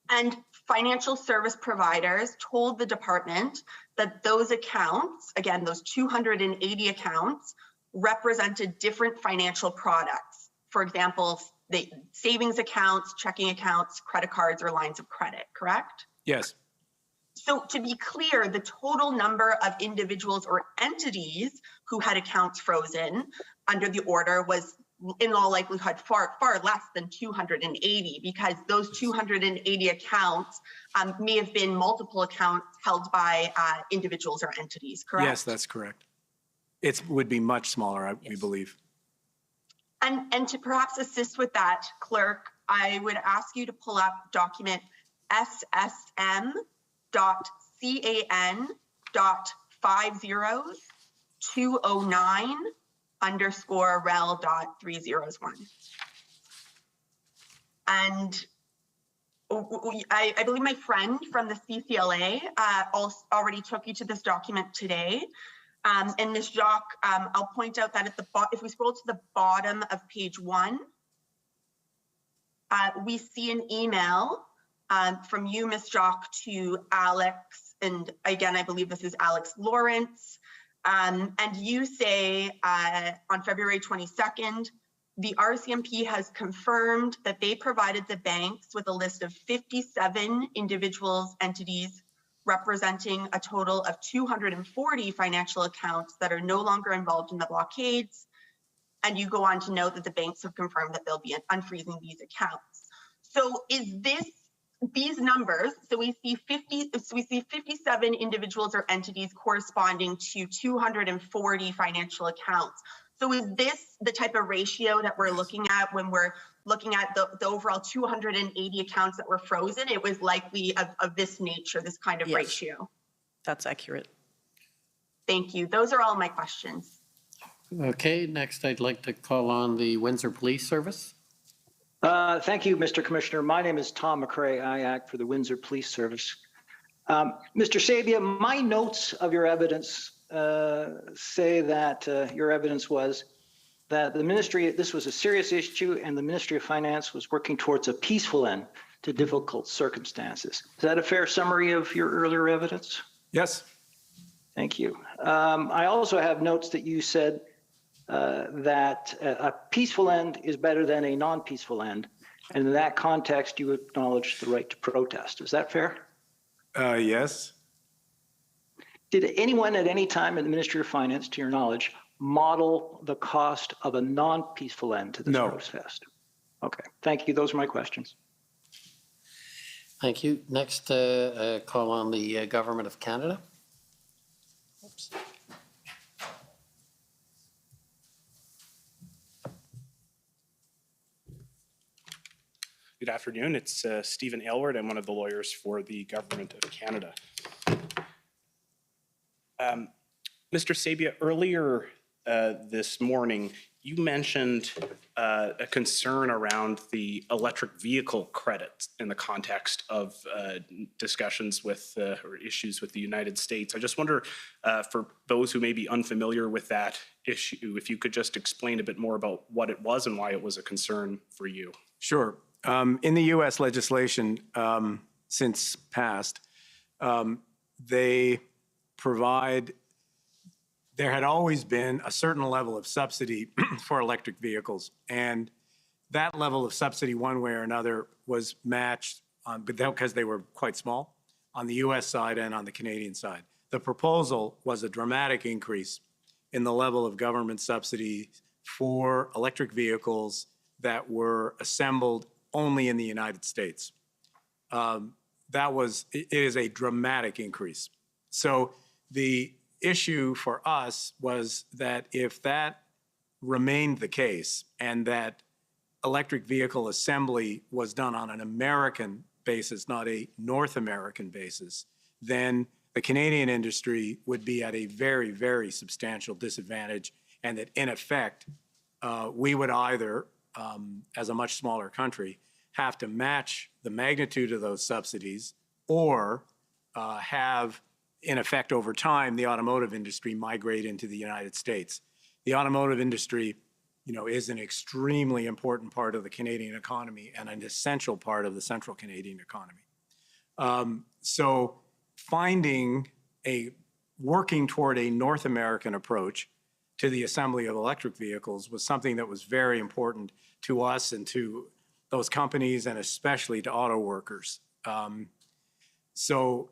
And financial service providers told the department that those accounts, again, those 280 accounts, represented different financial products. For example, the savings accounts, checking accounts, credit cards, or lines of credit, correct? Yes. So to be clear, the total number of individuals or entities who had accounts frozen under the order was in all likelihood far less than 280, because those 280 accounts may have been multiple accounts held by individuals or entities, correct? Yes, that's correct. It would be much smaller, we believe. And to perhaps assist with that, clerk, I would ask you to pull up document SSM.CAN.502009_rel.301. And I believe my friend from the CCLA already took you to this document today. And Ms. Jacques, I'll point out that if we scroll to the bottom of page 1, we see an email from you, Ms. Jacques, to Alex, and again, I believe this is Alex Lawrence, and you say on February 22nd, the RCMP has confirmed that they provided the banks with a list of 57 individuals, entities, representing a total of 240 financial accounts that are no longer involved in the blockades. And you go on to note that the banks have confirmed that they'll be unfreezing these accounts. So is these numbers, so we see 57 individuals or entities corresponding to 240 financial accounts. So is this the type of ratio that we're looking at when we're looking at the overall 280 accounts that were frozen? It was likely of this nature, this kind of Yes. ratio. That's accurate. Thank you. Those are all my questions. Okay, next I'd like to call on the Windsor Police Service. Thank you, Mr. Commissioner. My name is Tom McCrae. I act for the Windsor Police Service. Mr. Sabia, my notes of your evidence say that your evidence was that the ministry, this was a serious issue, and the Ministry of Finance was working towards a peaceful end to difficult circumstances. Is that a fair summary of your earlier evidence? Yes. Thank you. I also have notes that you said that a peaceful end is better than a non-peaceful end. And in that context, you acknowledge the right to protest. Is that fair? Yes. Did anyone at any time in the Ministry of Finance, to your knowledge, model the cost of a non-peaceful end to this No. Rose Fest? Okay, thank you. Those are my questions. Thank you. Next, call on the Government of Canada. Oops. Good afternoon. It's Stephen Aylward. I'm one of the lawyers for the Government of Canada. Mr. Sabia, earlier this morning, you mentioned a concern around the electric vehicle credits in the context of discussions with or issues with the United States. I just wonder, for those who may be unfamiliar with that issue, if you could just explain a bit more about what it was and why it was a concern for you. Sure. In the U.S. legislation since passed, they provide, there had always been a certain level of subsidy for electric vehicles. And that level of subsidy, one way or another, was matched because they were quite small on the U.S. side and on the Canadian side. The proposal was a dramatic increase in the level of government subsidy for electric vehicles that were assembled only in the United States. It is a dramatic increase. So the issue for us was that if that remained the case and that electric vehicle assembly was done on an American basis, not a North American basis, then the Canadian industry would be at a very, very substantial disadvantage, and that in effect, we would either, as a much smaller country, have to match the magnitude of those subsidies or have, in effect, over time, the automotive industry migrate into the United States. The automotive industry, is an extremely important part of the Canadian economy and an essential part of the central Canadian economy. So working toward a North American approach to the assembly of electric vehicles was something that was very important to us and to those companies and especially to auto workers. So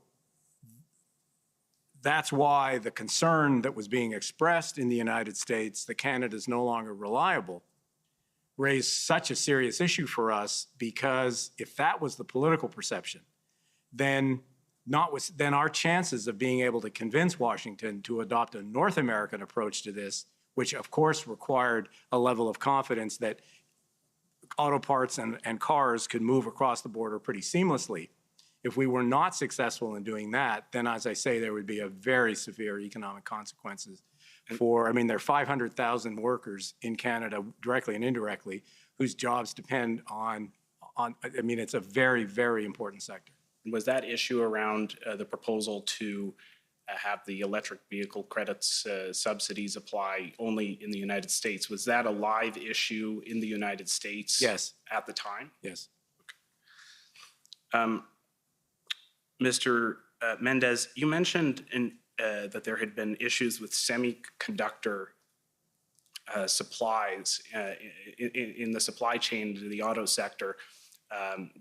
that's why the concern that was being expressed in the United States that Canada is no longer reliable raised such a serious issue for us, because if that was the political perception, then our chances of being able to convince Washington to adopt a North American approach to this, which of course required a level of confidence that auto parts and cars could move across the border pretty seamlessly. If we were not successful in doing that, then as I say, there would be a very severe economic consequences for, there are 500,000 workers in Canada, directly and indirectly, whose jobs depend on it's a very, very important sector. Was that issue around the proposal to have the electric vehicle credits subsidies apply only in the United States, was that a live issue in the United States? Yes. At the time? Yes. Okay. Mr. Mendes, you mentioned that there had been issues with semiconductor supplies in the supply chain to the auto sector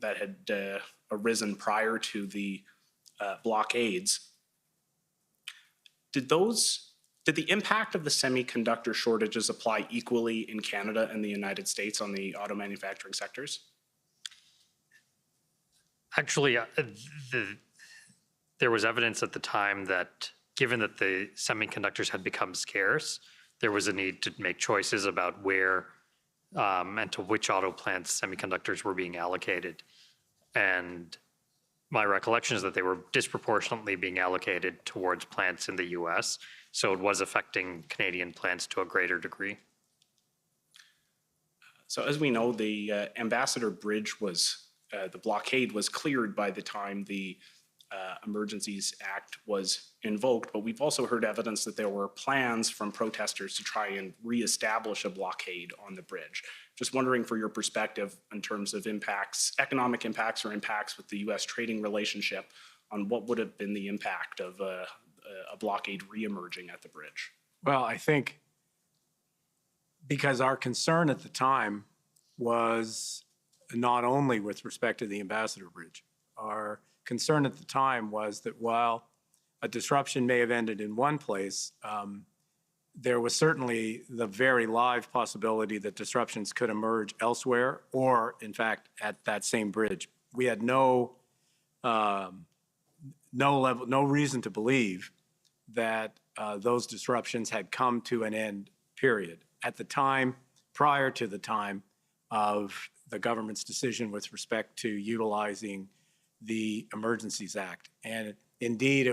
that had arisen prior to the blockades. Did the impact of the semiconductor shortages apply equally in Canada and the United States on the auto manufacturing sectors? Actually, there was evidence at the time that given that the semiconductors had become scarce, there was a need to make choices about where and to which auto plants semiconductors were being allocated. And my recollection is that they were disproportionately being allocated towards plants in the US, so it was affecting Canadian plants to a greater degree. So as we know, the Ambassador Bridge the blockade was cleared by the time the Emergencies Act was invoked, but we've also heard evidence that there were plans from protesters to try and reestablish a blockade on the bridge. Just wondering for your perspective in terms of impacts, economic impacts or impacts with the U.S. trading relationship, on what would have been the impact of a blockade reemerging at the bridge. Well, I think because our concern at the time was not only with respect to the Ambassador Bridge, our concern at the time was that while a disruption may have ended in one place, there was certainly the very live possibility that disruptions could emerge elsewhere or, in fact, at that same bridge. We had no reason to believe that those disruptions had come to an end, period. At the time, prior to the time of the government's decision with respect to utilizing the Emergencies Act. And indeed,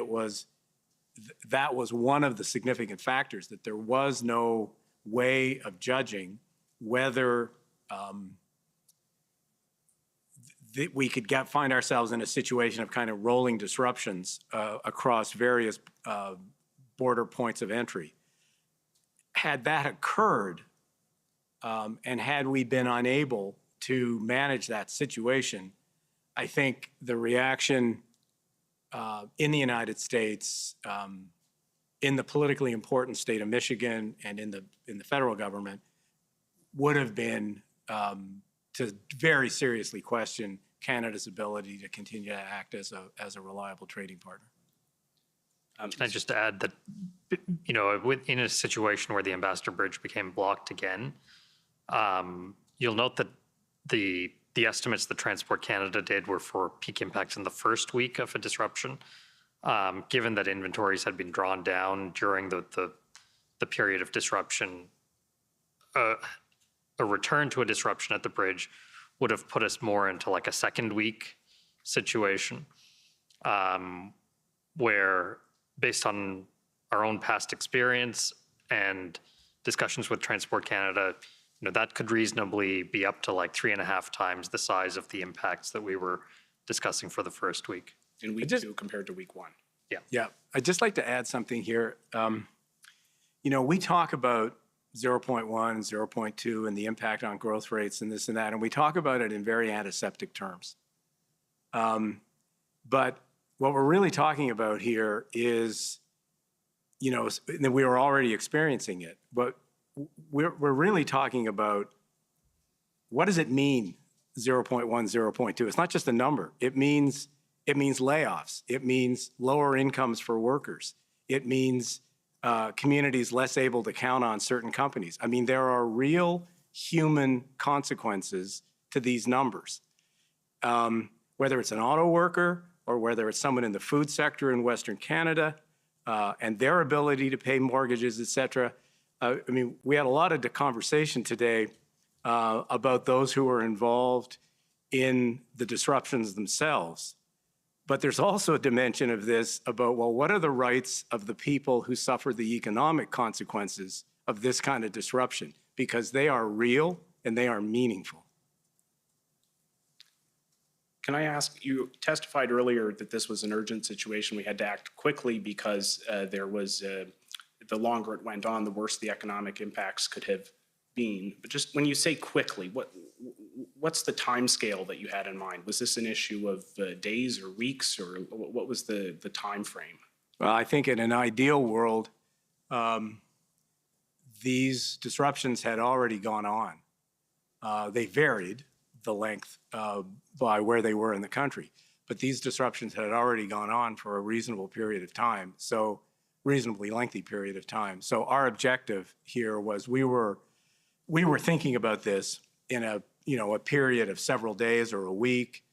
that was one of the significant factors, that there was no way of judging whether we could find ourselves in a situation of kind of rolling disruptions across various border points of entry. Had that occurred, and had we been unable to manage that situation, I think the reaction in the United States, in the politically important state of Michigan, and in the federal government would have been to very seriously question Canada's ability to continue to act as a reliable trading partner. Can I just add that, in a situation where the Ambassador Bridge became blocked again, you'll note that the estimates that Transport Canada did were for peak impacts in the first week of a disruption. Given that inventories had been drawn down during the period of disruption, a return to a disruption at the bridge would have put us more into like a second week situation, where, based on our own past experience and discussions with Transport Canada, that could reasonably be up to like 3.5 times the size of the impacts that we were discussing for the first week. In week 2 compared to week 1. Yeah, I'd just like to add something here. We talk about 0.1, 0.2, and the impact on growth rates and this and that, and we talk about it in very antiseptic terms. But what we're really talking about here is, that we are already experiencing it, but we're really talking about what does it mean, 0.1, 0.2? It's not just a number. It means layoffs. It means lower incomes for workers. It means communities less able to count on certain companies. I mean, there are real human consequences to these numbers. Whether it's an auto worker or whether it's someone in the food sector in Western Canada and their ability to pay mortgages, et cetera. We had a lot of conversation today about those who are involved in the disruptions themselves. But there's also a dimension of this about, well, what are the rights of the people who suffer the economic consequences of this kind of disruption? Because they are real and they are meaningful. Can I ask, you testified earlier that this was an urgent situation. We had to act quickly because there was, the longer it went on, the worse the economic impacts could have been. But just when you say quickly, what's the time scale that you had in mind? Was this an issue of days or weeks, or what was the time frame? Well, I think in an ideal world, these disruptions had already gone on. They varied the length by where they were in the country, but these disruptions had already gone on for a reasonable period of time, so reasonably lengthy period of time. So our objective here was we were thinking about this in a period of several days or a week,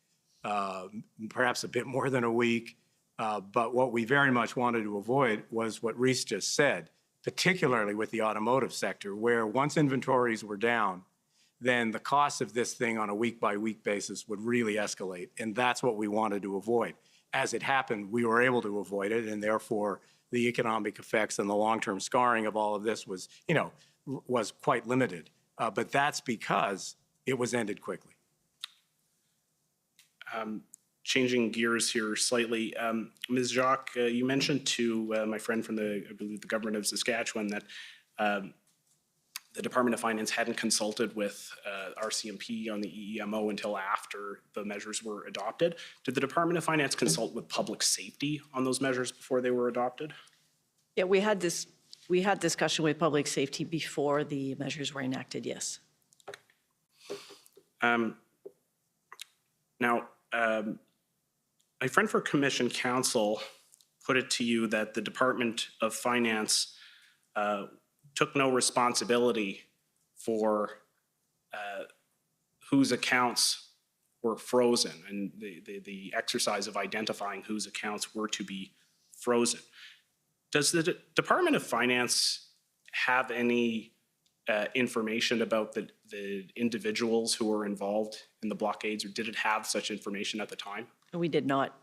perhaps a bit more than a week. But what we very much wanted to avoid was what Rhys just said, particularly with the automotive sector, where once inventories were down, then the cost of this thing on a week-by-week basis would really escalate. And that's what we wanted to avoid. As it happened, we were able to avoid it, and therefore the economic effects and the long-term scarring of all of this was quite limited. But that's because it was ended quickly. Changing gears here slightly, Ms. Jacques, you mentioned to my friend from I believe the government of Saskatchewan that the Department of Finance hadn't consulted with RCMP on the EEMO until after the measures were adopted. Did the Department of Finance consult with public safety on those measures before they were adopted? Yeah, we had discussion with public safety before the measures were enacted, yes. Now, my friend for Commission Counsel put it to you that the Department of Finance took no responsibility for whose accounts were frozen and the exercise of identifying whose accounts were to be frozen. Does the Department of Finance have any information about the individuals who were involved in the blockades, or did it have such information at the time? We did not.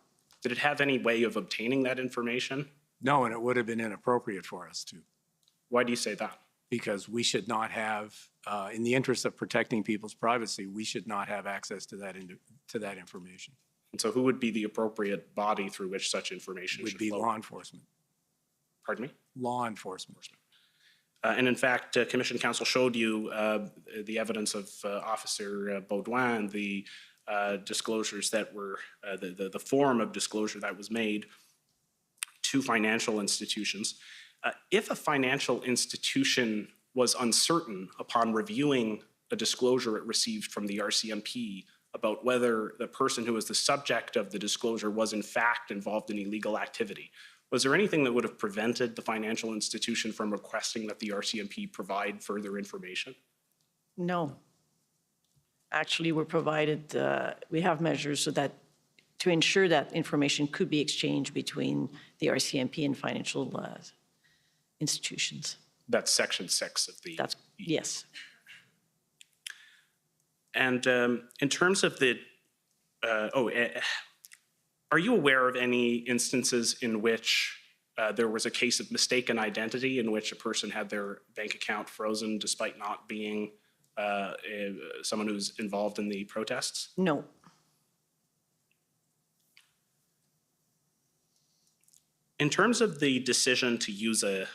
Did it have any way of obtaining that information? No, and it would have been inappropriate for us to. Why do you say that? Because we should not have, in the interest of protecting people's privacy, we should not have access to that information. And so who would be the appropriate body through which such information Would should be flow? law enforcement. Pardon me? Law enforcement. And in fact, Commission Counsel showed you the evidence of Officer Baudouin, the disclosures that were, the form of disclosure that was made to financial institutions. If a financial institution was uncertain upon reviewing a disclosure it received from the RCMP about whether the person who was the subject of the disclosure was in fact involved in illegal activity, was there anything that would have prevented the financial institution from requesting that the RCMP provide further information? No. Actually, we're provided, we have measures so that to ensure that information could be exchanged between the RCMP and financial institutions. That's Section 6 of the... That's, yes. And in terms of the, are you aware of any instances in which there was a case of mistaken identity in which a person had their bank account frozen despite not being someone who's involved in the protests? No. In terms of the decision to use a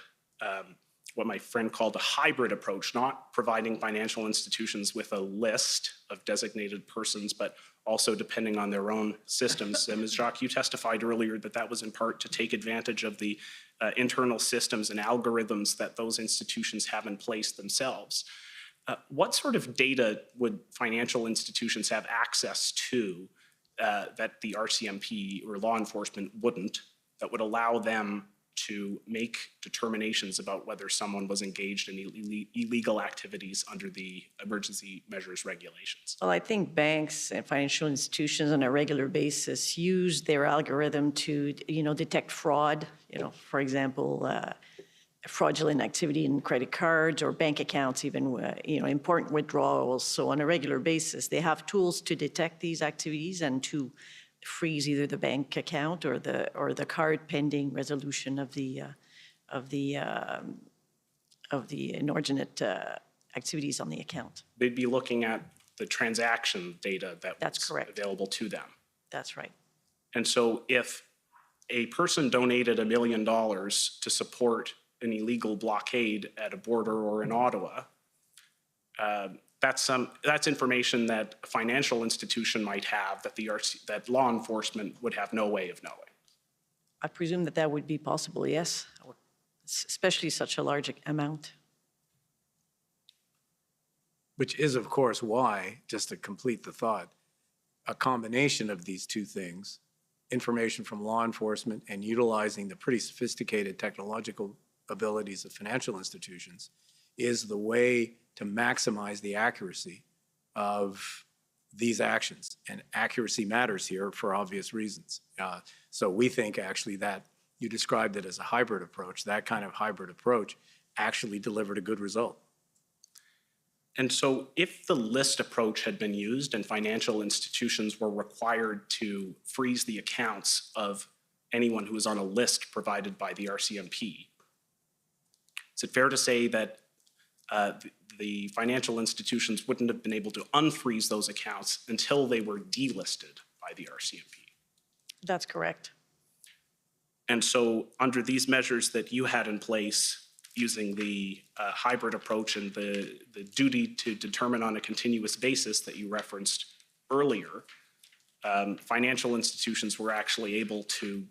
what my friend called a hybrid approach, not providing financial institutions with a list of designated persons, but also depending on their own systems. Ms. Jacques, you testified earlier that that was in part to take advantage of the internal systems and algorithms that those institutions have in place themselves. What sort of data would financial institutions have access to that the RCMP or law enforcement wouldn't, that would allow them to make determinations about whether someone was engaged in illegal activities under the emergency measures regulations? Well, I think banks and financial institutions on a regular basis use their algorithm to, detect fraud. For example, fraudulent activity in credit cards or bank accounts, even, important withdrawals. So on a regular basis, they have tools to detect these activities and to freeze either the bank account or the card pending resolution of the inordinate activities on the account. They'd be looking at the transaction data that That's was correct. available to them. That's right. And so if a person donated $1 million to support an illegal blockade at a border or in Ottawa, that's information that a financial institution might have that law enforcement would have no way of knowing. I presume that would be possible, yes, especially such a large amount. Which is, of course, why, just to complete the thought, a combination of these two things, information from law enforcement and utilizing the pretty sophisticated technological abilities of financial institutions, is the way to maximize the accuracy of these actions. And accuracy matters here for obvious reasons. So we think actually that you described it as a hybrid approach. That kind of hybrid approach actually delivered a good result. And so if the list approach had been used and financial institutions were required to freeze the accounts of anyone who was on a list provided by the RCMP, is it fair to say that the financial institutions wouldn't have been able to unfreeze those accounts until they were delisted by the RCMP? That's correct. And so under these measures that you had in place, using the hybrid approach and the duty to determine on a continuous basis that you referenced earlier, financial institutions were actually able to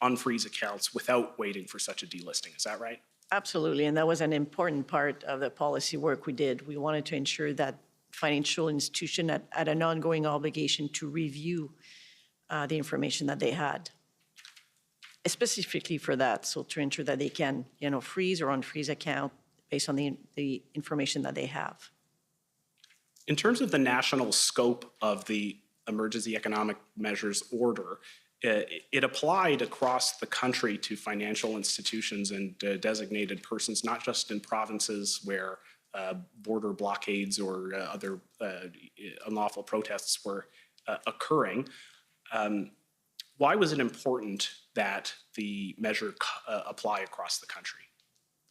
unfreeze accounts without waiting for such a delisting. Is that right? Absolutely, and that was an important part of the policy work we did. We wanted to ensure that financial institution had an ongoing obligation to review the information that they had, specifically for that, so to ensure that they can, freeze or unfreeze account based on the information that they have. In terms of the national scope of the Emergency Economic Measures Order, it applied across the country to financial institutions and designated persons, not just in provinces where border blockades or other unlawful protests were occurring. Why was it important that the measure apply across the country?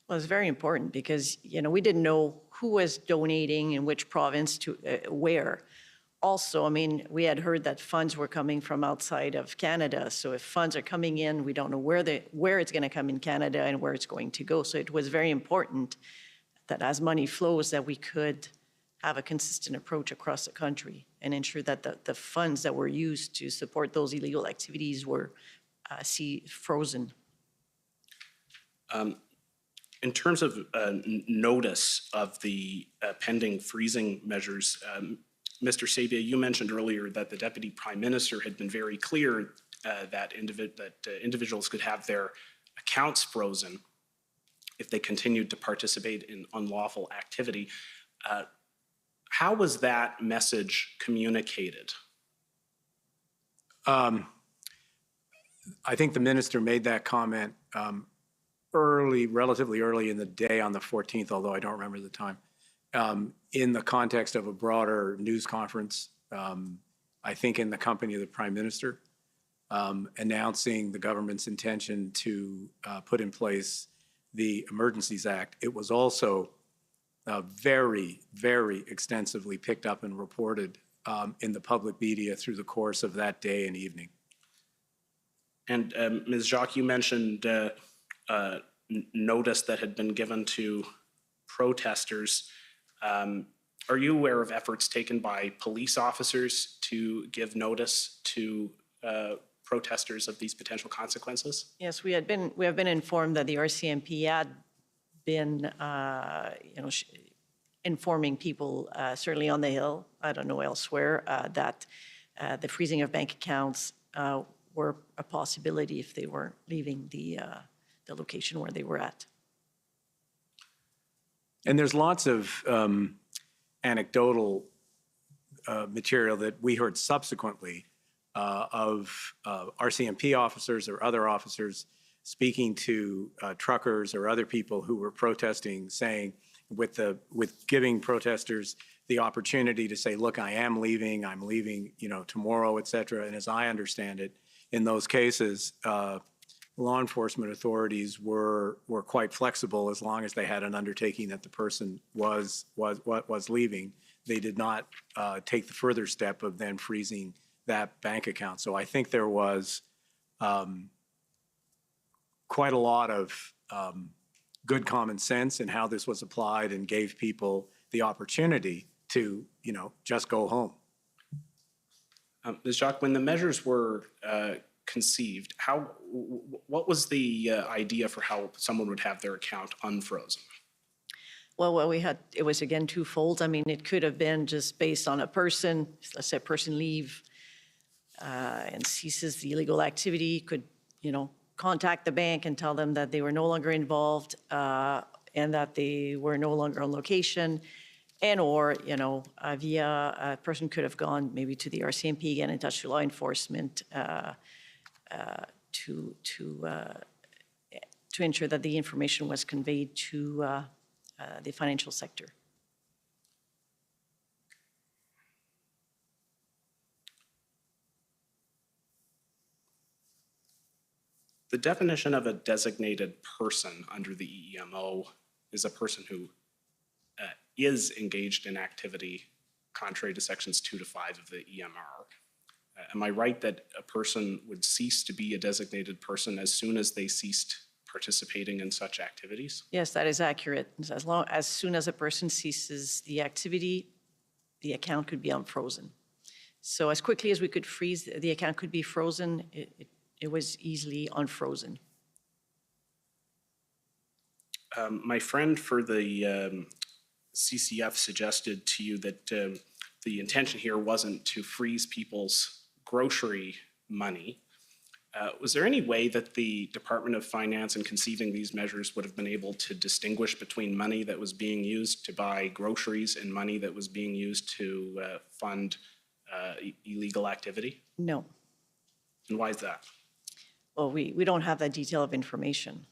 Well, it's very important because, we didn't know who was donating in which province to where. Also, we had heard that funds were coming from outside of Canada. So if funds are coming in, we don't know where it's going to come in Canada and where it's going to go. So it was very important that as money flows, that we could have a consistent approach across the country and ensure that the funds that were used to support those illegal activities were frozen. In terms of notice of the pending freezing measures, Mr. Sabia, you mentioned earlier that the Deputy Prime Minister had been very clear that individuals could have their accounts frozen if they continued to participate in unlawful activity. How was that message communicated? I think the minister made that comment relatively early in the day on the 14th, although I don't remember the time, in the context of a broader news conference, I think in the company of the Prime Minister, announcing the government's intention to put in place the Emergencies Act. It was also very, very extensively picked up and reported in the public media through the course of that day and evening. And Ms. Jacques, you mentioned notice that had been given to protesters. Are you aware of efforts taken by police officers to give notice to protesters of these potential consequences? Yes, we have been informed that the RCMP had been, informing people, certainly on the Hill, I don't know elsewhere, that the freezing of bank accounts were a possibility if they weren't leaving the location where they were at. And there's lots of anecdotal material that we heard subsequently of RCMP officers or other officers speaking to truckers or other people who were protesting, saying, with giving protesters the opportunity to say, look, I'm leaving, tomorrow, et cetera. And as I understand it, in those cases, law enforcement authorities were quite flexible as long as they had an undertaking that the person was leaving. They did not take the further step of then freezing that bank account. So I think there was quite a lot of good common sense in how this was applied and gave people the opportunity to, just go home. Ms. Jacques, when the measures were conceived, what was the idea for how someone would have their account unfrozen? Well, what we had, it was again twofold. It could have been just based on a person, let's say a person leave and ceases the illegal activity, could, contact the bank and tell them that they were no longer involved and that they were no longer on location. And or, via a person could have gone maybe to the RCMP, get in touch with law enforcement to ensure that the information was conveyed to the financial sector. The definition of a designated person under the EEMO is a person who is engaged in activity contrary to sections 2 to 5 of the EMR. Am I right that a person would cease to be a designated person as soon as they ceased participating in such activities? Yes, that is accurate. As soon as a person ceases the activity, the account could be unfrozen. So as quickly as we could freeze, the account could be frozen, it was easily unfrozen. My friend for the CCF suggested to you that the intention here wasn't to freeze people's grocery money. Was there any way that the Department of Finance in conceiving these measures would have been able to distinguish between money that was being used to buy groceries and money that was being used to fund illegal activity? No. And why is that? Well, we don't have that detail of information.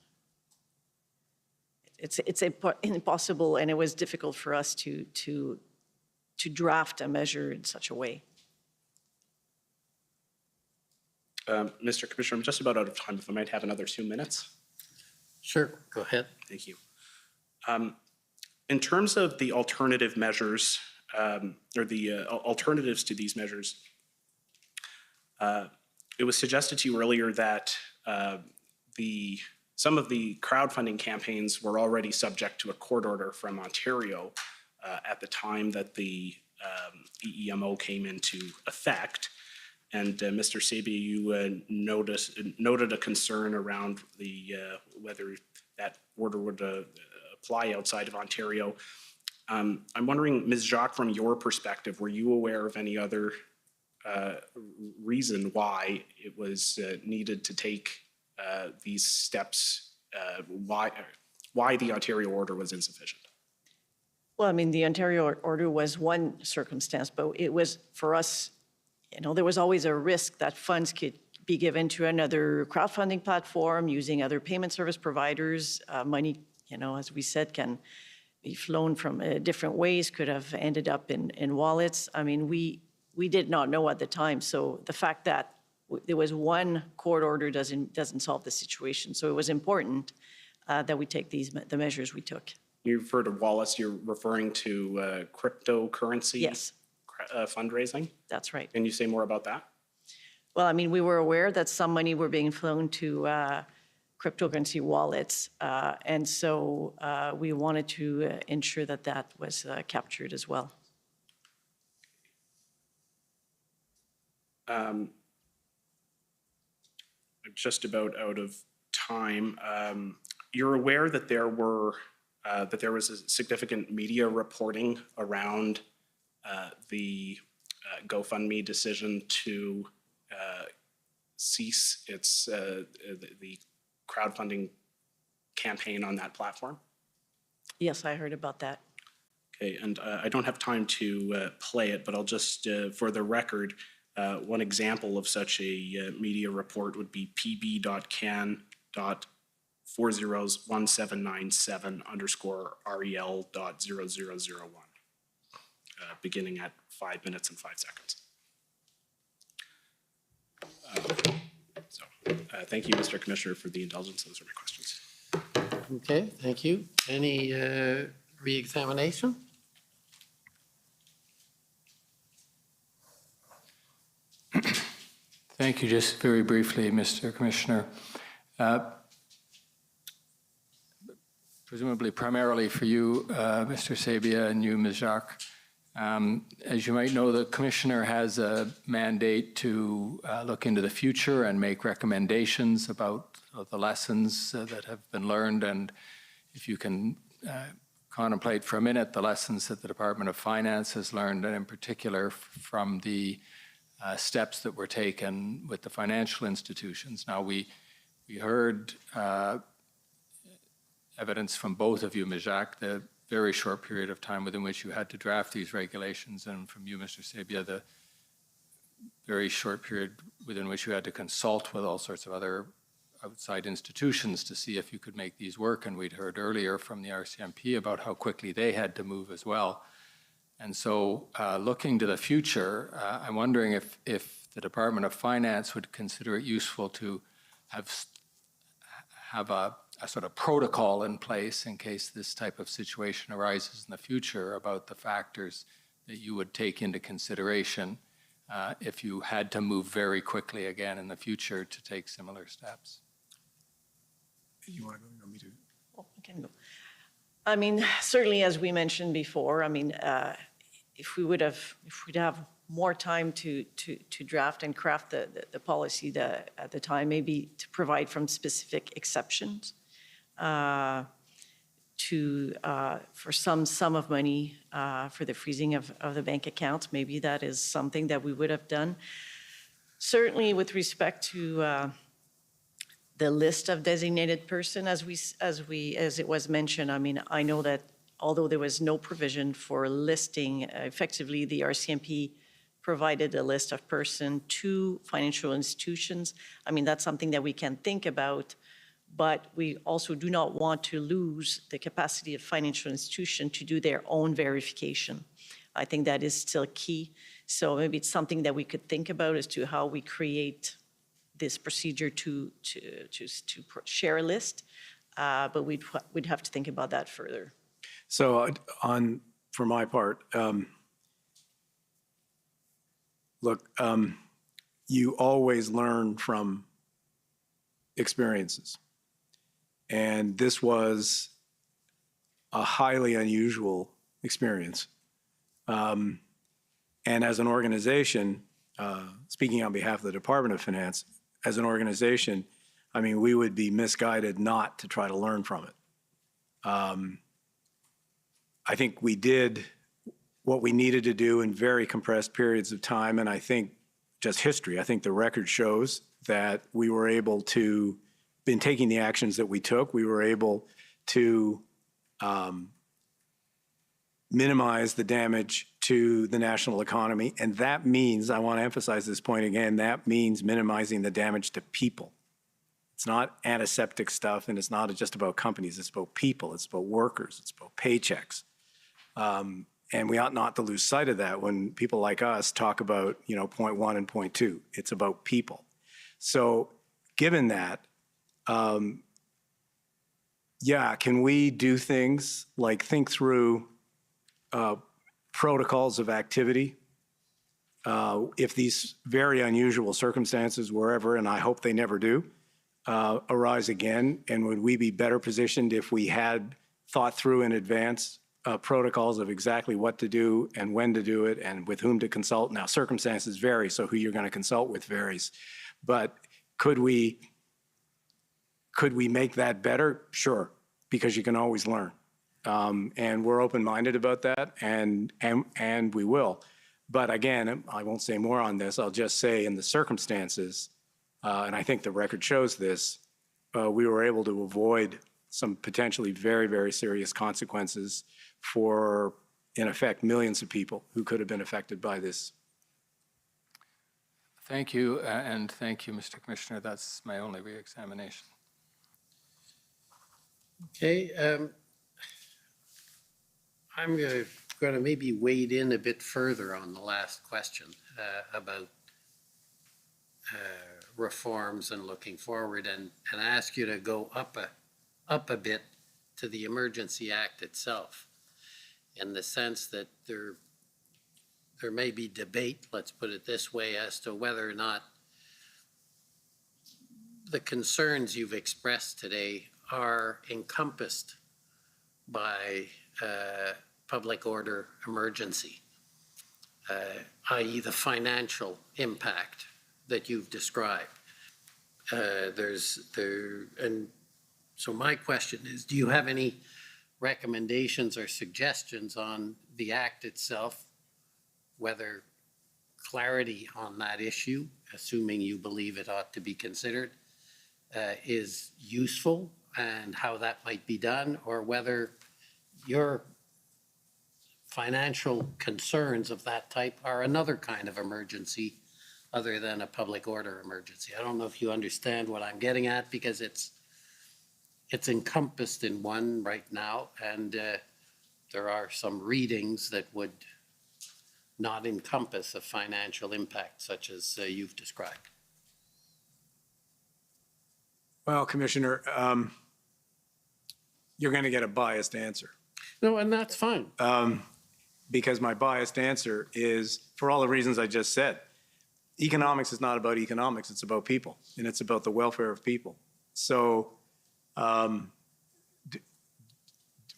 It's impossible, and it was difficult for us to draft a measure in such a way. Mr. Commissioner, I'm just about out of time. If I might have another 2 minutes. Sure, go ahead. Thank you. In terms of the alternative measures, or the alternatives to these measures, it was suggested to you earlier that some of the crowdfunding campaigns were already subject to a court order from Ontario at the time that the EEMO came into effect. And Mr. Sabia, you noted a concern around whether that order would apply outside of Ontario. I'm wondering, Ms. Jacques, from your perspective, were you aware of any other reason why it was needed to take these steps? Why the Ontario order was insufficient? Well, I mean, the Ontario order was one circumstance, but it was for us. There was always a risk that funds could be given to another crowdfunding platform using other payment service providers. Money, as we said, can be flown from different ways, could have ended up in wallets. I mean, we did not know at the time. So the fact that there was one court order doesn't solve the situation. So it was important that we take the measures we took. You refer to wallets, you're referring to cryptocurrency? Yes. Fundraising? That's right. Can you say more about that? Well, I mean, we were aware that some money were being flown to cryptocurrency wallets. And so we wanted to ensure that that was captured as well. I'm just about out of time. You're aware that there was a significant media reporting around the GoFundMe decision to cease the crowdfunding campaign on that platform? Yes, I heard about that. Okay, and I don't have time to play it, but I'll just, for the record, one example of such a media report would be pb.can.401797_rel.0001, beginning at 5 minutes and 5 seconds. Thank you, Mr. Commissioner, for the indulgence. Those are my questions. Okay, thank you. Any re-examination? Thank you. Just very briefly, Mr. Commissioner. Presumably primarily for you, Mr. Sabia, and you, Ms. Jacques. As you might know, the Commissioner has a mandate to look into the future and make recommendations about the lessons that have been learned. And if you can contemplate for a minute the lessons that the Department of Finance has learned, and in particular from the steps that were taken with the financial institutions. Now, we heard evidence from both of you, Ms. Jacques, the very short period of time within which you had to draft these regulations, and from you, Mr. Sabia, the very short period within which you had to consult with all sorts of other outside institutions to see if you could make these work. And we'd heard earlier from the RCMP about how quickly they had to move as well. And so looking to the future, I'm wondering if the Department of Finance would consider it useful to have a sort of protocol in place in case this type of situation arises in the future about the factors that you would take into consideration if you had to move very quickly again in the future to take similar steps. You want to go? You want me to? Well, I can go. I mean, certainly, as we mentioned before, I mean, if we'd have more time to draft and craft the policy at the time, maybe to provide from specific exceptions for some sum of money for the freezing of the bank accounts. Maybe that is something that we would have done. Certainly with respect to the list of designated person as it was mentioned. I mean, I know that although there was no provision for listing, effectively the RCMP provided a list of person to financial institutions. I mean, that's something that we can think about, but we also do not want to lose the capacity of financial institution to do their own verification. I think that is still key. So maybe it's something that we could think about as to how we create this procedure to share a list, but we'd have to think about that further. So for my part, look, you always learn from experiences. And this was a highly unusual experience. And as an organization, speaking on behalf of the Department of Finance, as an organization, I mean, we would be misguided not to try to learn from it. I think we did what we needed to do in very compressed periods of time, and I think just history, I think the record shows that we were able to, in taking the actions that we took, we were able to minimize the damage to the national economy. And that means, I want to emphasize this point again, that means minimizing the damage to people. It's not antiseptic stuff, and it's not just about companies. It's about people. It's about workers. It's about paychecks. And we ought not to lose sight of that when people like us talk about, you know, point one and point two. It's about people. So given that, yeah, can we do things like think through protocols of activity if these very unusual circumstances wherever, and I hope they never do, arise again? And would we be better positioned if we had thought through in advance protocols of exactly what to do and when to do it and with whom to consult? Now, circumstances vary, so who you're going to consult with varies. But could we make that better? Sure, because you can always learn. And we're open-minded about that, and we will. But again, I won't say more on this. I'll just say in the circumstances, and I think the record shows this, we were able to avoid some potentially very, very serious consequences for, in effect, millions of people who could have been affected by this. Thank you, and thank you, Mr. Commissioner. That's my only re-examination. Okay, I'm going to maybe wade in a bit further on the last question about reforms and looking forward, and ask you to go up a bit to the Emergency Act itself, in the sense that there may be debate, let's put it this way, as to whether or not the concerns you've expressed today are encompassed by public order emergency, i.e. the financial impact that you've described. And so my question is, do you have any recommendations or suggestions on the Act itself, whether clarity on that issue, assuming you believe it ought to be considered, is useful, and how that might be done, or whether your financial concerns of that type are another kind of emergency other than a public order emergency? I don't know if you understand what I'm getting at, because it's encompassed in one right now, and there are some readings that would not encompass a financial impact such as you've described. Well, Commissioner, you're going to get a biased answer. No, and that's fine. Because my biased answer is, for all the reasons I just said, economics is not about economics, it's about people, and it's about the welfare of people. So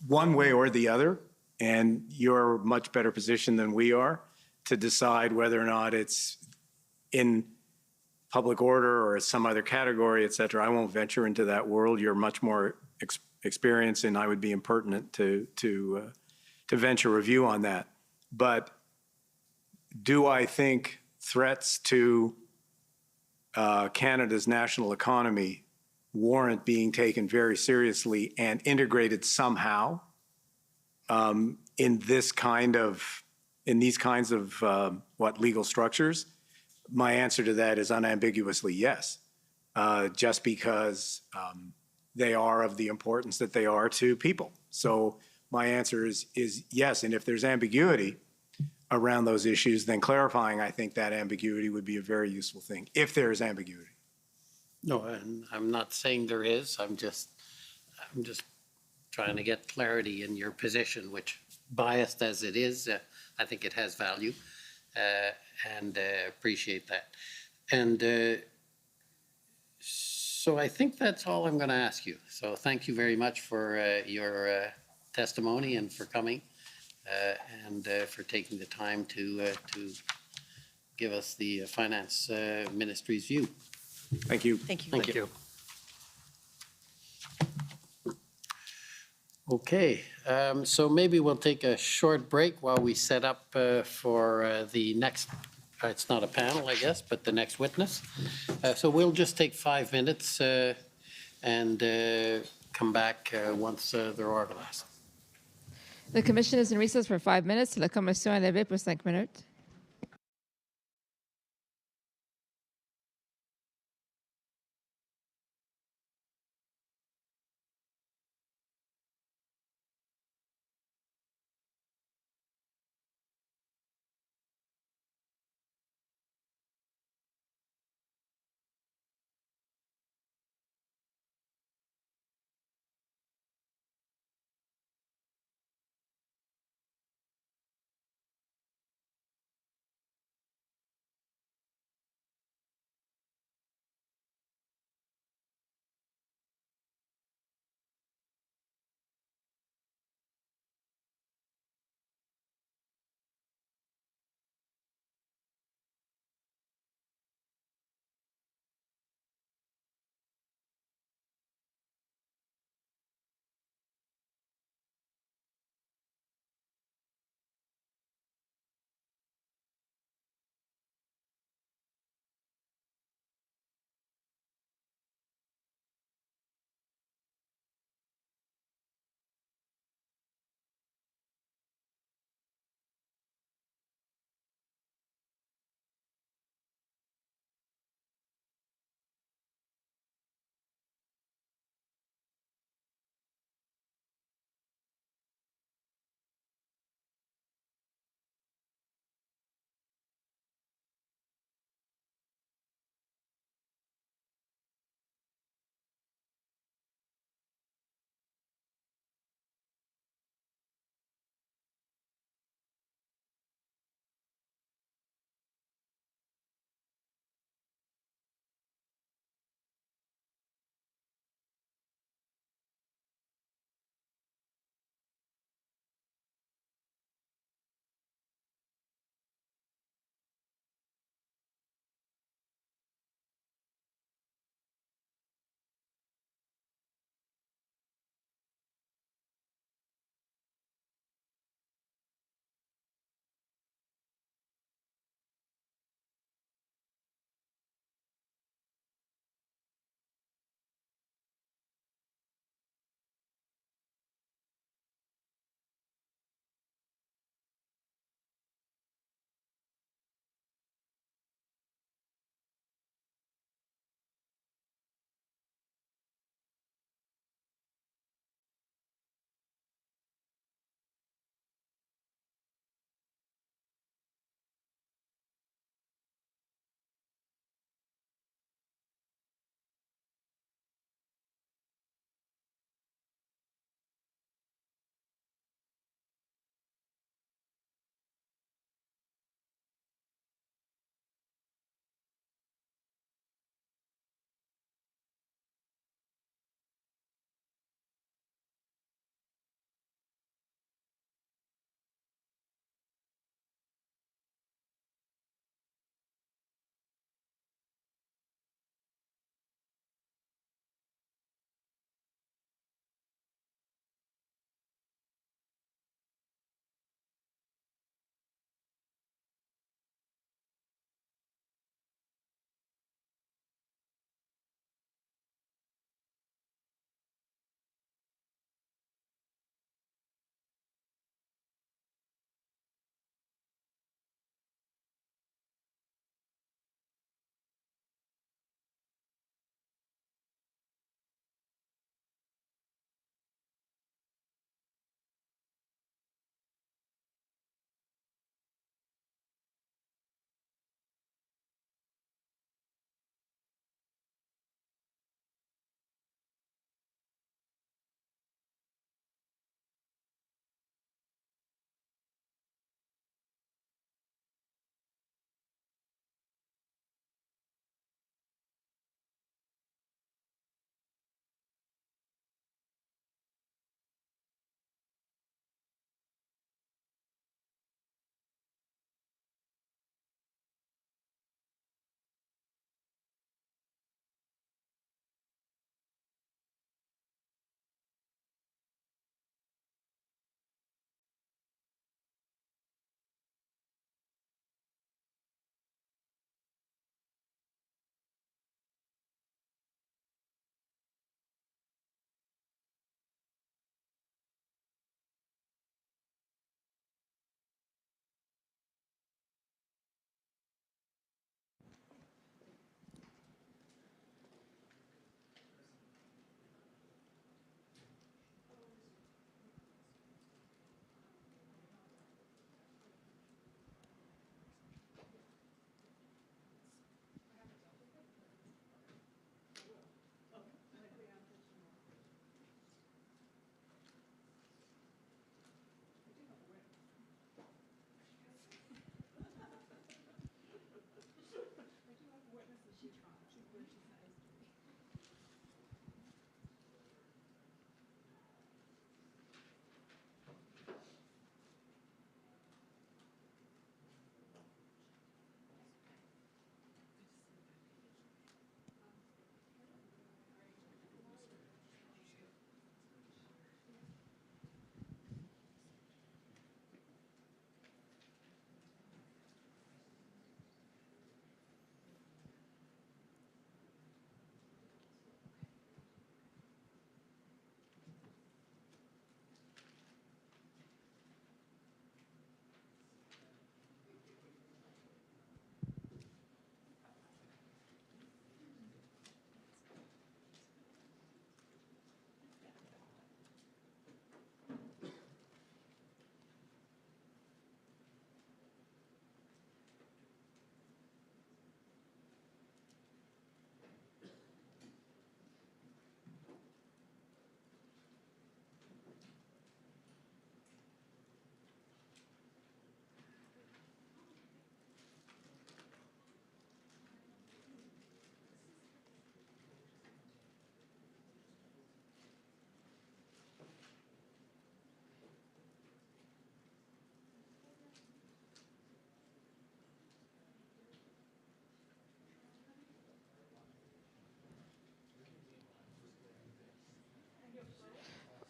one way or the other, and you're much better positioned than we are to decide whether or not it's in public order or some other category, et cetera. I won't venture into that world. You're much more experienced, and I would be impertinent to venture a view on that. But do I think threats to Canada's national economy warrant being taken very seriously and integrated somehow in these kinds of legal structures? My answer to that is unambiguously yes, just because they are of the importance that they are to people. So my answer is yes. And if there's ambiguity around those issues, then clarifying, I think that ambiguity would be a very useful thing, if there is ambiguity. No, and I'm not saying there is. I'm just trying to get clarity in your position, which, biased as it is, I think it has value, and appreciate that. And so I think that's all I'm going to ask you. So thank you very much for your testimony and for coming, and for taking the time to give us the Finance Ministry's view. Thank you. Thank you. Thank you. Okay, so maybe we'll take a short break while we set up for the next, it's not a panel, I guess, but the next witness. So we'll just take 5 minutes and come back once they're organized. The commission is in recess for 5 minutes. La commission est levée pour 5 minutes.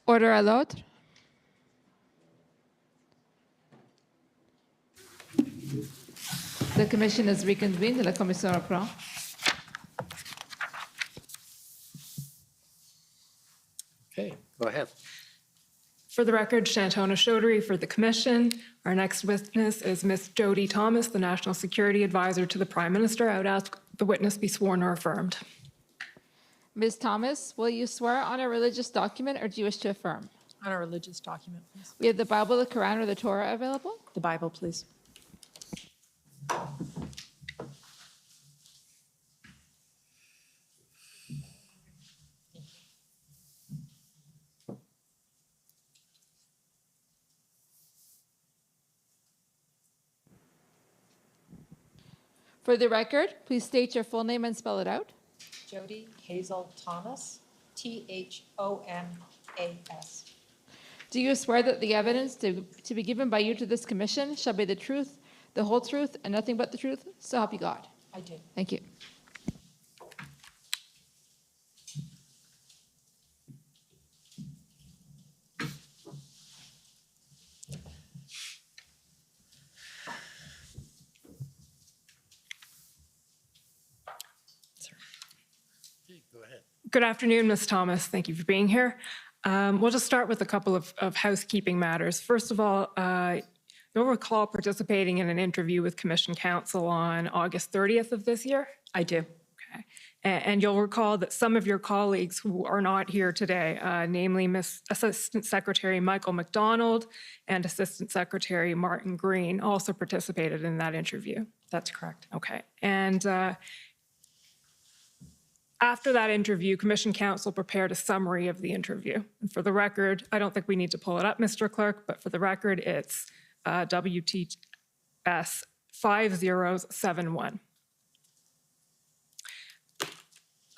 Order à l'ordre. The commission is reconvened. La commission reprend. Okay, go ahead. For the record, Shantona Chaudhry for the commission. Our next witness is Ms. Jody Thomas, the National Security Advisor to the Prime Minister. I would ask the witness be sworn or affirmed. Ms. Thomas, will you swear on a religious document or do you wish to affirm? On a religious document, please. We have the Bible, the Quran, or the Torah available? The Bible, please. For the record, please state your full name and spell it out. Jody Hazel Thomas, Thomas. Do you swear that the evidence to be given by you to this commission shall be the truth, the whole truth, and nothing but the truth? So help you God. I do. Thank you. Go ahead. Good afternoon, Ms. Thomas. Thank you for being here. We'll just start with a couple of housekeeping matters. First of all, you'll recall participating in an interview with Commission Counsel on August 30th of this year? I do. Okay. And you'll recall that some of your colleagues who are not here today, namely Assistant Secretary Michael McDonald and Assistant Secretary Martin Green, also participated in that interview. That's correct. Okay. And after that interview, Commission Counsel prepared a summary of the interview. And for the record, I don't think we need to pull it up, Mr. Clerk, but for the record, it's WTS 5071.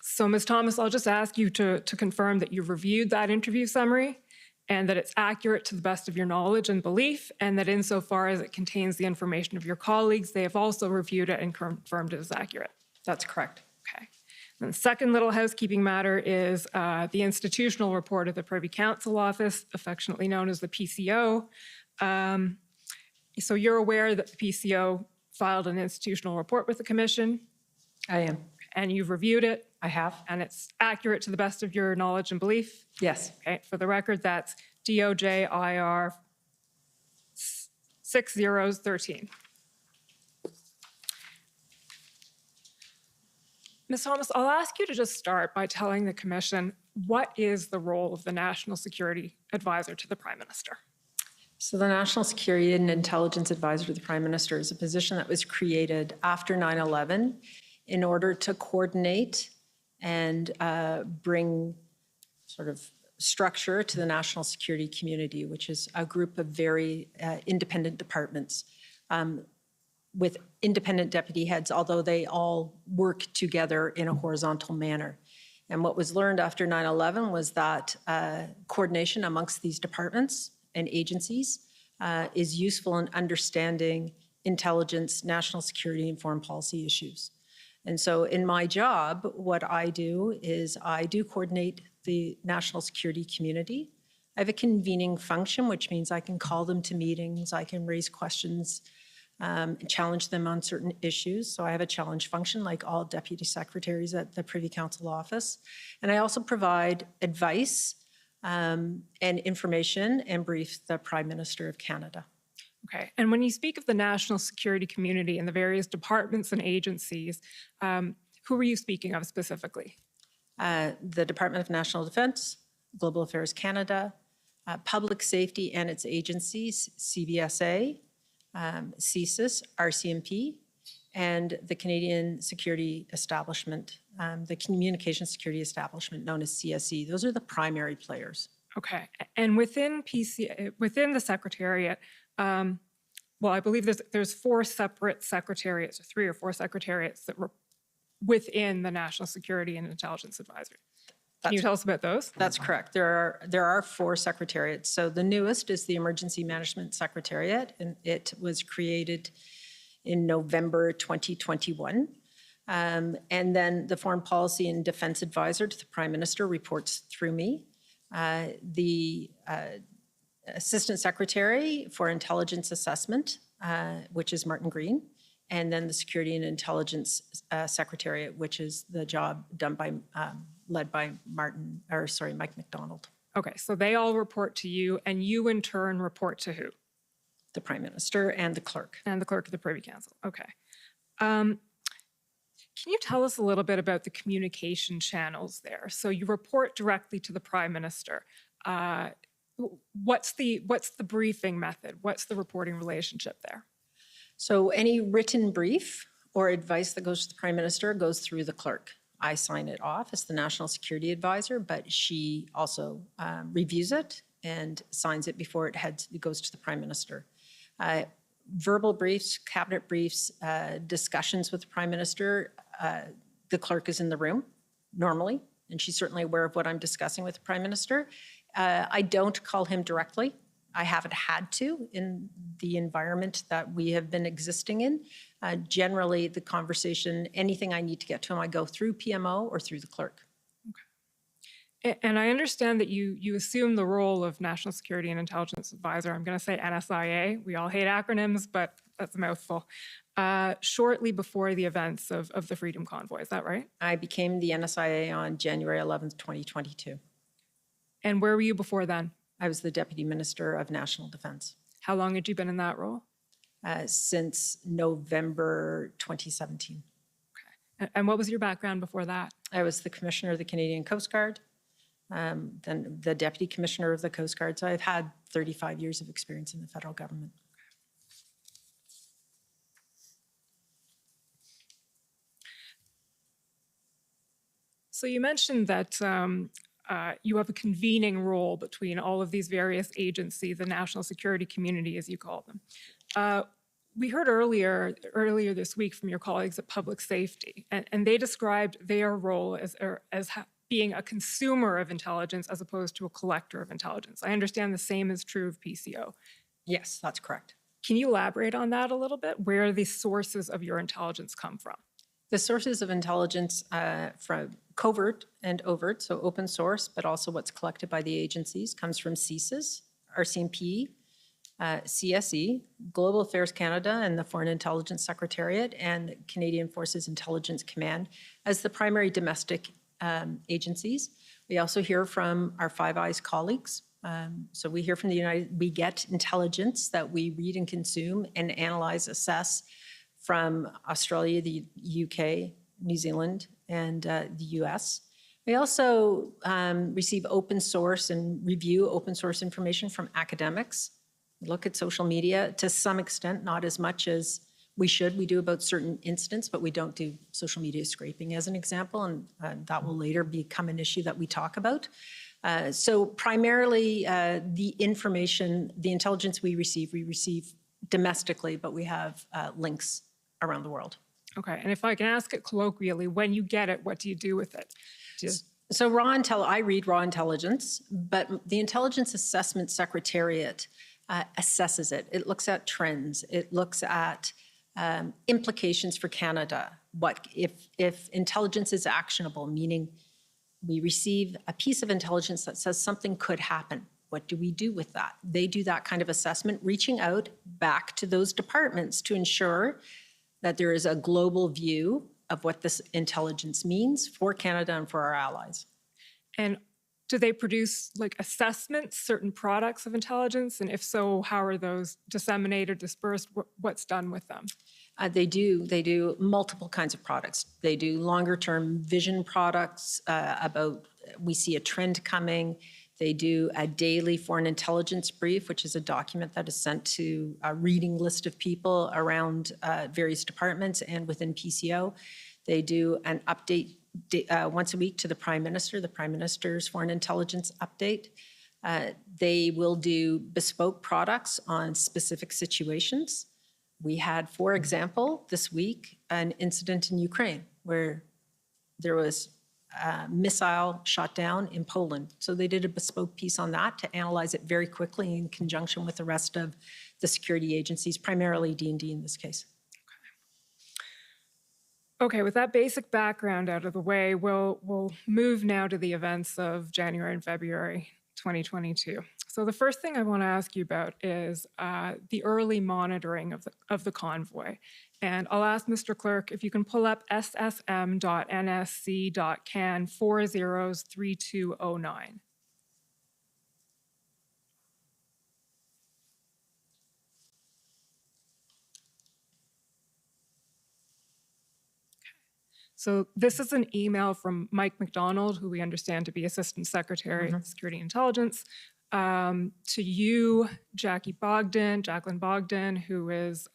So, Ms. Thomas, I'll just ask you to confirm that you've reviewed that interview summary and that it's accurate to the best of your knowledge and belief, and that insofar as it contains the information of your colleagues, they have also reviewed it and confirmed it is accurate. That's correct. Okay. And the second little housekeeping matter is the institutional report of the Privy Council Office, affectionately known as the PCO. So you're aware that the PCO filed an institutional report with the Commission? I am. And you've reviewed it? I have. And it's accurate to the best of your knowledge and belief? Yes. Okay. For the record, that's DOJ IR 6013. Ms. Thomas, I'll ask you to just start by telling the Commission what is the role of the National Security Advisor to the Prime Minister? So the National Security and Intelligence Advisor to the Prime Minister is a position that was created after 9/11 in order to coordinate and bring sort of structure to the national security community, which is a group of very independent departments with independent deputy heads, although they all work together in a horizontal manner. And what was learned after 9/11 was that coordination amongst these departments and agencies is useful in understanding intelligence, national security, and foreign policy issues. And so in my job, what I do is I do coordinate the national security community. I have a convening function, which means I can call them to meetings, I can raise questions, challenge them on certain issues. So I have a challenge function like all deputy secretaries at the Privy Council office. And I also provide advice and information and brief the Prime Minister of Canada. Okay. And when you speak of the national security community and the various departments and agencies, who are you speaking of specifically? The Department of National Defence, Global Affairs Canada, Public Safety and its agencies, CBSA, CSIS, RCMP, and the Canadian Security Establishment, the Communication Security Establishment known as CSE. Those are the primary players. Okay. And within the Secretariat, well, I believe there's 4 separate secretariats, or 3 or 4 secretariats that were within the National Security and Intelligence Advisory. Can you tell us about those? That's correct. There are 4 secretariats. So the newest is the Emergency Management Secretariat, and it was created in November 2021. And then the Foreign Policy and Defense Advisor to the Prime Minister reports through me. The Assistant Secretary for Intelligence Assessment, which is Martin Green, and then the Security and Intelligence Secretariat, which is the job done by, led by Mike McDonald. Okay, so they all report to you, and you in turn report to who? The Prime Minister and the clerk. And the clerk of the Privy Council, okay. Can you tell us a little bit about the communication channels there? So you report directly to the Prime Minister. What's the briefing method? What's the reporting relationship there? So any written brief or advice that goes to the Prime Minister goes through the clerk. I sign it off as the National Security Advisor, but she also reviews it and signs it before it goes to the Prime Minister. Verbal briefs, cabinet briefs, discussions with the Prime Minister, the clerk is in the room normally, and she's certainly aware of what I'm discussing with the Prime Minister. I don't call him directly. I haven't had to in the environment that we have been existing in. Generally, the conversation, anything I need to get to him, I go through PMO or through the clerk. Okay. And I understand that you assume the role of National Security and Intelligence Advisor. I'm going to say NSIA. We all hate acronyms, but that's a mouthful. Shortly before the events of the Freedom Convoy, is that right? I became the NSIA on January 11th, 2022. And where were you before then? I was the Deputy Minister of National Defence. How long had you been in that role? Since November 2017. Okay. And what was your background before that? I was the Commissioner of the Canadian Coast Guard, then the Deputy Commissioner of the Coast Guard. So I've had 35 years of experience in the federal government. So you mentioned that you have a convening role between all of these various agencies, the national security community, as you call them. We heard earlier this week from your colleagues at Public Safety, and they described their role as being a consumer of intelligence as opposed to a collector of intelligence. I understand the same is true of PCO. Yes, that's correct. Can you elaborate on that a little bit? Where the sources of your intelligence come from? The sources of intelligence from covert and overt, so open source, but also what's collected by the agencies, comes from CSIS, RCMP, CSE, Global Affairs Canada, and the Foreign Intelligence Secretariat, and Canadian Forces Intelligence Command as the primary domestic agencies. We also hear from our Five Eyes colleagues. So we hear from we get intelligence that we read and consume and analyze, assess from Australia, the UK, New Zealand, and the US. We also receive open source and review open source information from academics. We look at social media to some extent, not as much as we should. We do about certain incidents, but we don't do social media scraping as an example, and that will later become an issue that we talk about. So primarily the information, the intelligence we receive domestically, but we have links around the world. Okay, and if I can ask it colloquially, when you get it, what do you do with it? So I read raw intelligence, but the Intelligence Assessment Secretariat assesses it. It looks at trends. It looks at implications for Canada. What if intelligence is actionable, meaning we receive a piece of intelligence that says something could happen. What do we do with that? They do that kind of assessment, reaching out back to those departments to ensure that there is a global view of what this intelligence means for Canada and for our allies. And do they produce like assessments, certain products of intelligence? And if so, how are those disseminated, dispersed? What's done with them? They do multiple kinds of products. They do longer term vision products about, we see a trend coming. They do a daily foreign intelligence brief, which is a document that is sent to a reading list of people around various departments and within PCO. They do an update once a week to the Prime Minister, the Prime Minister's foreign intelligence update. They will do bespoke products on specific situations. We had, for example, this week, an incident in Ukraine where there was a missile shot down in Poland. So they did a bespoke piece on that to analyze it very quickly in conjunction with the rest of the security agencies, primarily D&D in this case. Okay, with that basic background out of the way, we'll move now to the events of January and February 2022. So the first thing I want to ask you about is the early monitoring of the convoy. And I'll ask Mr. Clerk if you can pull up ssm.nsc.can 403209. So this is an email from Mike McDonald, who we understand to be Assistant Secretary of Security and Intelligence, to you, Jacquie Bogden, who is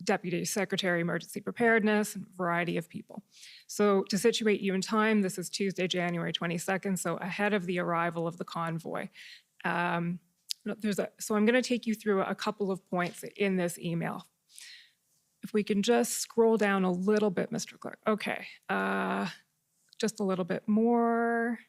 Deputy Secretary, Emergency Preparedness, and a variety of people. So to situate you in time, this is Tuesday, January 22nd, so ahead of the arrival of the convoy. So I'm going to take you through a couple of points in this email. If we can just scroll down a little bit, Mr. Clerk. Okay, just a little bit more.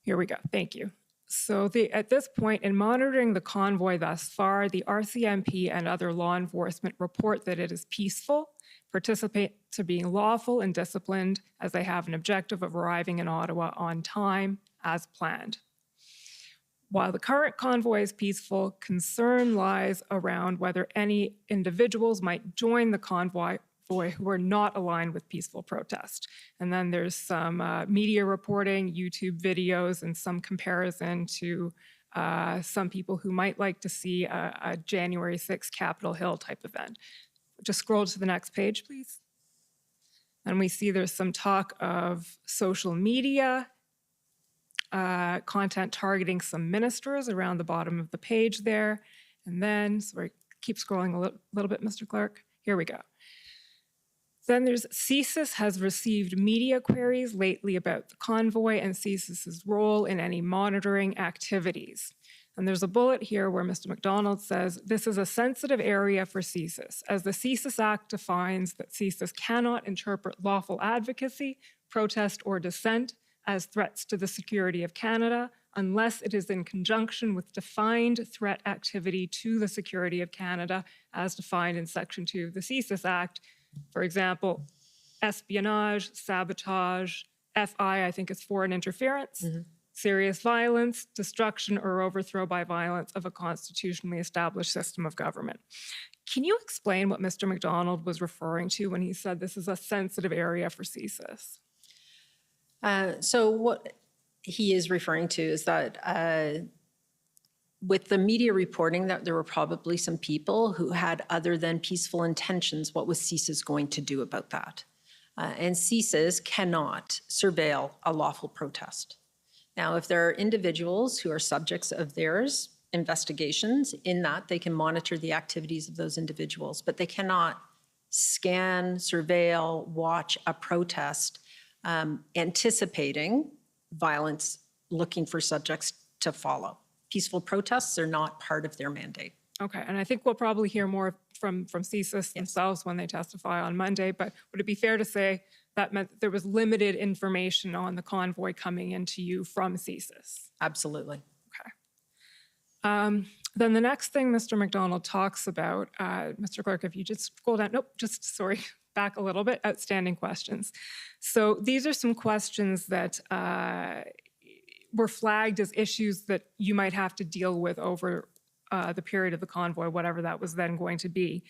Here we go, thank you. So at this point, in monitoring the convoy thus far, the RCMP and other law enforcement report that it is peaceful, participants are being lawful and disciplined as they have an objective of arriving in Ottawa on time as planned. While the current convoy is peaceful, concern lies around whether any individuals might join the convoy who are not aligned with peaceful protest. And then there's some media reporting, YouTube videos, and some comparison to some people who might like to see a January 6th Capitol Hill type event. Just scroll to the next page, please. And we see there's some talk of social media, content targeting some ministers around the bottom of the page there. And then, sorry, keep scrolling a little bit, Mr. Clerk. Here we go. Then there's CSIS has received media queries lately about the convoy and CSIS's role in any monitoring activities. And there's a bullet here where Mr. McDonald says, this is a sensitive area for CSIS, as the CSIS Act defines that CSIS cannot interpret lawful advocacy, protest, or dissent as threats to the security of Canada unless it is in conjunction with defined threat activity to the security of Canada as defined in Section 2 of the CSIS Act. For example, espionage, sabotage, FI, I think it's foreign interference, serious violence, destruction or overthrow by violence of a constitutionally established system of government. Can you explain what Mr. McDonald was referring to when he said this is a sensitive area for CSIS? So what he is referring to is that with the media reporting that there were probably some people who had other than peaceful intentions, what was CSIS going to do about that? And CSIS cannot surveil a lawful protest. Now, if there are individuals who are subjects of theirs, investigations, in that they can monitor the activities of those individuals, but they cannot scan, surveil, watch a protest anticipating violence, looking for subjects to follow. Peaceful protests are not part of their mandate. Okay, and I think we'll probably hear more from CSIS themselves when they testify on Monday, but would it be fair to say that meant that there was limited information on the convoy coming into you from CSIS? Absolutely. Okay. Then the next thing Mr. McDonald talks about, Mr. Clerk, if you just scroll down, sorry, back a little bit, outstanding questions. So these are some questions that were flagged as issues that you might have to deal with over the period of the convoy, whatever that was then going to be.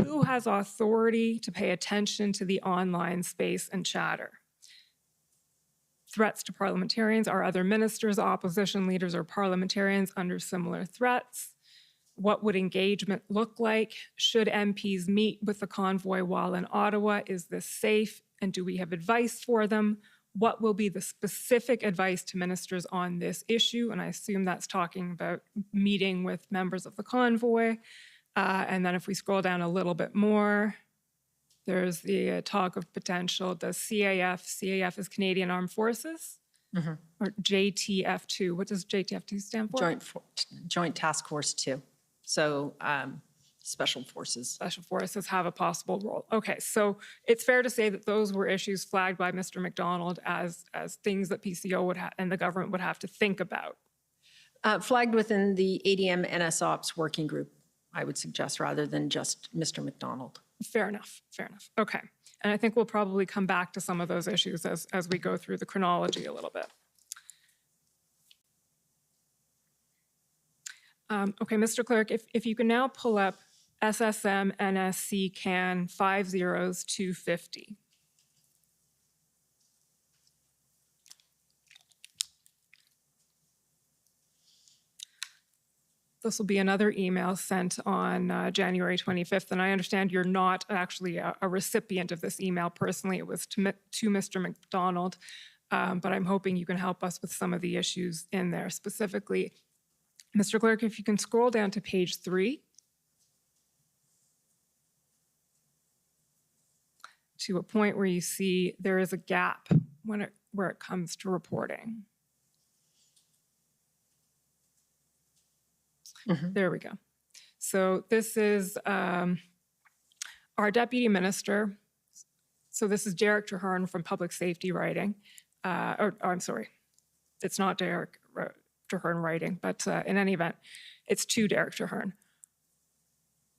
Who has authority to pay attention to the online space and chatter? Threats to parliamentarians. Are other ministers, opposition leaders, or parliamentarians under similar threats? What would engagement look like? Should MPs meet with the convoy while in Ottawa? Is this safe? And do we have advice for them? What will be the specific advice to ministers on this issue? And I assume that's talking about meeting with members of the convoy. And then if we scroll down a little bit more, there's the talk of potential, does CAF is Canadian Armed Forces, or JTF2, what does JTF2 stand for? Joint Task Force 2. So Special Forces. Special Forces have a possible role. Okay, so it's fair to say that those were issues flagged by Mr. McDonald as things that PCO would and the government would have to think about. Flagged within the ADM NSOPS working group, I would suggest, rather than just Mr. McDonald. Fair enough, fair enough. Okay, and I think we'll probably come back to some of those issues as we go through the chronology a little bit. Okay, Mr. Clerk, if you can now pull up SSM NSC CAN 50250. This will be another email sent on January 25th, and I understand you're not actually a recipient of this email personally. It was to Mr. McDonald, but I'm hoping you can help us with some of the issues in there. Specifically, Mr. Clerk, if you can scroll down to page 3 to a point where you see there is a gap where it comes to reporting. There we go. So this is our deputy minister. So this is Derek Traherne from Public Safety writing. I'm sorry, it's not Derek Traherne writing, but in any event, it's to Derek Traherne.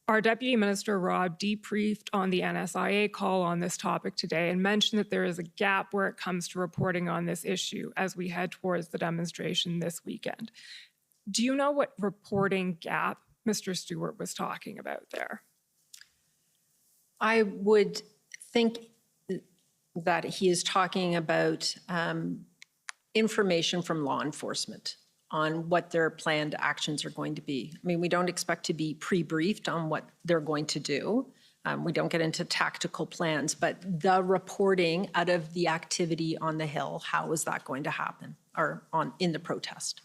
Our deputy minister, Rob, debriefed on the NSIA call on this topic today and mentioned that there is a gap where it comes to reporting on this issue as we head towards the demonstration this weekend. Do you know what reporting gap Mr. Stewart was talking about there? I would think that he is talking about information from law enforcement on what their planned actions are going to be. I mean, we don't expect to be pre-briefed on what they're going to do. We don't get into tactical plans, but the reporting out of the activity on the Hill, how is that going to happen or in the protest?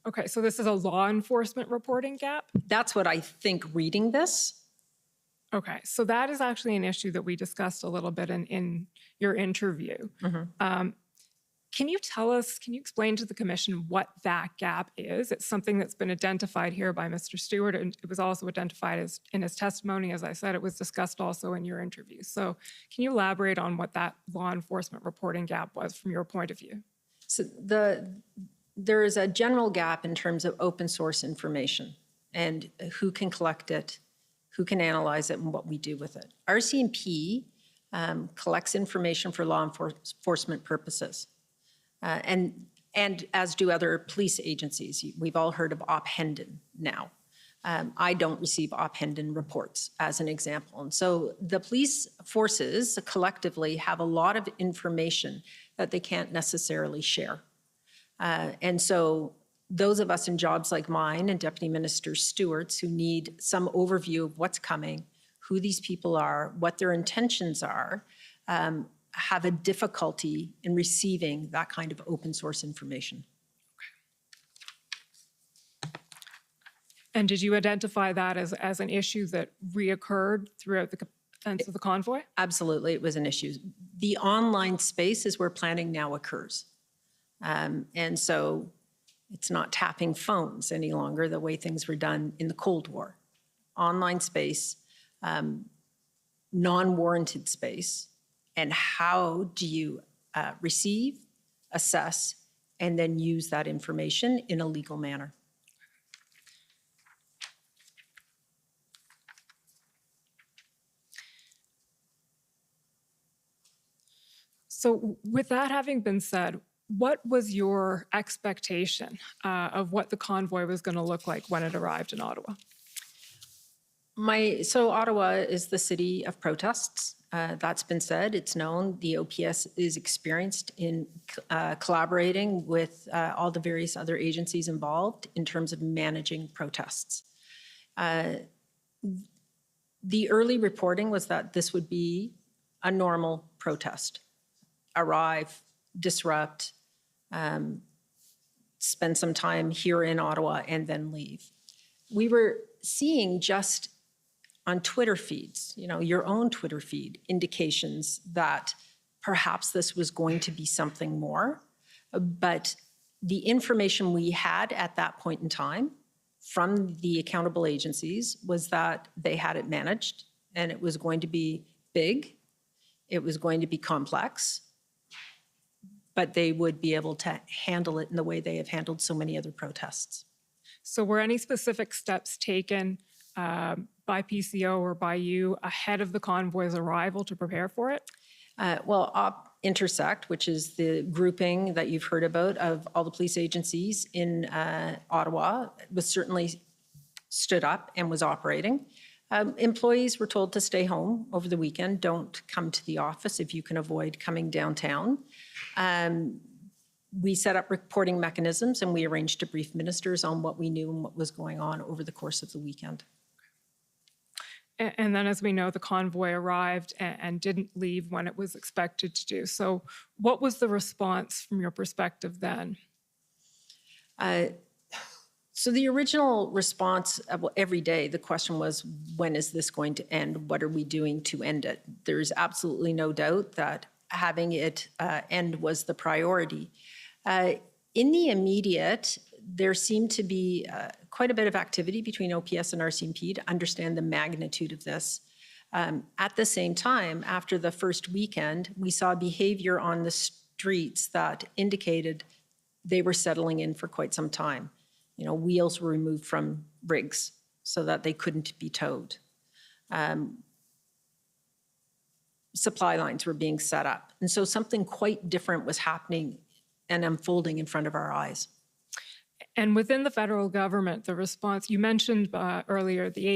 Okay, so this is a law enforcement reporting gap? That's what I think reading this. Okay, so that is actually an issue that we discussed a little bit in your interview. Can you tell us, can you explain to the commission what that gap is? It's something that's been identified here by Mr. Stewart, and it was also identified as in his testimony. As I said, it was discussed also in your interview. So can you elaborate on what that law enforcement reporting gap was from your point of view? So there is a general gap in terms of open source information and who can collect it, who can analyze it, and what we do with it. RCMP collects information for law enforcement purposes. And as do other police agencies. We've all heard of Op-Hendon now. I don't receive Op-Hendon reports, as an example. And so the police forces collectively have a lot of information that they can't necessarily share. And so those of us in jobs like mine and Deputy Minister Stewart's who need some overview of what's coming, who these people are, what their intentions are, have a difficulty in receiving that kind of open source information. And did you identify that as an issue that reoccurred throughout the events of the convoy? Absolutely, it was an issue. The online space is where planning now occurs. And so it's not tapping phones any longer the way things were done in the Cold War. Online space, non-warranted space, and how do you receive, assess, and then use that information in a legal manner? So with that having been said, what was your expectation of what the convoy was going to look like when it arrived in Ottawa? So Ottawa is the city of protests. That's been said, it's known. The OPS is experienced in collaborating with all the various other agencies involved in terms of managing protests. The early reporting was that this would be a normal protest. Arrive, disrupt, spend some time here in Ottawa and then leave. We were seeing just on Twitter feeds, your own Twitter feed, indications that perhaps this was going to be something more. But the information we had at that point in time from the accountable agencies was that they had it managed and it was going to be big, it was going to be complex, but they would be able to handle it in the way they have handled so many other protests. So were any specific steps taken by PCO or by you ahead of the convoy's arrival to prepare for it? Well, Intersect, which is the grouping that you've heard about of all the police agencies in Ottawa, was certainly stood up and was operating. Employees were told to stay home over the weekend. Don't come to the office if you can avoid coming downtown. We set up reporting mechanisms and we arranged to brief ministers on what we knew and what was going on over the course of the weekend. And then, as we know, the convoy arrived and didn't leave when it was expected to do. So what was the response from your perspective then? So the original response, every day, the question was, when is this going to end? What are we doing to end it? There's absolutely no doubt that having it end was the priority. In the immediate, there seemed to be quite a bit of activity between OPS and RCMP to understand the magnitude of this. At the same time, after the first weekend, we saw behavior on the streets that indicated they were settling in for quite some time. You know, wheels were removed from rigs so that they couldn't be towed. Supply lines were being set up. And so something quite different was happening and unfolding in front of our eyes. And within the federal government, the response, you mentioned earlier, the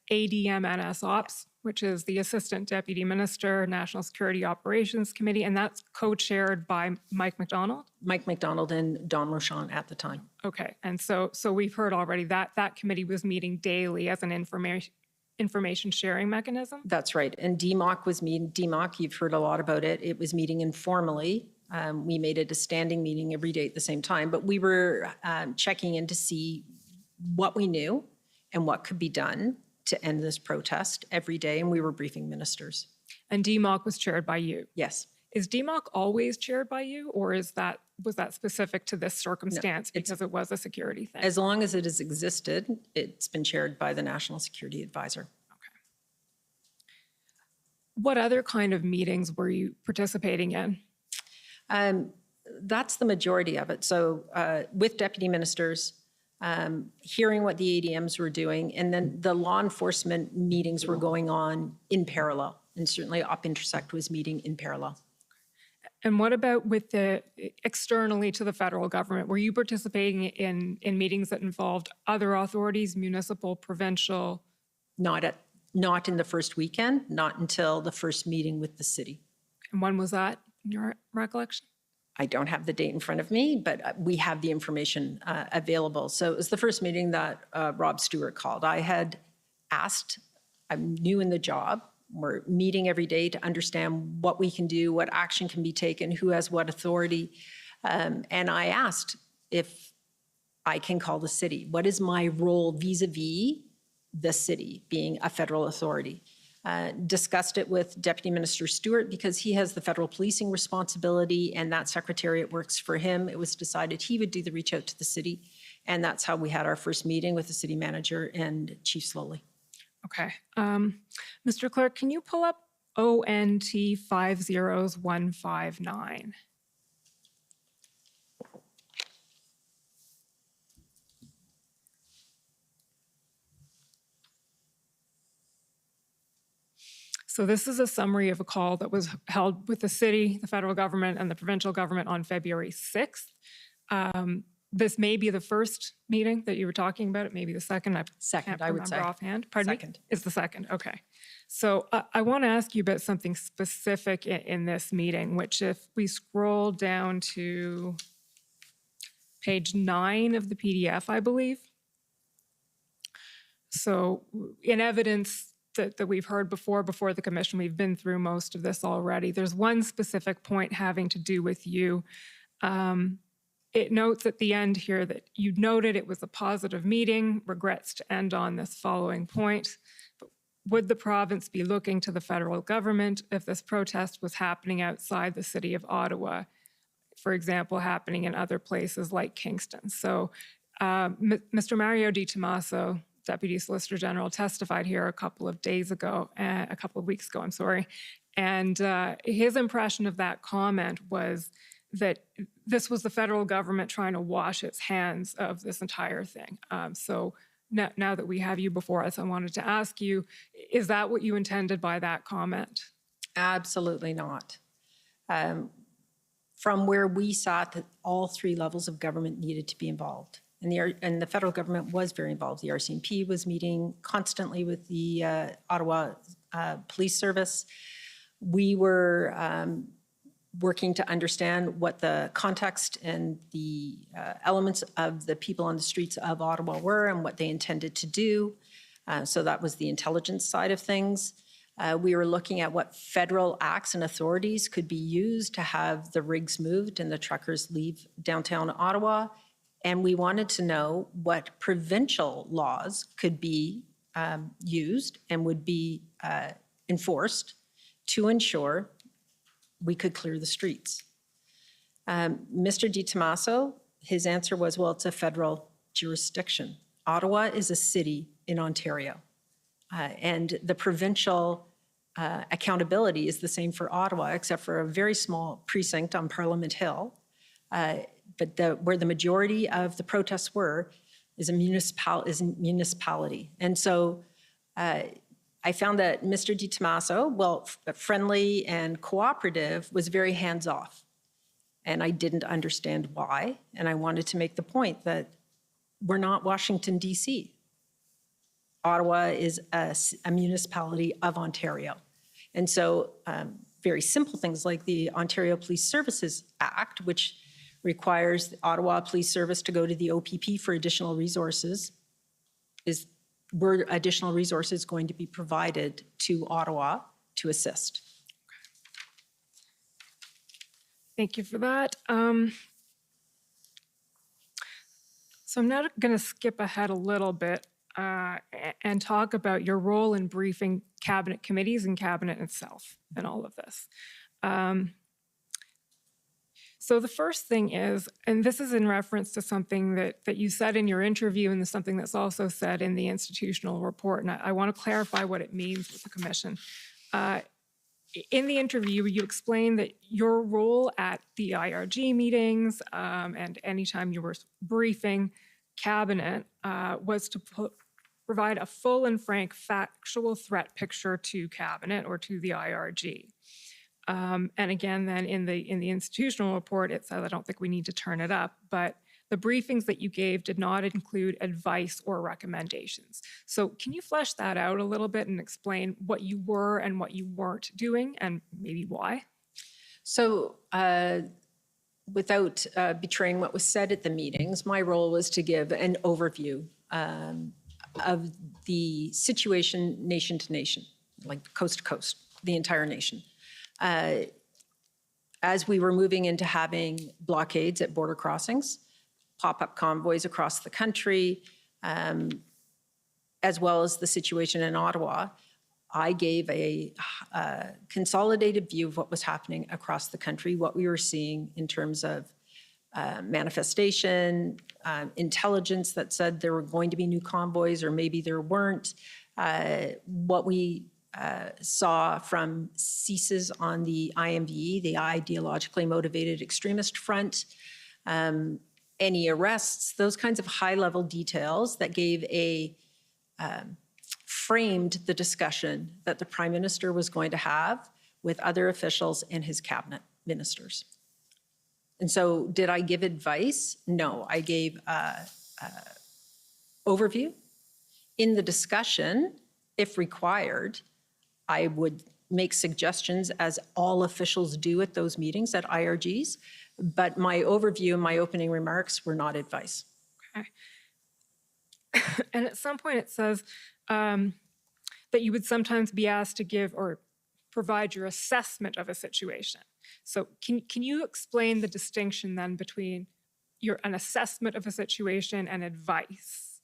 ADMNS Ops, which is the Assistant Deputy Minister, National Security Operations Committee, and that's co-chaired by Mike MacDonald? Mike MacDonald and Don Rochon at the time. Okay, and so we've heard already that that committee was meeting daily as an information sharing mechanism? That's right, and DMOC was meeting, DMOC, you've heard a lot about it, it was meeting informally. We made it a standing meeting every day at the same time, but we were checking in to see what we knew and what could be done to end this protest every day, and we were briefing ministers. And DMOC was chaired by you? Yes. Is DMOC always chaired by you, or was that specific to this circumstance because it was a security thing? As long as it has existed, it's been chaired by the National Security Advisor. Okay. What other kind of meetings were you participating in? That's the majority of it. So with deputy ministers, hearing what the ADMs were doing, and then the law enforcement meetings were going on in parallel. And certainly Op Intersect was meeting in parallel. And what about with the externally to the federal government? Were you participating in meetings that involved other authorities, municipal, provincial? Not in the first weekend, not until the first meeting with the city. And when was that, in your recollection? I don't have the date in front of me, but we have the information available. So it was the first meeting that Rob Stewart called. I had asked, I'm new in the job, we're meeting every day to understand what we can do, what action can be taken, who has what authority. And I asked if I can call the city. What is my role vis-a-vis the city being a federal authority? Discussed it with Deputy Minister Stewart because he has the federal policing responsibility and that secretariat works for him. It was decided he would do the reach out to the city. And that's how we had our first meeting with the city manager and Chief Slowly. Okay. Mr. Clerk, can you pull up ONT 50159? So this is a summary of a call that was held with the city, the federal government, and the provincial government on February 6th. This may be the first meeting that you were talking about. It may be the second. I can't I would remember say. offhand. Pardon Second. me? It's the second. Okay. So I want to ask you about something specific in this meeting, which if we scroll down to page 9 of the PDF, I believe. So in evidence that we've heard before the commission, we've been through most of this already. There's one specific point having to do with you. It notes at the end here that you noted it was a positive meeting, regrets to end on this following point. But would the province be looking to the federal government if this protest was happening outside the city of Ottawa, for example, happening in other places like Kingston? So Mr. Mario Di Tommaso, Deputy Solicitor General, testified here a couple of weeks ago, I'm sorry. And his impression of that comment was that this was the federal government trying to wash its hands of this entire thing. So now that we have you before us, I wanted to ask you, is that what you intended by that comment? Absolutely not. From where we sat, that all three levels of government needed to be involved. And the federal government was very involved. The RCMP was meeting constantly with the Ottawa Police Service. We were working to understand what the context and the elements of the people on the streets of Ottawa were and what they intended to do. So that was the intelligence side of things. We were looking at what federal acts and authorities could be used to have the rigs moved and the truckers leave downtown Ottawa. And we wanted to know what provincial laws could be used and would be enforced to ensure we could clear the streets. Mr. Di Tommaso, his answer was, well, it's a federal jurisdiction. Ottawa is a city in Ontario. And the provincial accountability is the same for Ottawa, except for a very small precinct on Parliament Hill. But where the majority of the protests were is a municipality. And so I found that Mr. Di Tommaso, well, friendly and cooperative, was very hands-off. And I didn't understand why. And I wanted to make the point that we're not Washington, D.C. Ottawa is a municipality of Ontario. And so very simple things like the Ontario Police Services Act, which requires the Ottawa Police Service to go to the OPP for additional resources, were additional resources going to be provided to Ottawa to assist? Thank you for that. So I'm now going to skip ahead a little bit and talk about your role in briefing cabinet committees and cabinet itself and all of this. So the first thing is, and this is in reference to something that you said in your interview and something that's also said in the institutional report, and I want to clarify what it means with the commission. In the interview, you explained that your role at the IRG meetings and anytime you were briefing cabinet was to provide a full and frank factual threat picture to cabinet or to the IRG. And again, then in the institutional report, it says, I don't think we need to turn it up, but the briefings that you gave did not include advice or recommendations. So can you flesh that out a little bit and explain what you were and what you weren't doing and maybe why? So without betraying what was said at the meetings, my role was to give an overview of the situation nation to nation, like coast to coast, the entire nation. As we were moving into having blockades at border crossings, pop-up convoys across the country, as well as the situation in Ottawa, I gave a consolidated view of what was happening across the country, what we were seeing in terms of manifestation, intelligence that said there were going to be new convoys or maybe there weren't, what we saw from ceases on the IMVE, the ideologically motivated extremist front, any arrests, those kinds of high-level details that gave framed the discussion that the Prime Minister was going to have with other officials and his cabinet ministers. And so did I give advice? No, I gave overview. In the discussion, if required, I would make suggestions as all officials do at those meetings at IRGs, but my overview and my opening remarks were not advice. Okay. And at some point it says that you would sometimes be asked to give or provide your assessment of a situation. So can you explain the distinction then between an assessment of a situation and advice?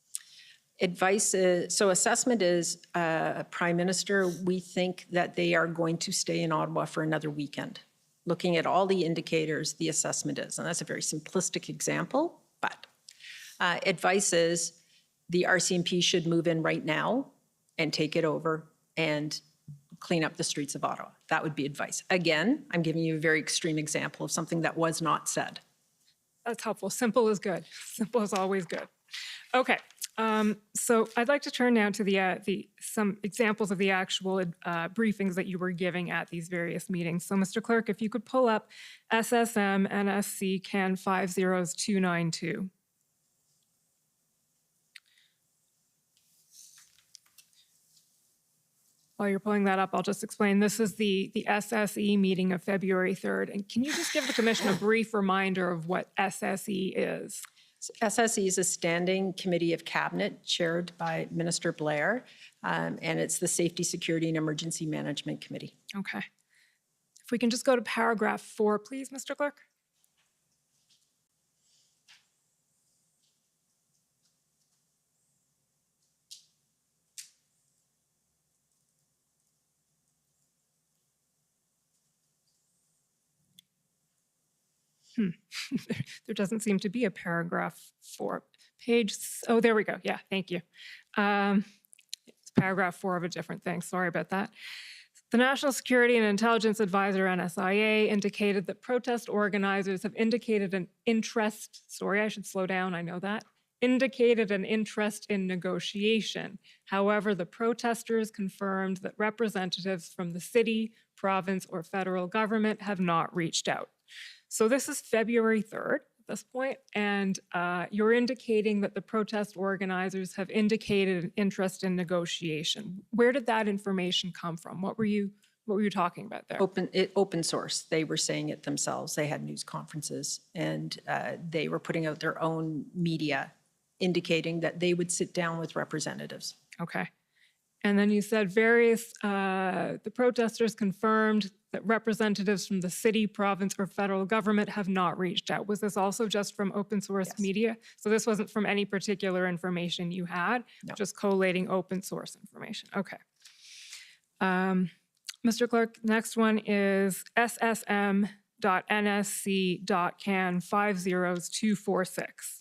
Advice is, so assessment is, Prime Minister, we think that they are going to stay in Ottawa for another weekend. Looking at all the indicators, the assessment is, and that's a very simplistic example, but advice is the RCMP should move in right now and take it over and clean up the streets of Ottawa. That would be advice. Again, I'm giving you a very extreme example of something that was not said. That's helpful. Simple is good. Simple is always good. Okay. So I'd like to turn now to some examples of the actual briefings that you were giving at these various meetings. So Mr. Clerk, if you could pull up SSM NSC CAN 50292. While you're pulling that up, I'll just explain. This is the SSE meeting of February 3rd. And can you just give the commission a brief reminder of what SSE is? SSE is a standing committee of cabinet chaired by Minister Blair, and it's the Safety, Security, and Emergency Management Committee. Okay. If we can just go to paragraph 4, please, Mr. Clerk. There doesn't seem to be a paragraph 4. Oh, there we go. Yeah, thank you. It's paragraph 4 of a different thing. Sorry about that. The National Security and Intelligence Advisor, NSIA, indicated that protest organizers have indicated an interest, sorry, I should slow down, I know that, indicated an interest in negotiation. However, the protesters confirmed that representatives from the city, province, or federal government have not reached out. So this is February 3rd at this point, and you're indicating that the protest organizers have indicated an interest in negotiation. Where did that information come from? What were you talking about there? Open source. They were saying it themselves. They had news conferences, and they were putting out their own media indicating that they would sit down with representatives. Okay. And then you said the protesters confirmed that representatives from the city, province, or federal government have not reached out. Was this also just from open source media? So this wasn't from any particular information you had, just collating open source information. Okay. Mr. Clerk, next one is ssm.nsc.can 50246.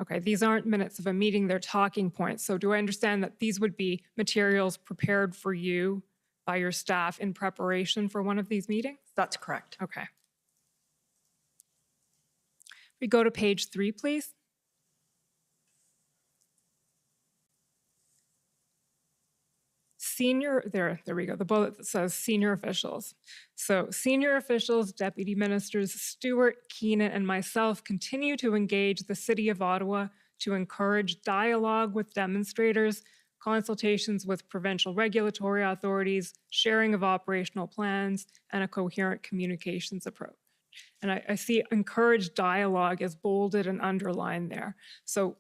Okay, these aren't minutes of a meeting, they're talking points. So do I understand that these would be materials prepared for you by your staff in preparation for one of these meetings? That's correct. Okay. We go to page 3, please. There we go, the bullet that says senior officials. So senior officials, deputy ministers Stewart, Keenan, and myself continue to engage the City of Ottawa to encourage dialogue with demonstrators, consultations with provincial regulatory authorities, sharing of operational plans, and a coherent communications approach. And I see encourage dialogue as bolded and underlined there. So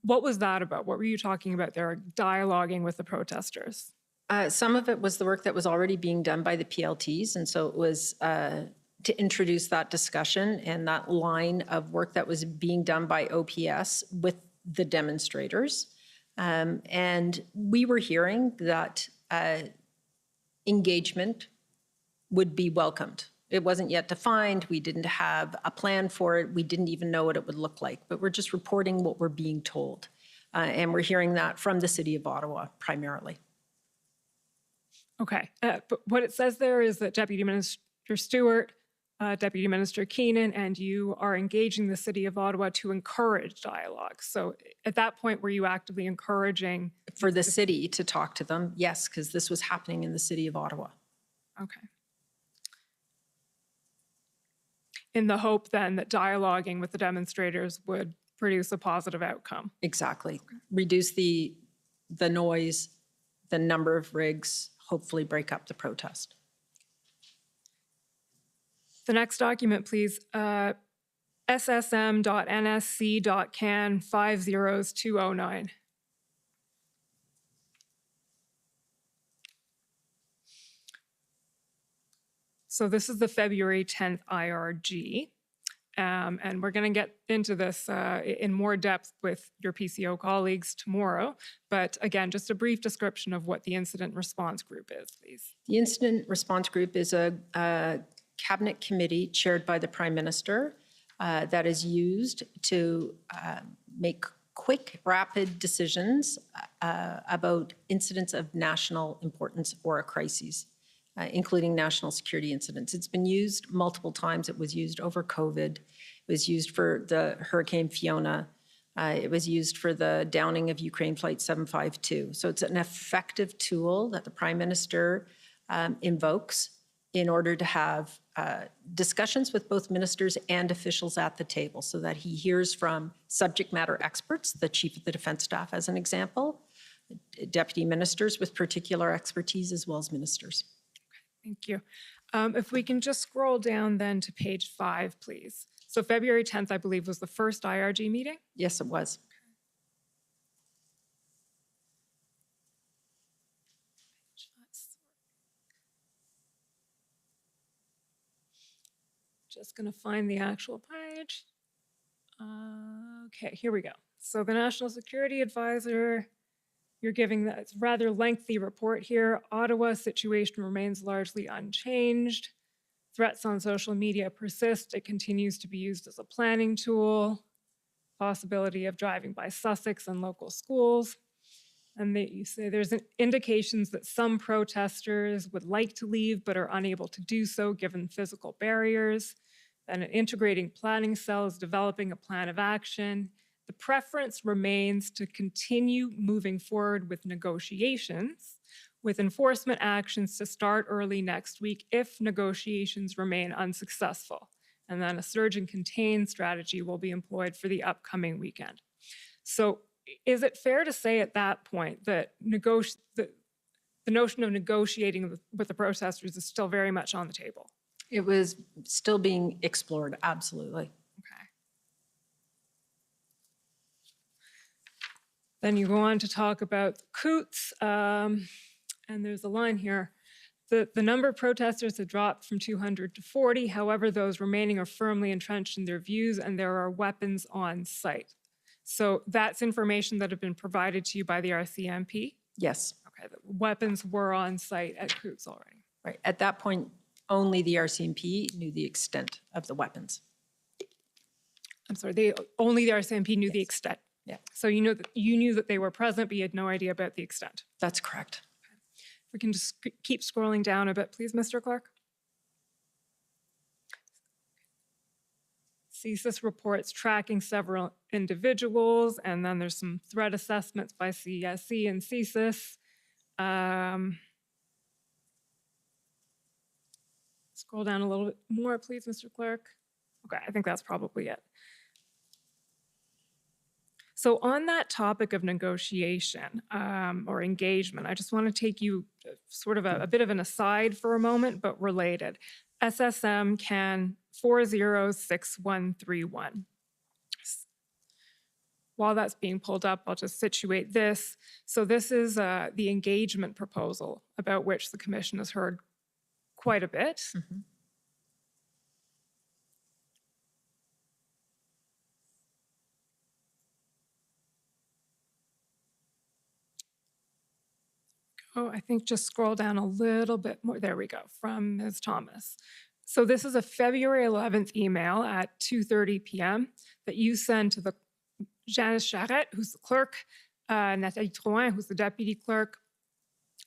what was that about? What were you talking about there, dialoguing with the protesters? Some of it was the work that was already being done by the PLTs, and so it was to introduce that discussion and that line of work that was being done by OPS with the demonstrators. And we were hearing that engagement would be welcomed. It wasn't yet defined. We didn't have a plan for it. We didn't even know what it would look like, but we're just reporting what we're being told. And we're hearing that from the City of Ottawa primarily. Okay, but what it says there is that Deputy Minister Stewart, Deputy Minister Keenan, and you are engaging the City of Ottawa to encourage dialogue. So at that point, were you actively encouraging? For the city to talk to them, yes, because this was happening in the City of Ottawa. Okay. In the hope then that dialoguing with the demonstrators would produce a positive outcome. Exactly. Okay. Reduce the noise, the number of rigs, hopefully break up the protest. The next document, please. ssm.nsc.can 50209. So this is the February 10th IRG. And we're going to get into this in more depth with your PCO colleagues tomorrow. But again, just a brief description of what the Incident Response Group is, please. The Incident Response Group is a cabinet committee chaired by the Prime Minister that is used to make quick, rapid decisions about incidents of national importance or a crisis. Including national security incidents. It's been used multiple times. It was used over COVID. It was used for the Hurricane Fiona. It was used for the downing of Ukraine Flight 752. So it's an effective tool that the Prime Minister invokes in order to have discussions with both ministers and officials at the table so that he hears from subject matter experts, the Chief of the Defence Staff as an example, deputy ministers with particular expertise, as well as ministers. Thank you. If we can just scroll down then to page 5, please. So February 10th, I believe, was the first IRG meeting? Yes, it was. Just going to find the actual page. Okay, here we go. So the National Security Advisor, you're giving that rather lengthy report here. Ottawa situation remains largely unchanged. Threats on social media persist. It continues to be used as a planning tool. Possibility of driving by Sussex and local schools. And you say there's indications that some protesters would like to leave but are unable to do so given physical barriers. And an integrating planning cell is developing a plan of action. The preference remains to continue moving forward with negotiations, with enforcement actions to start early next week if negotiations remain unsuccessful. And then a surge and contain strategy will be employed for the upcoming weekend. So is it fair to say at that point that the notion of negotiating with the protesters is still very much on the table? It was still being explored, absolutely. Okay. Then you go on to talk about UNCUT, and there's a line here. The number of protesters have dropped from 200 to 40. However, those remaining are firmly entrenched in their views and there are weapons on site. So that's information that have been provided to you by the RCMP? Yes. Okay, the weapons were on site at UNCUT already. Right. At that point, only the RCMP knew the extent of the weapons. I'm sorry, only the RCMP knew the extent. Yeah. So you knew that they were present, but you had no idea about the extent. That's correct. Okay. If we can just keep scrolling down a bit, please, Mr. Clerk. CSIS reports tracking several individuals, and then there's some threat assessments by CSC and CSIS. Scroll down a little bit more, please, Mr. Clerk. Okay, I think that's probably it. So on that topic of negotiation or engagement, I just want to take you sort of a bit of an aside for a moment, but related. SSM can 406131. While that's being pulled up, I'll just situate this. So this is the engagement proposal about which the Commission has heard quite a bit. Mm-hmm. Oh, I think just scroll down a little bit more. There we go, from Ms. Thomas. So this is a February 11th email at 2:30 p.m. that you send to the Janice Charette, who's the clerk, Nathalie Drouin, who's the deputy clerk.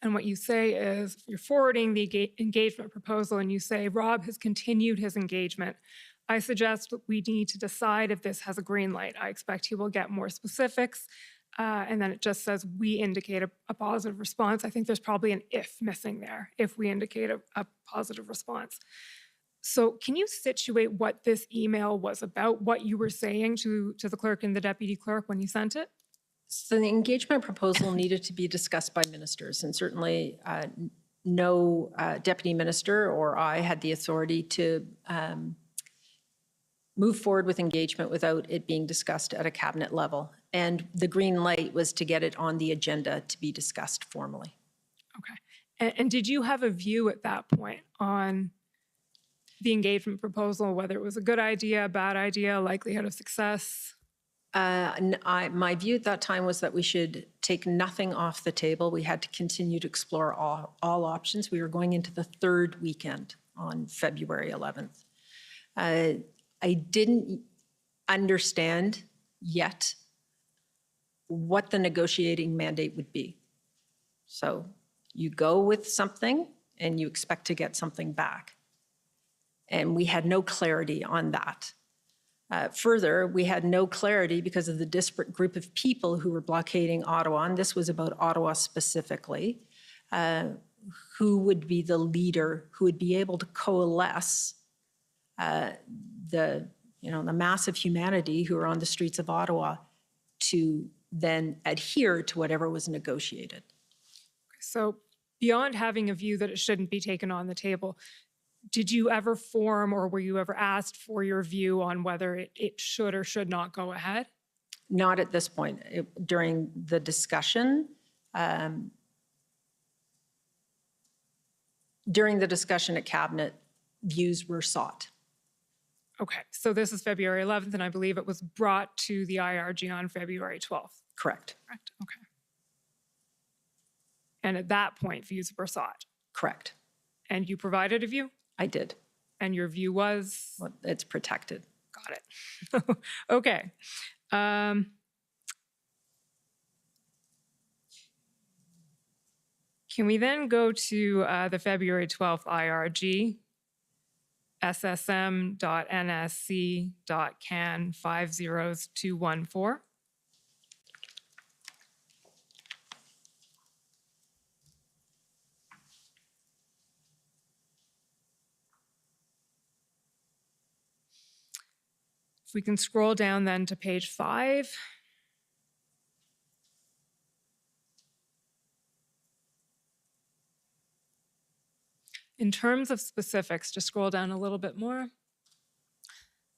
And what you say is you're forwarding the engagement proposal and you say, Rob has continued his engagement. I suggest that we need to decide if this has a green light. I expect he will get more specifics. And then it just says we indicate a positive response. I think there's probably an if missing there, if we indicate a positive response. So can you situate what this email was about, what you were saying to the clerk and the deputy clerk when you sent it? So the engagement proposal needed to be discussed by ministers, and certainly no deputy minister or I had the authority to move forward with engagement without it being discussed at a cabinet level. And the green light was to get it on the agenda to be discussed formally. Okay. And did you have a view at that point on the engagement proposal, whether it was a good idea, a bad idea, likelihood of success? My view at that time was that we should take nothing off the table. We had to continue to explore all options. We were going into the third weekend on February 11th. I didn't understand yet what the negotiating mandate would be. So you go with something and you expect to get something back. And we had no clarity on that. Further, we had no clarity because of the disparate group of people who were blockading Ottawa, and this was about Ottawa specifically, who would be the leader who would be able to coalesce the mass of humanity who are on the streets of Ottawa to then adhere to whatever was negotiated. So beyond having a view that it shouldn't be taken on the table, did you ever form or were you ever asked for your view on whether it should or should not go ahead? Not at this point. During the discussion, at Cabinet, views were sought. Okay, so this is February 11th, and I believe it was brought to the IRG on February 12th. Correct. Correct, okay. And at that point, views were sought. Correct. And you provided a view? I did. And your view was? Well, it's protected. Got it. Okay. Can we then go to the February 12th IRG, ssm.nsc.can 50214? If we can scroll down then to page 5. In terms of specifics, just scroll down a little bit more.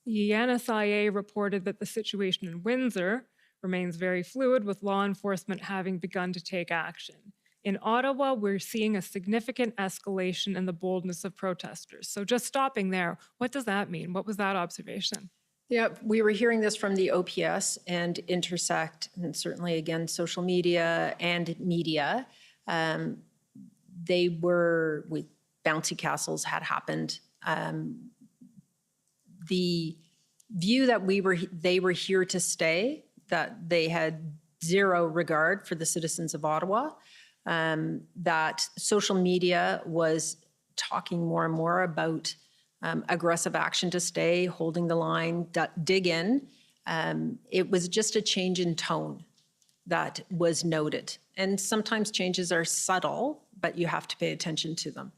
The NSIA reported that the situation in Windsor remains very fluid, with law enforcement having begun to take action. In Ottawa, we're seeing a significant escalation in the boldness of protesters. So just stopping there, what does that mean? What was that observation? Yeah, we were hearing this from the OPS and Intersect, and certainly, again, social media and media. They were, with bouncy castles had happened. The view that they were here to stay, that they had zero regard for the citizens of Ottawa, that social media was talking more and more about aggressive action to stay, holding the line, dig in. It was just a change in tone that was noted. And sometimes changes are subtle, but you have to pay attention to them.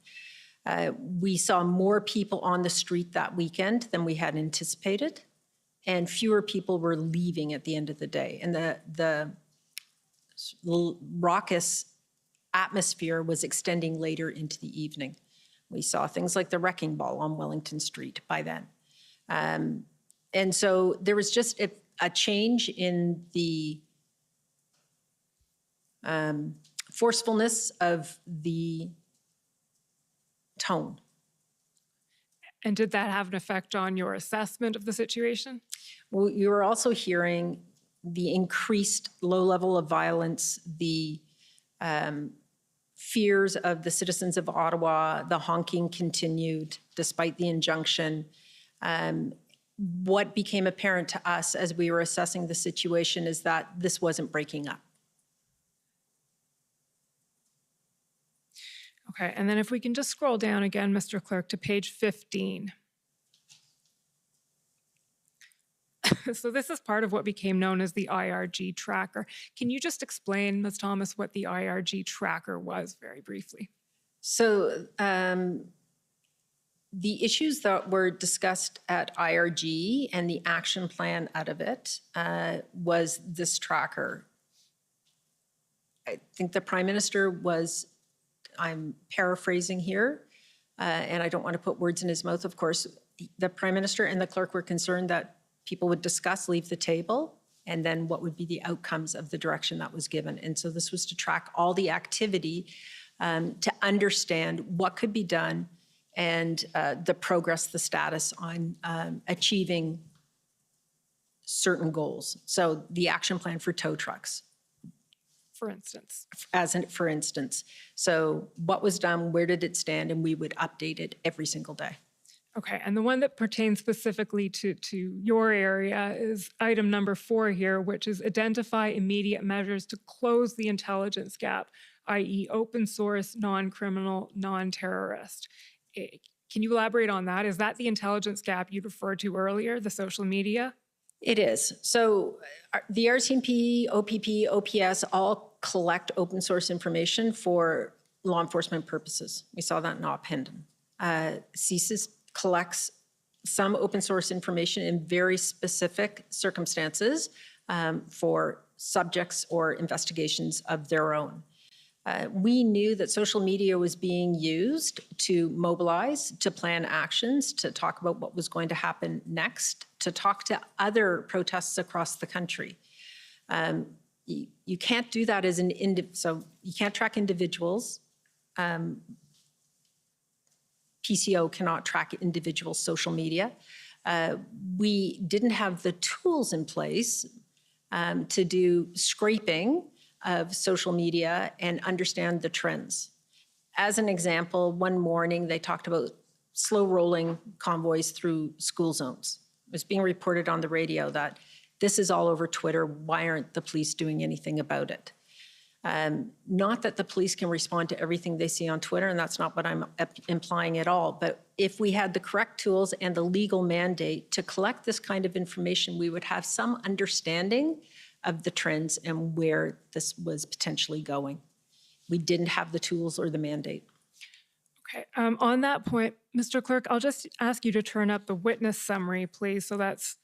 We saw more people on the street that weekend than we had anticipated, and fewer people were leaving at the end of the day. And the raucous atmosphere was extending later into the evening. We saw things like the wrecking ball on Wellington Street by then. And so there was just a change in the forcefulness of the tone. And did that have an effect on your assessment of the situation? Well, you were also hearing the increased low level of violence, the fears of the citizens of Ottawa, the honking continued despite the injunction. What became apparent to us as we were assessing the situation is that this wasn't breaking up. Okay, and then if we can just scroll down again, Mr. Clerk, to page 15. So this is part of what became known as the IRG tracker. Can you just explain, Ms. Thomas, what the IRG tracker was very briefly? So the issues that were discussed at IRG and the action plan out of it was this tracker. I think the Prime Minister was, I'm paraphrasing here, and I don't want to put words in his mouth, of course. The Prime Minister and the clerk were concerned that people would discuss, leave the table, and then what would be the outcomes of the direction that was given. And so this was to track all the activity to understand what could be done and the progress, the status on achieving certain goals. So the action plan for tow trucks. For instance. For instance. So what was done, where did it stand, and we would update it every single day. Okay, and the one that pertains specifically to your area is item number 4 here, which is identify immediate measures to close the intelligence gap, i.e. open source, non-criminal, non-terrorist. Can you elaborate on that? Is that the intelligence gap you referred to earlier, the social media? It is. So the RCMP, OPP, OPS all collect open source information for law enforcement purposes. We saw that in Ophenden. CSIS collects some open source information in very specific circumstances for subjects or investigations of their own. We knew that social media was being used to mobilize, to plan actions, to talk about what was going to happen next, to talk to other protests across the country. You can't do that as an so you can't track individuals. PCO cannot track individual social media. We didn't have the tools in place to do scraping of social media and understand the trends. As an example, one morning they talked about slow rolling convoys through school zones. It was being reported on the radio that this is all over Twitter. Why aren't the police doing anything about it? Not that the police can respond to everything they see on Twitter, and that's not what I'm implying at all. But if we had the correct tools and the legal mandate to collect this kind of information, we would have some understanding of the trends and where this was potentially going. We didn't have the tools or the mandate. Okay, on that point, Mr. Clerk, I'll just ask you to turn up the witness summary, please. So that's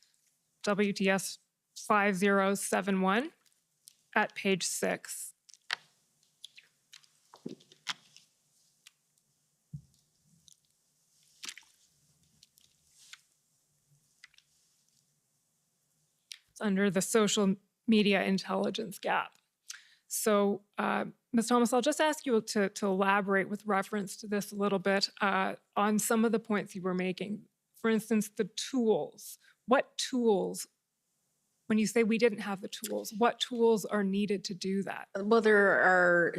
WTS 5071 at page 6. It's under the social media intelligence gap. So, Ms. Thomas, I'll just ask you to elaborate with reference to this a little bit on some of the points you were making. For instance, the tools. What tools, when you say we didn't have the tools, what tools are needed to do that? Well, there are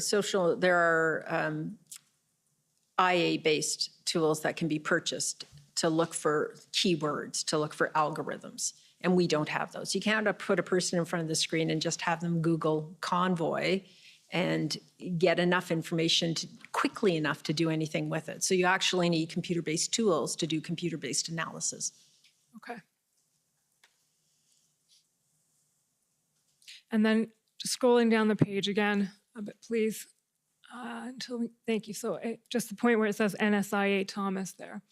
IA-based tools that can be purchased to look for keywords, to look for algorithms. And we don't have those. You can't put a person in front of the screen and just have them Google convoy and get enough information quickly enough to do anything with it. So you actually need computer-based tools to do computer-based analysis. Okay. And then just scrolling down the page again a bit, please. Thank you. So just the point where it says NSIA Thomas there.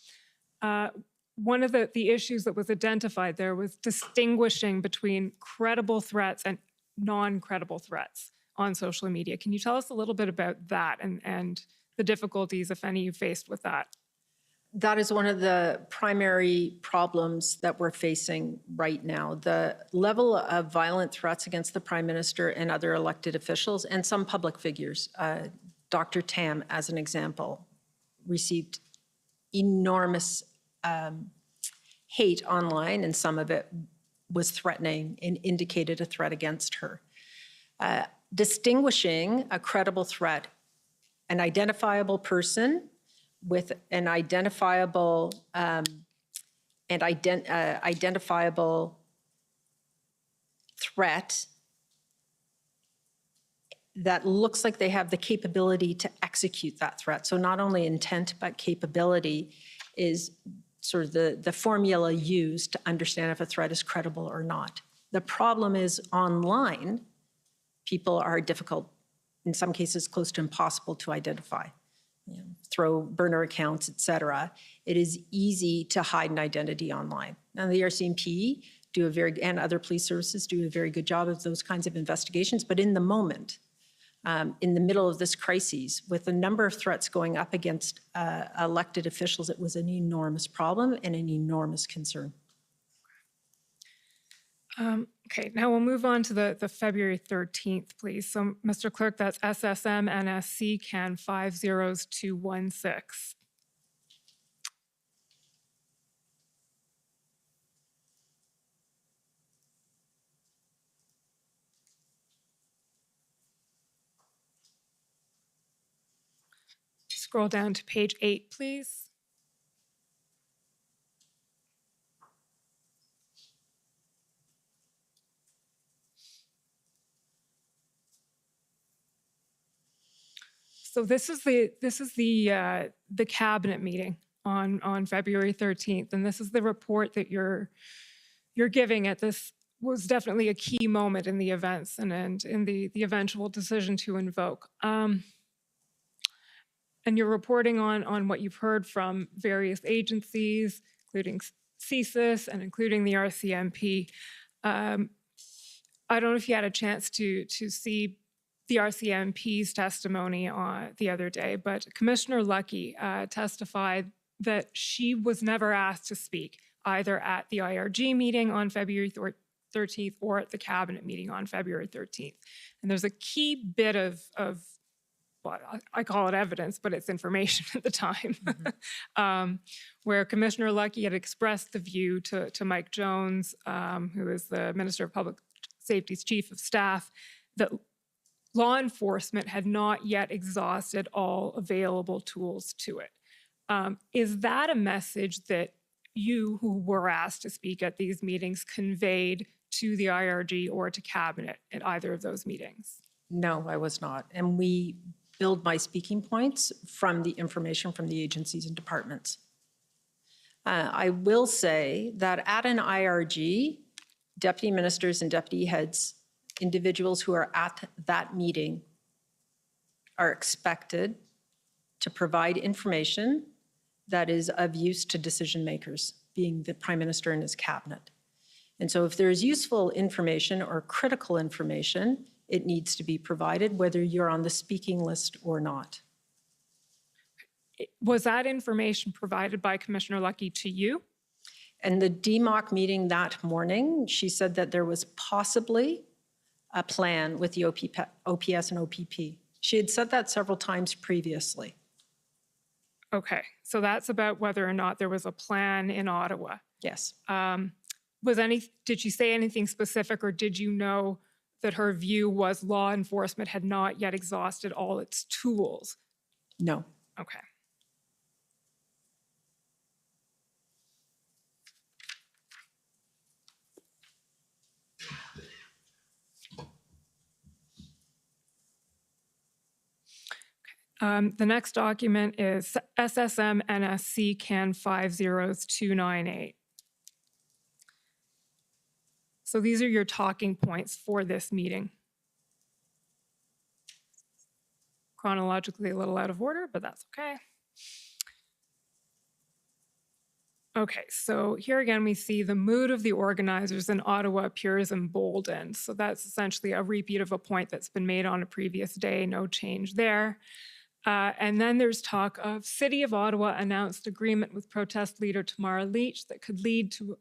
One of the issues that was identified there was distinguishing between credible threats and non-credible threats on social media. Can you tell us a little bit about that and the difficulties, if any, you faced with that? That is one of the primary problems that we're facing right now. The level of violent threats against the Prime Minister and other elected officials and some public figures. Dr. Tam, as an example, received enormous hate online, and some of it was threatening and indicated a threat against her. Distinguishing a credible threat, an identifiable person with an identifiable identifiable threat that looks like they have the capability to execute that threat. So not only intent, but capability is sort of the formula used to understand if a threat is credible or not. The problem is online, people are difficult, in some cases close to impossible to identify. You know, throw burner accounts, et cetera. It is easy to hide an identity online. Now the RCMP and other police services do a very good job of those kinds of investigations, but in the moment, in the middle of this crisis, with the number of threats going up against elected officials, it was an enormous problem and an enormous concern. Okay, now we'll move on to the February 13th, please. So, Mr. Clerk, that's SSM NSC CAN 50216. Scroll down to page 8, please. So this is the cabinet meeting on February 13th, and this is the report that you're giving it. This was definitely a key moment in the events and in the eventual decision to invoke. and you're reporting on what you've heard from various agencies, including CSIS and including the RCMP. I don't know if you had a chance to see the RCMP's testimony the other day, but Commissioner Lucki testified that she was never asked to speak either at the IRG meeting on February 13th or at the cabinet meeting on February 13th. And there's a key bit of well, I call it evidence, but it's information at the time, where Commissioner Lucki had expressed the view to Mike Jones, who is the Minister of Public Safety's Chief of Staff, that law enforcement had not yet exhausted all available tools to it. Is that a message that you, who were asked to speak at these meetings, conveyed to the IRG or to Cabinet at either of those meetings? No, I was not. And we build my speaking points from the information from the agencies and departments. I will say that at an IRG, deputy ministers and deputy heads, individuals who are at that meeting are expected to provide information that is of use to decision makers, being the Prime Minister and his cabinet. And so if there is useful information or critical information, it needs to be provided, whether you're on the speaking list or not. Was that information provided by Commissioner Lucki to you? And the DMOC meeting that morning, she said that there was possibly a plan with the OPS and OPP. She had said that several times previously. Okay, so that's about whether or not there was a plan in Ottawa. Yes. Did she say anything specific, or did you know that her view was law enforcement had not yet exhausted all its tools? No. Okay. The next document is SSM NSC CAN 50298. So these are your talking points for this meeting. Chronologically a little out of order, but that's okay. Okay, so here again we see the mood of the organizers in Ottawa appears emboldened. So that's essentially a repeat of a point that's been made on a previous day, no change there. And then there's talk of City of Ottawa announced agreement with protest leader Tamara Leach that could lead to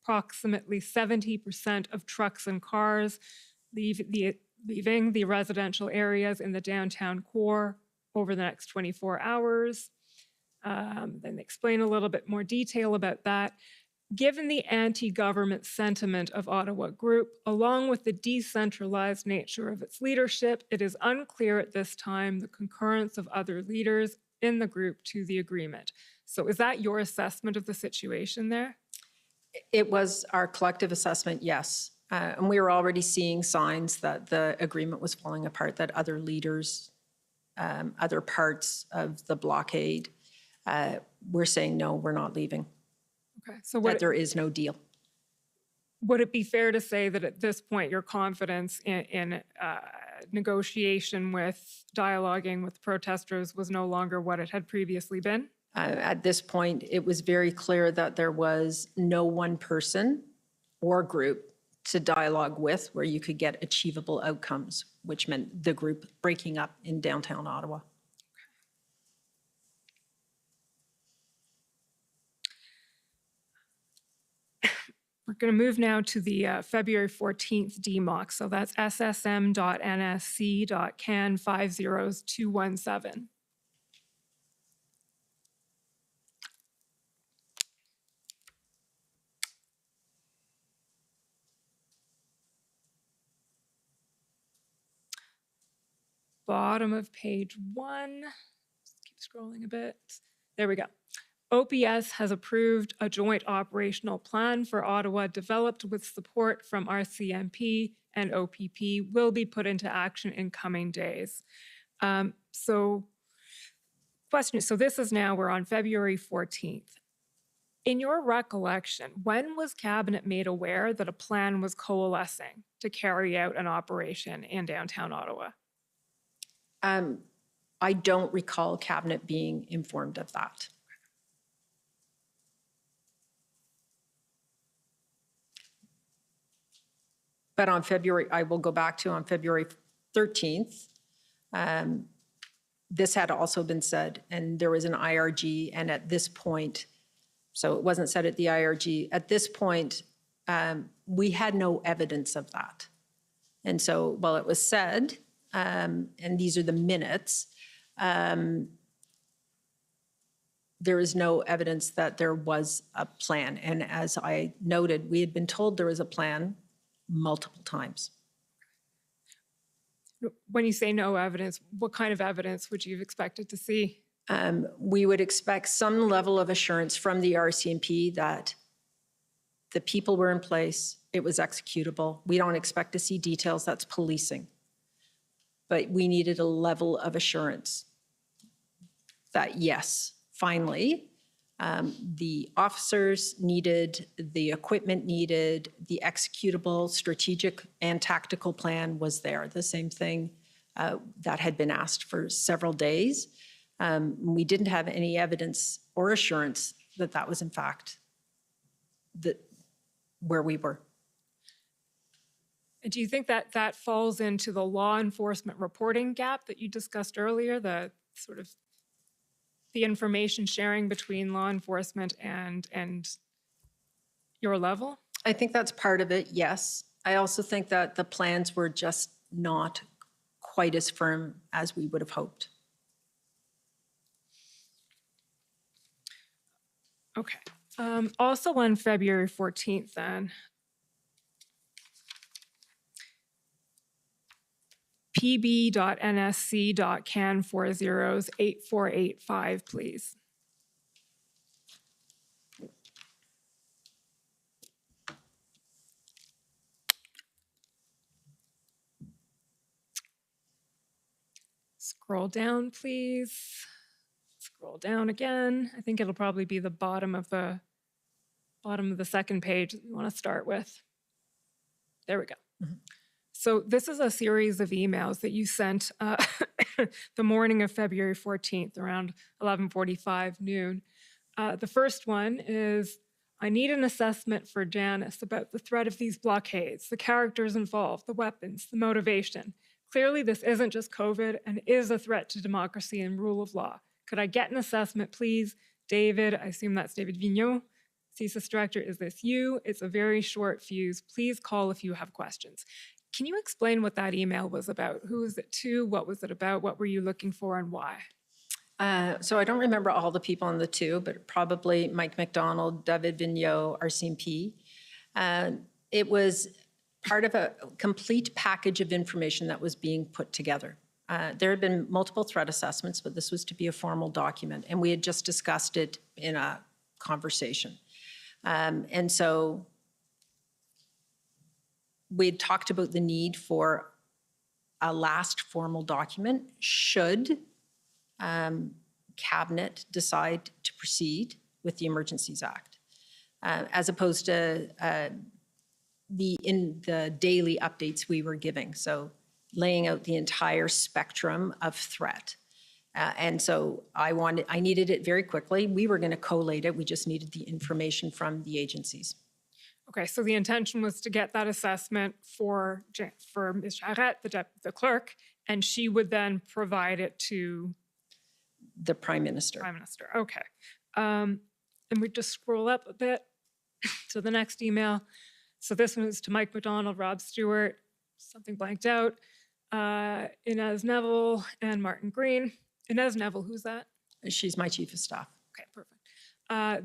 approximately 70% of trucks and cars leaving the residential areas in the downtown core over the next 24 hours. Then they explain a little bit more detail about that. Given the anti-government sentiment of Ottawa Group, along with the decentralized nature of its leadership, it is unclear at this time the concurrence of other leaders in the group to the agreement. So is that your assessment of the situation there? It was our collective assessment, yes. And we were already seeing signs that the agreement was falling apart, that other leaders, other parts of the blockade were saying, no, we're not leaving. Okay, so that there is no deal. Would it be fair to say that at this point your confidence in negotiation with dialoguing with protesters was no longer what it had previously been? At this point, it was very clear that there was no one person or group to dialogue with where you could get achievable outcomes, which meant the group breaking up in downtown Ottawa. We're going to move now to the February 14th DMOC. So that's ssm.nsc.can 50217. Bottom of page 1. Just keep scrolling a bit. There we go. OPS has approved a joint operational plan for Ottawa developed with support from RCMP and OPP will be put into action in coming days. So this is now, we're on February 14th. In your recollection, when was Cabinet made aware that a plan was coalescing to carry out an operation in downtown Ottawa? I don't recall Cabinet being informed of that. But on February, I will go back to on February 13th, this had also been said, and there was an IRG, and at this point, so it wasn't said at the IRG, at this point, we had no evidence of that. And so while it was said, and these are the minutes, there is no evidence that there was a plan. And as I noted, we had been told there was a plan multiple times. When you say no evidence, what kind of evidence would you have expected to see? We would expect some level of assurance from the RCMP that the people were in place, it was executable. We don't expect to see details, that's policing. But we needed a level of assurance that yes, finally, the officers needed, the equipment needed, the executable strategic and tactical plan was there. The same thing that had been asked for several days. We didn't have any evidence or assurance that that was in fact where we were. And do you think that that falls into the law enforcement reporting gap that you discussed earlier, the sort of the information sharing between law enforcement and your level? I think that's part of it, yes. I also think that the plans were just not quite as firm as we would have hoped. Okay. Also on February 14th then, pb.nsc.can40s8485, please. Scroll down, please. Scroll down again. I think it'll probably be the bottom of the second page that you want to start with. There we go. Mm-hmm. So this is a series of emails that you sent the morning of February 14th around 11:45 noon. The first one is, I need an assessment for Janice about the threat of these blockades, the characters involved, the weapons, the motivation. Clearly this isn't just COVID and is a threat to democracy and rule of law. Could I get an assessment, please? David, I assume that's David Vigneault. CSIS director, is this you? It's a very short fuse. Please call if you have questions. Can you explain what that email was about? Who was it to? What was it about? What were you looking for and why? So I don't remember all the people on the two, but probably Mike McDonald, David Vigneault, RCMP. It was part of a complete package of information that was being put together. There had been multiple threat assessments, but this was to be a formal document, and we had just discussed it in a conversation. And so we had talked about the need for a last formal document should Cabinet decide to proceed with the Emergencies Act, as opposed to in the daily updates we were giving. So laying out the entire spectrum of threat. And so I needed it very quickly. We were going to collate it. We just needed the information from the agencies. Okay, so the intention was to get that assessment for Ms. Charette, the clerk, and she would then provide it to the Prime Minister. Prime Minister, okay. And we just scroll up a bit to the next email. So this one is to Mike McDonald, Rob Stewart, something blanked out, Inez Neville, and Martin Green. Inez Neville, who's that? She's my chief of staff. Okay, perfect.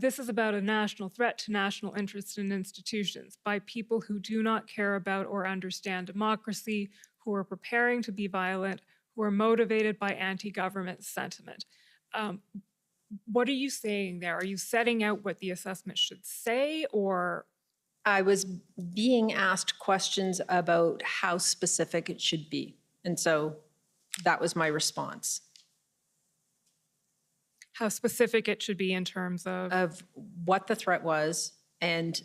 This is about a national threat to national interests and institutions by people who do not care about or understand democracy, who are preparing to be violent, who are motivated by anti-government sentiment. What are you saying there? Are you setting out what the assessment should say, or? I was being asked questions about how specific it should be. And so that was my response. How specific it should be in terms of? Of what the threat was and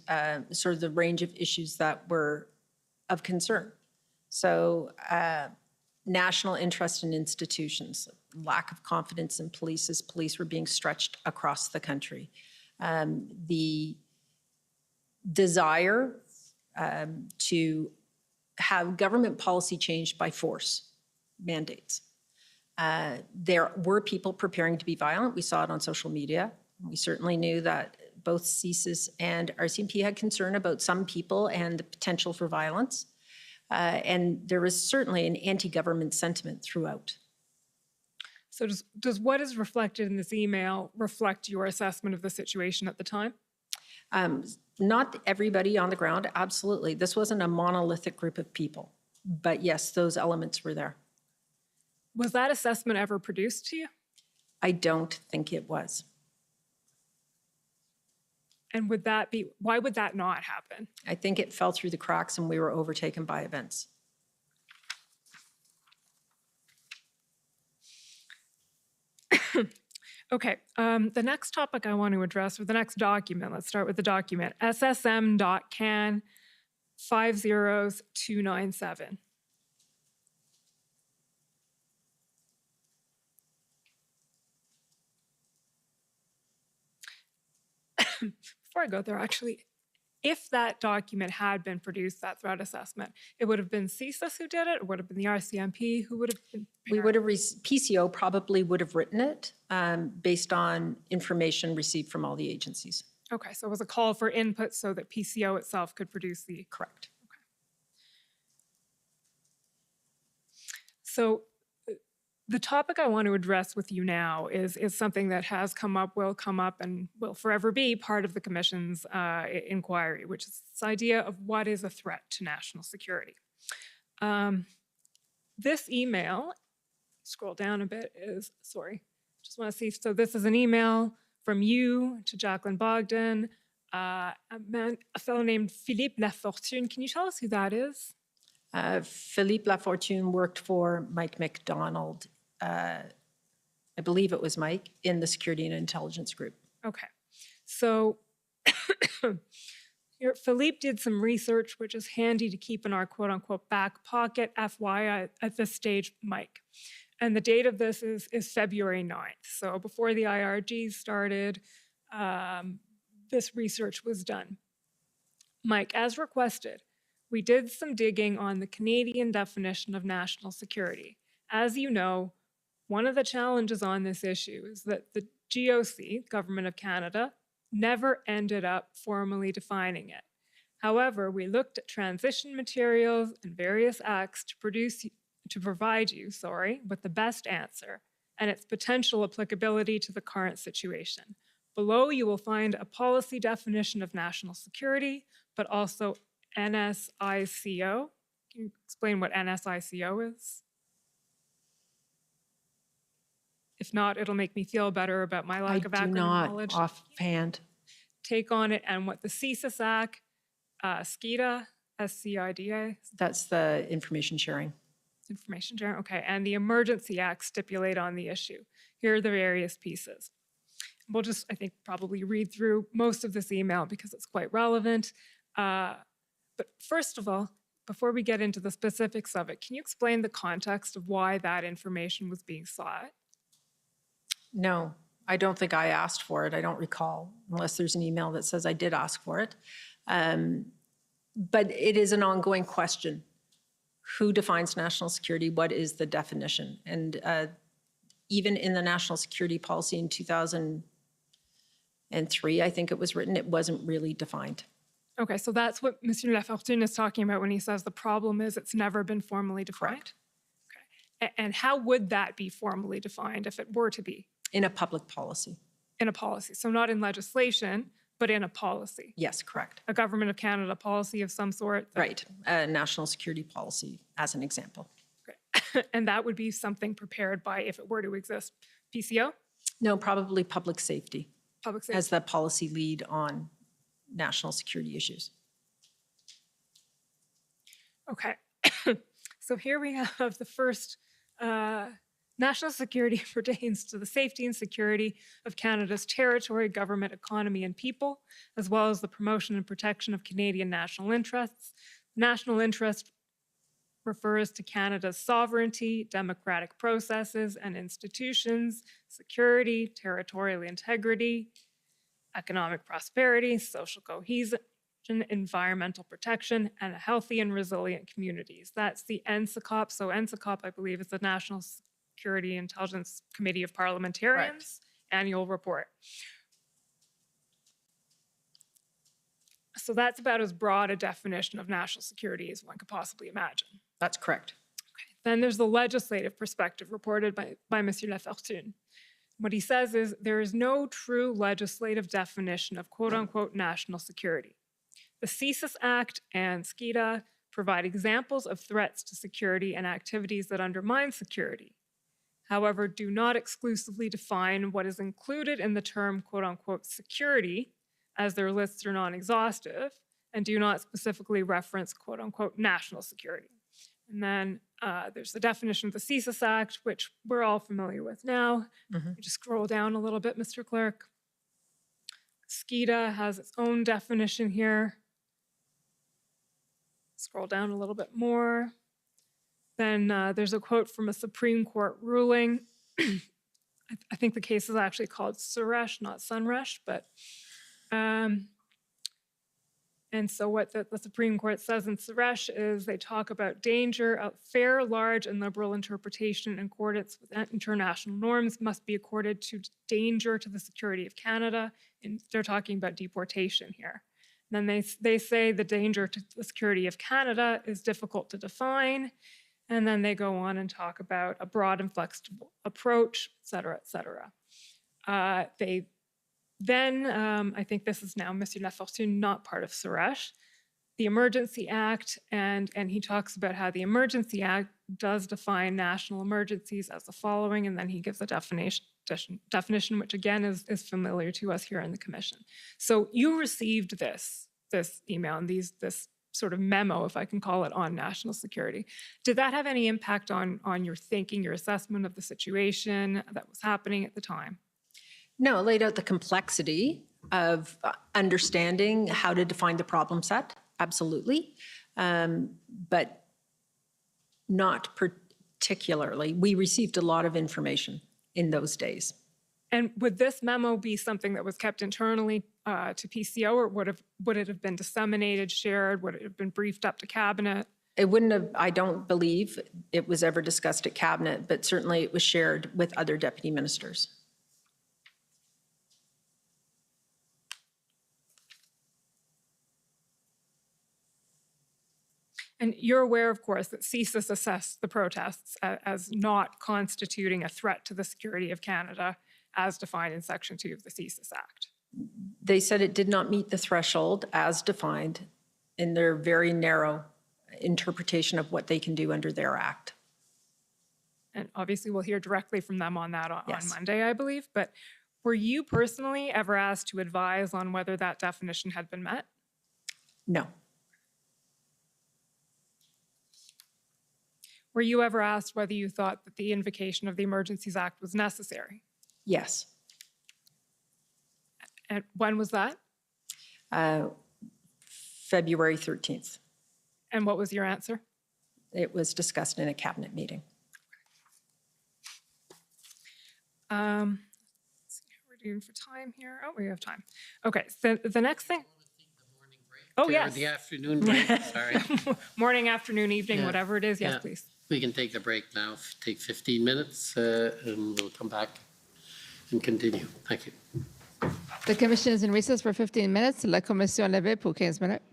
sort of the range of issues that were of concern. So national interest in institutions, lack of confidence in police as police were being stretched across the country. The desire to have government policy changed by force mandates. There were people preparing to be violent. We saw it on social media. We certainly knew that both CSIS and RCMP had concern about some people and the potential for violence. And there was certainly an anti-government sentiment throughout. So does what is reflected in this email reflect your assessment of the situation at the time? Not everybody on the ground, absolutely. This wasn't a monolithic group of people, but yes, those elements were there. Was that assessment ever produced to you? I don't think it was. And would that be, why would that not happen? I think it fell through the cracks and we were overtaken by events. Okay, the next topic I want to address, or the next document, let's start with the document, SSM.can 50297. Before I go there, actually, if that document had been produced, that threat assessment, it would have been CSIS who did it, or would have been the RCMP who would have been? We would have, PCO probably would have written it based on information received from all the agencies. Okay, so it was a call for input so that PCO itself could produce the? Correct. Okay. So the topic I want to address with you now is something that has come up, will come up, and will forever be part of the Commission's inquiry, which is this idea of what is a threat to national security. This email, scroll down a bit, is, sorry, just want to see, so this is an email from you to Jacquie Bogden, a fellow named Philippe Lafortune. Can you tell us who that is? Philippe Lafortune worked for Mike McDonald, I believe it was Mike, in the Security and Intelligence Group. Okay, so here, Philippe did some research, which is handy to keep in our quote unquote back pocket, FYI, at this stage, Mike. And the date of this is February 9th. So before the IRG started, this research was done. Mike, as requested, we did some digging on the Canadian definition of national security. As you know, one of the challenges on this issue is that the GOC, Government of Canada, never ended up formally defining it. However, we looked at transition materials and various acts to provide you with the best answer and its potential applicability to the current situation. Below, you will find a policy definition of national security, but also NSICO. Can you explain what NSICO is? If not, it'll make me feel better about my lack of acronym knowledge. Offhand. Take on it, and what the CSIS Act, SCIDA, SCIDA. That's the information sharing. Information sharing, okay, and the Emergency Act stipulate on the issue. Here are the various pieces. We'll just, I think, probably read through most of this email because it's quite relevant. But first of all, before we get into the specifics of it, can you explain the context of why that information was being sought? No, I don't think I asked for it. I don't recall, unless there's an email that says I did ask for it. But it is an ongoing question. Who defines national security? What is the definition? And even in the national security policy in 2003, I think it was written, it wasn't really defined. Okay, so that's what Monsieur Lafortune is talking about when he says the problem is it's never been formally defined? Correct. Okay. And how would that be formally defined if it were to be? In a public policy. In a policy, so not in legislation, but in a policy. Yes, correct. A Government of Canada policy of some sort? Right, a national security policy as an example. Great. And that would be something prepared by, if it were to exist, PCO? No, probably public safety. Public safety. As the policy lead on national security issues. Okay, so here we have the first, national security pertains to the safety and security of Canada's territory, government, economy, and people, as well as the promotion and protection of Canadian national interests. National interest refers to Canada's sovereignty, democratic processes and institutions, security, territorial integrity, economic prosperity, social cohesion, environmental protection, and healthy and resilient communities. That's the NCCOP. So NCCOP, I believe, is the National Security Intelligence Committee of Parliamentarians annual report. So that's about as broad a definition of national security as one could possibly imagine. That's correct. Okay. Then there's the legislative perspective reported by Monsieur Lafortune. What he says is there is no true legislative definition of quote unquote national security. The CSIS Act and SCIDA provide examples of threats to security and activities that undermine security. However, do not exclusively define what is included in the term quote unquote security, as their lists are non-exhaustive, and do not specifically reference quote unquote national security. And then there's the definition of the CSIS Act, which we're all familiar with now. You just scroll down a little bit, Mr. Clerk. SCIDA has its own definition here. Scroll down a little bit more. Then there's a quote from a Supreme Court ruling. I think the case is actually called Suresh, not Sunrush, but and so what the Supreme Court says in Suresh is they talk about danger, a fair, large, and liberal interpretation in accordance with international norms must be accorded to danger to the security of Canada. And they're talking about deportation here. Then they say the danger to the security of Canada is difficult to define. And then they go on and talk about a broad and flexible approach, et cetera, et cetera. Then, I think this is now Monsieur Lafortune, not part of Suresh, the Emergency Act, and he talks about how the Emergency Act does define national emergencies as the following, and then he gives a definition which again is familiar to us here in the commission. So you received this email and this sort of memo, if I can call it, on national security. Did that have any impact on your thinking, your assessment of the situation that was happening at the time? No, it laid out the complexity of understanding how to define the problem set, absolutely, but not particularly. We received a lot of information in those days. And would this memo be something that was kept internally to PCO, or would it have been disseminated, shared? Would it have been briefed up to cabinet? It wouldn't have, I don't believe it was ever discussed at cabinet, but certainly it was shared with other deputy ministers. And you're aware, of course, that CSIS assessed the protests as not constituting a threat to the security of Canada as defined in Section 2 of the CSIS Act. They said it did not meet the threshold as defined in their very narrow interpretation of what they can do under their act. And obviously we'll hear directly from them on that on Monday, I believe. But were you personally ever asked to advise on whether that definition had been met? No. Were you ever asked whether you thought that the invocation of the Emergencies Act was necessary? Yes. And when was that? February 13th. And what was your answer? It was discussed in a cabinet meeting. Let's see how we're doing for time here. Oh, we have time. Okay, so the next thing. Oh, yes. The afternoon break, sorry. Morning, afternoon, evening, Yeah. whatever it is. Yes, Yeah. please. We can take the break now, take 15 minutes, and we'll come back and continue. Thank you. The commission is in recess for 15 minutes. La commission levée pour 15 minutes.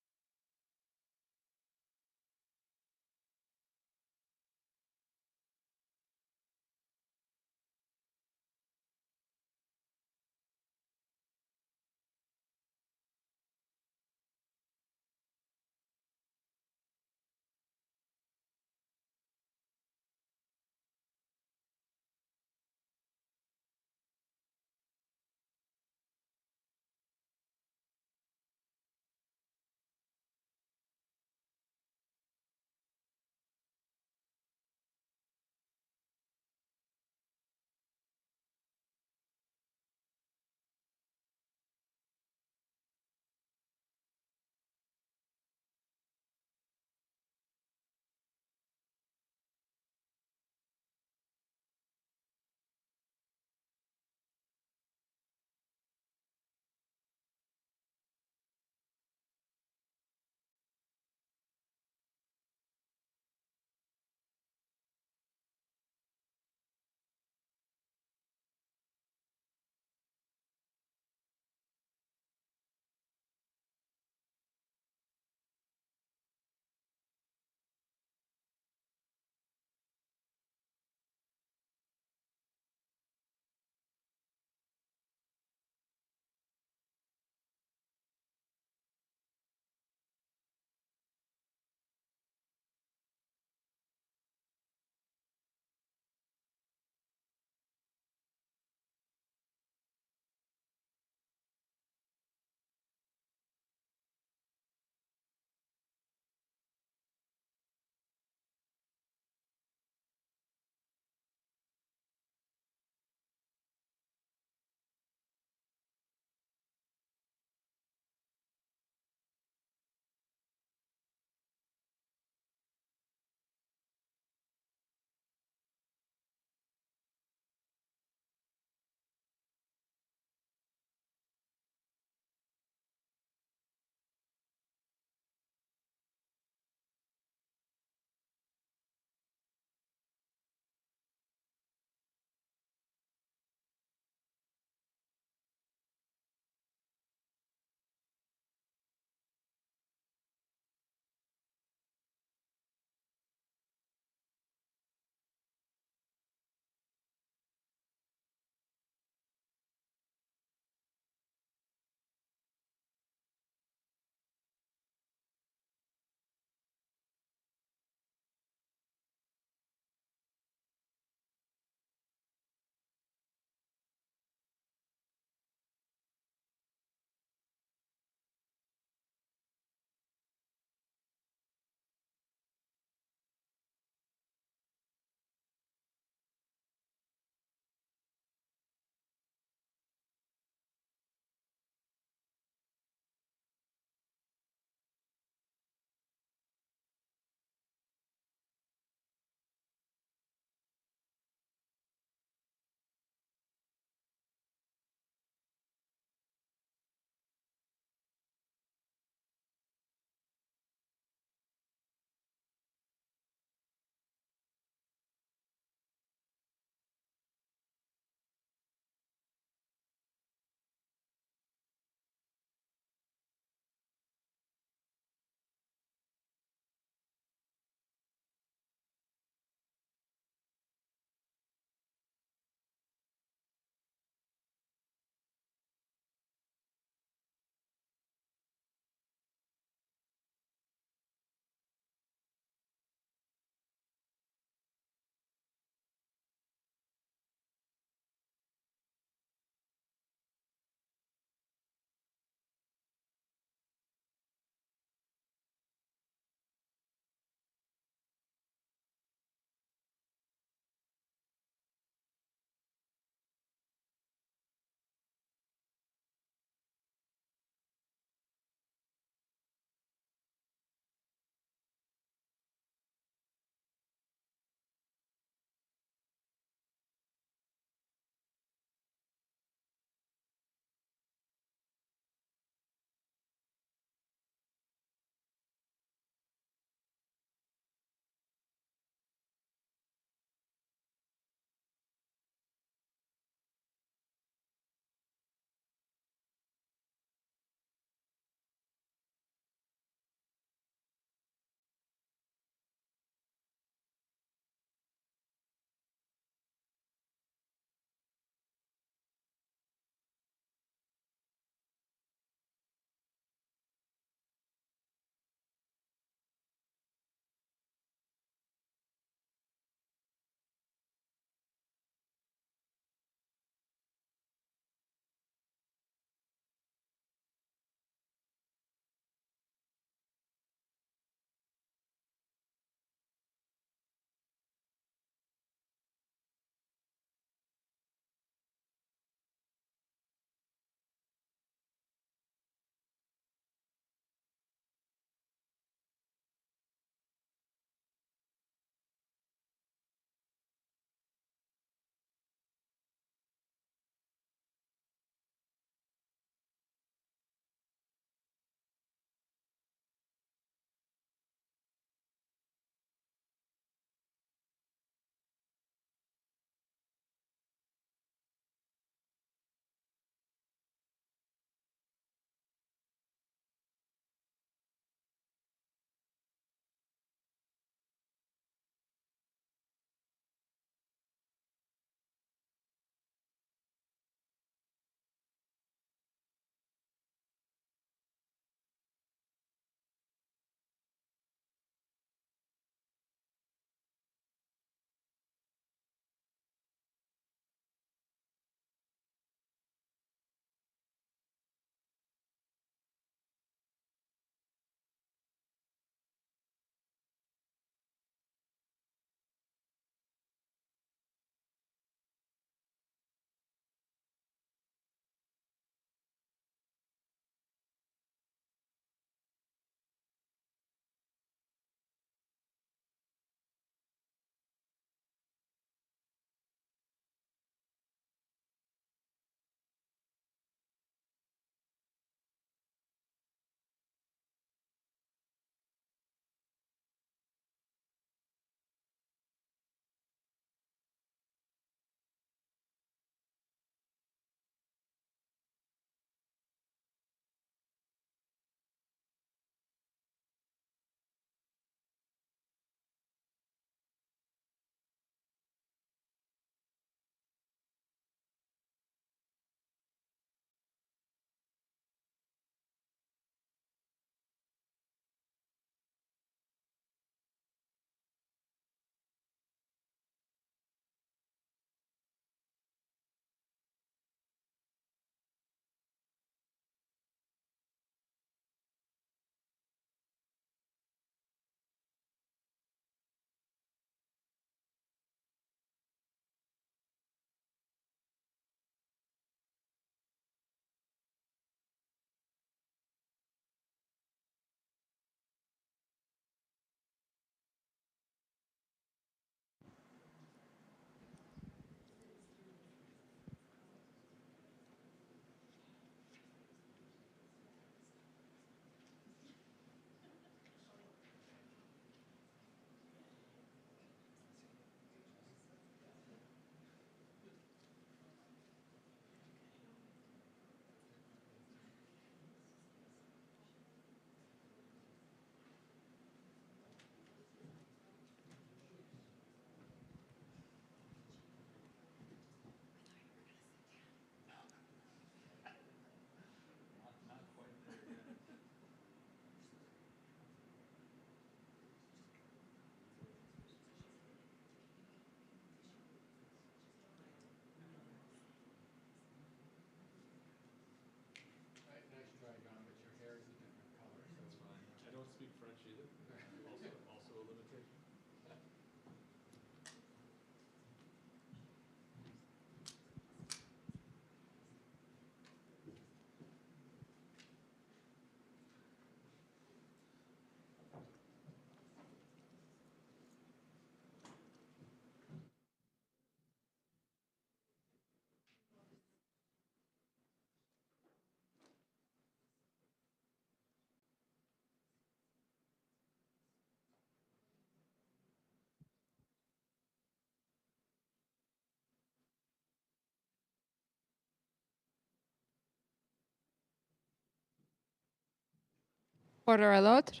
Order à l'autre.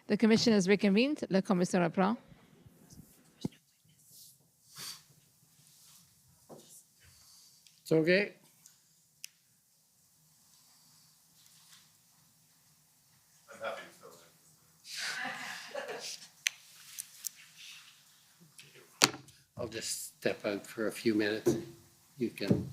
The commission is reconvened. La commission reprend. It's okay. I'm happy to fill in. I'll just step out for a few minutes. You can.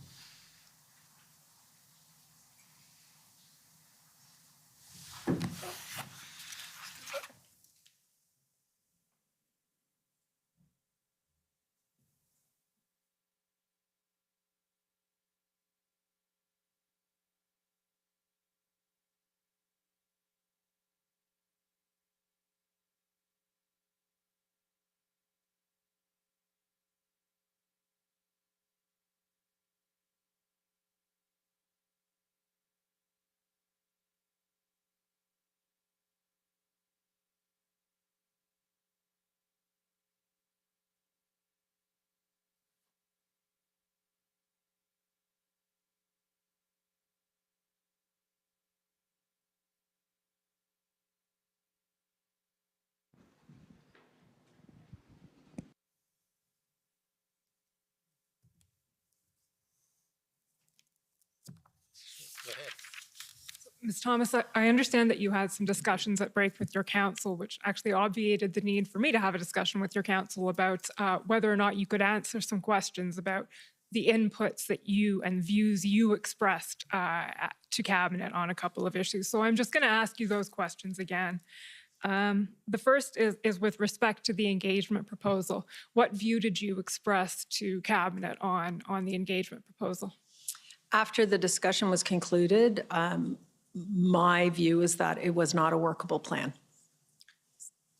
Go ahead. Ms. Thomas, I understand that you had some discussions at break with your counsel, which actually obviated the need for me to have a discussion with your counsel about whether or not you could answer some questions about the inputs that you and views you expressed to Cabinet on a couple of issues. So I'm just going to ask you those questions again. The first is with respect to the engagement proposal. What view did you express to Cabinet on the engagement proposal? After the discussion was concluded, my view is that it was not a workable plan.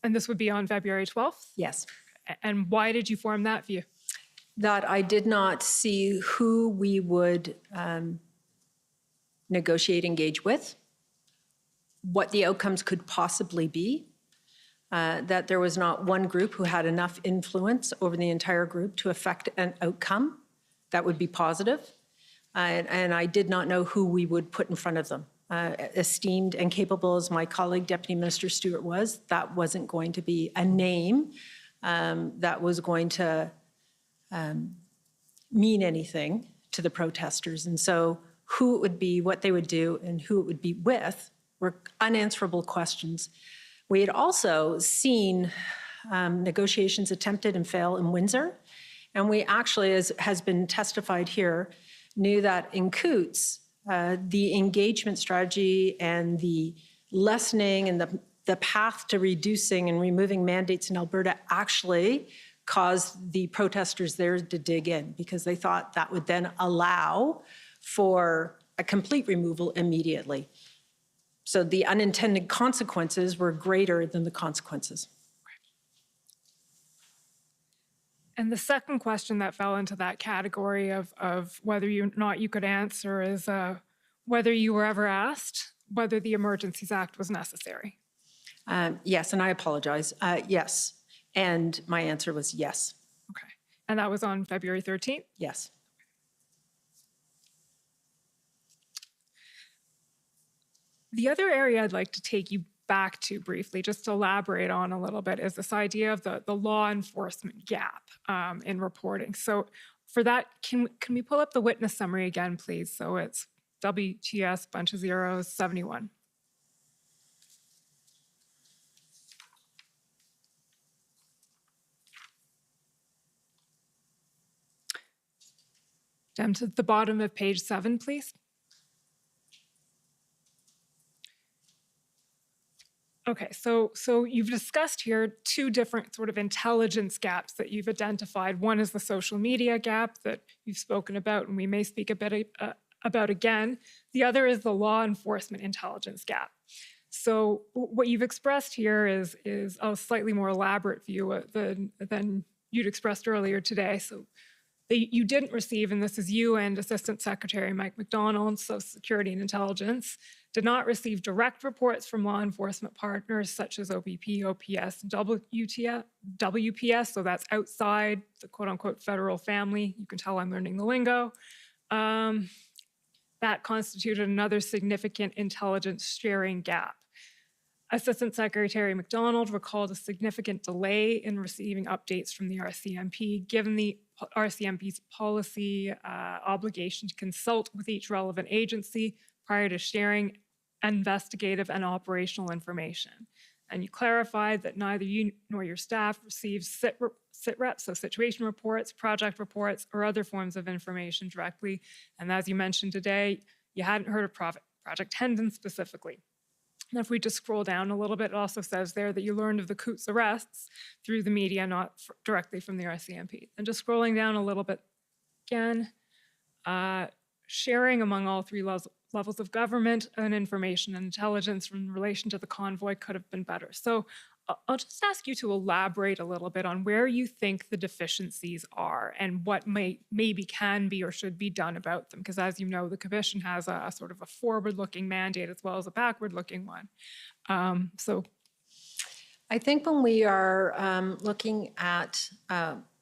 And this would be on February 12th? Yes. And why did you form that view? That I did not see who we would negotiate, engage with, what the outcomes could possibly be, that there was not one group who had enough influence over the entire group to affect an outcome that would be positive. And I did not know who we would put in front of them. Esteemed and capable as my colleague, Deputy Minister Stewart was, that wasn't going to be a name that was going to mean anything to the protesters. And so who it would be, what they would do, and who it would be with were unanswerable questions. We had also seen negotiations attempted and fail in Windsor. And we actually, as has been testified here, knew that in UNCUT, the engagement strategy and the lessening and the path to reducing and removing mandates in Alberta actually caused the protesters there to dig in because they thought that would then allow for a complete removal immediately. So the unintended consequences were greater than the consequences. And the second question that fell into that category of whether or not you could answer is whether you were ever asked whether the Emergencies Act was necessary. Yes, and I apologize. Yes. And my answer was yes. Okay. And that was on February 13th? Yes. The other area I'd like to take you back to briefly, just to elaborate on a little bit, is this idea of the law enforcement gap in reporting. So for that, can we pull up the witness summary again, please? So it's WTS, bunch of zeros, 71. Down to the bottom of page 7, please. Okay, so you've discussed here two different sort of intelligence gaps that you've identified. One is the social media gap that you've spoken about, and we may speak a bit about again. The other is the law enforcement intelligence gap. So what you've expressed here is a slightly more elaborate view than you'd expressed earlier today. So you didn't receive, and this is you and Assistant Secretary Mike MacDonald, Social Security and Intelligence, did not receive direct reports from law enforcement partners such as OPP, OPS, and WPS, so that's outside the quote-unquote federal family. You can tell I'm learning the lingo. that constituted another significant intelligence sharing gap. Assistant Secretary McDonald recalled a significant delay in receiving updates from the RCMP, given the RCMP's policy obligation to consult with each relevant agency prior to sharing investigative and operational information. And you clarified that neither you nor your staff received SITREPs, so situation reports, project reports, or other forms of information directly. And as you mentioned today, you hadn't heard of Project Hendon specifically. And if we just scroll down a little bit, it also says there that you learned of the Coutts arrests through the media, not directly from the RCMP. And just scrolling down a little bit again, sharing among all three levels of government and information and intelligence in relation to the convoy could have been better. So I'll just ask you to elaborate a little bit on where you think the deficiencies are and what maybe can be or should be done about them. Because as you know, the Commission has a sort of a forward-looking mandate as well as a backward-looking one. I think when we are looking at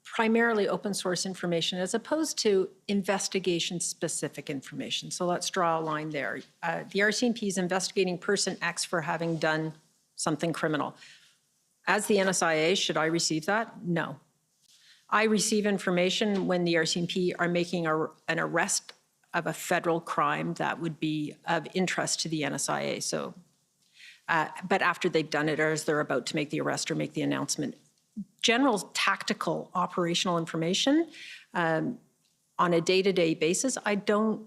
primarily open source information as opposed to investigation-specific information. So let's draw a line there. The RCMP is investigating person X for having done something criminal. As the NSIA, should I receive that? No. I receive information when the RCMP are making an arrest of a federal crime that would be of interest to the NSIA. So, but after they've done it or as they're about to make the arrest or make the announcement, general tactical operational information on a day-to-day basis, I don't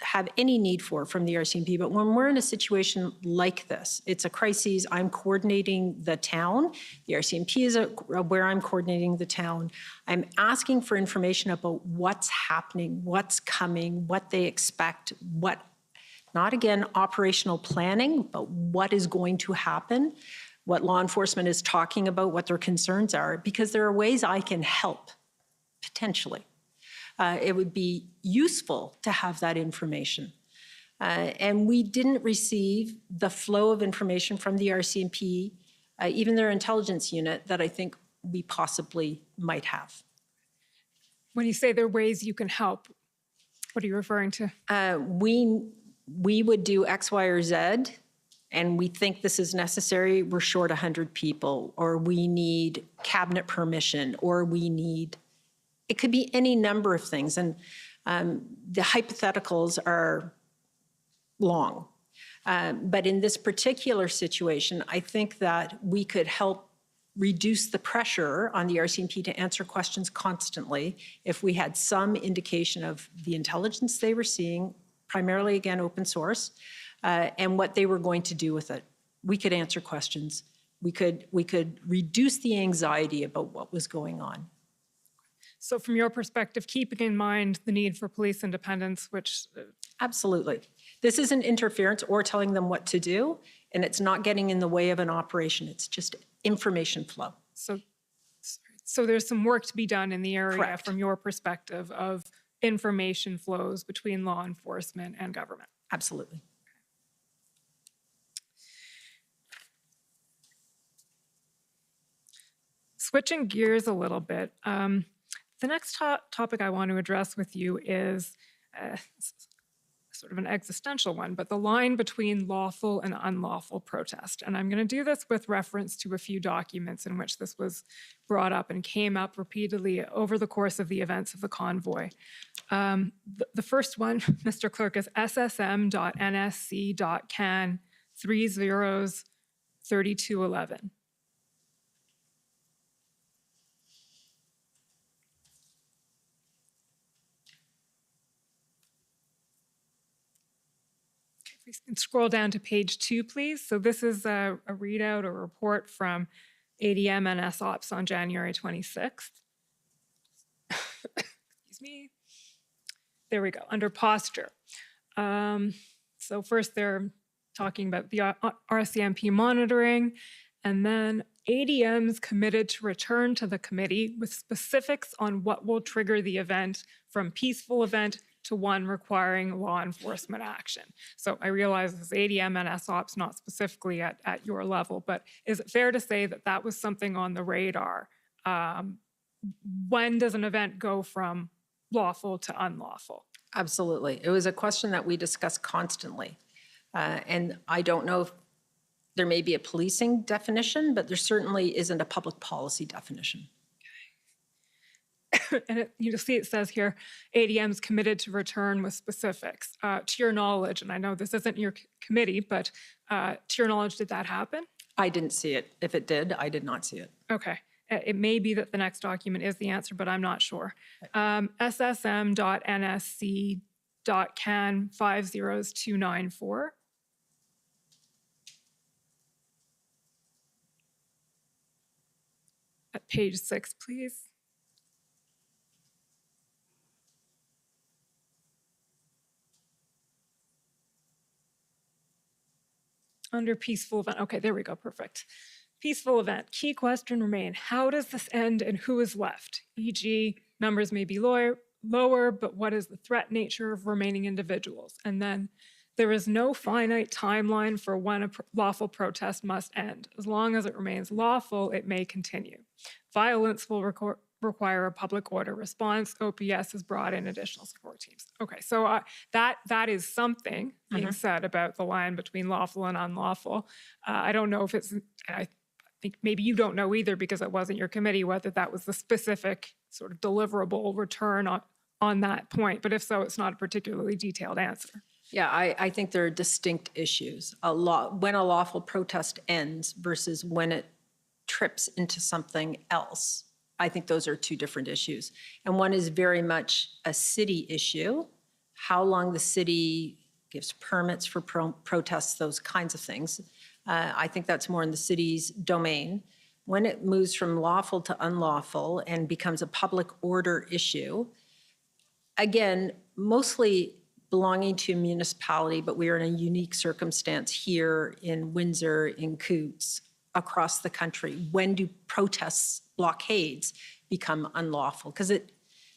have any need for from the RCMP. But when we're in a situation like this, it's a crisis, I'm coordinating the town. The RCMP is where I'm coordinating the town. I'm asking for information about what's happening, what's coming, what they expect, what, not again, operational planning, but what is going to happen, what law enforcement is talking about, what their concerns are, because there are ways I can help, potentially. It would be useful to have that information. And we didn't receive the flow of information from the RCMP, even their intelligence unit, that I think we possibly might have. When you say there are ways you can help, what are you referring to? We would do X, Y, or Z, and we think this is necessary. We're short 100 people, or we need cabinet permission, or we need, it could be any number of things. And the hypotheticals are long. But in this particular situation, I think that we could help reduce the pressure on the RCMP to answer questions constantly if we had some indication of the intelligence they were seeing, primarily, again, open source, and what they were going to do with it. We could answer questions. We could reduce the anxiety about what was going on. So from your perspective, keeping in mind the need for police independence, which... Absolutely. This isn't interference or telling them what to do, and it's not getting in the way of an operation. It's just information flow. So there's some work to be done in the area. Correct. From your perspective of information flows between law enforcement and government. Absolutely. Switching gears a little bit, the next topic I want to address with you is sort of an existential one, but the line between lawful and unlawful protest. And I'm going to do this with reference to a few documents in which this was brought up and came up repeatedly over the course of the events of the convoy. The first one, Mr. Clerk, is ssm.nsc.can 303211. We can scroll down to page 2, please. So this is a readout or report from ADM and SOPS on January 26th. Excuse me. There we go, under posture. So first they're talking about the RCMP monitoring, and then ADM's committed to return to the committee with specifics on what will trigger the event from peaceful event to one requiring law enforcement action. So I realize this is ADM and SOPS, not specifically at your level, but is it fair to say that that was something on the radar? When does an event go from lawful to unlawful? Absolutely. It was a question that we discussed constantly. And I don't know if there may be a policing definition, but there certainly isn't a public policy definition. And you'll see it says here, ADM's committed to return with specifics. To your knowledge, and I know this isn't your committee, but to your knowledge, did that happen? I didn't see it. If it did, I did not see it. Okay. It may be that the next document is the answer, but I'm not sure. SSM.NSC.CAN 50294. At page 6, please. Under peaceful event. Okay, there we go. Perfect. Peaceful event. Key question remain. How does this end and who is left? E.g., numbers may be lower, but what is the threat nature of remaining individuals? And then there is no finite timeline for when a lawful protest must end. As long as it remains lawful, it may continue. Violence will require a public order response. OPS has brought in additional support teams. Okay, so that is something being said about the line between lawful and unlawful. I don't know if it's, I think maybe you don't know either because it wasn't your committee, whether that was the specific sort of deliverable return on that point. But if so, it's not a particularly detailed answer. Yeah, I think there are distinct issues. When a lawful protest ends versus when it trips into something else. I think those are two different issues. And one is very much a city issue, how long the city gives permits for protests, those kinds of things. I think that's more in the city's domain. When it moves from lawful to unlawful and becomes a public order issue, again, mostly belonging to a municipality, but we are in a unique circumstance here in Windsor, in Coutts, across the country. When do protests, blockades become unlawful? Because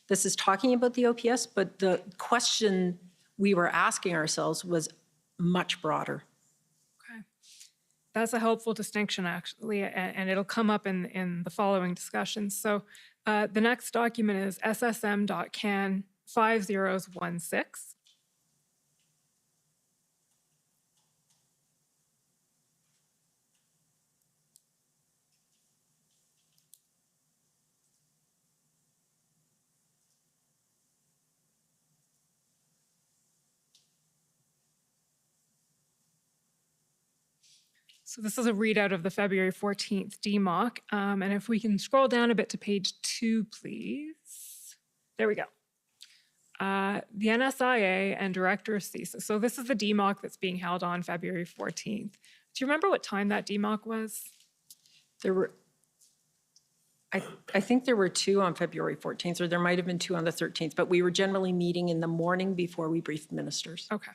this is talking about the OPS, but the question we were asking ourselves was much broader. Okay. That's a helpful distinction, actually, and it'll come up in the following discussions. So the next document is SSM.CAN 5016. So this is a readout of the February 14th DMOC. And if we can scroll down a bit to page 2, please. There we go. The NSIA and Director of CISA. So this is the DMOC that's being held on February 14th. Do you remember what time that DMOC was? There were, I think there were 2 on February 14th, or there might have been 2 on the 13th, but we were generally meeting in the morning before we briefed ministers. Okay.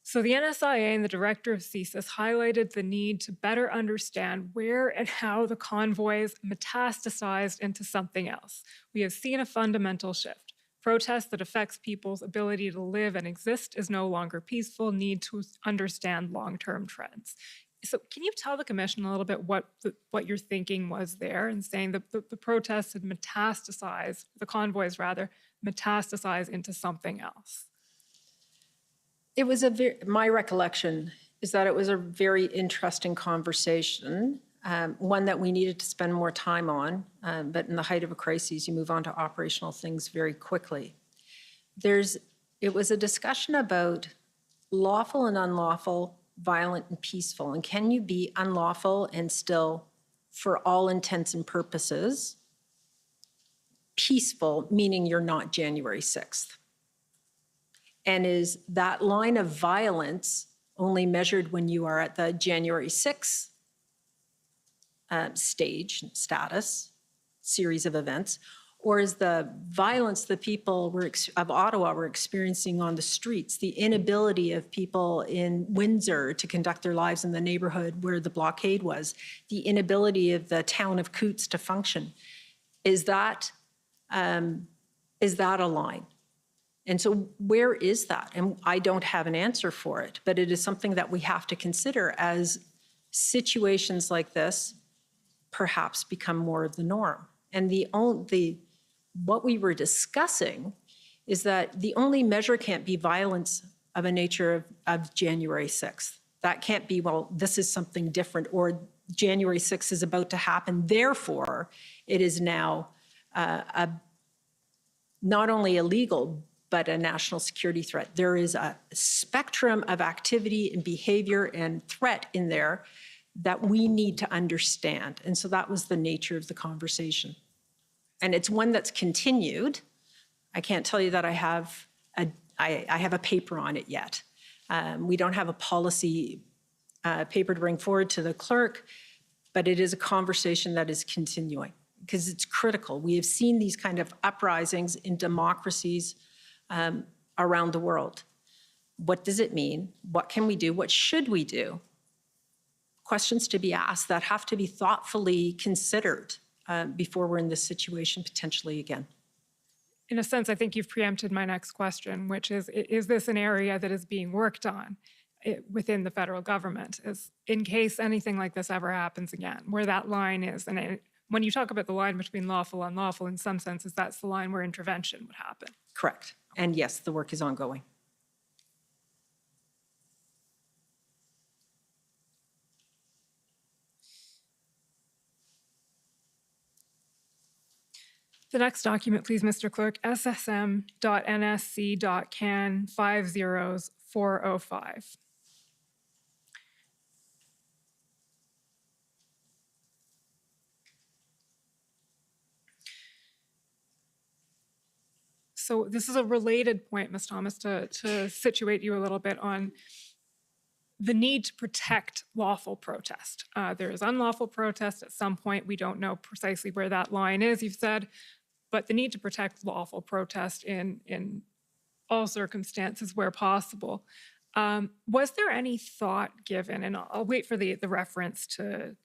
So the NSIA and the Director of CISA highlighted the need to better understand where and how the convoys metastasized into something else. We have seen a fundamental shift. Protest that affects people's ability to live and exist is no longer peaceful, need to understand long-term trends. So can you tell the commission a little bit what your thinking was there in saying that the protests had metastasized, the convoys rather, metastasize into something else? It was my recollection is that it was a very interesting conversation, one that we needed to spend more time on, but in the height of a crisis, you move on to operational things very quickly. It was a discussion about lawful and unlawful, violent and peaceful, and can you be unlawful and still, for all intents and purposes, peaceful, meaning you're not January 6th? And is that line of violence only measured when you are at the January 6th status, series of events, or is the violence the people of Ottawa were experiencing on the streets, the inability of people in Windsor to conduct their lives in the neighborhood where the blockade was, the inability of the town of Coutts to function, is that a line? And so where is that? And I don't have an answer for it, but it is something that we have to consider as situations like this perhaps become more of the norm. And what we were discussing is that the only measure can't be violence of a nature of January 6th. That can't be, well, this is something different, or January 6th is about to happen, therefore it is now not only illegal, but a national security threat. There is a spectrum of activity and behavior and threat in there that we need to understand. And so that was the nature of the conversation. And it's one that's continued. I can't tell you that I have a paper on it yet. We don't have a policy paper to bring forward to the clerk, but it is a conversation that is continuing because it's critical. We have seen these kind of uprisings in democracies around the world. What does it mean? What can we do? What should we do? Questions to be asked that have to be thoughtfully considered before we're in this situation potentially again. In a sense, I think you've preempted my next question, which is this an area that is being worked on within the federal government, is in case anything like this ever happens again, where that line is? And when you talk about the line between lawful and unlawful, in some senses, that's the line where intervention would happen. Correct. And yes, the work is ongoing. The next document, please, Mr. Clerk, SSM.NSC.CAN 50405. So this is a related point, Ms. Thomas, to situate you a little bit on the need to protect lawful protest. There is unlawful protest at some point. We don't know precisely where that line is, you've said, but the need to protect lawful protest in all circumstances where possible. Was there any thought given, and I'll wait for the reference to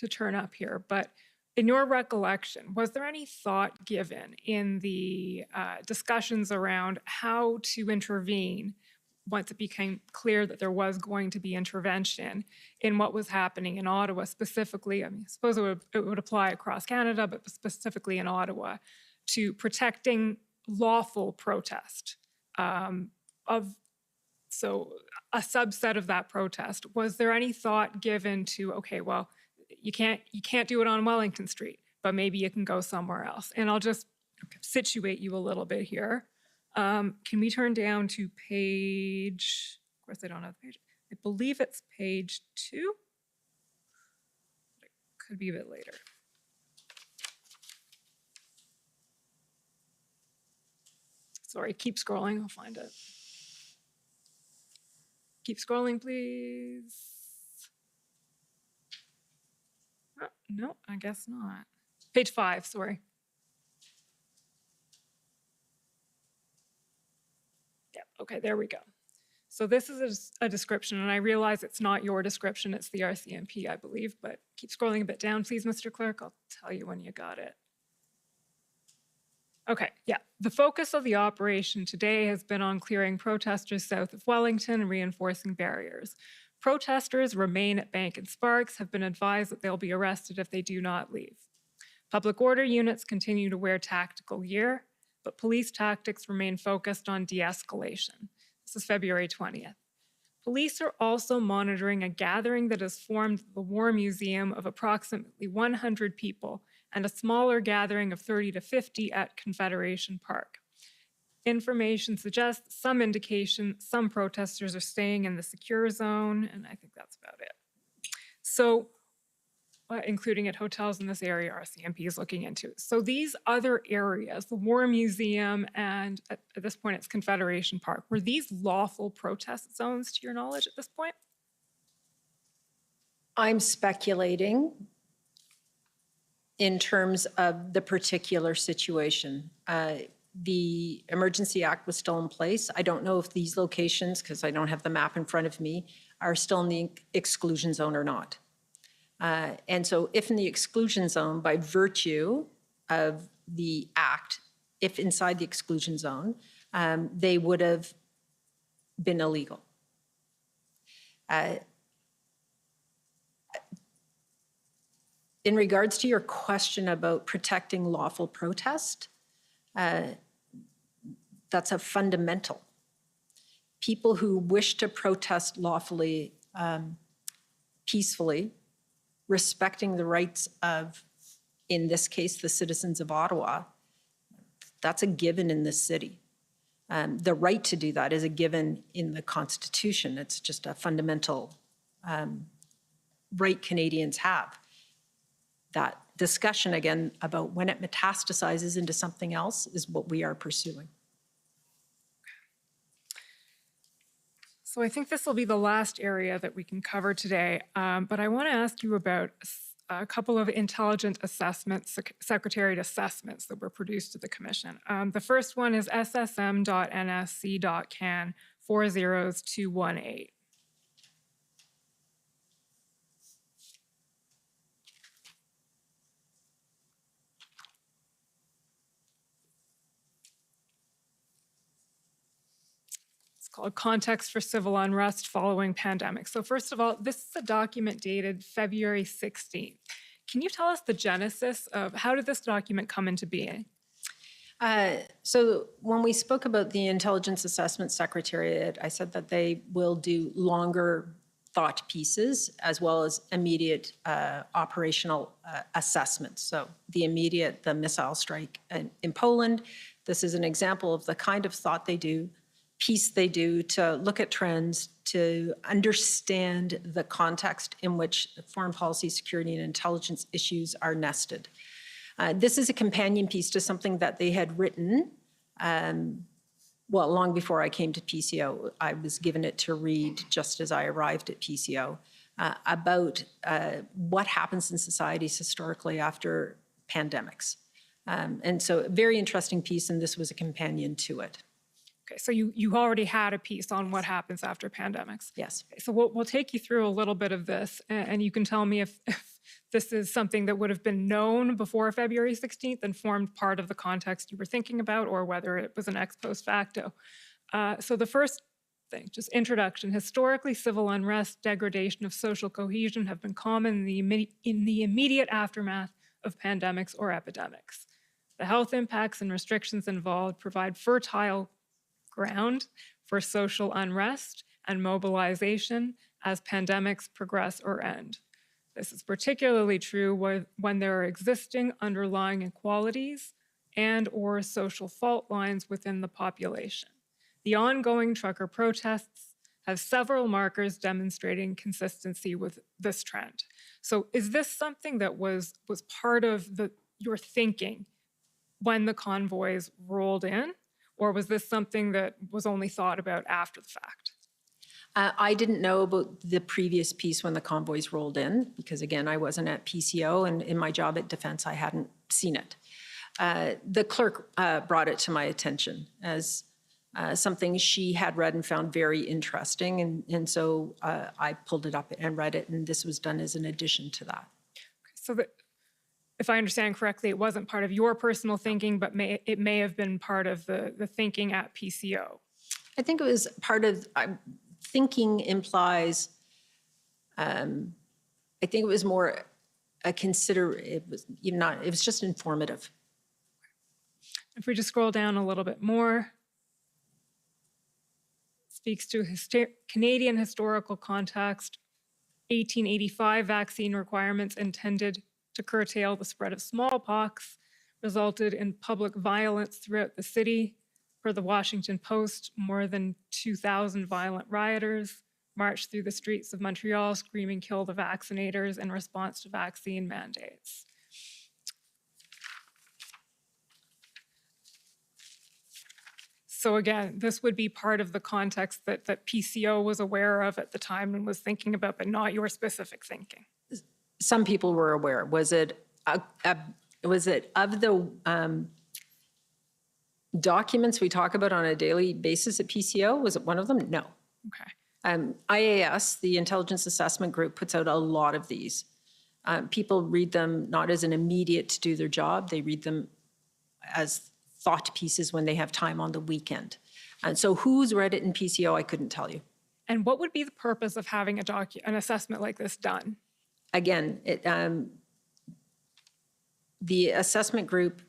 turn up here, but in your recollection, was there any thought given in the discussions around how to intervene once it became clear that there was going to be intervention in what was happening in Ottawa specifically? I mean, I suppose it would apply across Canada, but specifically in Ottawa, to protecting lawful protest so a subset of that protest. Was there any thought given to, okay, well, you can't do it on Wellington Street, but maybe you can go somewhere else? And I'll just situate you a little bit here. Can we turn down to page, of course I don't have the page, I believe it's page 2. It could be a bit later. Sorry, keep scrolling, I'll find it. Keep scrolling, please. Oh, no, I guess not. Page 5, sorry. Yeah, okay, there we go. So this is a description, and I realize it's not your description, it's the RCMP, I believe, but keep scrolling a bit down, please, Mr. Clerk. I'll tell you when you got it. Okay, yeah. The focus of the operation today has been on clearing protesters south of Wellington and reinforcing barriers. Protesters remain at Bank and Sparks, have been advised that they'll be arrested if they do not leave. Public order units continue to wear tactical gear, but police tactics remain focused on de-escalation. This is February 20th. Police are also monitoring a gathering that has formed the War Museum of approximately 100 people and a smaller gathering of 30 to 50 at Confederation Park. Information suggests some indication some protesters are staying in the secure zone, and I think that's about it. So, including at hotels in this area, RCMP is looking into. So these other areas, the War Museum and at this point it's Confederation Park, were these lawful protest zones to your knowledge at this point? I'm speculating in terms of the particular situation. The Emergency Act was still in place. I don't know if these locations, because I don't have the map in front of me, are still in the exclusion zone or not. And so if in the exclusion zone, by virtue of the act, if inside the exclusion zone, they would have been illegal. In regards to your question about protecting lawful protest, that's a fundamental. People who wish to protest lawfully, peacefully, respecting the rights of, in this case, the citizens of Ottawa, that's a given in this city. The right to do that is a given in the Constitution. It's just a fundamental right Canadians have. That discussion, again, about when it metastasizes into something else is what we are pursuing. So I think this will be the last area that we can cover today, but I want to ask you about a couple of intelligent assessments, secretariat assessments that were produced to the Commission. The first one is ssm.nsc.can 40218. Called Context for Civil Unrest Following Pandemic. So first of all, this is a document dated February 16th. Can you tell us the genesis of how did this document come into being? So when we spoke about the Intelligence Assessment Secretariat, I said that they will do longer thought pieces as well as immediate operational assessments. So the immediate, the missile strike in Poland, this is an example of the kind of thought they do, piece they do to look at trends, to understand the context in which foreign policy, security, and intelligence issues are nested. This is a companion piece to something that they had written, well, long before I came to PCO. I was given it to read just as I arrived at PCO, about what happens in societies historically after pandemics. And so a very interesting piece, and this was a companion to it. Okay, so you already had a piece on what happens after pandemics. Yes. Okay, so we'll take you through a little bit of this, and you can tell me if this is something that would have been known before February 16th and formed part of the context you were thinking about, or whether it was an ex post facto. So the first thing, just introduction. Historically, civil unrest, degradation of social cohesion have been common in the immediate aftermath of pandemics or epidemics. The health impacts and restrictions involved provide fertile ground for social unrest and mobilization as pandemics progress or end. This is particularly true when there are existing underlying inequalities and or social fault lines within the population. The ongoing trucker protests have several markers demonstrating consistency with this trend. So is this something that was part of your thinking when the convoys rolled in? Or was this something that was only thought about after the fact? I didn't know about the previous piece when the convoys rolled in, because again, I wasn't at PCO, and in my job at Defense, I hadn't seen it. The clerk brought it to my attention as something she had read and found very interesting, and so I pulled it up and read it, and this was done as an addition to that. So that, if I understand correctly, it wasn't part of your personal thinking, but it may have been part of the thinking at PCO. I think it was part of, thinking implies, I think it was more it was just informative. If we just scroll down a little bit more, speaks to Canadian historical context, 1885 vaccine requirements intended to curtail the spread of smallpox resulted in public violence throughout the city. Per the Washington Post, more than 2,000 violent rioters marched through the streets of Montreal screaming, "Kill the vaccinators," in response to vaccine mandates. So again, this would be part of the context that PCO was aware of at the time and was thinking about, but not your specific thinking. Some people were aware. Was it of the documents we talk about on a daily basis at PCO? Was it one of them? No. Okay. IAS, the Intelligence Assessment Group, puts out a lot of these. People read them not as an immediate to do their job. They read them as thought pieces when they have time on the weekend. And so who's read it in PCO, I couldn't tell you. And what would be the purpose of having an assessment like this done? Again, the assessment group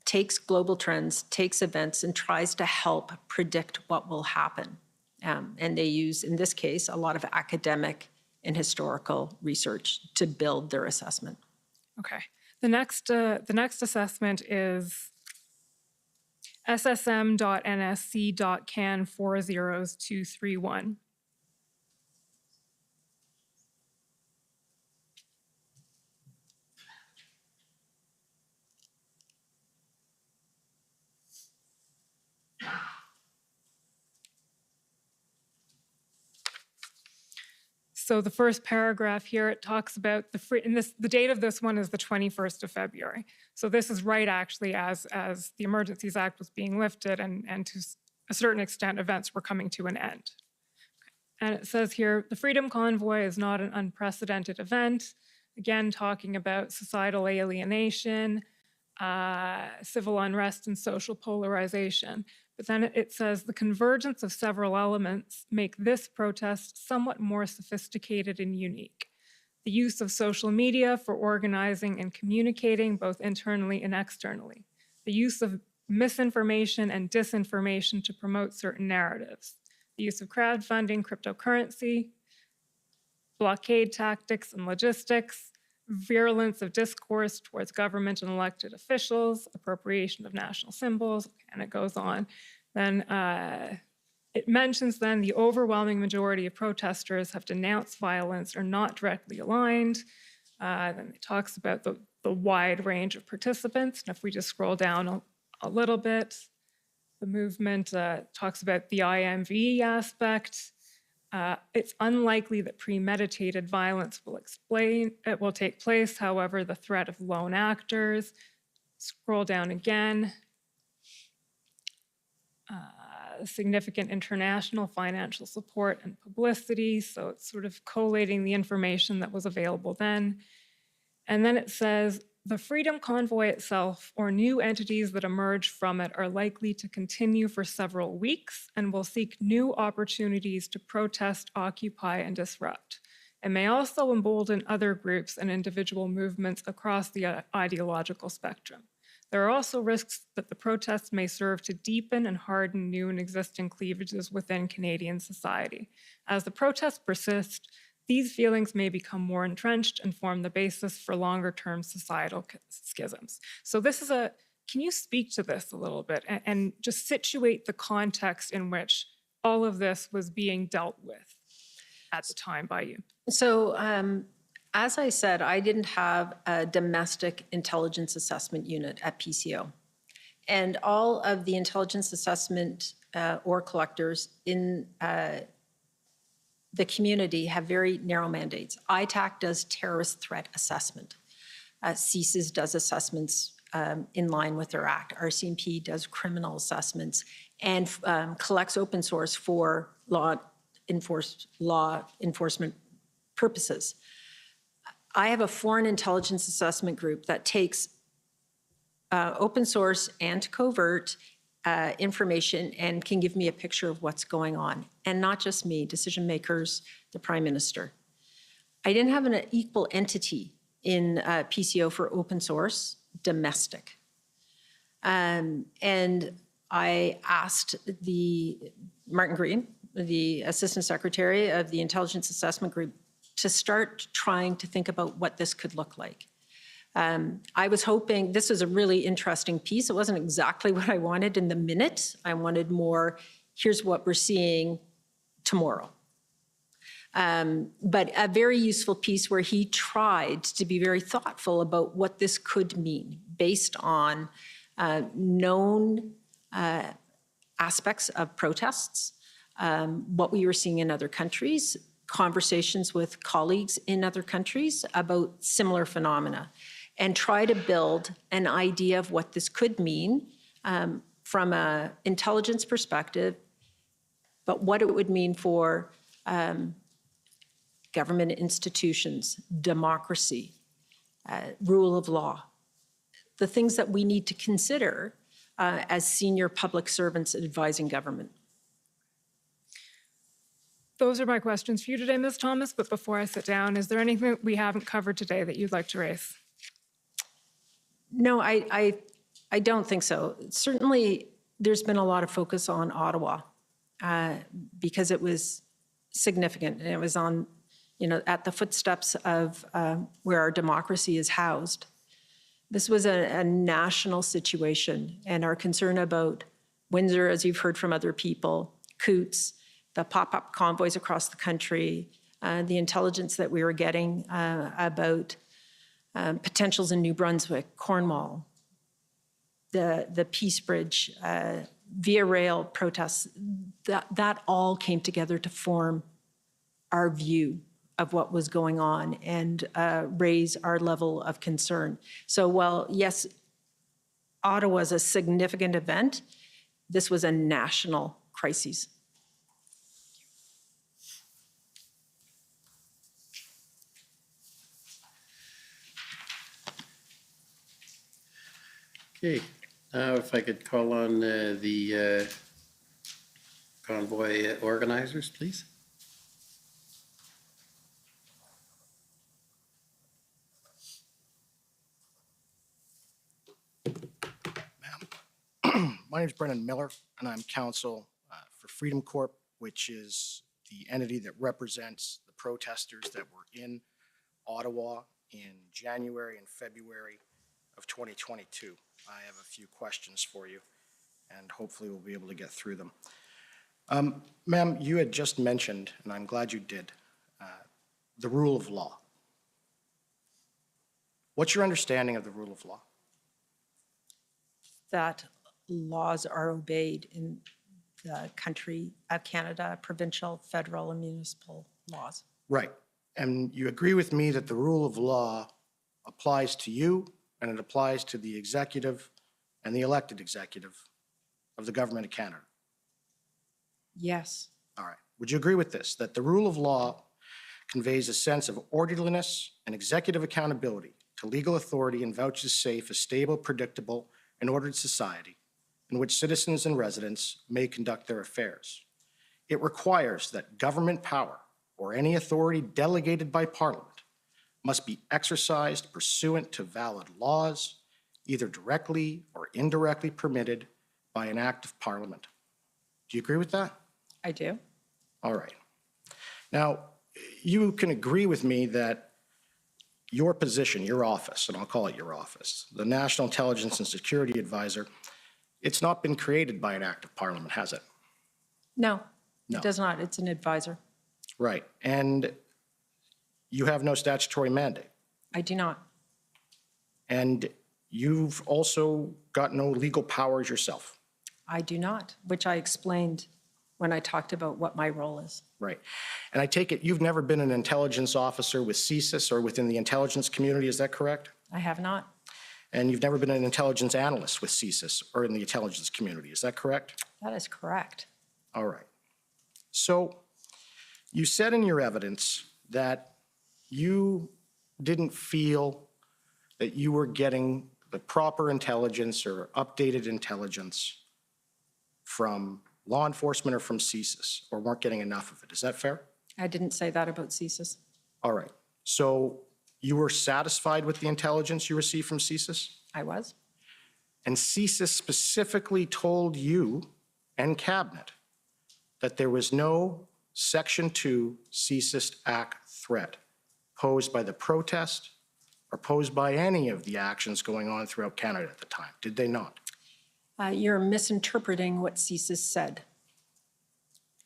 takes global trends, takes events, and tries to help predict what will happen. And they use, in this case, a lot of academic and historical research to build their assessment. Okay. The next assessment is ssm.nsc.can 40231. So the first paragraph here, it talks about the date of this one is the 21st of February. So this is right actually as the Emergencies Act was being lifted and to a certain extent events were coming to an end. And it says here, the Freedom Convoy is not an unprecedented event. Again, talking about societal alienation, civil unrest and social polarization. But then it says the convergence of several elements make this protest somewhat more sophisticated and unique. The use of social media for organizing and communicating both internally and externally. The use of misinformation and disinformation to promote certain narratives. The use of crowdfunding, cryptocurrency, blockade tactics and logistics, virulence of discourse towards government and elected officials, appropriation of national symbols, and it goes on. Then it mentions then the overwhelming majority of protesters have denounced violence or not directly aligned. Then it talks about the wide range of participants. And if we just scroll down a little bit, the movement talks about the IMV aspect. It's unlikely that premeditated violence will take place. However, the threat of lone actors. Scroll down again. Significant international financial support and publicity. So it's sort of collating the information that was available then. And then it says, the Freedom Convoy itself or new entities that emerge from it are likely to continue for several weeks and will seek new opportunities to protest, occupy, and disrupt. It may also embolden other groups and individual movements across the ideological spectrum. There are also risks that the protests may serve to deepen and harden new and existing cleavages within Canadian society. As the protests persist, these feelings may become more entrenched and form the basis for longer-term societal schisms. So this is can you speak to this a little bit and just situate the context in which all of this was being dealt with at the time by you? So as I said, I didn't have a domestic intelligence assessment unit at PCO. And all of the intelligence assessment or collectors in the community have very narrow mandates. ITAC does terrorist threat assessment. CSIS does assessments in line with their act. RCMP does criminal assessments and collects open source for law enforcement purposes. I have a foreign intelligence assessment group that takes open source and covert information and can give me a picture of what's going on. And not just me, decision makers, the Prime Minister. I didn't have an equal entity in PCO for open source, domestic. And I asked Martin Green, the Assistant Secretary of the Intelligence Assessment Group, to start trying to think about what this could look like. I was hoping, this was a really interesting piece. It wasn't exactly what I wanted in the minute. I wanted more, here's what we're seeing tomorrow. But a very useful piece where he tried to be very thoughtful about what this could mean based on known aspects of protests, what we were seeing in other countries, conversations with colleagues in other countries about similar phenomena, and try to build an idea of what this could mean from an intelligence perspective, but what it would mean for government institutions, democracy, rule of law, the things that we need to consider as senior public servants advising government. Those are my questions for you today, Ms. Thomas, but before I sit down, is there anything we haven't covered today that you'd like to raise? No, I I don't think so. Certainly, there's been a lot of focus on Ottawa because it was significant, and it was on, at the footsteps of where our democracy is housed. This was a national situation, and our concern about Windsor, as you've heard from other people, Coots, the pop-up convoys across the country, the intelligence that we were getting about potentials in New Brunswick, Cornwall, the Peace Bridge, Via Rail protests, that all came together to form our view of what was going on and raise our level of concern. So while, yes, Ottawa is a significant event, this was a national crisis. Okay, now if I could call on the convoy organizers, please. My name is Brendan Miller, and I'm counsel for Freedom Corp, which is the entity that represents the protesters that were in Ottawa in January and February of 2022. I have a few questions for you, and hopefully we'll be able to get through them. Ma'am, you had just mentioned, and I'm glad you did, the rule of law. What's your understanding of the rule of law? That laws are obeyed in the country of Canada, provincial, federal, and municipal laws. Right. And you agree with me that the rule of law applies to you and it applies to the executive and the elected executive of the government of Canada? Yes. All right. Would you agree with this, that the rule of law conveys a sense of orderliness and executive accountability to legal authority and vouches safe a stable, predictable, and ordered society in which citizens and residents may conduct their affairs? It requires that government power or any authority delegated by Parliament must be exercised pursuant to valid laws, either directly or indirectly permitted by an act of Parliament. Do you agree with that? I do. All right. Now, you can agree with me that your position, your office, and I'll call it your office, the National Intelligence and Security Advisor, it's not been created by an act of Parliament, has it? No, No. it does not. It's an advisor. Right. And you have no statutory mandate. I do not. And you've also got no legal powers yourself. I do not, which I explained when I talked about what my role is. Right. And I take it you've never been an intelligence officer with CSIS or within the intelligence community, is that correct? I have not. And you've never been an intelligence analyst with CSIS or in the intelligence community, is that correct? That is correct. All right. So you said in your evidence that you didn't feel that you were getting the proper intelligence or updated intelligence from law enforcement or from CSIS, or weren't getting enough of it. Is that fair? I didn't say that about CSIS. All right. So you were satisfied with the intelligence you received from CSIS? I was. And CSIS specifically told you and Cabinet that there was no Section 2 CSIS Act threat posed by the protest or posed by any of the actions going on throughout Canada at the time, did they not? You're misinterpreting what CSIS said.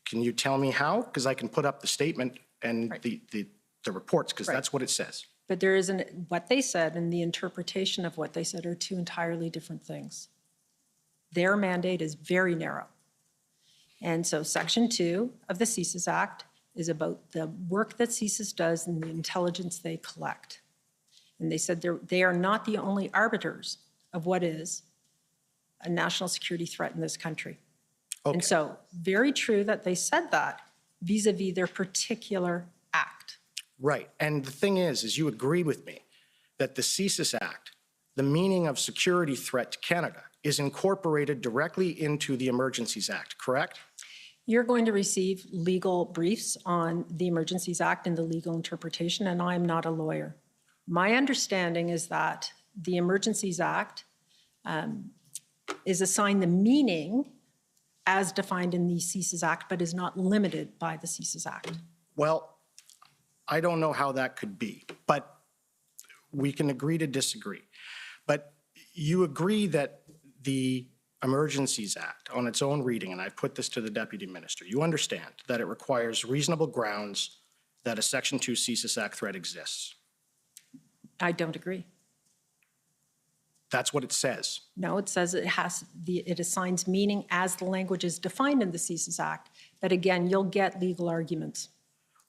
Can you tell me how? Because I can put up the statement and Right. the reports, because Right. that's what it says. But there isn't, what they said and the interpretation of what they said are two entirely different things. Their mandate is very narrow. And so Section 2 of the CSIS Act is about the work that CSIS does and the intelligence they collect. And they said they are not the only arbiters of what is a national security threat in this country. Okay. And so very true that they said that vis-a-vis their particular act. Right. And the thing is you agree with me that the CSIS Act, the meaning of security threat to Canada, is incorporated directly into the Emergencies Act, correct? You're going to receive legal briefs on the Emergencies Act and the legal interpretation, and I'm not a lawyer. My understanding is that the Emergencies Act is assigned the meaning as defined in the CSIS Act, but is not limited by the CSIS Act. Well, I don't know how that could be, but we can agree to disagree. But you agree that the Emergencies Act on its own reading, and I put this to the Deputy Minister, you understand that it requires reasonable grounds that a Section 2 CSIS Act threat exists. I don't agree. That's what it says. No, it says it assigns meaning as the language is defined in the CSIS Act. But again, you'll get legal arguments.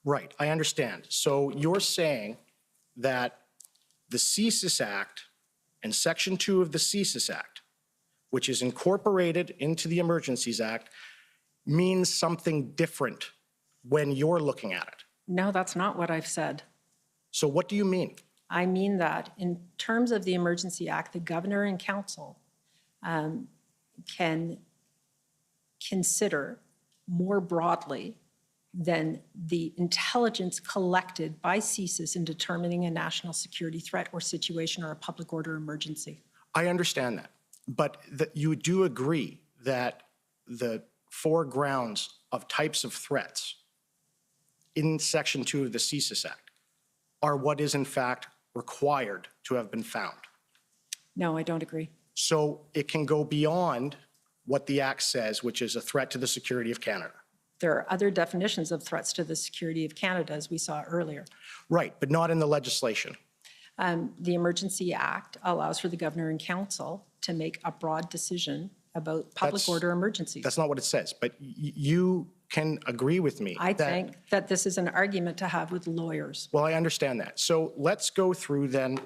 Right, I understand. So you're saying that the CSIS Act and Section 2 of the CSIS Act, which is incorporated into the Emergencies Act, means something different when you're looking at it. No, that's not what I've said. So what do you mean? I mean that in terms of the Emergency Act, the governor and council can consider more broadly than the intelligence collected by CSIS in determining a national security threat or situation or a public order emergency. I understand that, but you do agree that the 4 grounds of types of threats in Section 2 of the CSIS Act are what is in fact required to have been found. No, I don't agree. So it can go beyond what the Act says, which is a threat to the security of Canada. There are other definitions of threats to the security of Canada, as we saw earlier. Right, but not in the legislation. The Emergency Act allows for the governor and council to make a broad decision about public order emergencies. That's not what it says, but you can agree with me. I think that this is an argument to have with lawyers. Well, I understand that. So let's go through then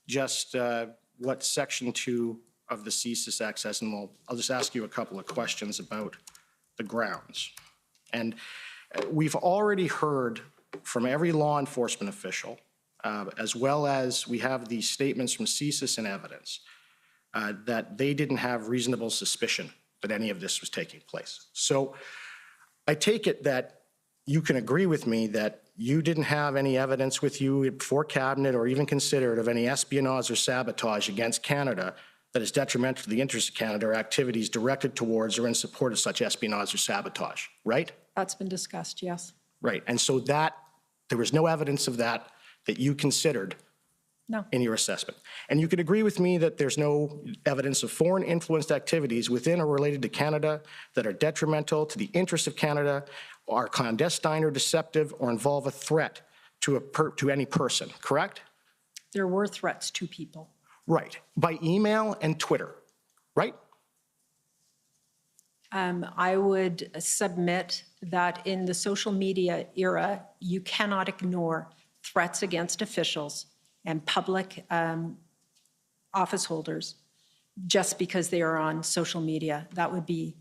just what Section 2 of the CSIS Act says, and I'll just ask you a couple of questions about the grounds. And we've already heard from every law enforcement official, as well as we have the statements from CSIS in evidence, that they didn't have reasonable suspicion that any of this was taking place. So I take it that you can agree with me that you didn't have any evidence with you before Cabinet or even considered of any espionage or sabotage against Canada that is detrimental to the interests of Canada or activities directed towards or in support of such espionage or sabotage, right? That's been discussed, yes. Right, and so that, there was no evidence of that you considered in your assessment. And you could agree with me that there's no evidence of foreign influenced activities within or related to Canada that are detrimental to the interests of Canada, are clandestine or deceptive, or involve a threat to any person, correct? There were threats to people. Right, by email and Twitter, right? I would submit that in the social media era, you cannot ignore threats against officials and public office holders just because they are on social media. That would be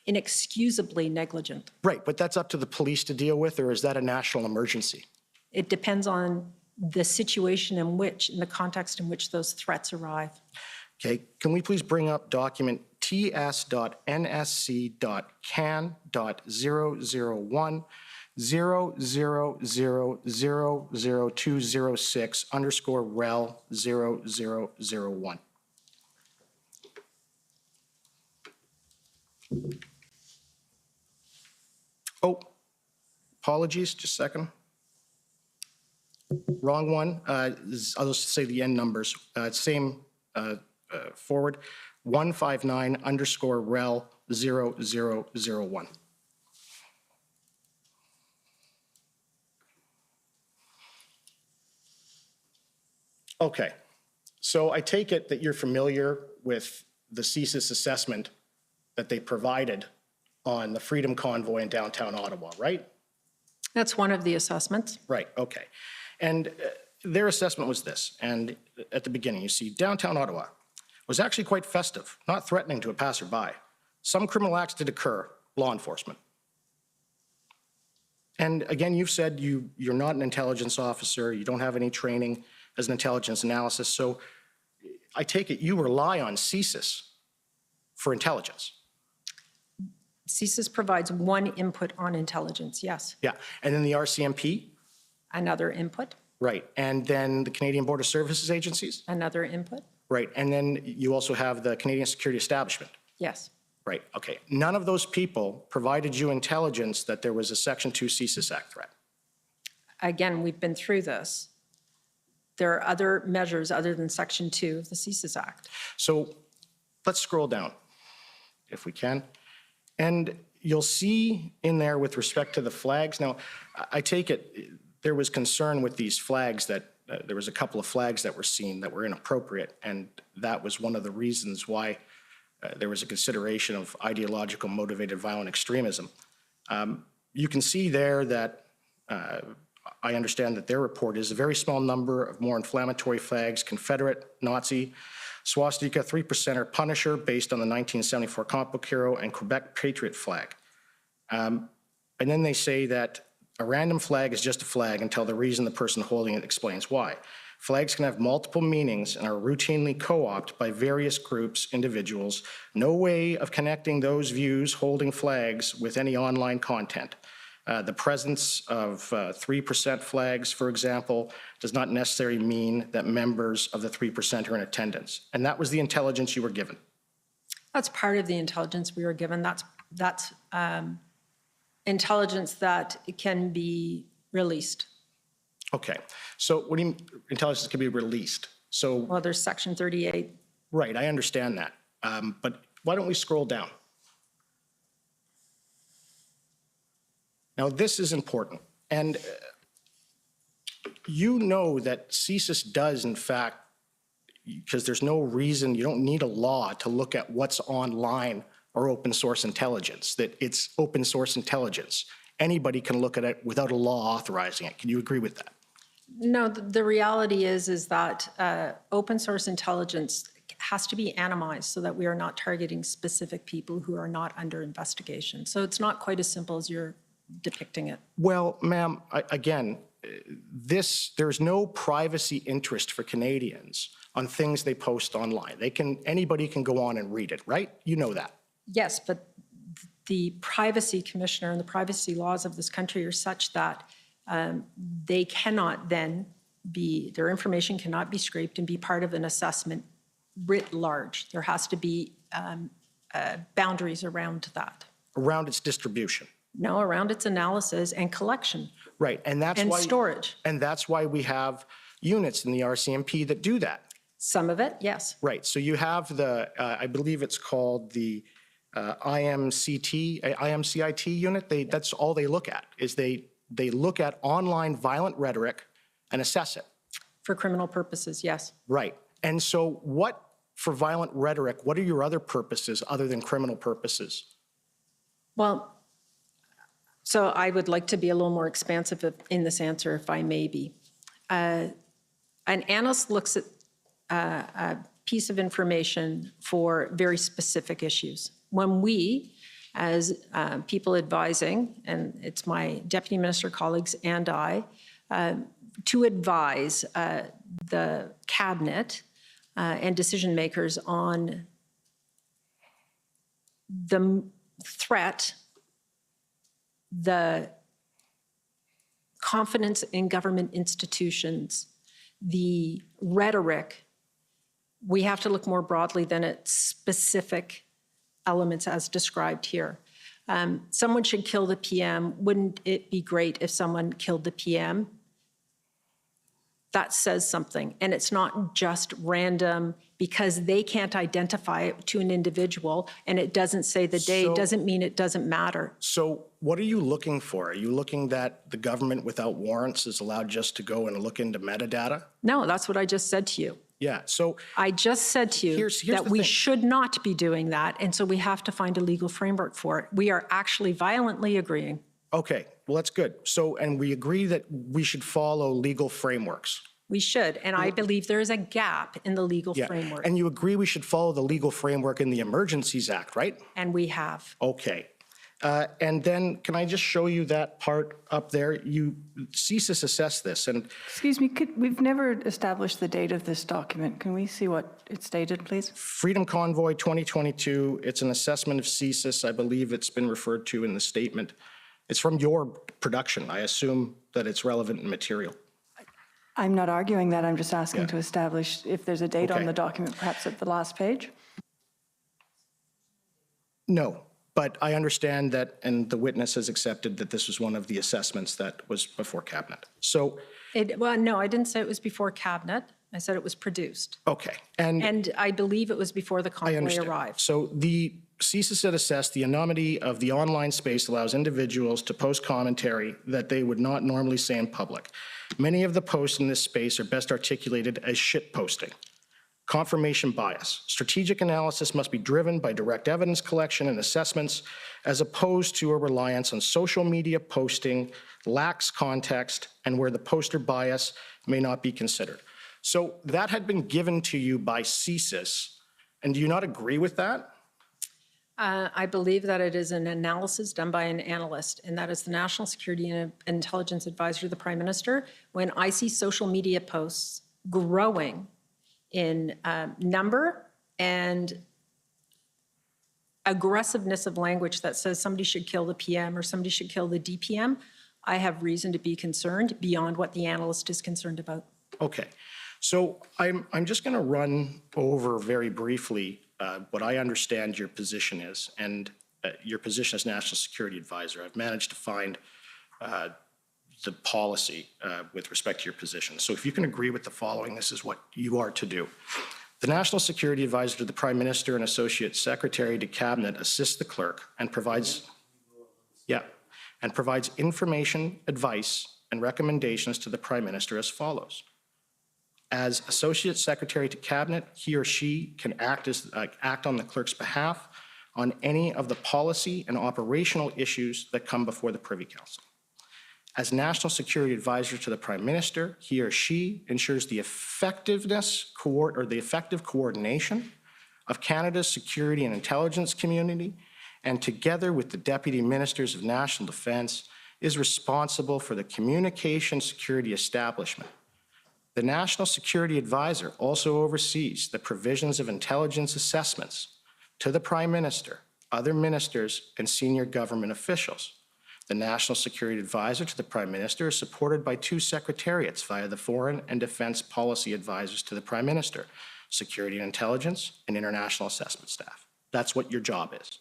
inexcusably negligent. Right, but that's up to the police to deal with, or is that a national emergency? It depends on the situation in the context in which those threats arrive. Okay, can we please bring up document ts.nsc.can.001 000000206_rel0001. Oh, apologies, just a second. Wrong one. I'll just say the end numbers. Same forward. 159_rel0001. Okay, so I take it that you're familiar with the CSIS assessment that they provided on the Freedom Convoy in downtown Ottawa, right? That's one of the assessments. Right, okay. And their assessment was this, and at the beginning you see downtown Ottawa was actually quite festive, not threatening to a passerby. Some criminal acts did occur, law enforcement. And again, you've said you're not an intelligence officer, you don't have any training as an intelligence analysis, so I take it you rely on CSIS for intelligence. CSIS provides one input on intelligence, yes. Yeah, and then the RCMP? Another input. Right, and then the Canadian Border Services agencies? Another input. Right, and then you also have the Canadian Security Establishment. Yes. Right, okay. None of those people provided you intelligence that there was a Section 2 CSIS Act threat. Again, we've been through this. There are other measures other than Section 2 of the CSIS Act. So let's scroll down, if we can. And you'll see in there with respect to the flags. Now, I take it there was concern with these flags that there was a couple of flags that were seen that were inappropriate, and that was one of the reasons why there was a consideration of ideological motivated violent extremism. You can see there that I understand that their report is a very small number of more inflammatory flags, Confederate, Nazi, swastika, 3%er, Punisher, based on the 1974 comic book hero, and Quebec Patriot flag. And then they say that a random flag is just a flag until the reason the person holding it explains why. Flags can have multiple meanings and are routinely co-opted by various groups, individuals. No way of connecting those views holding flags with any online content. The presence of 3% flags, for example, does not necessarily mean that members of the 3% are in attendance. And that was the intelligence you were given. That's part of the intelligence we were given. That's intelligence that can be released. Okay, so what do you mean intelligence can be released? So, well, there's Section 38. Right, I understand that. But why don't we scroll down? Now, this is important. And you know that CSIS does, in fact, because there's no reason, you don't need a law to look at what's online or open source intelligence, that it's open source intelligence. Anybody can look at it without a law authorizing it. Can you agree with that? No, the reality is that open source intelligence has to be anonymized so that we are not targeting specific people who are not under investigation. So it's not quite as simple as you're depicting it. Well, ma'am, again, there's no privacy interest for Canadians on things they post online. Anybody can go on and read it, right? You know that. Yes, but the privacy commissioner and the privacy laws of this country are such that they cannot then their information cannot be scraped and be part of an assessment writ large. There has to be boundaries around that. Around its distribution. No, around its analysis and collection. Right, and that's why storage. And that's why we have units in the RCMP that do that. Some of it, yes. Right, so you have the, I believe it's called the IMCIT unit. That's all they look at, is they look at online violent rhetoric and assess it. For criminal purposes, yes. Right, and so for violent rhetoric, what are your other purposes other than criminal purposes? Well, so I would like to be a little more expansive in this answer, if I may be. An analyst looks at a piece of information for very specific issues. When we, as people advising, and it's my deputy minister colleagues and I, to advise the cabinet and decision makers on the threat, the confidence in government institutions, the rhetoric, we have to look more broadly than at specific elements as described here. Someone should kill the PM. Wouldn't it be great if someone killed the PM? That says something. And it's not just random because they can't identify it to an individual and it doesn't say the day, doesn't mean it doesn't matter. So what are you looking for? Are you looking that the government without warrants is allowed just to go and look into metadata? No, that's what I just said to you. Yeah, so I just said to you that we should not be doing that, and so we have to find a legal framework for it. We are actually violently agreeing. Okay, well, that's good. So, and we agree that we should follow legal frameworks. We should, and I believe there is a gap in the legal framework. And you agree we should follow the legal framework in the Emergencies Act, right? And we have. Okay. And then can I just show you that part up there? CSIS assessed this and... Excuse me, we've never established the date of this document. Can we see what it's dated, please? Freedom Convoy 2022. It's an assessment of CSIS. I believe it's been referred to in the statement. It's from your production. I assume that it's relevant and material. I'm not arguing that. I'm just asking Yeah. to establish if there's a date on Okay. the document, perhaps at the last page. No, but I understand that, and the witness has accepted that this was one of the assessments that was before cabinet. So, Well, no, I didn't say it was before cabinet. I said it was produced. okay, and And I believe it was before the I convoy understand. arrived. So the CSIS had assessed the anonymity of the online space allows individuals to post commentary that they would not normally say in public. Many of the posts in this space are best articulated as shit posting. Confirmation bias. Strategic analysis must be driven by direct evidence collection and assessments as opposed to a reliance on social media posting, lacks context, and where the poster bias may not be considered. So that had been given to you by CSIS, and do you not agree with that? I believe that it is an analysis done by an analyst, and that is the National Security and Intelligence Advisor to the Prime Minister. When I see social media posts growing in number and aggressiveness of language that says somebody should kill the PM or somebody should kill the DPM, I have reason to be concerned beyond what the analyst is concerned about. Okay, so I'm just going to run over very briefly what I understand your position is, and your position as National Security Advisor. I've managed to find the policy with respect to your position. So if you can agree with the following, this is what you are to do. The National Security Advisor to the Prime Minister and Associate Secretary to Cabinet assists the clerk and provides information, advice, and recommendations to the Prime Minister as follows. As Associate Secretary to Cabinet, he or she can act on the clerk's behalf on any of the policy and operational issues that come before the Privy Council. As National Security Advisor to the Prime Minister, he or she ensures the effective coordination of Canada's security and intelligence community, and together with the Deputy Ministers of National Defence, is responsible for the communication security establishment. The National Security Advisor also oversees the provisions of intelligence assessments to the Prime Minister, other ministers, and senior government officials. The National Security Advisor to the Prime Minister is supported by two secretariats via the Foreign and Defence Policy Advisors to the Prime Minister, Security and Intelligence, and International Assessment Staff. That's what your job is.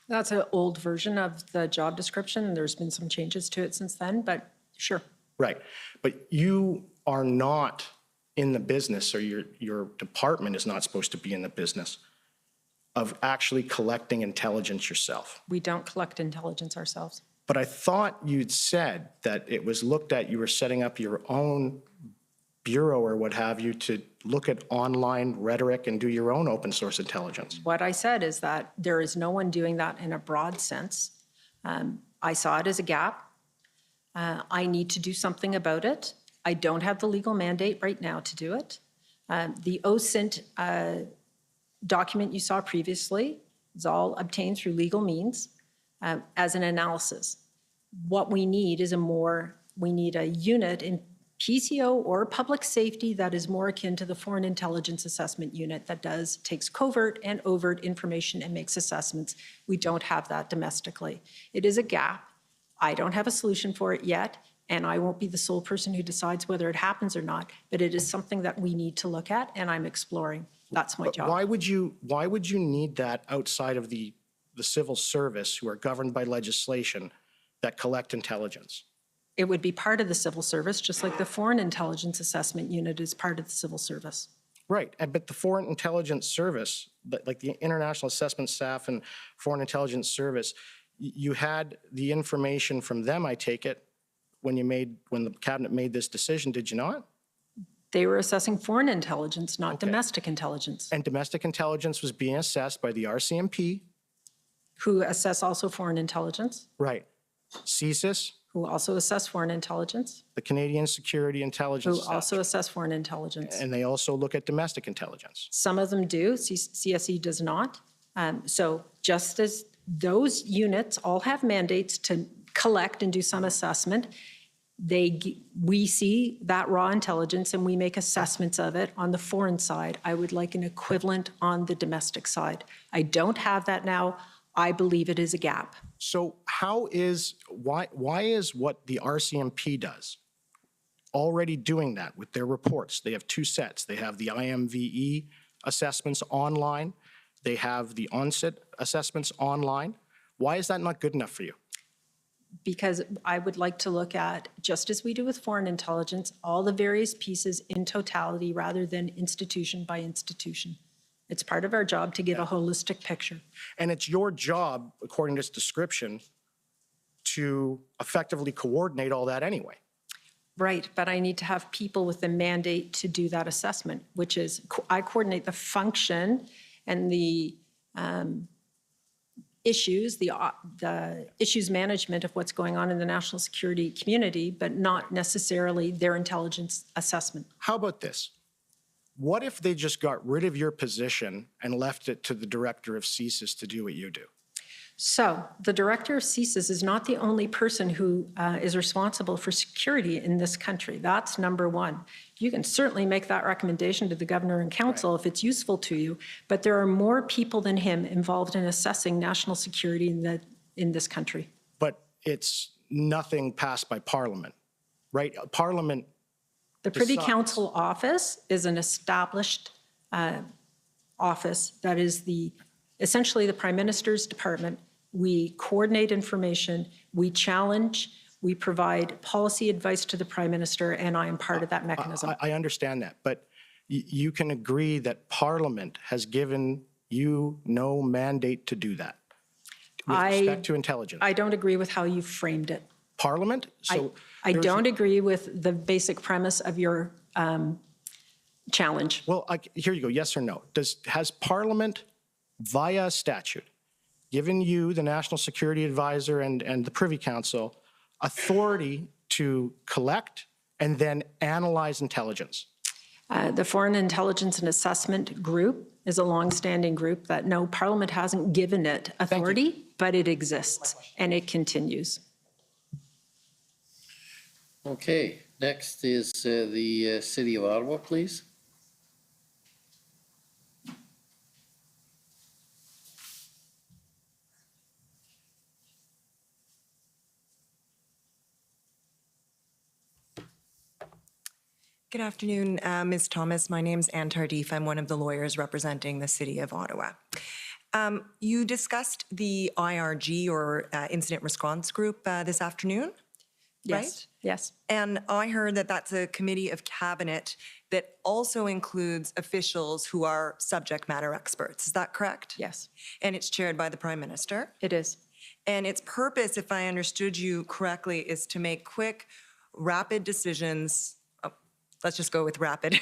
That's an old version of the job description. There's been some changes to it since then, but sure. Right, but you are not in the business, or your department is not supposed to be in the business of actually collecting intelligence yourself. We don't collect intelligence ourselves. But I thought you'd said that it was looked at, you were setting up your own bureau or what have you to look at online rhetoric and do your own open source intelligence. What I said is that there is no one doing that in a broad sense. I saw it as a gap. I need to do something about it. I don't have the legal mandate right now to do it. The OSINT document you saw previously is all obtained through legal means as an analysis. What we need is we need a unit in PCO or public safety that is more akin to the Foreign Intelligence Assessment Unit that takes covert and overt information and makes assessments. We don't have that domestically. It is a gap. I don't have a solution for it yet, and I won't be the sole person who decides whether it happens or not, but it is something that we need to look at, and I'm exploring. That's my job. Why would you need that outside of the civil service, who are governed by legislation that collect intelligence? It would be part of the civil service, just like the Foreign Intelligence Assessment Unit is part of the civil service. Right, but the Foreign Intelligence Service, like the International Assessment Staff and Foreign Intelligence Service, you had the information from them, I take it, when the cabinet made this decision, did you not? They were assessing foreign intelligence, not domestic intelligence. And domestic intelligence was being assessed by the RCMP. Who assess also foreign intelligence. Right. CSIS. Who also assess foreign intelligence. The Canadian Security Intelligence. Who also assess foreign intelligence. And they also look at domestic intelligence. Some of them do, CSE does not. So just as those units all have mandates to collect and do some assessment, we see that raw intelligence and we make assessments of it on the foreign side. I would like an equivalent on the domestic side. I don't have that now. I believe it is a gap. So why is what the RCMP does already doing that with their reports. They have two sets. They have the IMVE assessments online. They have the onset assessments online. Why is that not good enough for you? Because I would like to look at, just as we do with foreign intelligence, all the various pieces in totality rather than institution by institution. It's part of our job to give a holistic picture. And it's your job, according to this description, to effectively coordinate all that anyway. Right, but I need to have people with the mandate to do that assessment, which is I coordinate the function and the issues, the issues management of what's going on in the national security community, but not necessarily their intelligence assessment. How about this? What if they just got rid of your position and left it to the director of CSIS to do what you do? So the director of CSIS is not the only person who is responsible for security in this country. That's number one. You can certainly make that recommendation to the governor and council if it's useful to you, but there are more people than him involved in assessing national security in this country. But it's nothing passed by Parliament, right? Parliament The Privy decides. Council office is an established office that is essentially the Prime Minister's department. We coordinate information, we challenge, we provide policy advice to the Prime Minister, and I am part of that mechanism. I understand that, but you can agree that Parliament has given you no mandate to do that with respect to intelligence. I don't agree with how you framed it. Parliament? So I don't agree with the basic premise of your challenge. Well, here you go, yes or no. Has Parliament, via statute, given you, the National Security Advisor and the Privy Council, authority to collect and then analyze intelligence? The Foreign Intelligence and Assessment Group is a longstanding group that, no, Parliament hasn't given it authority, but it exists and it continues. Okay, next is the City of Ottawa, please. Good afternoon, Ms. Thomas. My name's Anne Tardif. I'm one of the lawyers representing the City of Ottawa. You discussed the IRG, or Incident Response Group, this afternoon, Yes. right? Yes. And I heard that that's a committee of cabinet that also includes officials who are subject matter experts. Is that correct? Yes. And it's chaired by the Prime Minister? It is. And its purpose, if I understood you correctly, is to make quick, rapid decisions. Let's just go with rapid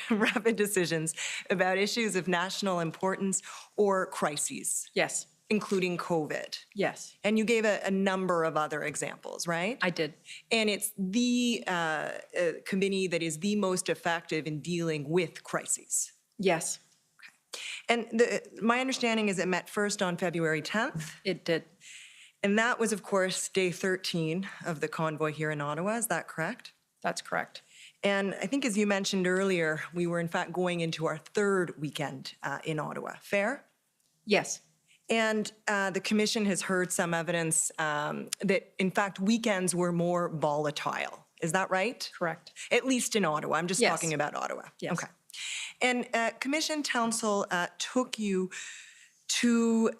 decisions about issues of national importance or crises. Yes. Including COVID. Yes. And you gave a number of other examples, right? I did. And it's the committee that is the most effective in dealing with crises. Yes. And my understanding is it met first on February 10th. It did. And that was, of course, day 13 of the convoy here in Ottawa. Is that correct? That's correct. And I think, as you mentioned earlier, we were in fact going into our third weekend in Ottawa. Fair? Yes. And the commission has heard some evidence that, in fact, weekends were more volatile. Is that right? Correct. At least in Ottawa. I'm just Yes. talking about Ottawa. Yes. Okay. And commission counsel took you to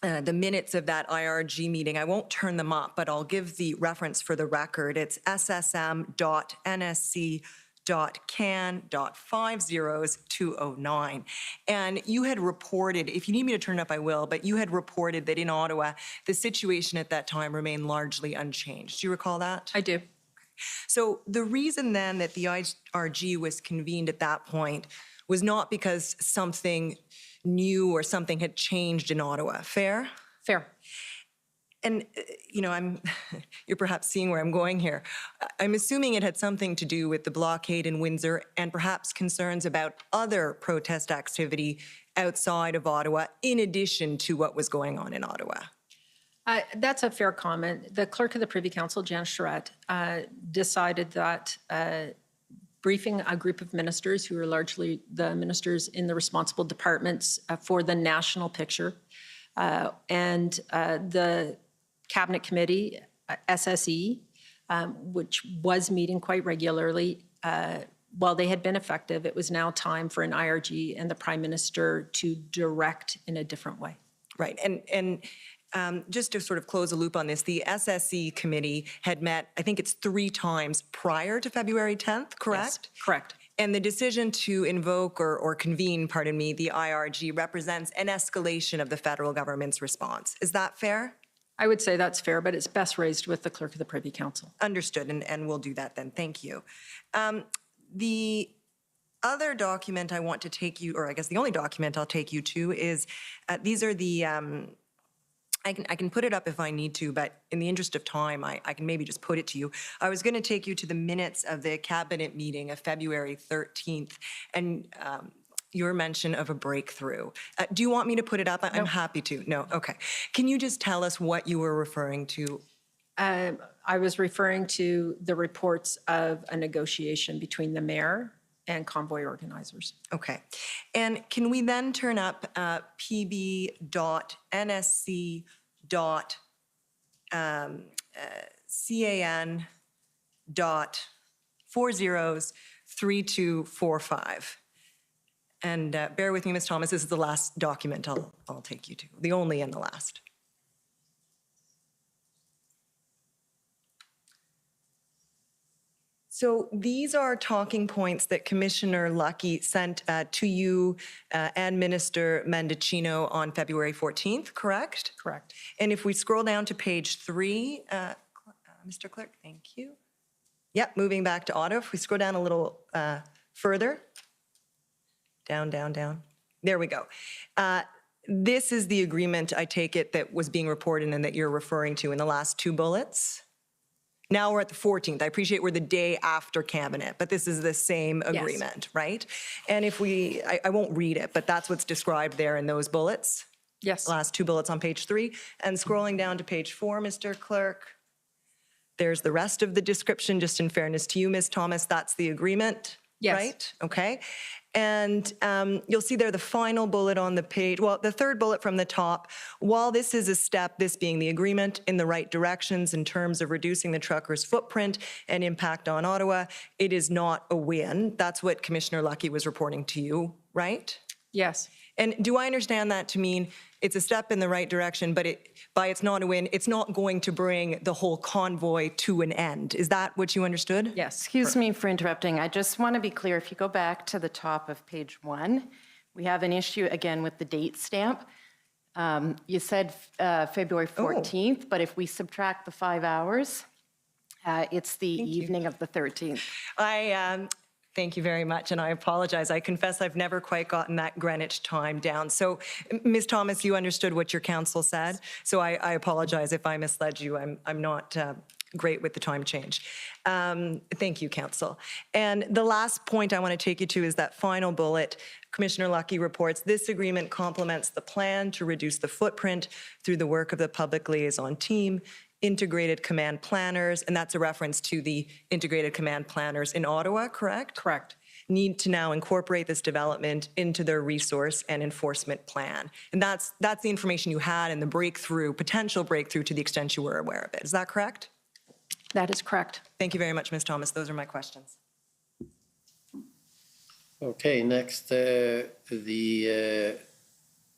the minutes of that IRG meeting. I won't turn them up, but I'll give the reference for the record. It's ssm.nsc.can.50209. And you had reported, if you need me to turn it up, I will, but you had reported that in Ottawa, the situation at that time remained largely unchanged. Do you recall that? I do. So the reason then that the IRG was convened at that point was not because something new or something had changed in Ottawa. Fair? Fair. And, you know, you're perhaps seeing where I'm going here. I'm assuming it had something to do with the blockade in Windsor and perhaps concerns about other protest activity outside of Ottawa, in addition to what was going on in Ottawa. That's a fair comment. The clerk of the Privy Council, Janice Charette, decided that briefing a group of ministers who are largely the ministers in the responsible departments for the national picture, and the Cabinet Committee, SSE, which was meeting quite regularly. While they had been effective, it was now time for an IRG and the Prime Minister to direct in a different way. Right. And just to sort of close a loop on this, the SSE committee had met, I think it's 3 times prior to February 10th, correct? Yes, correct. And the decision to invoke or convene, pardon me, the IRG represents an escalation of the federal government's response. Is that fair? I would say that's fair, but it's best raised with the Clerk of the Privy Council. Understood, and we'll do that then. Thank you. The other document I want to take you, or I guess the only document I'll take you to is, these are the, I can put it up if I need to, but in the interest of time, I can maybe just put it to you. I was going to take you to the minutes of the cabinet meeting of February 13th, and your mention of a breakthrough. Do you want me to put it up? I'm happy to. No? Okay. Can you just tell us what you were referring to? I was referring to the reports of a negotiation between the mayor and convoy organizers. Okay. And can we then turn up pb.nsc.can.403245? And bear with me, Ms. Thomas, this is the last document I'll take you to, the only and the last. So these are talking points that Commissioner Lucki sent to you and Minister Mendicino on February 14th, correct? Correct. And if we scroll down to page 3, Mr. Clerk, thank you. Yep, moving back to auto. If we scroll down a little further, down. There we go. This is the agreement, I take it, that was being reported and that you're referring to in the last 2 bullets. Now we're at the 14th. I appreciate we're the day after cabinet, but this is the same agreement, right? And if we, I won't read it, but that's what's described there in those bullets. Yes. Last 2 bullets on page 3. And scrolling down to page 4, Mr. Clerk, there's the rest of the description. Just in fairness to you, Ms. Thomas, that's the agreement, right? Okay. And you'll see there the final bullet on the page, well, the 3rd bullet from the top. While this is a step, this being the agreement, in the right directions in terms of reducing the truckers' footprint and impact on Ottawa, it is not a win. That's what Commissioner Lucki was reporting to you, right? Yes. And do I understand that to mean it's a step in the right direction, but it's not a win, it's not going to bring the whole convoy to an end? Is that what you understood? Yes. Excuse me for interrupting. I just want to be clear. If you go back to the top of page 1, we have an issue again with the date stamp. You said February 14th, but if we subtract the 5 hours, it's the evening of the 13th. Thank you very much, and I apologize. I confess I've never quite gotten that Greenwich time down. So, Ms. Thomas, you understood what your counsel said, so I apologize if I misled you. I'm not great with the time change. Thank you, counsel. And the last point I want to take you to is that final bullet. Commissioner Lucki reports, this agreement complements the plan to reduce the footprint through the work of the public liaison team, integrated command planners, and that's a reference to the integrated command planners in Ottawa, correct? Correct. Need to now incorporate this development into their resource and enforcement plan. And that's the information you had in the breakthrough, potential breakthrough, to the extent you were aware of it. Is that correct? That is correct. Thank you very much, Ms. Thomas. Those are my questions. Okay, next, the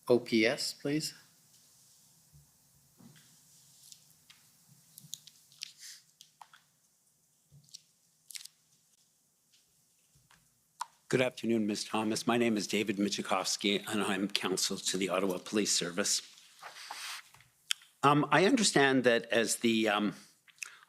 OPS, please. Good afternoon, Ms. Thomas. My name is David Michikowski, and I'm counsel to the Ottawa Police Service. I understand that as the,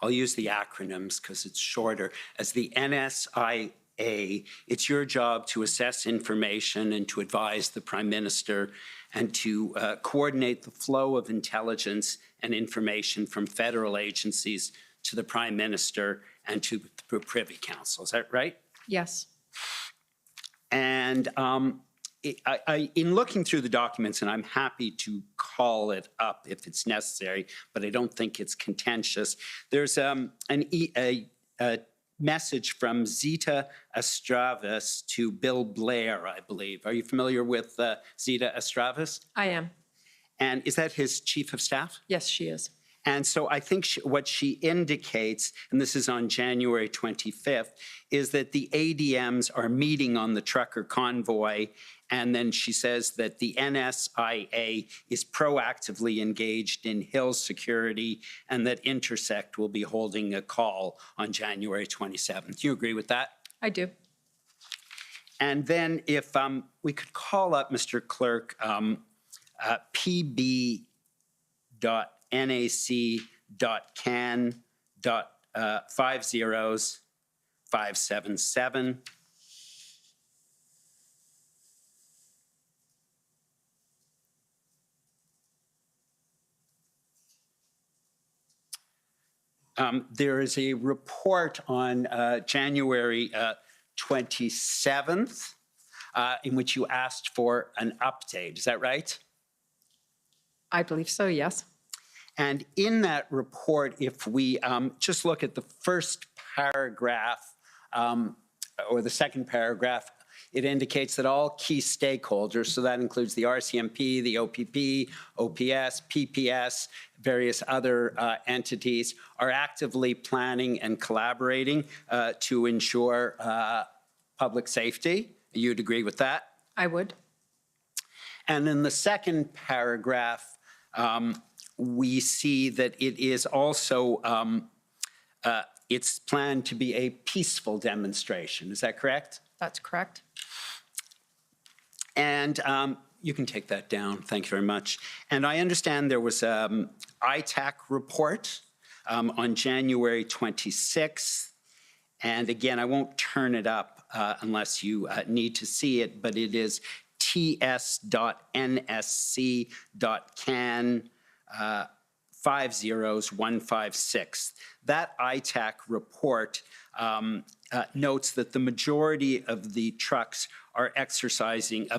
I'll use the acronyms because it's shorter, as the NSIA, it's your job to assess information and to advise the Prime Minister and to coordinate the flow of intelligence and information from federal agencies to the Prime Minister and to the Privy Council. Is that right? Yes. And in looking through the documents, and I'm happy to call it up if it's necessary, but I don't think it's contentious, there's a message from Zita Estravis to Bill Blair, I believe. Are you familiar with Zita Estravis? I am. And is that his chief of staff? Yes, she is. And so I think what she indicates, and this is on January 25th, is that the ADMs are meeting on the trucker convoy. And then she says that the NSIA is proactively engaged in hill security and that Intersect will be holding a call on January 27th. Do you agree with that? I do. And then if we could call up, Mr. Clerk, pb.nac.can.50577. There is a report on January 27th in which you asked for an update. Is that right? I believe so, yes. And in that report, if we just look at the first paragraph or the second paragraph, it indicates that all key stakeholders, so that includes the RCMP, the OPP, OPS, PPS, various other entities, are actively planning and collaborating to ensure public safety. You'd agree with that? I would. And in the second paragraph, we see that it is also, it's planned to be a peaceful demonstration. Is that correct? That's correct. And you can take that down. Thank you very much. And I understand there was an ITAC report on January 26th. And again, I won't turn it up unless you need to see it, but it is ts.nsc.can 50156. That ITAC report notes that the majority of the truckers are exercising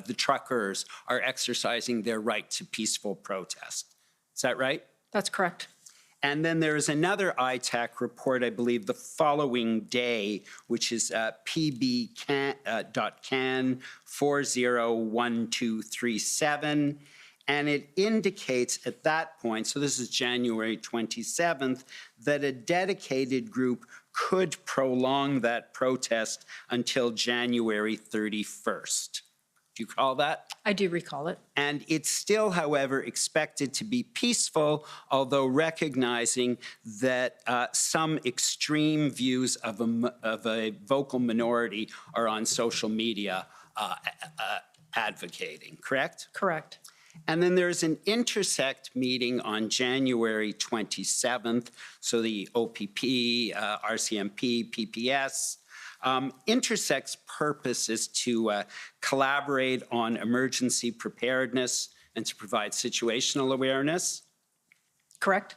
their right to peaceful protest. Is that right? That's correct. And then there is another ITAC report, I believe, the following day, which is pb.can 401237. And it indicates at that point, so this is January 27th, that a dedicated group could prolong that protest until January 31st. Do you recall that? I do recall it. And it's still, however, expected to be peaceful, although recognizing that some extreme views of a vocal minority are on social media advocating, correct? Correct. And then there's an Intersect meeting on January 27th. So the OPP, RCMP, PPS. Intersect's purpose is to collaborate on emergency preparedness and to provide situational awareness. Correct.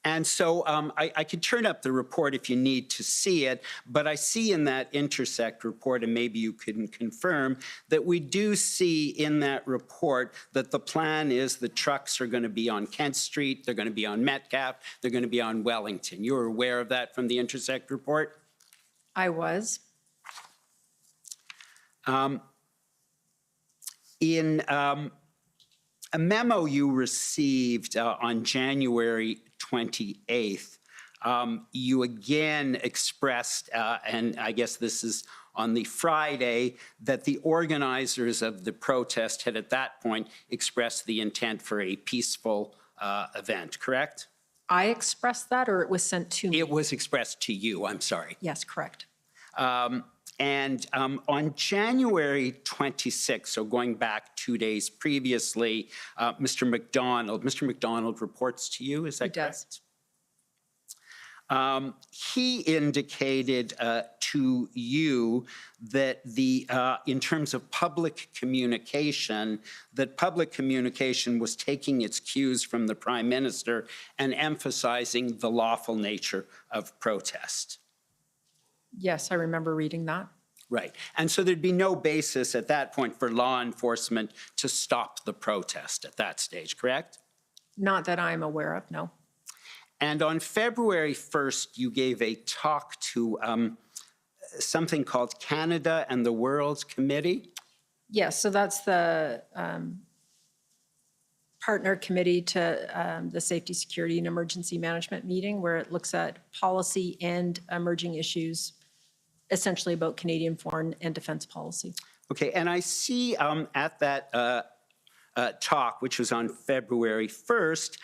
And so I could turn up the report if you need to see it, but I see in that Intersect report, and maybe you can confirm, that we do see in that report that the plan is the trucks are going to be on Kent Street, they're going to be on Metcalfe, they're going to be on Wellington. You're aware of that from the Intersect report? I was. In a memo you received on January 28th, you again expressed, and I guess this is on the Friday, that the organizers of the protest had at that point expressed the intent for a peaceful event, correct? I expressed that, or it was sent to me? It was expressed to you, I'm sorry. Yes, correct. And on January 26th, so going back 2 days previously, Mr. McDonald reports to you, is that correct? He does. He indicated to you that in terms of public communication, that public communication was taking its cues from the Prime Minister and emphasizing the lawful nature of protest. Yes, I remember reading that. Right. And so there'd be no basis at that point for law enforcement to stop the protest at that stage, correct? Not that I'm aware of, no. And on February 1st, you gave a talk to something called Canada and the World Committee. Yes, so that's the partner committee to the Safety, Security, and Emergency Management meeting, where it looks at policy and emerging issues, essentially about Canadian foreign and defense policy. Okay, and I see at that talk, which was on February 1st,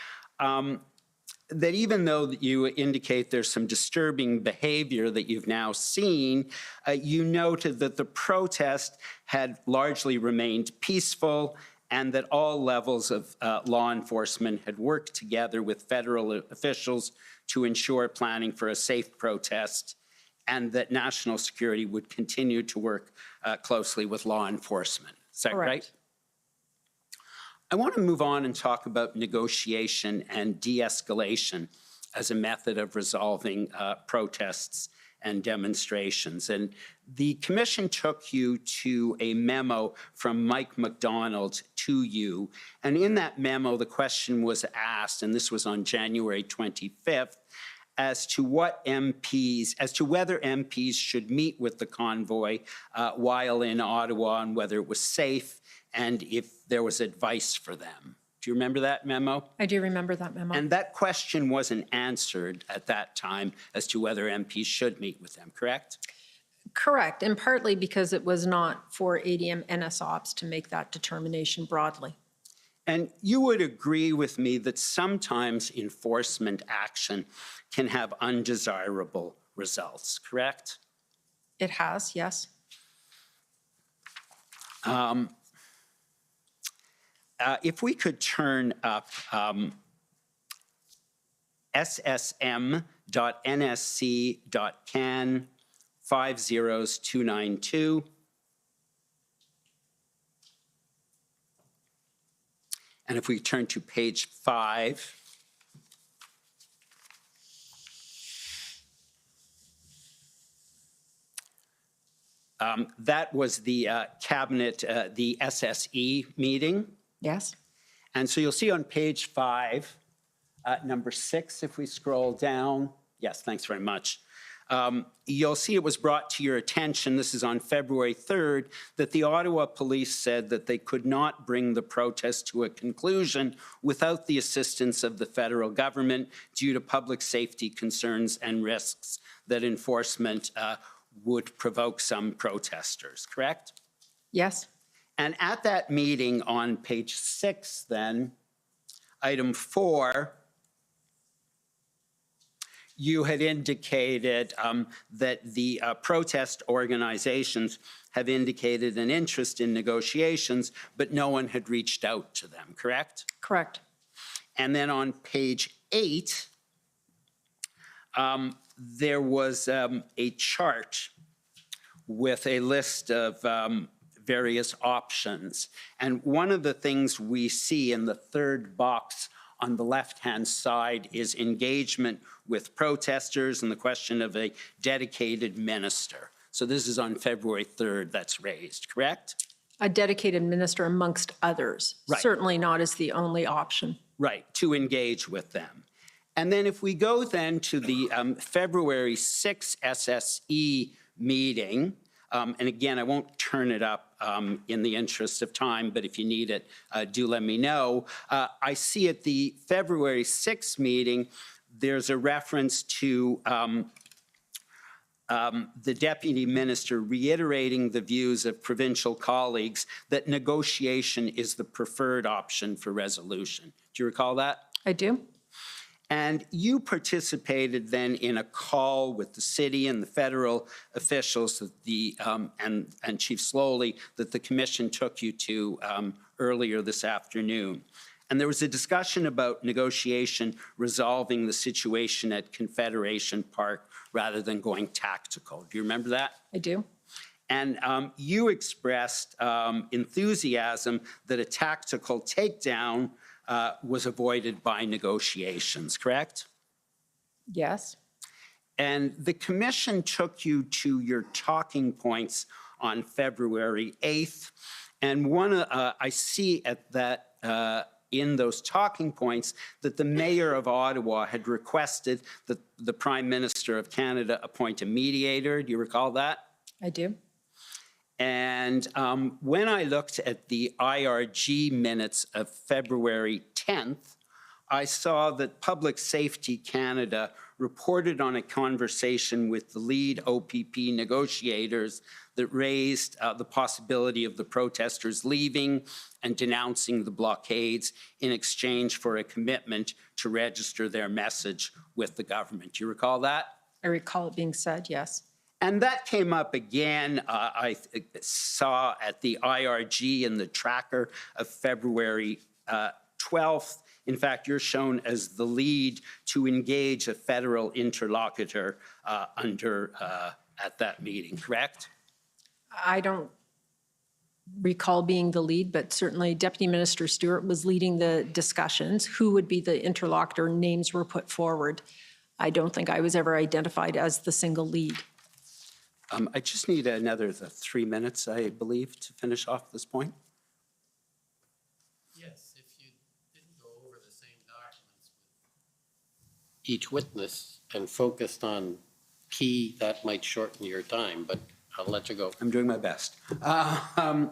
that even though you indicate there's some disturbing behavior that you've now seen, you noted that the protest had largely remained peaceful and that all levels of law enforcement had worked together with federal officials to ensure planning for a safe protest, and that national security would continue to work closely with law enforcement. Is that right? I want to move on and talk about negotiation and de-escalation as a method of resolving protests and demonstrations. And the commission took you to a memo from Mike McDonald to you. And in that memo, the question was asked, and this was on January 25th, as to whether MPs should meet with the convoy while in Ottawa and whether it was safe and if there was advice for them. Do you remember that memo? I do remember that memo. And that question wasn't answered at that time as to whether MPs should meet with them, correct? Correct, and partly because it was not for ADM NSOPs to make that determination broadly. And you would agree with me that sometimes enforcement action can have undesirable results, correct? It has, yes. If we could turn up ssm.nsc.can 50292. And if we turn to page 5, that was the cabinet, the SSE meeting. Yes. And so you'll see on page 5, number 6, if we scroll down. Yes, thanks very much. You'll see it was brought to your attention, this is on February 3rd, that the Ottawa police said that they could not bring the protest to a conclusion without the assistance of the federal government due to public safety concerns and risks that enforcement would provoke some protesters, correct? Yes. And at that meeting on page 6 then, item 4, you had indicated that the protest organizations have indicated an interest in negotiations, but no one had reached out to them, correct? Correct. And then on page 8, there was a chart with a list of various options. And one of the things we see in the third box on the left-hand side is engagement with protesters and the question of a dedicated minister. So this is on February 3rd that's raised, correct? A dedicated minister amongst others. Right. Certainly not as the only option. Right, to engage with them. And then if we go then to the February 6th SSE meeting, and again, I won't turn it up in the interest of time, but if you need it, do let me know. I see at the February 6th meeting, there's a reference to the deputy minister reiterating the views of provincial colleagues that negotiation is the preferred option for resolution. Do you recall that? I do. And you participated then in a call with the city and the federal officials that the, and Chief Slowly that the commission took you to earlier this afternoon. And there was a discussion about negotiation resolving the situation at Confederation Park rather than going tactical. Do you remember that? I do. And you expressed enthusiasm that a tactical takedown was avoided by negotiations, correct? Yes. And the commission took you to your talking points on February 8th. And one, I see at that, in those talking points that the mayor of Ottawa had requested that the Prime Minister of Canada appoint a mediator. Do you recall that? I do. And when I looked at the IRG minutes of February 10th, I saw that Public Safety Canada reported on a conversation with the lead OPP negotiators that raised the possibility of the protesters leaving and denouncing the blockades in exchange for a commitment to register their message with the government. Do you recall that? I recall it being said, yes. And that came up again, I saw at the IRG in the tracker of February 12th. In fact, you're shown as the lead to engage a federal interlocutor at that meeting, correct? I don't recall being the lead, but certainly Deputy Minister Stewart was leading the discussions. Who would be the interlocutor? Names were put forward. I don't think I was ever identified as the single lead. I just need another 3 minutes, I believe, to finish off this point. Yes, if you didn't go over the same documents with each witness and focused on key, that might shorten your time, but I'll let you go. I'm doing my best. And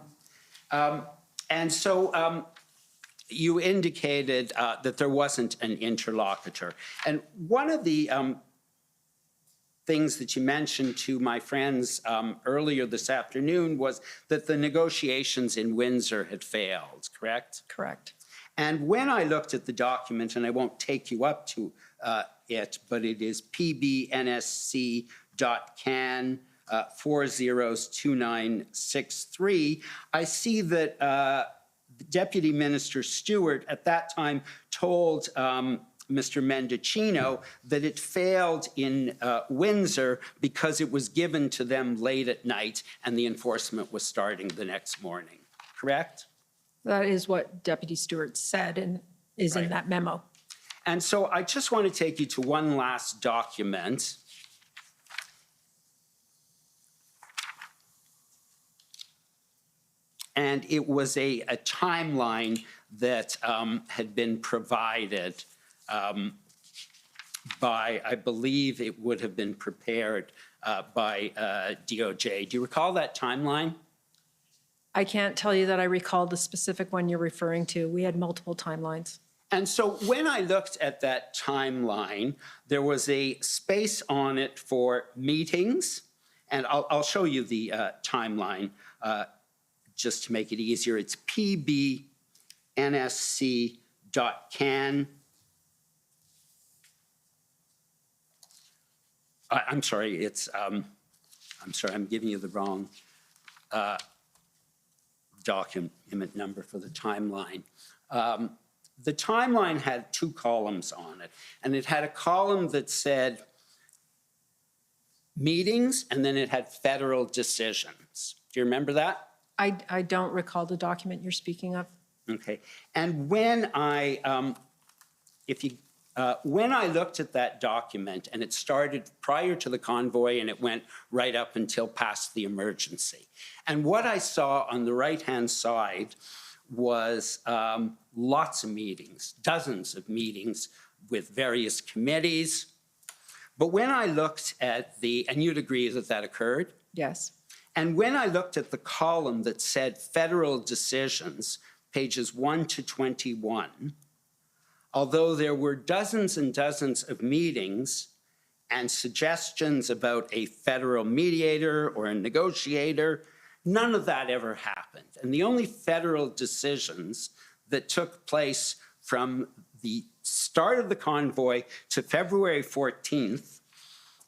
so you indicated that there wasn't an interlocutor. And one of the things that you mentioned to my friends earlier this afternoon was that the negotiations in Windsor had failed, correct? Correct. And when I looked at the document, and I won't take you up to it, but it is pbnsc.can 402963, I see that Deputy Minister Stewart at that time told Mr. Mendocino that it failed in Windsor because it was given to them late at night and the enforcement was starting the next morning, correct? That is what Deputy Stewart said and is in that memo. And so I just want to take you to one last document. And it was a timeline that had been provided by, I believe it would have been prepared by DOJ. Do you recall that timeline? I can't tell you that I recall the specific one you're referring to. We had multiple timelines. And so when I looked at that timeline, there was a space on it for meetings. And I'll show you the timeline just to make it easier. It's pbnsc.can. I'm sorry, it's, I'm sorry, I'm giving you the wrong document number for the timeline. The timeline had 2 columns on it, and it had a column that said meetings, and then it had federal decisions. Do you remember that? I don't recall the document you're speaking of. Okay, and when I, when I looked at that document, and it started prior to the convoy and it went right up until past the emergency. And what I saw on the right-hand side was lots of meetings, dozens of meetings with various committees. But when I looked at and you'd agree that that occurred? Yes. And when I looked at the column that said federal decisions, pages 1 to 21, although there were dozens and dozens of meetings and suggestions about a federal mediator or a negotiator, none of that ever happened. And the only federal decisions that took place from the start of the convoy to February 14th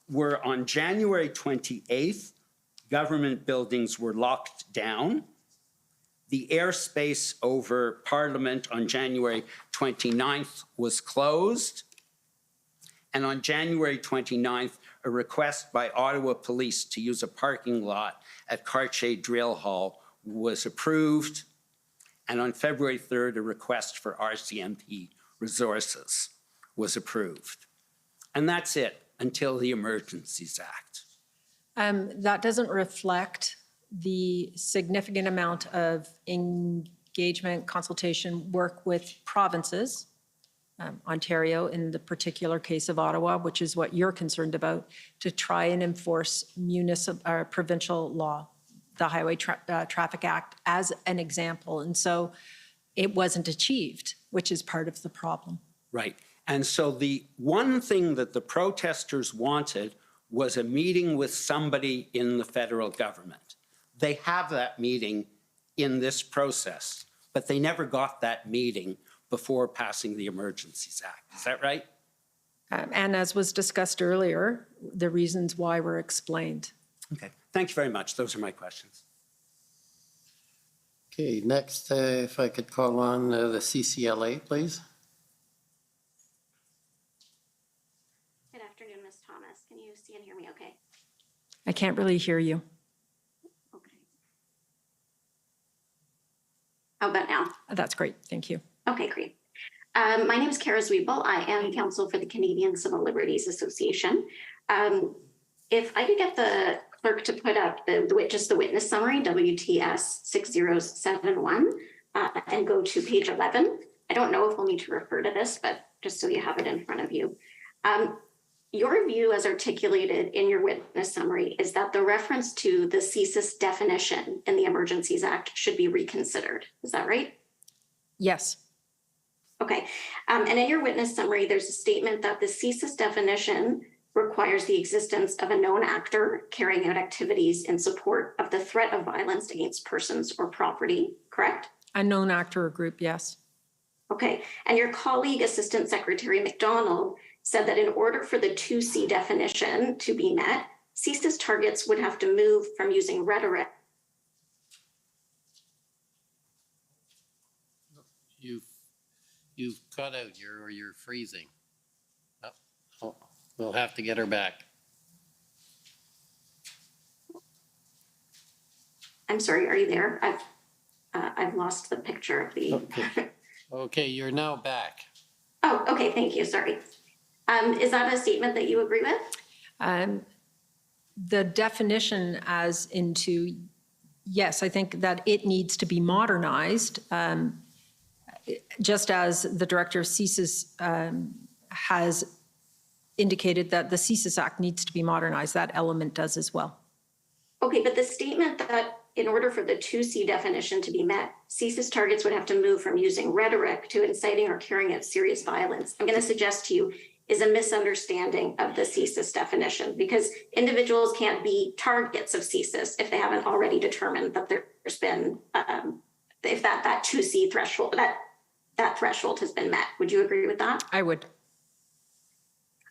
were on January 28th, government buildings were locked down. The airspace over Parliament on January 29th was closed. And on January 29th, a request by Ottawa Police to use a parking lot at Cartier Drill Hall was approved. And on February 3rd, a request for RCMP resources was approved. And that's it until the Emergencies Act. That doesn't reflect the significant amount of engagement, consultation, work with provinces, Ontario in the particular case of Ottawa, which is what you're concerned about, to try and enforce provincial law. the Highway Traffic Act as an example. And so it wasn't achieved, which is part of the problem. Right. And so the one thing that the protesters wanted was a meeting with somebody in the federal government. They have that meeting in this process, but they never got that meeting before passing the Emergencies Act. Is that right? And as was discussed earlier, the reasons why were explained. Okay. Thank you very much. Those are my questions. Okay, next, if I could call on the CCLA, please. Good afternoon, Ms. Thomas. Can you see and hear me okay? I can't really hear you. Okay. How about now? That's great. Thank you. Okay, great. My name is Kara Zwiebel. I am counsel for the Canadian Civil Liberties Association. If I could get the clerk to put up just the witness summary, WTS 6071, and go to page 11. I don't know if we'll need to refer to this, but just so you have it in front of you. Your view as articulated in your witness summary is that the reference to the CSIS definition in the Emergencies Act should be reconsidered. Is that right? Yes. Okay. And in your witness summary, there's a statement that the CSIS definition requires the existence of a known actor carrying out activities in support of the threat of violence against persons or property, correct? A known actor or group, yes. Okay. And your colleague, Assistant Secretary McDonald, said that in order for the 2C definition to be met, CSIS targets would have to move from using rhetoric. You've cut out, you're freezing. Oh, we'll have to get her back. I'm sorry, are you there? I've lost the picture of the. Okay. Okay, you're now back. Oh, okay, thank you, sorry. Is that a statement that you agree with? The definition as into, yes, I think that it needs to be modernized. Just as the director of CSIS has indicated that the CSIS Act needs to be modernized, that element does as well. Okay, but the statement that in order for the 2C definition to be met, CSIS targets would have to move from using rhetoric to inciting or carrying out serious violence, I'm going to suggest to you, is a misunderstanding of the CSIS definition, because individuals can't be targets of CSIS if they haven't already determined that there's been, if that 2C threshold, that threshold has been met. Would you agree with that? I would.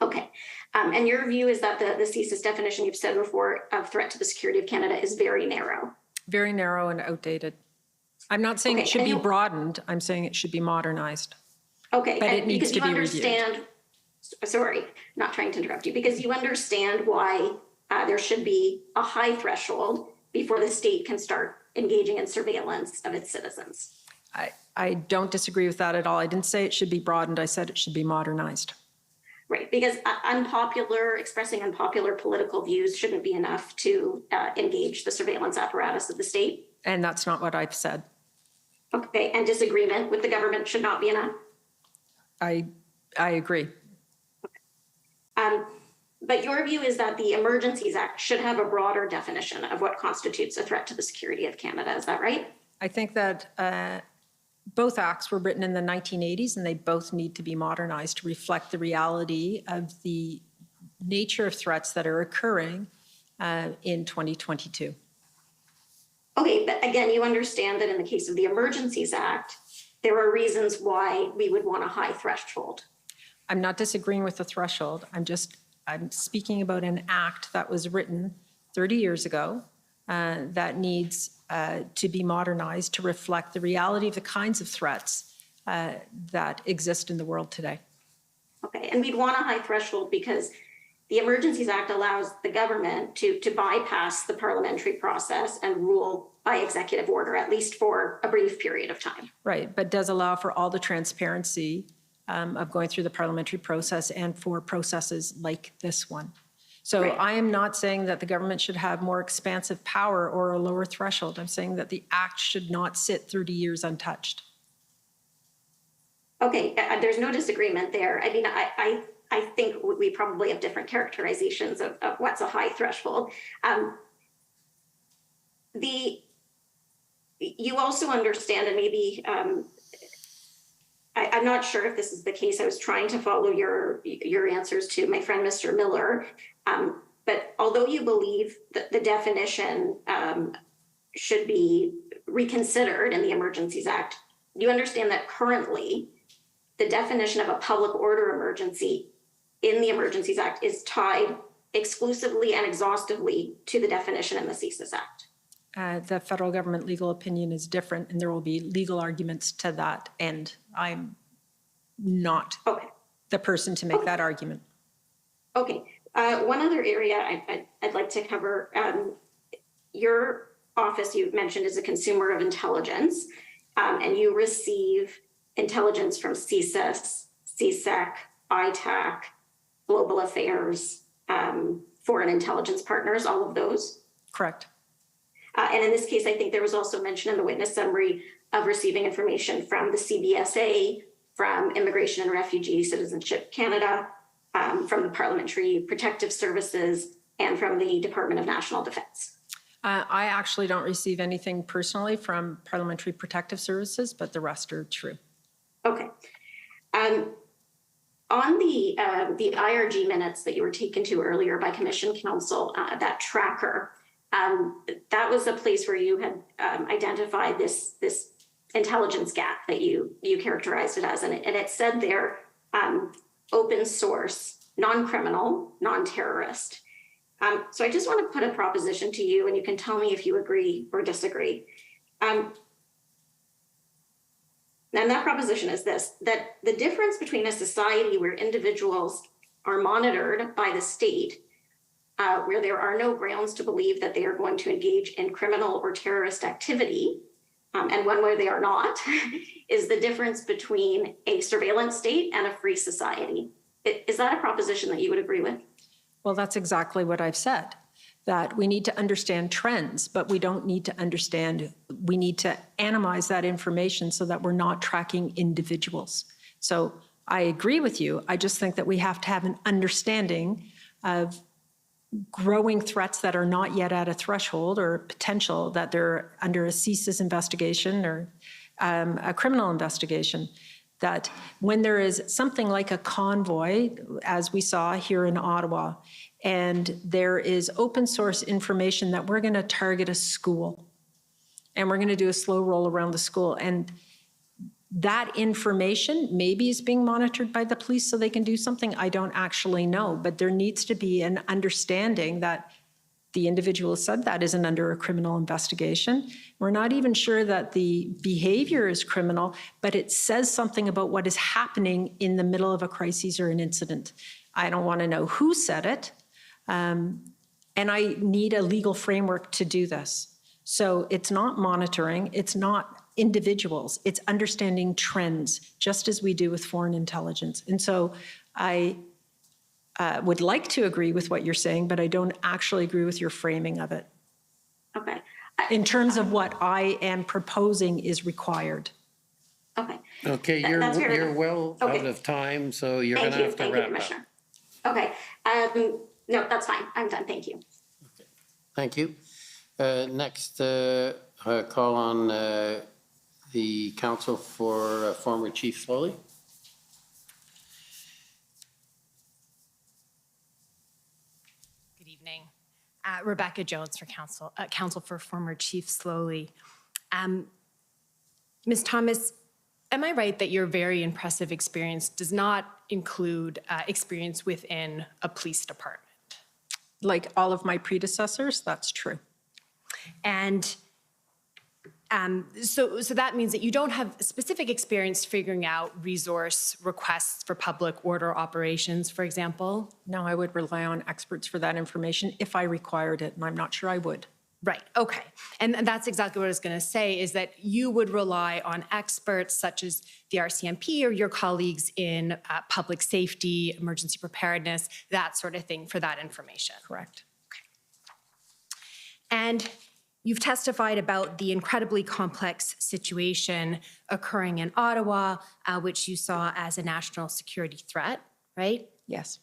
Okay. And your view is that the CSIS definition you've said before of threat to the security of Canada is very narrow. Very narrow and outdated. I'm not saying it should be broadened. I'm saying it should be modernized. Okay. But it needs to be reviewed. Sorry, not trying to interrupt you, because you understand why there should be a high threshold before the state can start engaging in surveillance of its citizens. I don't disagree with that at all. I didn't say it should be broadened. I said it should be modernized. Right, because expressing unpopular political views shouldn't be enough to engage the surveillance apparatus of the state. And that's not what I've said. Okay, and disagreement with the government should not be enough? I agree. But your view is that the Emergencies Act should have a broader definition of what constitutes a threat to the security of Canada. Is that right? I think that both acts were written in the 1980s, and they both need to be modernized to reflect the reality of the nature of threats that are occurring in 2022. Okay, but again, you understand that in the case of the Emergencies Act, there are reasons why we would want a high threshold. I'm not disagreeing with the threshold. I'm speaking about an act that was written 30 years ago that needs to be modernized to reflect the reality of the kinds of threats that exist in the world today. Okay, and we'd want a high threshold because the Emergencies Act allows the government to bypass the parliamentary process and rule by executive order, at least for a brief period of time. Right, but does allow for all the transparency of going through the parliamentary process and for processes like this one. So right. I am not saying that the government should have more expansive power or a lower threshold. I'm saying that the act should not sit 30 years untouched. Okay, there's no disagreement there. I mean, I think we probably have different characterizations of what's a high threshold. You also understand, and maybe I'm not sure if this is the case. I was trying to follow your answers to my friend, Mr. Miller. But although you believe that the definition should be reconsidered in the Emergencies Act, you understand that currently the definition of a public order emergency in the Emergencies Act is tied exclusively and exhaustively to the definition in the CSIS Act. The federal government legal opinion is different, and there will be legal arguments to that, and I'm not the person to make that argument. Okay. One other area I'd like to cover. Your office, you've mentioned, is a consumer of intelligence, and you receive intelligence from CSIS, CSEC, ITAC, Global Affairs, Foreign Intelligence Partners, all of those? Correct. And in this case, I think there was also mention in the witness summary of receiving information from the CBSA, from Immigration and Refugee Citizenship Canada, from the Parliamentary Protective Services, and from the Department of National Defense. I actually don't receive anything personally from Parliamentary Protective Services, but the rest are true. Okay. On the IRG minutes that you were taken to earlier by Commission Counsel, that tracker, that was a place where you had identified this intelligence gap that you characterized it as, and it said there, open source, non-criminal, non-terrorist. So I just want to put a proposition to you, and you can tell me if you agree or disagree. And that proposition is this, that the difference between a society where individuals are monitored by the state, where there are no grounds to believe that they are going to engage in criminal or terrorist activity, and one where they are not, is the difference between a surveillance state and a free society. Is that a proposition that you would agree with? Well, that's exactly what I've said, that we need to understand trends, but we don't need to we need to analyze that information so that we're not tracking individuals. So I agree with you. I just think that we have to have an understanding of growing threats that are not yet at a threshold or potential that they're under a CSIS investigation or a criminal investigation, that when there is something like a convoy, as we saw here in Ottawa, and there is open source information that we're going to target a school and we're going to do a slow roll around the school, and that information maybe is being monitored by the police so they can do something. I don't actually know, but there needs to be an understanding that the individual said that isn't under a criminal investigation. We're not even sure that the behavior is criminal, but it says something about what is happening in the middle of a crisis or an incident. I don't want to know who said it, and I need a legal framework to do this. So it's not monitoring, it's not individuals, it's understanding trends, just as we do with foreign intelligence. And so I would like to agree with what you're saying, but I don't actually agree with your framing of it. Okay. In terms of what I am proposing is required. Okay. Okay, you're well out of time, so you're going to have to wrap up. Okay. No, that's fine. I'm done. Thank you. Okay. Thank you. Next, call on the counsel for former Chief Slowly. Good evening. Rebecca Jones for counsel for former Chief Slowly. Ms. Thomas, am I right that your very impressive experience does not include experience within a police department? Like all of my predecessors, that's true. And so that means that you don't have specific experience figuring out resource requests for public order operations, for example? No, I would rely on experts for that information if I required it, and I'm not sure I would. Right, okay. And that's exactly what I was going to say, is that you would rely on experts such as the RCMP or your colleagues in public safety, emergency preparedness, that sort of thing for that information. Correct. Okay. And you've testified about the incredibly complex situation occurring in Ottawa, which you saw as a national security threat, right? Yes.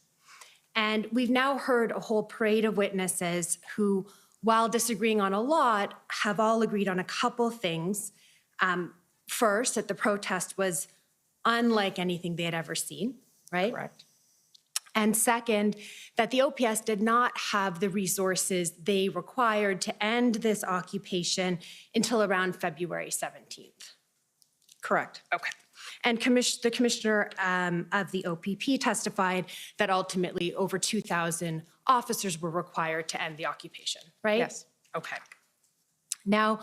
And we've now heard a whole parade of witnesses who while disagreeing on a lot, have all agreed on a couple things. First, that the protest was unlike anything they had ever seen, right? Correct. And second, that the OPS did not have the resources they required to end this occupation until around February 17th. Correct. Okay. And the commissioner of the OPP testified that ultimately over 2,000 officers were required to end the occupation, right? Yes. Okay. Now,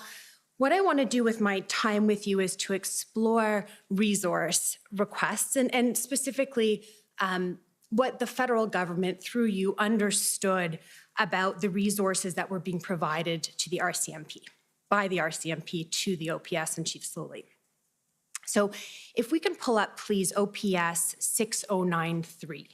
what I want to do with my time with you is to explore resource requests and specifically what the federal government through you understood about the resources that were being provided to the RCMP, by the RCMP to the OPS and Chief Slowly. So if we can pull up, please, OPS 6093.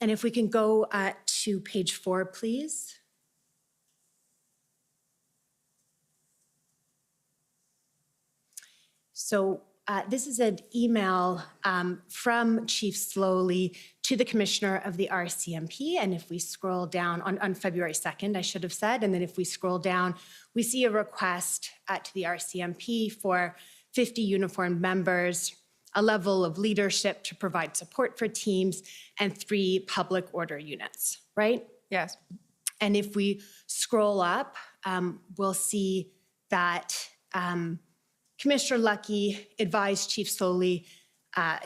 And if we can go to page 4, please. So this is an email from Chief Slowly to the Commissioner of the RCMP. And if we scroll down on February 2nd, I should have said, and then if we scroll down, we see a request to the RCMP for 50 uniformed members, a level of leadership to provide support for teams, and 3 public order units, right? Yes. And if we scroll up, we'll see that Commissioner Lucki advised Chief Slowly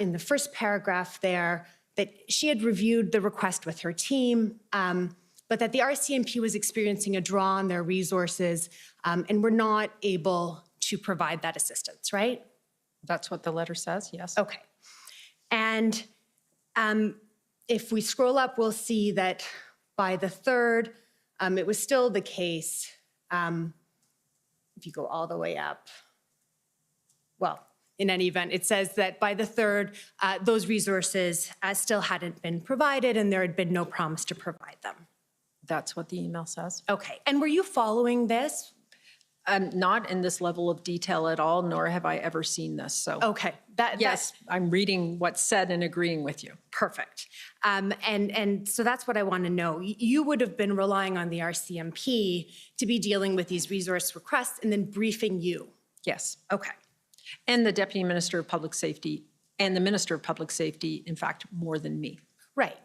in the first paragraph there that she had reviewed the request with her team, but that the RCMP was experiencing a draw on their resources and were not able to provide that assistance, right? That's what the letter says, yes. Okay. And if we scroll up, we'll see that by the 3rd, it was still the case. If you go all the way up, well, in any event, it says that by the 3rd, those resources still hadn't been provided and there had been no promise to provide them. That's what the email says. Okay. And were you following this? Not in this level of detail at all, nor have I ever seen this, so. Okay. Yes, I'm reading what's said and agreeing with you. Perfect. And so that's what I want to know. You would have been relying on the RCMP to be dealing with these resource requests and then briefing you. Yes. Okay. And the Deputy Minister of Public Safety and the Minister of Public Safety, in fact, more than me. Right.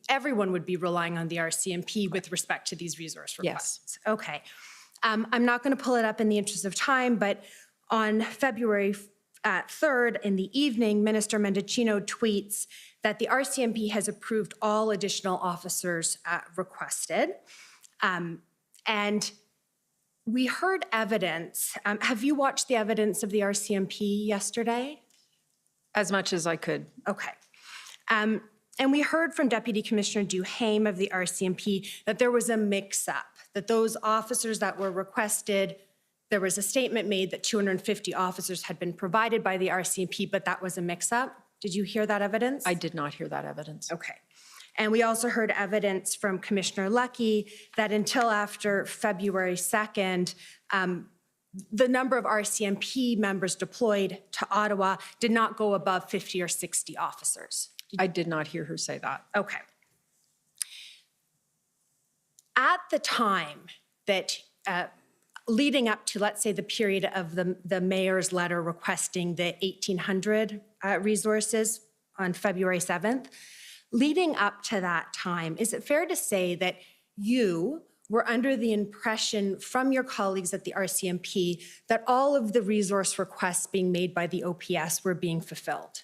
Everyone would be relying on the RCMP with respect to these resource requests. Yes. Okay. I'm not going to pull it up in the interest of time, but on February 3rd in the evening, Minister Mendicino tweets that the RCMP has approved all additional officers requested. And we heard evidence. Have you watched the evidence of the RCMP yesterday? As much as I could. Okay. And we heard from Deputy Commissioner Duheme of the RCMP that there was a mix-up, that those officers that were requested, there was a statement made that 250 officers had been provided by the RCMP, but that was a mix-up. Did you hear that evidence? I did not hear that evidence. Okay. And we also heard evidence from Commissioner Lucki that until after February 2nd, the number of RCMP members deployed to Ottawa did not go above 50 or 60 officers. I did not hear her say that. Okay. At the time that, leading up to, let's say, the period of the mayor's letter requesting the 1,800 resources on February 7th, leading up to that time, is it fair to say that you were under the impression from your colleagues at the RCMP that all of the resource requests being made by the OPS were being fulfilled?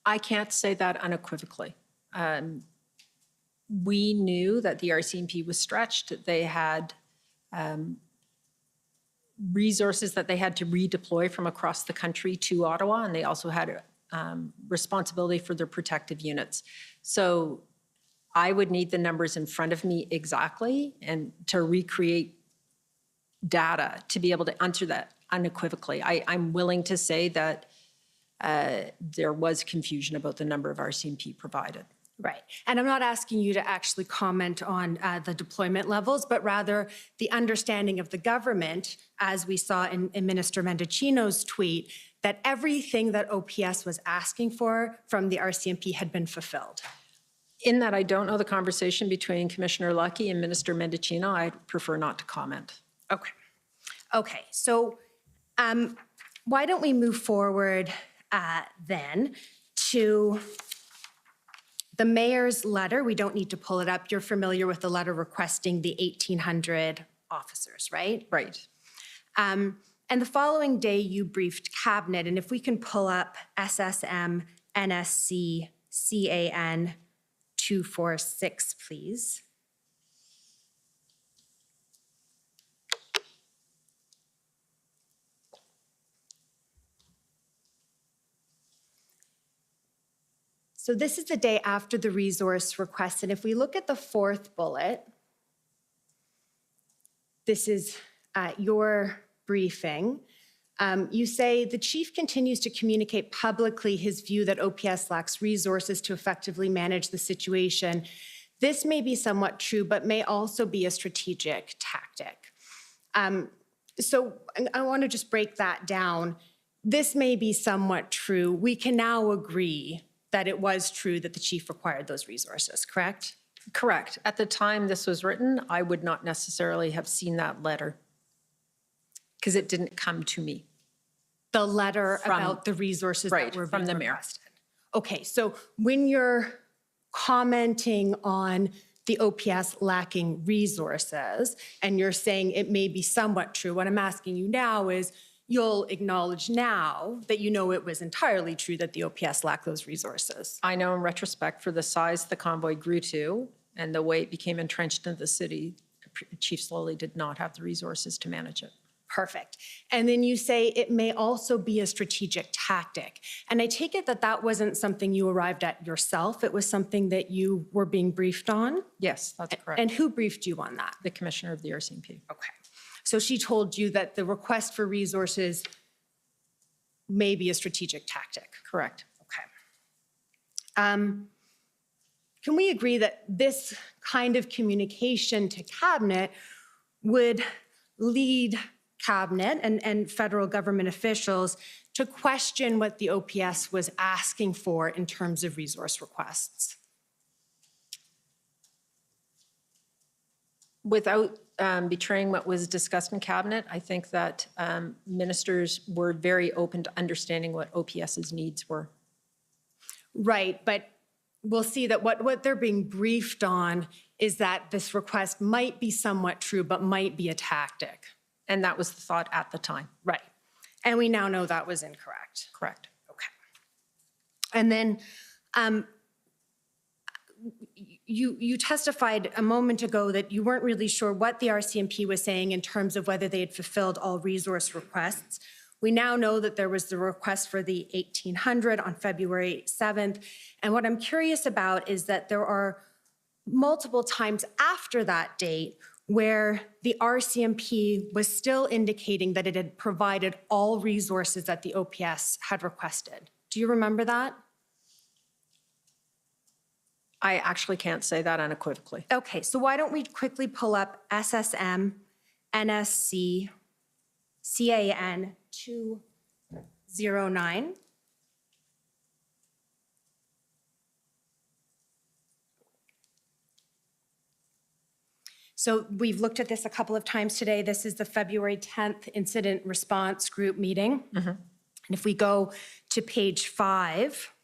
I can't say that unequivocally. We knew that the RCMP was stretched. They had resources that they had to redeploy from across the country to Ottawa, and they also had responsibility for their protective units. So I would need the numbers in front of me exactly and to recreate data to be able to answer that unequivocally. I'm willing to say that there was confusion about the number of RCMP provided. Right. And I'm not asking you to actually comment on the deployment levels, but rather the understanding of the government, as we saw in Minister Mendicino's tweet, that everything that OPS was asking for from the RCMP had been fulfilled. In that I don't know the conversation between Commissioner Lucki and Minister Mendicino, I prefer not to comment. Okay. Okay. So why don't we move forward then to the mayor's letter. We don't need to pull it up. You're familiar with the letter requesting the 1,800 officers, right? Right. And the following day, you briefed cabinet. And if we can pull up SSM NSC CAN 246, please. So this is the day after the resource request. And if we look at the fourth bullet, this is your briefing. You say the chief continues to communicate publicly his view that OPS lacks resources to effectively manage the situation. This may be somewhat true, but may also be a strategic tactic. So I want to just break that down. This may be somewhat true. We can now agree that it was true that the chief required those resources, correct? Correct. At the time this was written, I would not necessarily have seen that letter because it didn't come to me. The letter about the resources that were being requested. Okay, so when you're commenting on the OPS lacking resources and you're saying it may be somewhat true, what I'm asking you now is you'll acknowledge now that you know it was entirely true that the OPS lacked those resources. I know in retrospect for the size the convoy grew to and the way it became entrenched into the city, Chief Slowly did not have the resources to manage it. Perfect. And then you say it may also be a strategic tactic. And I take it that that wasn't something you arrived at yourself. It was something that you were being briefed on? Yes, that's correct. And who briefed you on that? The commissioner of the RCMP. Okay. So she told you that the request for resources may be a strategic tactic. Correct. Okay. Can we agree that this kind of communication to cabinet would lead cabinet and federal government officials to question what the OPS was asking for in terms of resource requests? Without betraying what was discussed in cabinet, I think that ministers were very open to understanding what OPS's needs were. Right, but we'll see that what they're being briefed on is that this request might be somewhat true, but might be a tactic. And that was the thought at the time. Right. And we now know that was incorrect. Correct. Okay. And then you testified a moment ago that you weren't really sure what the RCMP was saying in terms of whether they had fulfilled all resource requests. We now know that there was the request for the 1,800 on February 7th. And what I'm curious about is that there are multiple times after that date where the RCMP was still indicating that it had provided all resources that the OPS had requested. Do you remember that? I actually can't say that unequivocally. Okay, so why don't we quickly pull up SSM NSC CAN 209. So we've looked at this a couple of times today. This is the February 10th incident response group meeting. Mm-hmm. And if we go to page 5,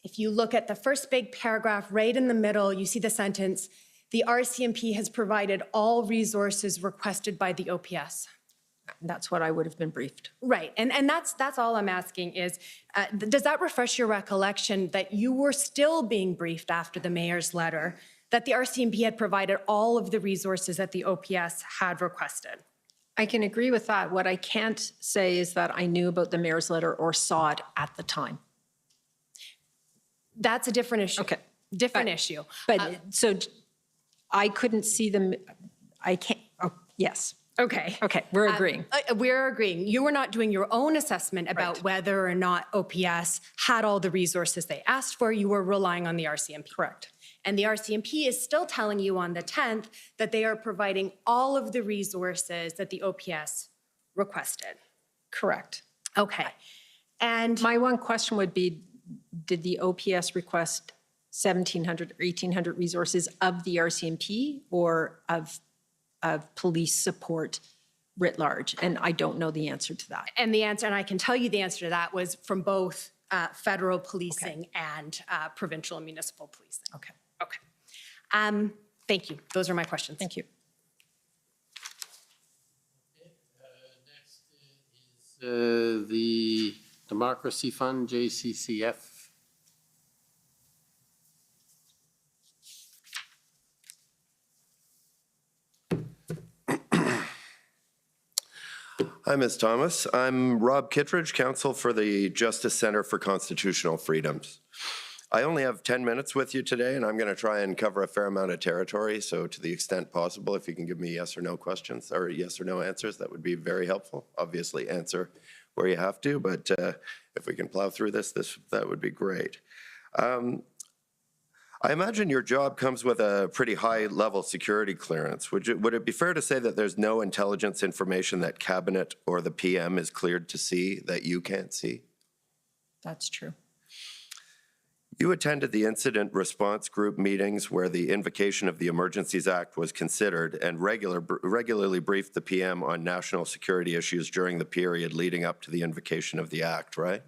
if you look at the first big paragraph right in the middle, you see the sentence, the RCMP has provided all resources requested by the OPS. That's what I would have been briefed. Right, and that's all I'm asking is, does that refresh your recollection that you were still being briefed after the mayor's letter that the RCMP had provided all of the resources that the OPS had requested? I can agree with that. What I can't say is that I knew about the mayor's letter or saw it at the time. That's a different issue. Okay. Different issue. But so I couldn't see them. I can't. Oh, yes. Okay. Okay, we're agreeing. We're agreeing. You were not doing your own assessment about whether or not OPS had all the resources they asked for. You were relying on the RCMP. Correct. And the RCMP is still telling you on the 10th that they are providing all of the resources that the OPS requested. Correct. Okay. And my one question would be, did the OPS request 1,700 or 1,800 resources of the RCMP or of police support writ large? And I don't know the answer to that. And the answer, and I can tell you the answer to that, was from both federal policing and provincial and municipal policing. Okay. Okay. Thank you. Those are my questions. Thank you. The Democracy Fund, JCCF. Hi, Ms. Thomas. I'm Rob Kittredge, counsel for the Justice Center for Constitutional Freedoms. I only have 10 minutes with you today, and I'm going to try and cover a fair amount of territory. So to the extent possible, if you can give me yes or no questions or yes or no answers, that would be very helpful. Obviously, answer where you have to, but if we can plow through this, that would be great. I imagine your job comes with a pretty high-level security clearance. Would it be fair to say that there's no intelligence information that Cabinet or the PM is cleared to see that you can't see? That's true. You attended the incident response group meetings where the invocation of the Emergencies Act was considered and regularly briefed the PM on national security issues during the period leading up to the invocation of the Act, right?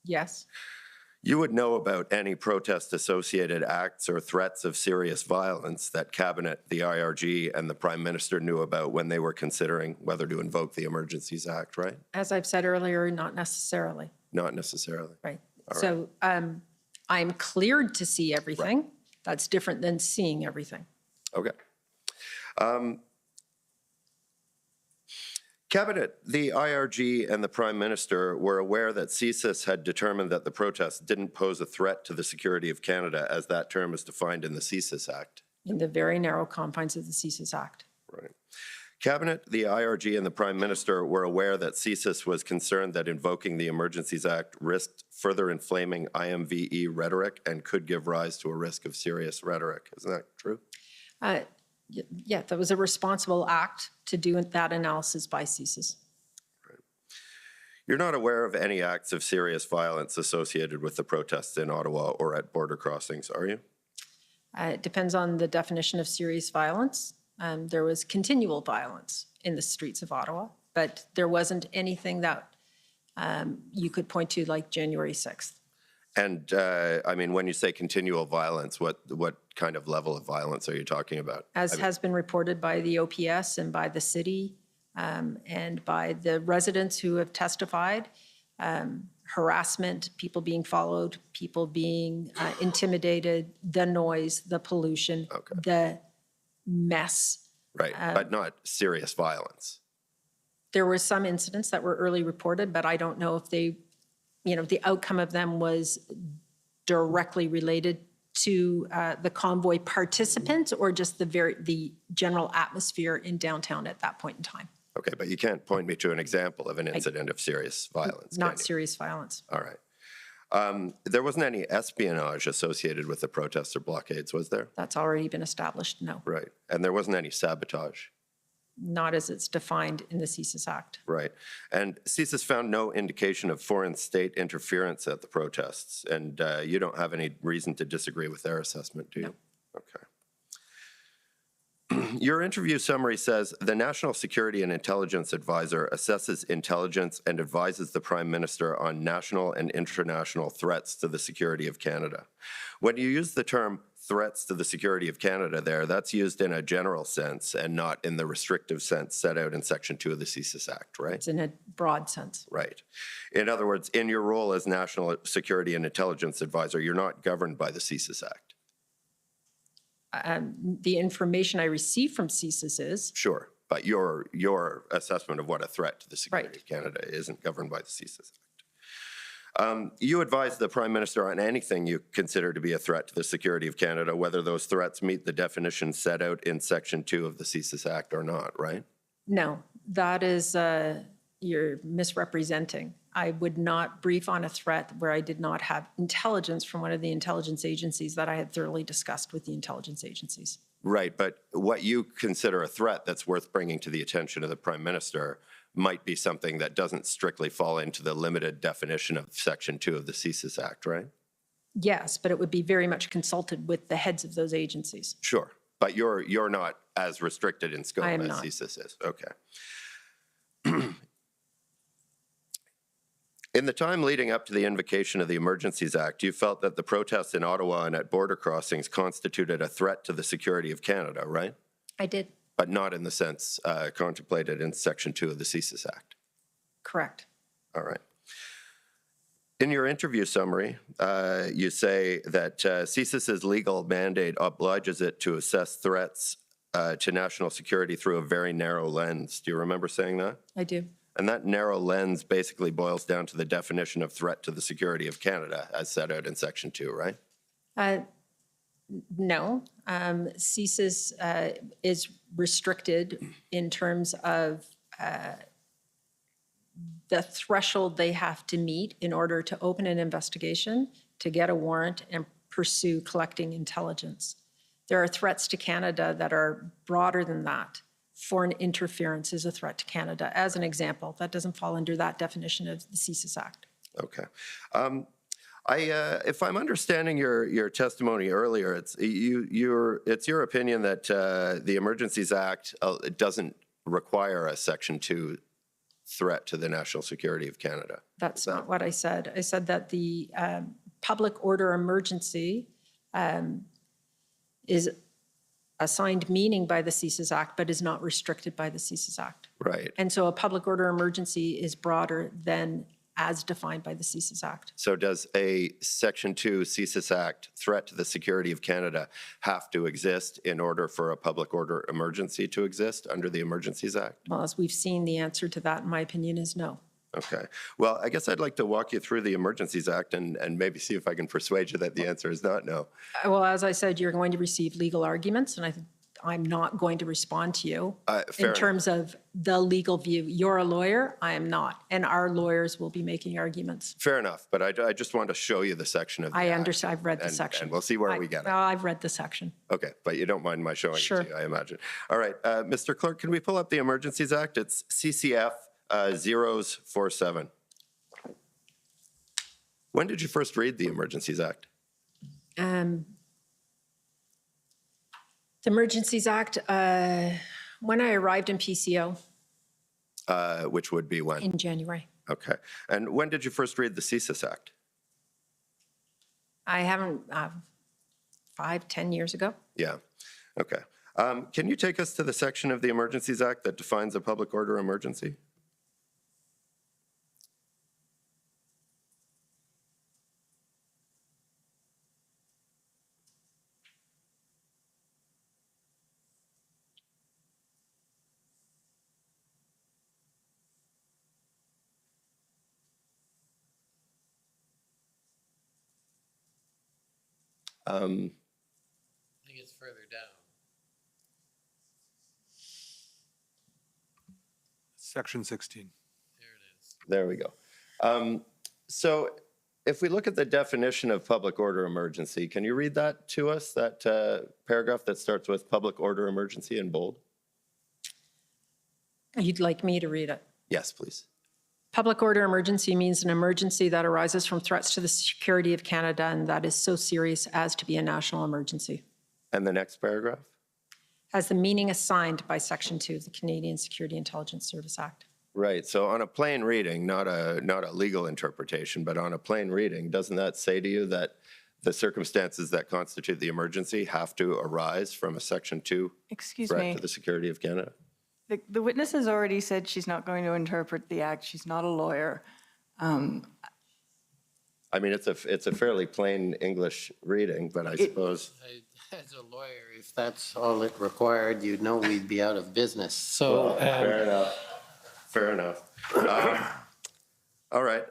Yes. You would know about any protest-associated acts or threats of serious violence that Cabinet, the IRG, and the Prime Minister knew about when they were considering whether to invoke the Emergencies Act, right? As I've said earlier, not necessarily. Not necessarily. Right. All so I'm cleared to see everything. Right. That's different than seeing everything. Okay. Cabinet, the IRG, and the Prime Minister were aware that CSIS had determined that the protests didn't pose a threat to the security of Canada, as that term is defined in the CSIS Act. In the very narrow confines of the CSIS Act. Right. Cabinet, the IRG, and the Prime Minister were aware that CSIS was concerned that invoking the Emergencies Act risked further inflaming IMVE rhetoric and could give rise to a risk of serious rhetoric. Isn't that true? Yeah, that was a responsible act to do that analysis by CSIS. Right. You're not aware of any acts of serious violence associated with the protests in Ottawa or at border crossings, are you? It depends on the definition of serious violence. There was continual violence in the streets of Ottawa, but there wasn't anything that you could point to like January 6th. And I mean, when you say continual violence, what kind of level of violence are you talking about? As has been reported by the OPS and by the city and by the residents who have testified, harassment, people being followed, people being intimidated, the noise, the pollution, the mess. Right, but not serious violence. There were some incidents that were early reported, but I don't know if they, the outcome of them was directly related to the convoy participants or just the general atmosphere in downtown at that point in time. Okay, but you can't point me to an example of an incident of serious violence. Not serious violence. All right. There wasn't any espionage associated with the protests or blockades, was there? That's already been established, no. Right. And there wasn't any sabotage? Not as it's defined in the CSIS Act. Right. And CSIS found no indication of foreign state interference at the protests, and you don't have any reason to disagree with their assessment, do you? No. Okay. Your interview summary says, the National Security and Intelligence Advisor assesses intelligence and advises the Prime Minister on national and international threats to the security of Canada. When you use the term threats to the security of Canada there, that's used in a general sense and not in the restrictive sense set out in Section 2 of the CSIS Act, right? It's in a broad sense. Right. In other words, in your role as National Security and Intelligence Advisor, you're not governed by the CSIS Act. The information I receive from CSIS is. Sure, but your assessment of what a threat to the security of Canada isn't governed by the CSIS Act. You advise the Prime Minister on anything you consider to be a threat to the security of Canada, whether those threats meet the definition set out in Section 2 of the CSIS Act or not, right? No, that is, you're misrepresenting. I would not brief on a threat where I did not have intelligence from one of the intelligence agencies that I had thoroughly discussed with the intelligence agencies. Right, but what you consider a threat that's worth bringing to the attention of the Prime Minister might be something that doesn't strictly fall into the limited definition of Section 2 of the CSIS Act, right? Yes, but it would be very much consulted with the heads of those agencies. Sure, but you're not as restricted in scope I am as not. CSIS is. Okay. In the time leading up to the invocation of the Emergencies Act, you felt that the protests in Ottawa and at border crossings constituted a threat to the security of Canada, right? I did. But not in the sense contemplated in Section 2 of the CSIS Act. Correct. All right. In your interview summary, you say that CSIS's legal mandate obliges it to assess threats to national security through a very narrow lens. Do you remember saying that? I do. And that narrow lens basically boils down to the definition of threat to the security of Canada as set out in Section 2, right? No. CSIS is restricted in terms of the threshold they have to meet in order to open an investigation, to get a warrant, and pursue collecting intelligence. There are threats to Canada that are broader than that. Foreign interference is a threat to Canada, as an example. That doesn't fall under that definition of the CSIS Act. Okay. If I'm understanding your testimony earlier, it's your opinion that the Emergencies Act doesn't require a Section 2 threat to the national security of Canada. That's not what I said. I said that the public order emergency is assigned meaning by the CSIS Act, but is not restricted by the CSIS Act. Right. And so a public order emergency is broader than as defined by the CSIS Act. So does a Section 2 CSIS Act threat to the security of Canada have to exist in order for a public order emergency to exist under the Emergencies Act? Well, as we've seen, the answer to that, in my opinion, is no. Okay. Well, I guess I'd like to walk you through the Emergencies Act and maybe see if I can persuade you that the answer is not no. Well, as I said, you're going to receive legal arguments, and I'm not going to respond to you in terms of the legal view. You're a lawyer, I am not, and our lawyers will be making arguments. Fair enough, but I just want to show you the section of the I Act, understand, I've read the section. and we'll see where we get it. Well, I've read the section. Okay, but you don't mind my showing Sure. it to you, I imagine. All right, Mr. Clerk, can we pull up the Emergencies Act? It's CCF 047. When did you first read the Emergencies Act? The Emergencies Act, when I arrived in PCO. Which would be when? In January. Okay. And when did you first read the CSIS Act? I haven't, 5-10 years ago. Yeah. Okay. Can you take us to the section of the Emergencies Act that defines a public order emergency? I think it's further down. Section 16. There we go. So if we look at the definition of public order emergency, can you read that to us, that paragraph that starts with public order emergency in bold? You'd like me to read it? Yes, please. Public order emergency means an emergency that arises from threats to the security of Canada and that is so serious as to be a national emergency. And the next paragraph? Has the meaning assigned by Section 2 of the Canadian Security Intelligence Service Act. Right. So on a plain reading, not a legal interpretation, but on a plain reading, doesn't that say to you that the circumstances that constitute the emergency have to arise from a Section 2 threat to the security of Canada? The witness has already said she's not going to interpret the act. She's not a lawyer. I mean, it's a fairly plain English reading, but I suppose. As a lawyer, if that's all it required, you'd know we'd be out of business. So Well, fair enough. Fair enough. All right.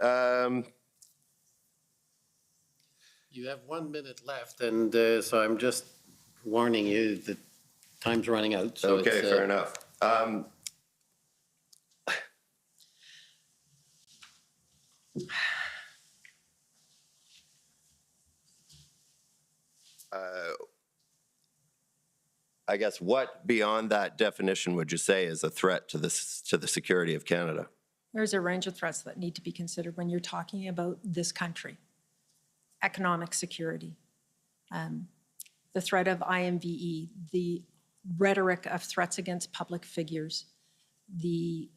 You have 1 minute left, and so I'm just warning you that time's running out. So Okay, fair enough. I guess what beyond that definition would you say is a threat to the security of Canada? There's a range of threats that need to be considered when you're talking about this country. Economic security, the threat of IMVE, the rhetoric of threats against public figures, the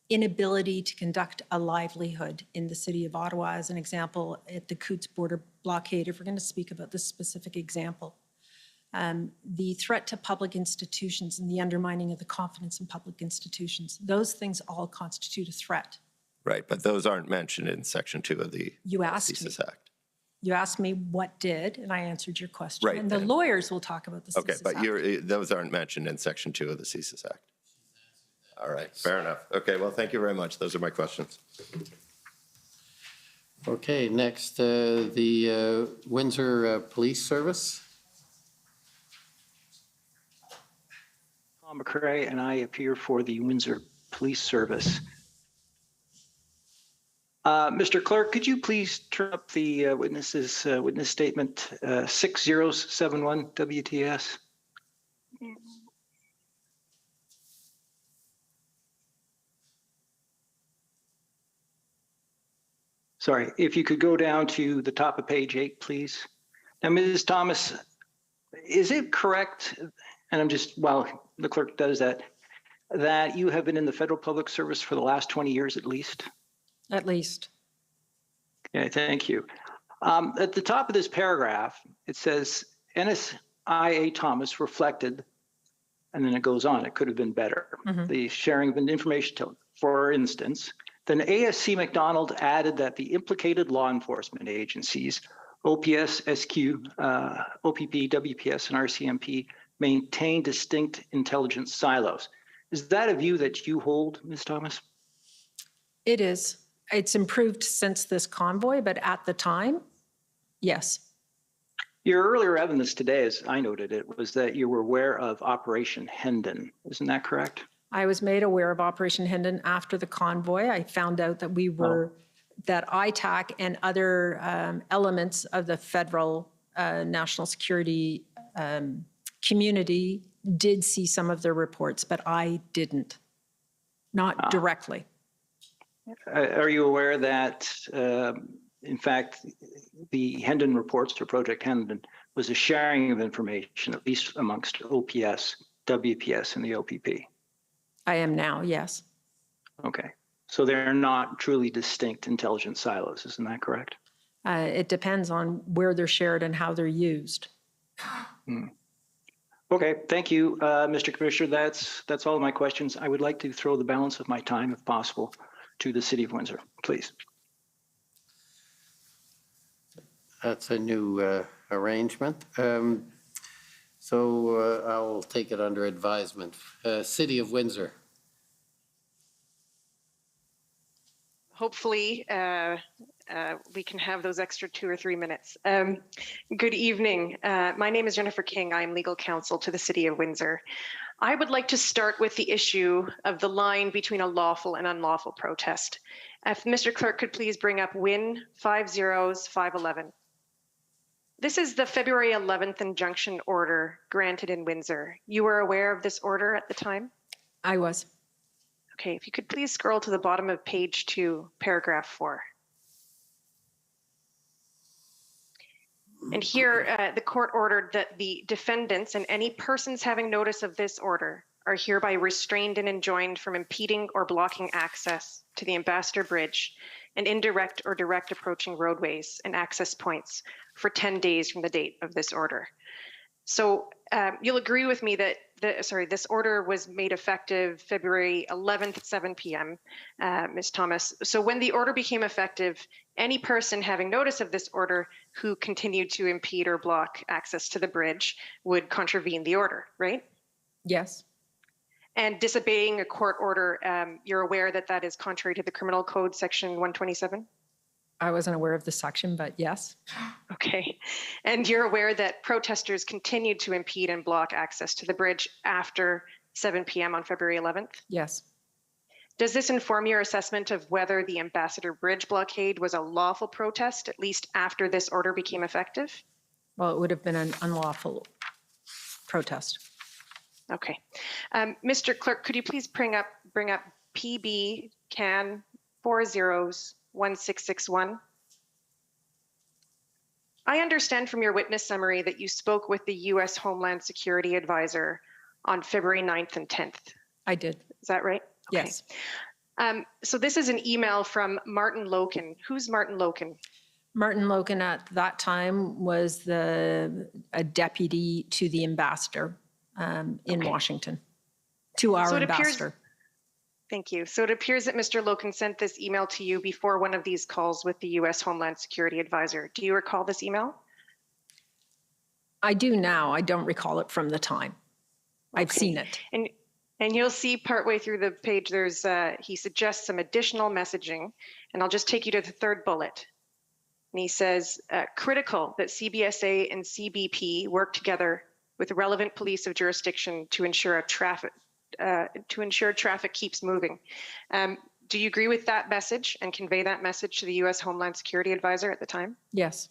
inability to conduct a livelihood in the city of Ottawa, as an example, at the Coutts border blockade, if we're going to speak about this specific example. The threat to public institutions and the undermining of the confidence in public institutions, those things all constitute a threat. Right, but those aren't mentioned in Section 2 of the CSIS Act. You asked me what did, and I answered your question. Right. And the lawyers will talk about the Okay, CSIS but Act. those aren't mentioned in Section 2 of the CSIS Act. All right, fair enough. Okay, well, thank you very much. Those are my questions. Okay, next, the Windsor Police Service. Tom McCrae, and I appear for the Windsor Police Service. Mr. Clerk, could you please turn up the witness statement 6071 WTS? Sorry, if you could go down to the top of page 8, please. Now, Ms. Thomas, is it correct, and I'm just, while the clerk does that, that you have been in the federal public service for the last 20 years at least? At least. Okay, thank you. At the top of this paragraph, it says NSIA Thomas reflected, and then it goes on, it could have been better. The sharing of information, for instance. Then ASC McDonald added that the implicated law enforcement agencies, OPS, SQ, OPP, WPS, and RCMP, maintain distinct intelligence silos. Is that a view that you hold, Ms. Thomas? It is. It's improved since this convoy, but at the time, yes. Your earlier evidence today, as I noted it, was that you were aware of Operation Hendon. Isn't that correct? I was made aware of Operation Hendon after the convoy. I found out that we were, that ITAC and other elements of the federal national security community did see some of their reports, but I didn't, not directly. Are you aware that, in fact, the Hendon reports to Project Hendon was a sharing of information, at least amongst OPS, WPS, and the OPP? I am now, yes. Okay. So they're not truly distinct intelligence silos, isn't that correct? It depends on where they're shared and how they're used. Okay, thank you, Mr. Commissioner. That's all of my questions. I would like to throw the balance of my time, if possible, to the City of Windsor, please. That's a new arrangement. So I'll take it under advisement. City of Windsor. Hopefully, we can have those extra 2 or 3 minutes. Good evening. My name is Jennifer King. I'm legal counsel to the City of Windsor. I would like to start with the issue of the line between a lawful and unlawful protest. If Mr. Clerk could please bring up WIN 50511. This is the February 11th injunction order granted in Windsor. You were aware of this order at the time? I was. Okay, if you could please scroll to the bottom of page 2, paragraph 4. And here, the court ordered that the defendants and any persons having notice of this order are hereby restrained and enjoined from impeding or blocking access to the Ambassador Bridge and indirect or direct approaching roadways and access points for 10 days from the date of this order. So you'll agree with me that this order was made effective February 11th at 7 p.m., Ms. Thomas. So when the order became effective, any person having notice of this order who continued to impede or block access to the bridge would contravene the order, right? Yes. And disobeying a court order, you're aware that that is contrary to the Criminal Code, Section 127? I wasn't aware of the section, but yes. Okay. And you're aware that protesters continued to impede and block access to the bridge after 7 p.m. on February 11th? Yes. Does this inform your assessment of whether the Ambassador Bridge blockade was a lawful protest, at least after this order became effective? Well, it would have been an unlawful protest. Okay. Mr. Clerk, could you please bring up PB CAN 401661? I understand from your witness summary that you spoke with the U.S. Homeland Security Advisor on February 9th and 10th. I did. Is that right? Okay. Yes. So this is an email from Martin Loken. Who's Martin Loken? Martin Loken at that time was a deputy to the ambassador in Washington, to our ambassador. Thank you. So it appears that Mr. Loken sent this email to you before one of these calls with the U.S. Homeland Security Advisor. Do you recall this email? I do now. I don't recall it from the time. I've seen it. And you'll see partway through the page, there's he suggests some additional messaging, and I'll just take you to the third bullet. And he says, critical that CBSA and CBP work together with relevant police of jurisdiction to ensure traffic keeps moving. Do you agree with that message and convey that message to the U.S. Homeland Security Advisor at the time? Yes.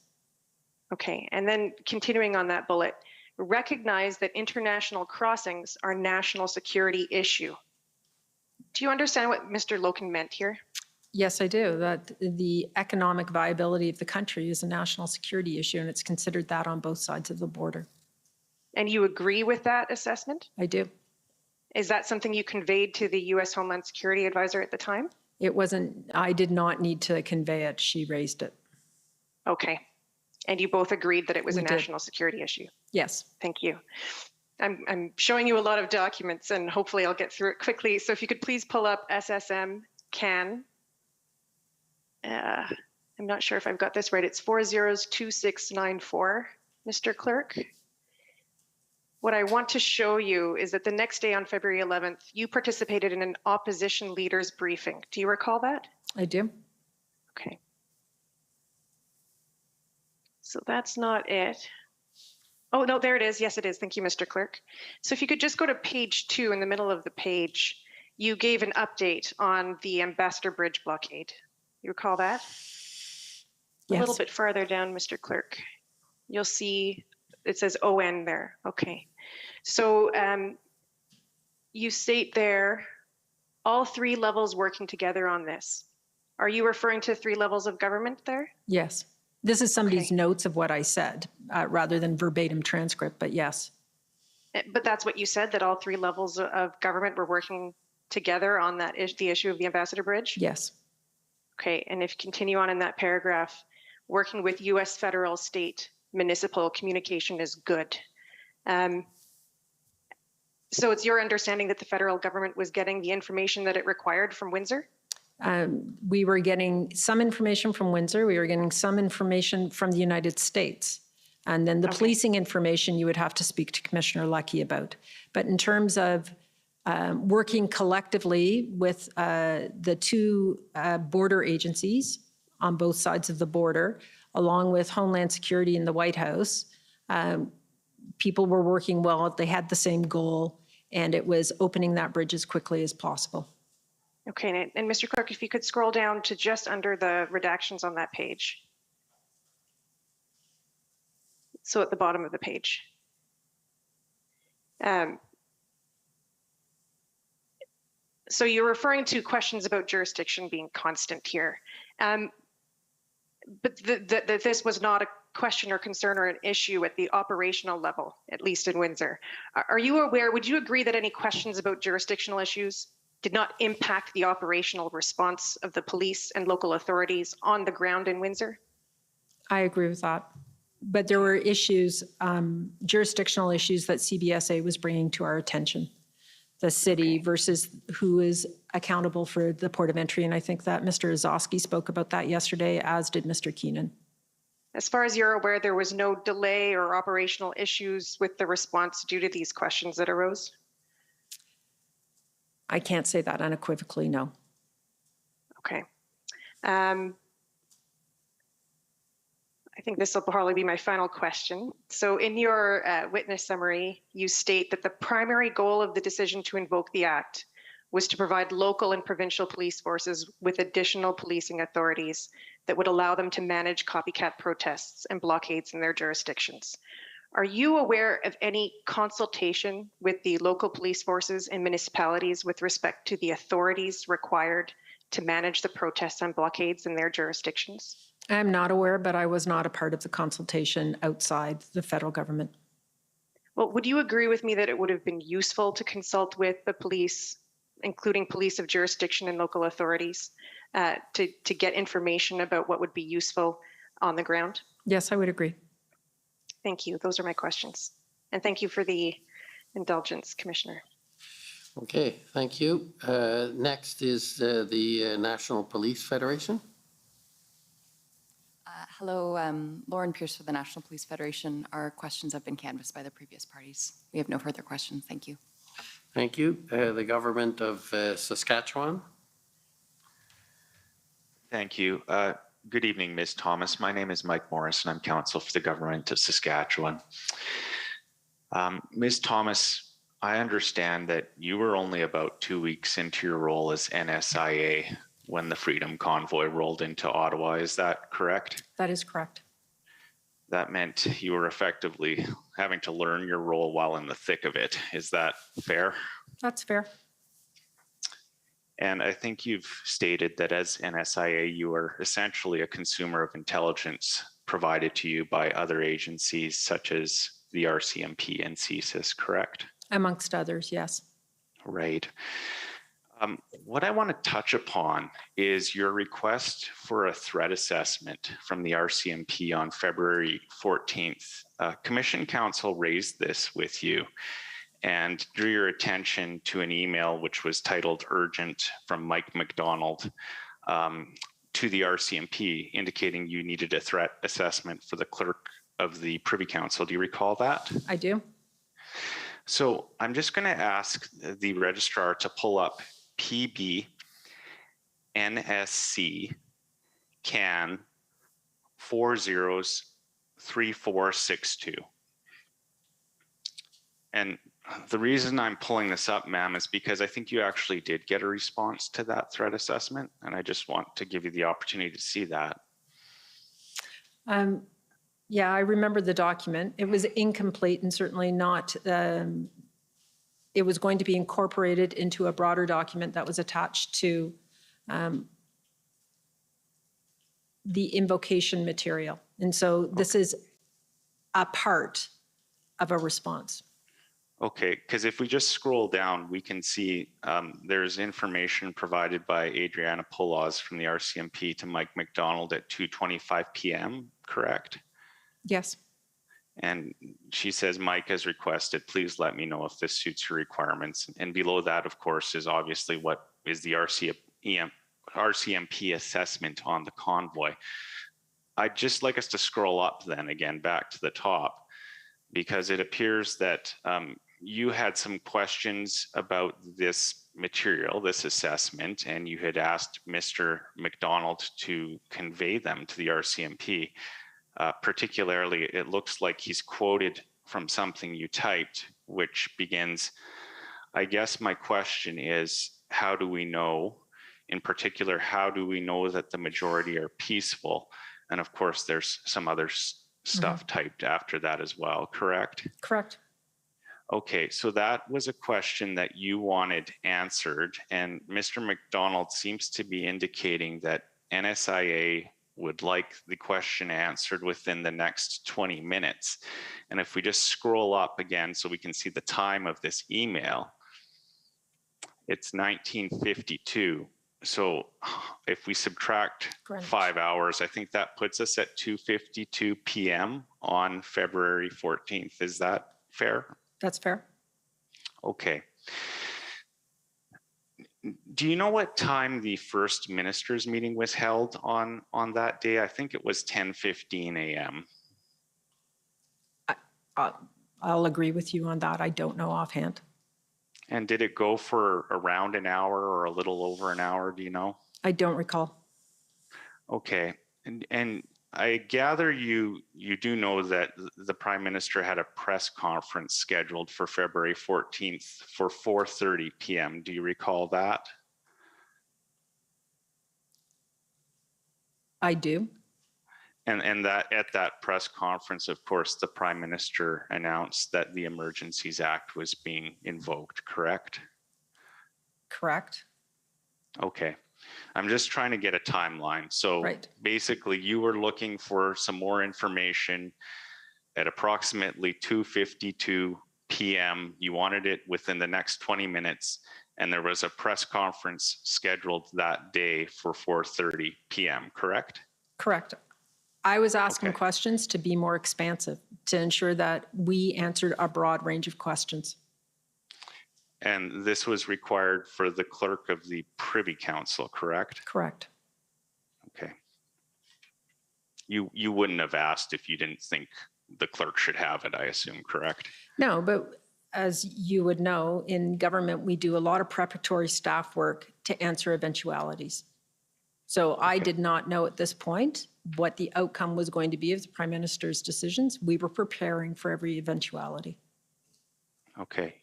Okay, and then continuing on that bullet, recognize that international crossings are a national security issue. Do you understand what Mr. Loken meant here? Yes, I do. That the economic viability of the country is a national security issue, and it's considered that on both sides of the border. And you agree with that assessment? I do. Is that something you conveyed to the U.S. Homeland Security Advisor at the time? It wasn't, I did not need to convey it. She raised it. Okay. And you both agreed that it was We a did. national security issue? Yes. Thank you. I'm showing you a lot of documents, and hopefully I'll get through it quickly. So if you could please pull up SSM CAN. I'm not sure if I've got this right. It's 402694, Mr. Clerk. What I want to show you is that the next day on February 11th, you participated in an opposition leaders briefing. Do you recall that? I do. Okay. So that's not it. Oh, no, there it is. Yes, it is. Thank you, Mr. Clerk. So if you could just go to page 2 in the middle of the page, you gave an update on the Ambassador Bridge blockade. You recall that? Yes. A little bit farther down, Mr. Clerk. You'll see it says ON there. Okay. So you state there, all 3 levels working together on this. Are you referring to 3 levels of government there? Yes. This is somebody's notes of what I said, rather than verbatim transcript, but yes. But that's what you said, that all 3 levels of government were working together on that the issue of the Ambassador Bridge? Yes. Okay, and if you continue on in that paragraph, working with U.S. federal, state, municipal communication is good. So it's your understanding that the federal government was getting the information that it required from Windsor? We were getting some information from Windsor. We were getting some information from the United States. And then the policing information you would have to speak to Commissioner Lucki about. But in terms of working collectively with the 2 border agencies on both sides of the border, along with Homeland Security in the White House, people were working well. They had the same goal, and it was opening that bridge as quickly as possible. Okay, and Mr. Clerk, if you could scroll down to just under the redactions on that page. So at the bottom of the page. So you're referring to questions about jurisdiction being constant here. But that this was not a question or concern or an issue at the operational level, at least in Windsor. Are you aware, would you agree that any questions about jurisdictional issues did not impact the operational response of the police and local authorities on the ground in Windsor? I agree with that. But there were issues, jurisdictional issues that CBSA was bringing to our attention. The city versus who is accountable for the port of entry. And I think that Mr. Ossowski spoke about that yesterday, as did Mr. Keenan. As far as you're aware, there was no delay or operational issues with the response due to these questions that arose? I can't say that unequivocally, no. Okay. I think this will probably be my final question. So in your witness summary, you state that the primary goal of the decision to invoke the Act was to provide local and provincial police forces with additional policing authorities that would allow them to manage copycat protests and blockades in their jurisdictions. Are you aware of any consultation with the local police forces and municipalities with respect to the authorities required to manage the protests and blockades in their jurisdictions? I'm not aware, but I was not a part of the consultation outside the federal government. Well, would you agree with me that it would have been useful to consult with the police, including police of jurisdiction and local authorities, to get information about what would be useful on the ground? Yes, I would agree. Thank you. Those are my questions. And thank you for the indulgence, Commissioner. Okay, thank you. Next is the National Police Federation. Hello, Lauren Pierce for the National Police Federation. Our questions have been canvassed by the previous parties. We have no further questions. Thank you. Thank you. The Government of Saskatchewan. Thank you. Good evening, Ms. Thomas. My name is Mike Morris, and I'm counsel for the Government of Saskatchewan. Ms. Thomas, I understand that you were only about 2 weeks into your role as NSIA when the Freedom Convoy rolled into Ottawa. Is that correct? That is correct. That meant you were effectively having to learn your role while in the thick of it. Is that fair? That's fair. And I think you've stated that as NSIA, you are essentially a consumer of intelligence provided to you by other agencies such as the RCMP and CSIS, correct? Amongst others, yes. Right. What I want to touch upon is your request for a threat assessment from the RCMP on February 14th. Commission Counsel raised this with you and drew your attention to an email which was titled Urgent from Mike McDonald to the RCMP, indicating you needed a threat assessment for the clerk of the Privy Council. Do you recall that? I do. So I'm just going to ask the registrar to pull up PB NSC CAN 403462. And the reason I'm pulling this up, ma'am, is because I think you actually did get a response to that threat assessment, and I just want to give you the opportunity to see that. Yeah, I remember the document. It was incomplete and certainly not, it was going to be incorporated into a broader document that was attached to the invocation material. And so this is a part of a response. Okay, because if we just scroll down, we can see there's information provided by Adriana Polaz from the RCMP to Mike McDonald at 2:25 p.m., correct? Yes. And she says, Mike has requested, please let me know if this suits your requirements. And below that, of course, is obviously what is the RCMP assessment on the convoy. I'd just like us to scroll up then again back to the top, because it appears that you had some questions about this material, this assessment, and you had asked Mr. McDonald to convey them to the RCMP. Particularly, it looks like he's quoted from something you typed, which begins, I guess my question is, how do we know, in particular, how do we know that the majority are peaceful? And of course, there's some other stuff typed after that as well, correct? Correct. Okay, so that was a question that you wanted answered, and Mr. McDonald seems to be indicating that NSIA would like the question answered within the next 20 minutes. And if we just scroll up again so we can see the time of this email, it's 1952. So if we subtract 5 hours, I think that puts us at 2:52 p.m. on February 14th. Is that fair? That's fair. Okay. Do you know what time the first ministers' meeting was held on that day? I think it was 10:15 a.m. I'll agree with you on that. I don't know offhand. And did it go for around an hour or a little over an hour? Do you know? I don't recall. Okay. And I gather you do know that the Prime Minister had a press conference scheduled for February 14th for 4:30 p.m. Do you recall that? I do. And that at that press conference, of course, the Prime Minister announced that the Emergencies Act was being invoked, correct? Correct. Okay. I'm just trying to get a timeline. So basically, you were looking for some more information at approximately 2:52 p.m. You wanted it within the next 20 minutes, and there was a press conference scheduled that day for 4:30 p.m., correct? Correct. I was asking questions to be more expansive, to ensure that we answered a broad range of questions. And this was required for the clerk of the Privy Council, correct? Correct. Okay. You wouldn't have asked if you didn't think the clerk should have it, I assume, correct? No, but as you would know, in government, we do a lot of preparatory staff work to answer eventualities. So I did not know at this point what the outcome was going to be of the Prime Minister's decisions. We were preparing for every eventuality. Okay.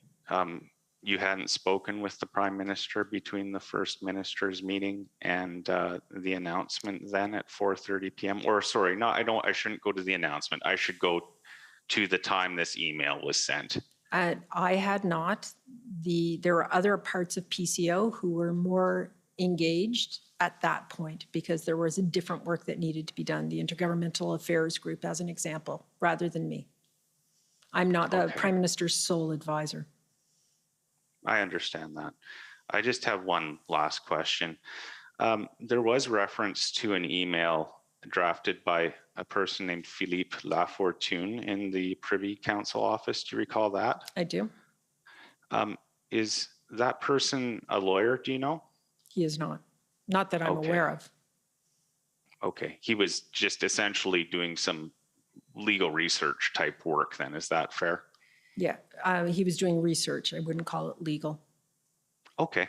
You hadn't spoken with the Prime Minister between the First Minister's meeting and the announcement then at 4:30 p.m. Or sorry, no, I shouldn't go to the announcement. I should go to the time this email was sent. I had not. There were other parts of PCO who were more engaged at that point because there was a different work that needed to be done. The Intergovernmental Affairs Group, as an example, rather than me. I'm not the Prime Minister's sole advisor. I understand that. I just have one last question. There was reference to an email drafted by a person named Philippe Lafortune in the Privy Council office. Do you recall that? I do. Is that person a lawyer, do you know? He is not. Not that I'm aware of. Okay. He was just essentially doing some legal research type work then. Is that fair? Yeah, he was doing research. I wouldn't call it legal. Okay.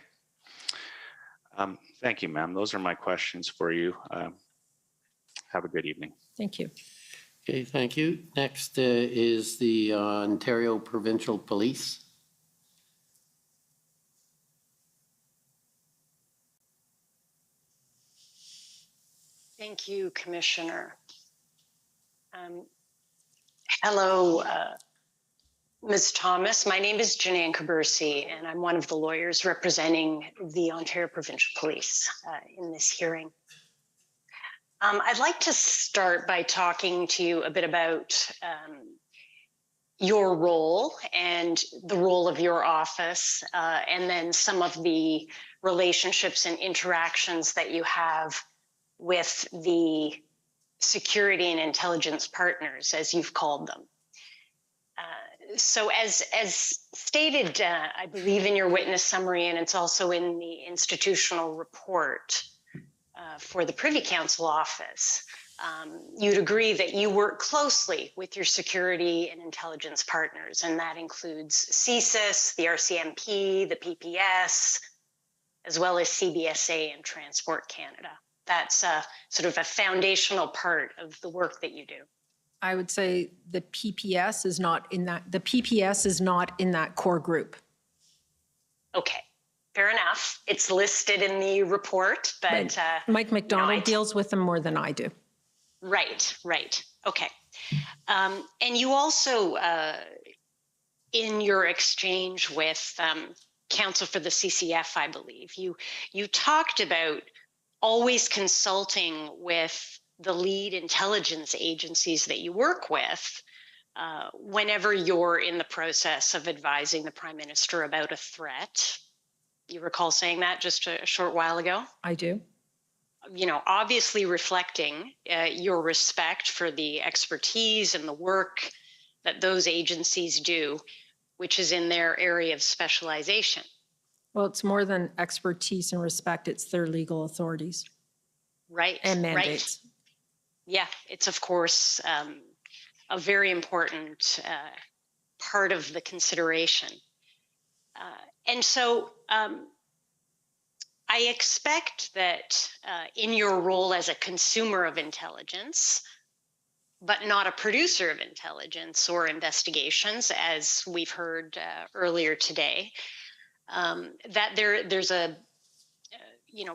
Thank you, ma'am. Those are my questions for you. Have a good evening. Thank you. Okay, thank you. Next is the Ontario Provincial Police. Thank you, Commissioner. Hello, Ms. Thomas. My name is Janine Cabersi, and I'm one of the lawyers representing the Ontario Provincial Police in this hearing. I'd like to start by talking to you a bit about your role and the role of your office, and then some of the relationships and interactions that you have with the security and intelligence partners, as you've called them. So as stated, I believe in your witness summary, and it's also in the institutional report for the Privy Council office, you'd agree that you work closely with your security and intelligence partners, and that includes CSIS, the RCMP, the PPS, as well as CBSA and Transport Canada. That's sort of a foundational part of the work that you do. I would say the PPS is not in that. The PPS is not in that core group. Okay, fair enough. It's listed in the report, but Mike McDonald deals with them more than I do. Right. Okay. And you also, in your exchange with counsel for the CCF, I believe, you talked about always consulting with the lead intelligence agencies that you work with whenever you're in the process of advising the Prime Minister about a threat. You recall saying that just a short while ago? I do. You know, obviously reflecting your respect for the expertise and the work that those agencies do, which is in their area of specialization. Well, it's more than expertise and respect. It's their legal authorities. Right. And mandates. Right. Yeah, it's of course a very important part of the consideration. And so I expect that in your role as a consumer of intelligence, but not a producer of intelligence or investigations, as we've heard earlier today, that there's a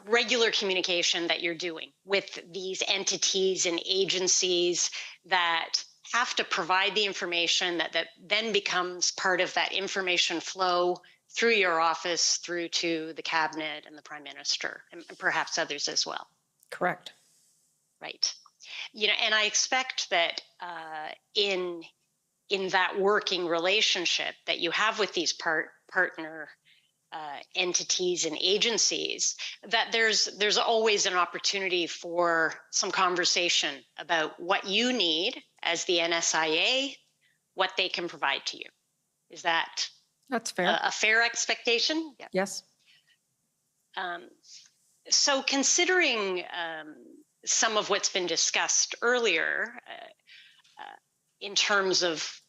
regular communication that you're doing with these entities and agencies that have to provide the information that then becomes part of that information flow through your office, through to the cabinet and the prime minister, and perhaps others as well. Correct. Right. And I expect that in that working relationship that you have with these partner entities and agencies, that there's always an opportunity for some conversation about what you need as the NSIA, what they can provide to you. Is that That's fair. a fair expectation? Yeah. Yes. So considering some of what's been discussed earlier in terms of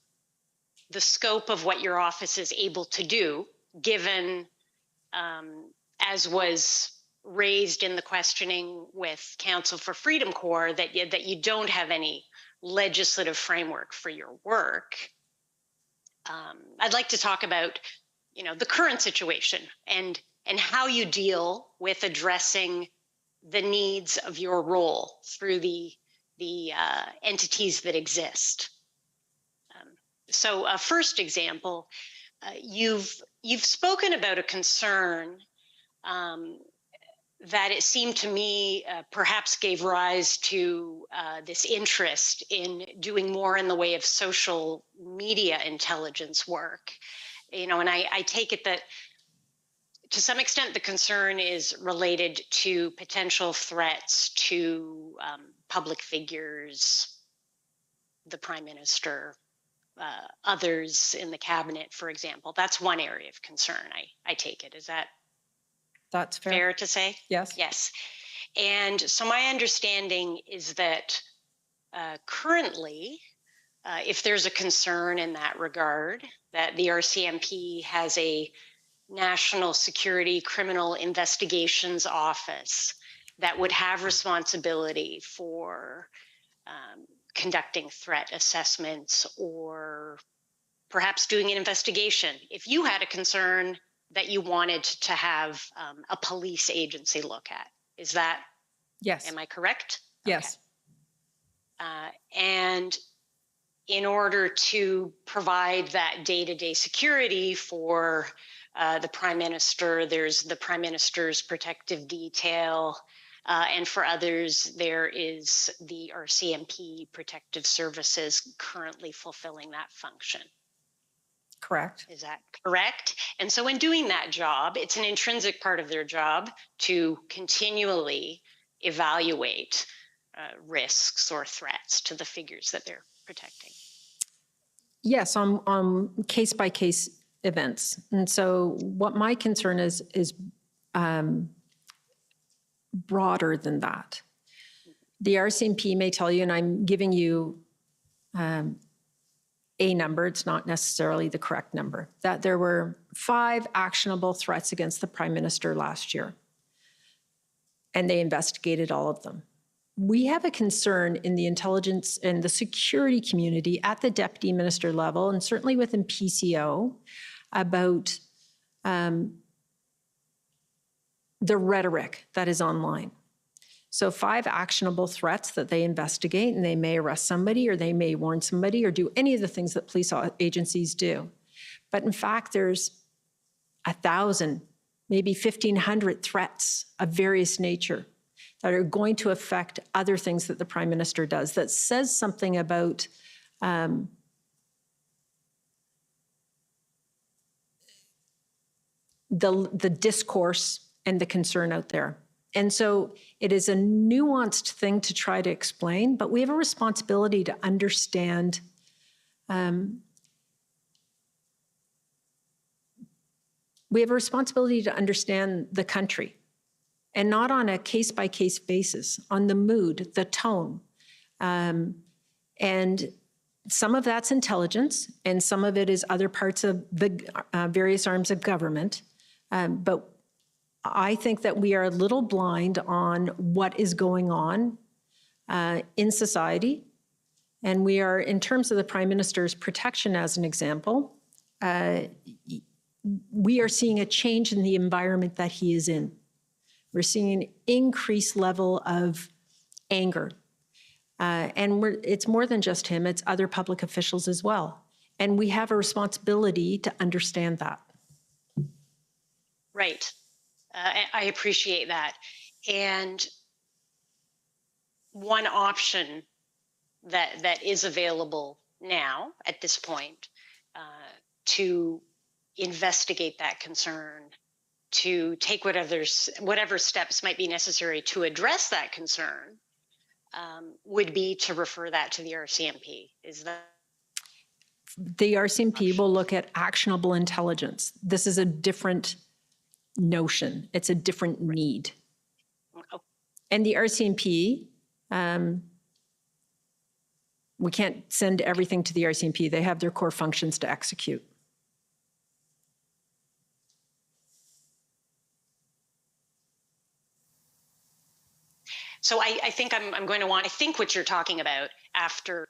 the scope of what your office is able to do, given, as was raised in the questioning with Council for Freedom Corps, that you don't have any legislative framework for your work, I'd like to talk about, the current situation and how you deal with addressing the needs of your role through the entities that exist. So a first example, you've spoken about a concern that it seemed to me perhaps gave rise to this interest in doing more in the way of social media intelligence work. And I take it that to some extent the concern is related to potential threats to public figures, the Prime Minister, others in the cabinet, for example. That's one area of concern, I take it. Is that That's fair to say? Yes. Yes. And so my understanding is that currently, if there's a concern in that regard, that the RCMP has a National Security Criminal Investigations Office that would have responsibility for conducting threat assessments or perhaps doing an investigation. If you had a concern that you wanted to have a police agency look at, is that? Yes. Am I correct? Yes. Okay. And in order to provide that day-to-day security for the Prime Minister, there's the Prime Minister's protective detail, and for others, there is the RCMP Protective Services currently fulfilling that function. Correct. Is that correct? And so in doing that job, it's an intrinsic part of their job to continually evaluate risks or threats to the figures that they're protecting. Yes, on case-by-case events. And so what my concern is broader than that. The RCMP may tell you, and I'm giving you a number, it's not necessarily the correct number, that there were 5 actionable threats against the Prime Minister last year. And they investigated all of them. We have a concern in the intelligence and the security community at the deputy minister level, and certainly within PCO, about the rhetoric that is online. So 5 actionable threats that they investigate, and they may arrest somebody or they may warn somebody or do any of the things that police agencies do. But in fact, there's 1,000, maybe 1,500 threats of various nature that are going to affect other things that the Prime Minister does, that says something about the discourse and the concern out there. And so it is a nuanced thing to try to explain, but we have a responsibility to understand the country, and not on a case-by-case basis, on the mood, the tone. And some of that's intelligence, and some of it is other parts of the various arms of government. But I think that we are a little blind on what is going on in society. And we are, in terms of the Prime Minister's protection as an example, we are seeing a change in the environment that he is in. We're seeing an increased level of anger. And it's more than just him, it's other public officials as well. And we have a responsibility to understand that. Right. I appreciate that. And one option that is available now at this point to investigate that concern, to take whatever steps might be necessary to address that concern, would be to refer that to the RCMP. Is that? The RCMP will look at actionable intelligence. This is a different notion. It's a different need. And the RCMP, we can't send everything to the RCMP. They have their core functions to execute. So I think I'm going to want, I think what you're talking about after,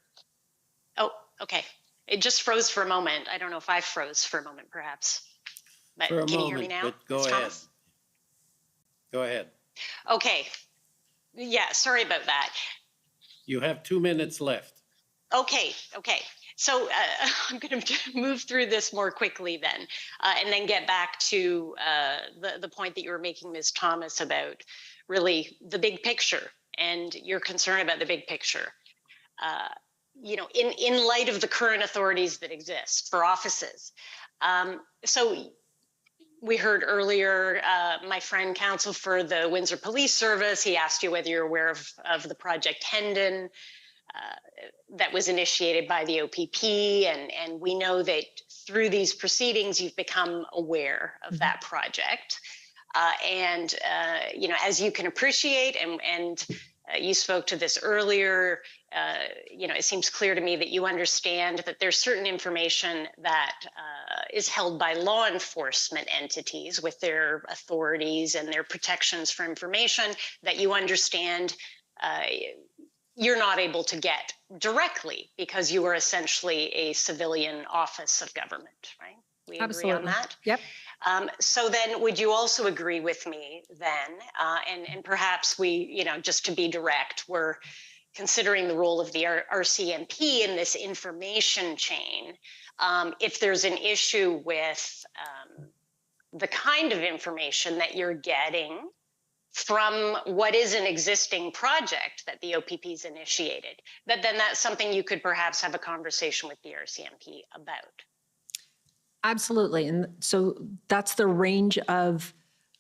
oh, okay. It just froze for a moment. I don't know if I froze for a moment, perhaps. But For a can moment, you hear me now? but go Ms. ahead. Thomas? Go ahead. Okay. Yeah, sorry about that. You have 2 minutes left. Okay. So I'm going to move through this more quickly then, and then get back to the point that you were making, Ms. Thomas, about really the big picture and your concern about the big picture. You know, in light of the current authorities that exist for offices. So we heard earlier, my friend counsel for the Windsor Police Service, he asked you whether you're aware of the Project Hendon that was initiated by the OPP. And we know that through these proceedings, you've become aware of that project. You know, as you can appreciate, and you spoke to this earlier, you know, it seems clear to me that you understand that there's certain information that is held by law enforcement entities with their authorities and their protections for information that you understand you're not able to get directly because you are essentially a civilian office of government, right? We agree on that? Yep. So then would you also agree with me then, and perhaps we, you know, just to be direct, we're considering the role of the RCMP in this information chain. If there's an issue with the kind of information that you're getting from what is an existing project that the OPP's initiated, then that's something you could perhaps have a conversation with the RCMP about. Absolutely. And so that's the range of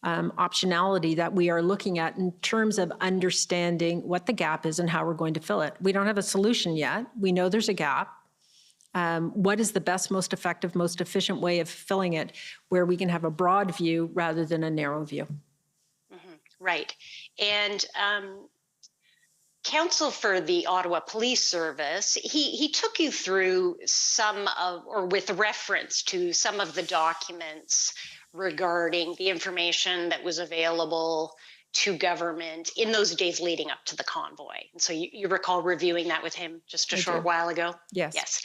optionality that we are looking at in terms of understanding what the gap is and how we're going to fill it. We don't have a solution yet. We know there's a gap. What is the best, most effective, most efficient way of filling it where we can have a broad view rather than a narrow view? Right. And counsel for the Ottawa Police Service, he took you through some of, or with reference to some of the documents regarding the information that was available to government in those days leading up to the convoy. And so you recall reviewing that with him just a short while ago? Yes. Yes.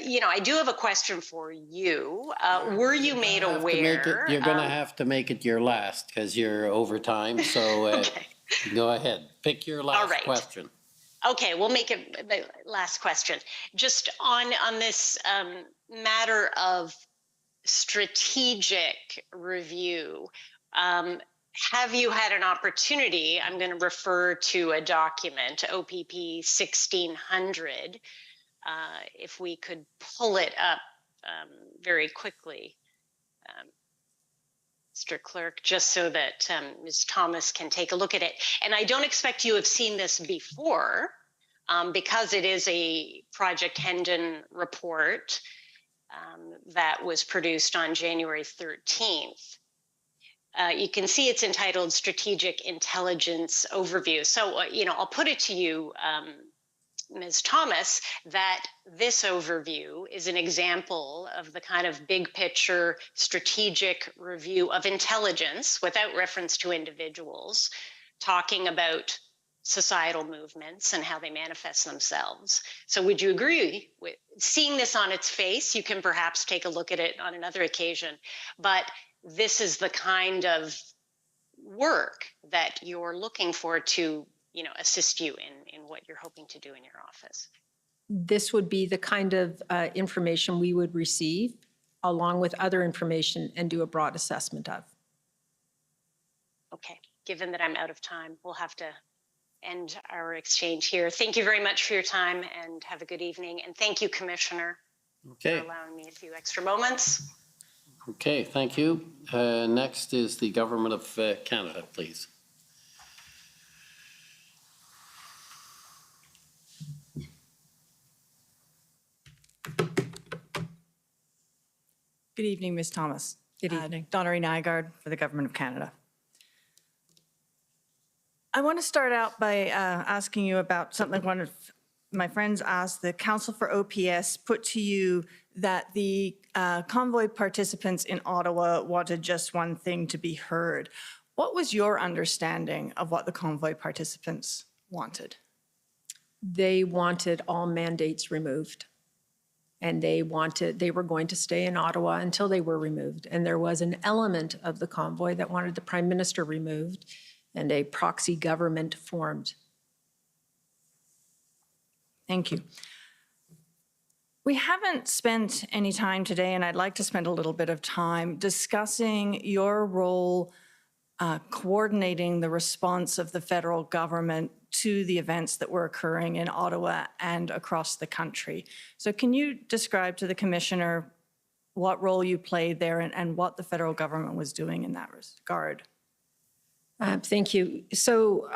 You know, I do have a question for you. Were you made aware? You're going to have to make it your last because you're over time. So okay. Go ahead. Pick your last question. Okay, we'll make it the last question. Just on this matter of strategic review, have you had an opportunity? I'm going to refer to a document, OPP 1600. If we could pull it up very quickly, Mr. Clerk, just so that Ms. Thomas can take a look at it. And I don't expect you have seen this before because it is a Project Hendon report that was produced on January 13th. You can see it's entitled Strategic Intelligence Overview. So, you know, I'll put it to you, Ms. Thomas that this overview is an example of the kind of big picture strategic review of intelligence without reference to individuals, talking about societal movements and how they manifest themselves. So would you agree with seeing this on its face? You can perhaps take a look at it on another occasion, but this is the kind of work that you're looking for to, assist you in what you're hoping to do in your office. This would be the kind of information we would receive along with other information and do a broad assessment of. Okay, given that I'm out of time, we'll have to end our exchange here. Thank you very much for your time and have a good evening. And thank you, Commissioner, for allowing me a few extra moments. Okay, thank you. Next is the Government of Canada, please. Good evening, Ms. Thomas. Good evening. Donnery Nygaard for the Government of Canada. I want to start out by asking you about something one of my friends asked. The Council for OPS put to you that the convoy participants in Ottawa wanted just one thing to be heard. What was your understanding of what the convoy participants wanted? They wanted all mandates removed. And they were going to stay in Ottawa until they were removed. And there was an element of the convoy that wanted the Prime Minister removed and a proxy government formed. Thank you. We haven't spent any time today, and I'd like to spend a little bit of time discussing your role coordinating the response of the federal government to the events that were occurring in Ottawa and across the country. So can you describe to the Commissioner what role you played there and what the federal government was doing in that regard? Thank you. So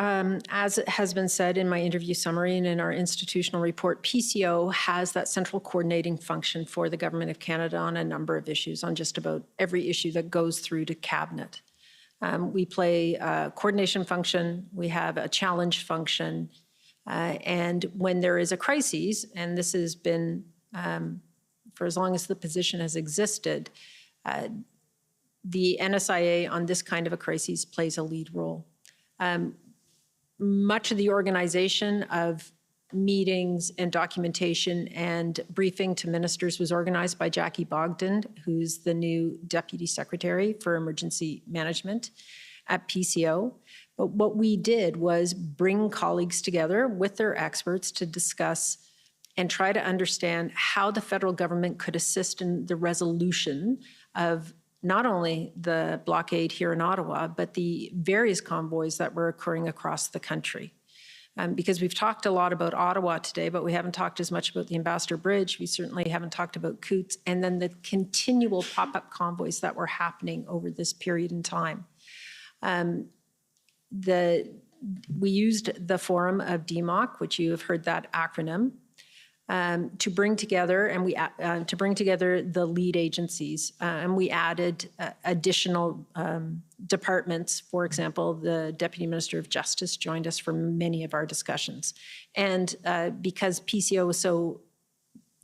as it has been said in my interview summary and in our institutional report, PCO has that central coordinating function for the Government of Canada on a number of issues, on just about every issue that goes through to Cabinet. We play a coordination function, we have a challenge function, and when there is a crisis, and this has been for as long as the position has existed, the NSIA on this kind of a crisis plays a lead role. Much of the organization of meetings and documentation and briefing to ministers was organized by Jacquie Bogden, who's the new Deputy Secretary for Emergency Management at PCO. But what we did was bring colleagues together with their experts to discuss and try to understand how the federal government could assist in the resolution of not only the blockade here in Ottawa, but the various convoys that were occurring across the country. Because we've talked a lot about Ottawa today, but we haven't talked as much about the Ambassador Bridge. We certainly haven't talked about Coots, and then the continual pop-up convoys that were happening over this period in time. We used the forum of DMOC, which you have heard that acronym, to bring together the lead agencies, and we added additional departments. For example, the Deputy Minister of Justice joined us for many of our discussions, and because PCO was so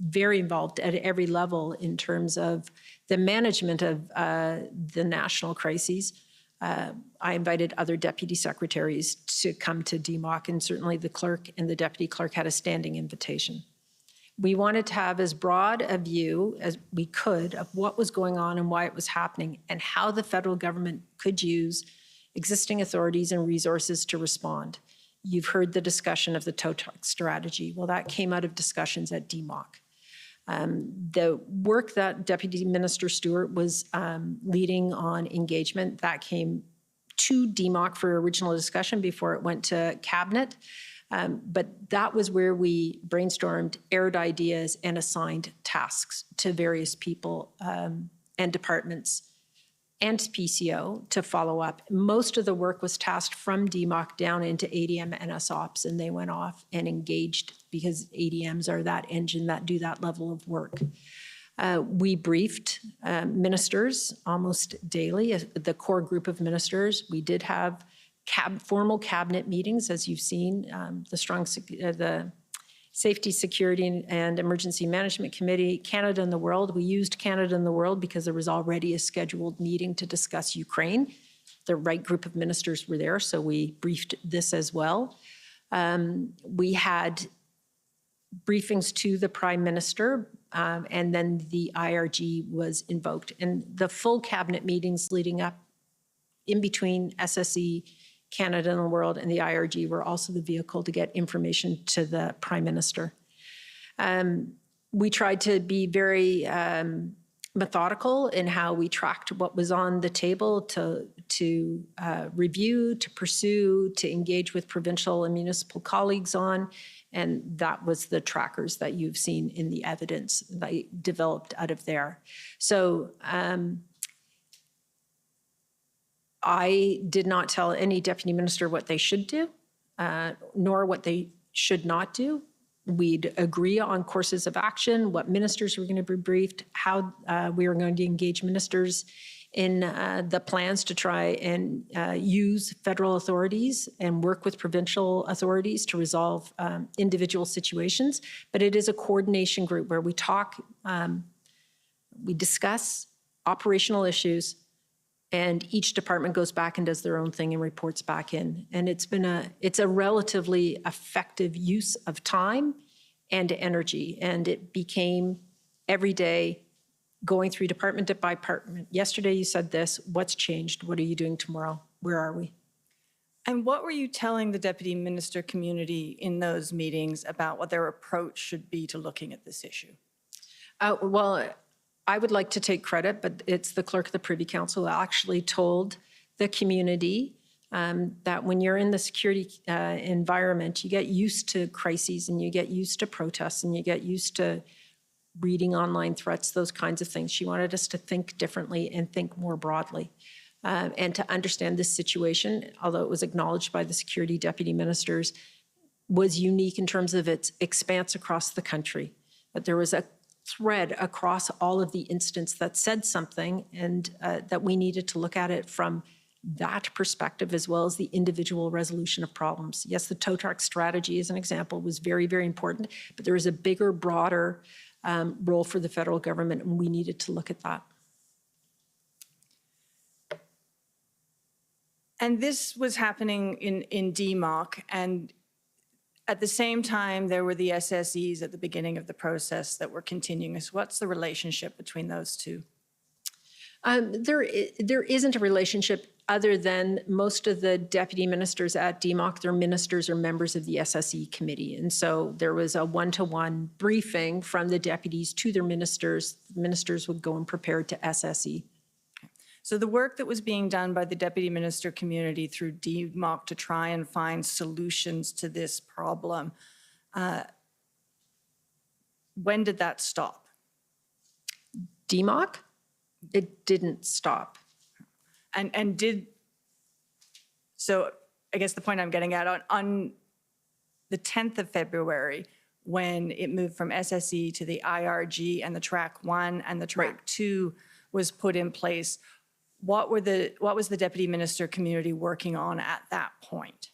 very involved at every level in terms of the management of the national crises, I invited other deputy secretaries to come to DMOC, and certainly the clerk and the deputy clerk had a standing invitation. We wanted to have as broad a view as we could of what was going on and why it was happening and how the federal government could use existing authorities and resources to respond. You've heard the discussion of the tow truck strategy. Well, that came out of discussions at DMOC. The work that Deputy Minister Stewart was leading on engagement, that came to DMOC for original discussion before it went to Cabinet. But that was where we brainstormed, aired ideas, and assigned tasks to various people and departments and PCO to follow up. Most of the work was tasked from DMOC down into ADM and SOPS, and they went off and engaged because ADMs are that engine that do that level of work. We briefed ministers almost daily, the core group of ministers. We did have formal cabinet meetings, as you've seen, the Safety, Security, and Emergency Management Committee, Canada and the World. We used Canada and the World because there was already a scheduled meeting to discuss Ukraine. The right group of ministers were there, so we briefed this as well. We had briefings to the Prime Minister, and then the IRG was invoked. And the full cabinet meetings leading up in between SSE, Canada and the World, and the IRG were also the vehicle to get information to the Prime Minister. We tried to be very methodical in how we tracked what was on the table to review, to pursue, to engage with provincial and municipal colleagues on, and that was the trackers that you've seen in the evidence that developed out of there. So I did not tell any deputy minister what they should do, nor what they should not do. We'd agree on courses of action, what ministers were going to be briefed, how we were going to engage ministers in the plans to try and use federal authorities and work with provincial authorities to resolve individual situations. But it is a coordination group where we talk, we discuss operational issues, and each department goes back and does their own thing and reports back in. And it's a relatively effective use of time and energy. And it became every day going through department by department. Yesterday you said this, what's changed? What are you doing tomorrow? Where are we? And what were you telling the deputy minister community in those meetings about what their approach should be to looking at this issue? Well, I would like to take credit, but it's the clerk of the Privy Council who actually told the community that when you're in the security environment, you get used to crises and you get used to protests and you get used to reading online threats, those kinds of things. She wanted us to think differently and think more broadly and to understand this situation, although it was acknowledged by the security deputy ministers, was unique in terms of its expanse across the country. That there was a thread across all of the incidents that said something, and that we needed to look at it from that perspective as well as the individual resolution of problems. Yes, the tow truck strategy as an example was very, very important, but there is a bigger, broader role for the federal government, and we needed to look at that. And this was happening in DMOC, and at the same time, there were the SSEs at the beginning of the process that were continuing. So what's the relationship between those two? There isn't a relationship other than most of the deputy ministers at DMOC, their ministers are members of the SSE committee. And so there was a one-to-one briefing from the deputies to their ministers. The ministers would go and prepare to SSE. So the work that was being done by the deputy minister community through DMOC to try and find solutions to this problem, when did that stop? DMOC? It didn't stop. So I guess the point I'm getting at, on the 10th of February, when it moved from SSE to the IRG and the track 1 and the track 2 was put in place, what was the deputy minister community working on at that point?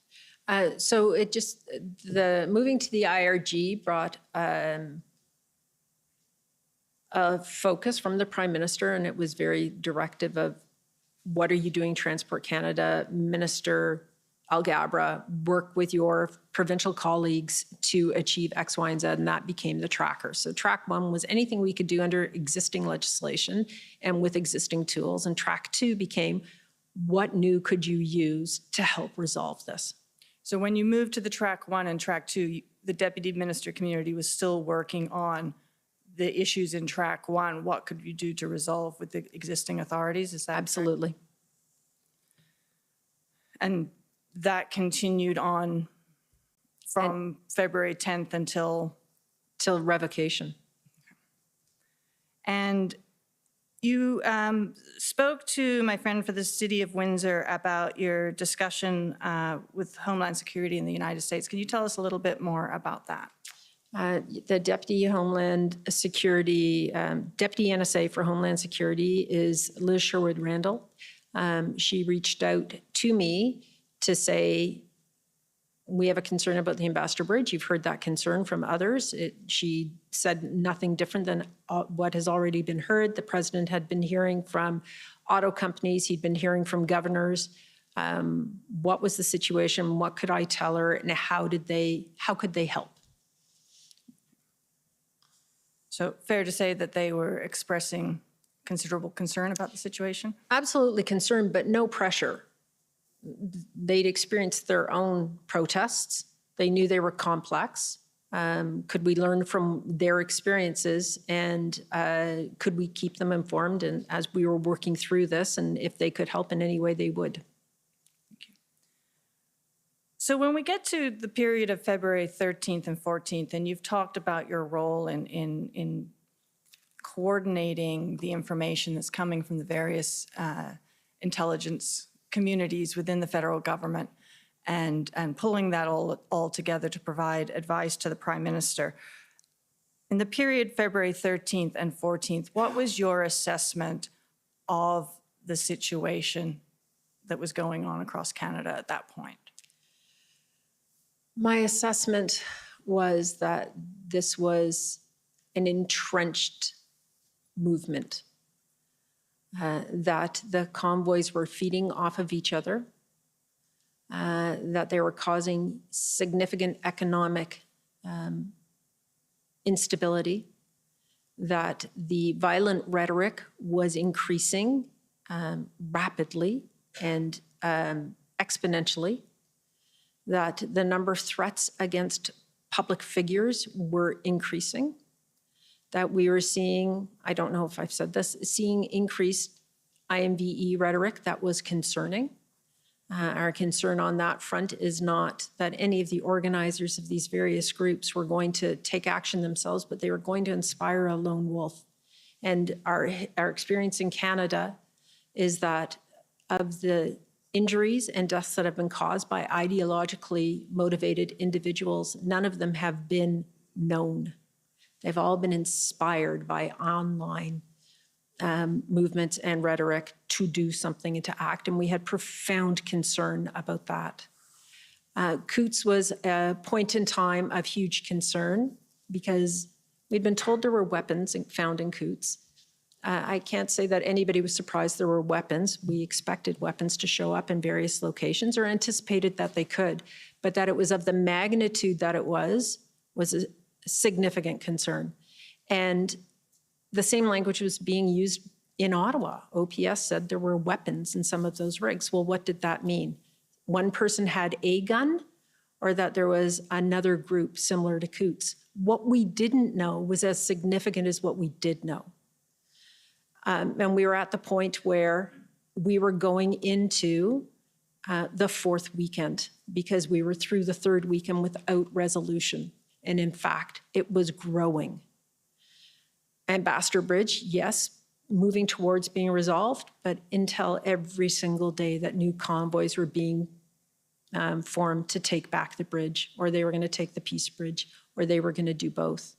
So it just, the moving to the IRG brought a focus from the Prime Minister, and it was very directive of what are you doing, Transport Canada, Minister Alghabra, work with your provincial colleagues to achieve X, Y, and Z, and that became the tracker. So track 1 was anything we could do under existing legislation and with existing tools, and track 2 became what new could you use to help resolve this? So when you moved to the track 1 and track 2, the deputy minister community was still working on the issues in track 1. What could you do to resolve with the existing authorities? Is that absolutely correct? And that continued on from February 10th until revocation. And you spoke to my friend for the City of Windsor about your discussion with Homeland Security in the United States. Can you tell us a little bit more about that? The Deputy Homeland Security, Deputy NSA for Homeland Security is Liz Sherwood-Randall. She reached out to me to say, We have a concern about the Ambassador Bridge. You've heard that concern from others. She said nothing different than what has already been heard. The president had been hearing from auto companies. He'd been hearing from governors. What was the situation? What could I tell her? And how could they help? So fair to say that they were expressing considerable concern about the situation? Absolutely concerned, but no pressure. They'd experienced their own protests. They knew they were complex. Could we learn from their experiences, and could we keep them informed? And as we were working through this, and if they could help in any way, they would. So when we get to the period of February 13th and 14th, and you've talked about your role in coordinating the information that's coming from the various intelligence communities within the federal government and pulling that all together to provide advice to the Prime Minister. In the period February 13th and 14th, what was your assessment of the situation that was going on across Canada at that point? My assessment was that this was an entrenched movement, that the convoys were feeding off of each other, that they were causing significant economic instability, that the violent rhetoric was increasing rapidly and exponentially, that the number of threats against public figures were increasing, that we were seeing, I don't know if I've said this, seeing increased IMVE rhetoric that was concerning. Our concern on that front is not that any of the organizers of these various groups were going to take action themselves, but they were going to inspire a lone wolf. And our experience in Canada is that of the injuries and deaths that have been caused by ideologically motivated individuals, none of them have been known. They've all been inspired by online movements and rhetoric to do something and to act, and we had profound concern about that. Coutts was a point in time of huge concern because we'd been told there were weapons found in Coutts. I can't say that anybody was surprised there were weapons. We expected weapons to show up in various locations or anticipated that they could, but that it was of the magnitude that it was a significant concern. And the same language was being used in Ottawa. OPS said there were weapons in some of those rigs. Well, what did that mean? One person had a gun, or that there was another group similar to Coutts? What we didn't know was as significant as what we did know. And we were at the point where we were going into the fourth weekend because we were through the third weekend without resolution. And in fact, it was growing. Ambassador Bridge, yes, moving towards being resolved, but intel every single day that new convoys were being formed to take back the bridge, or they were going to take the Peace Bridge, or they were going to do both.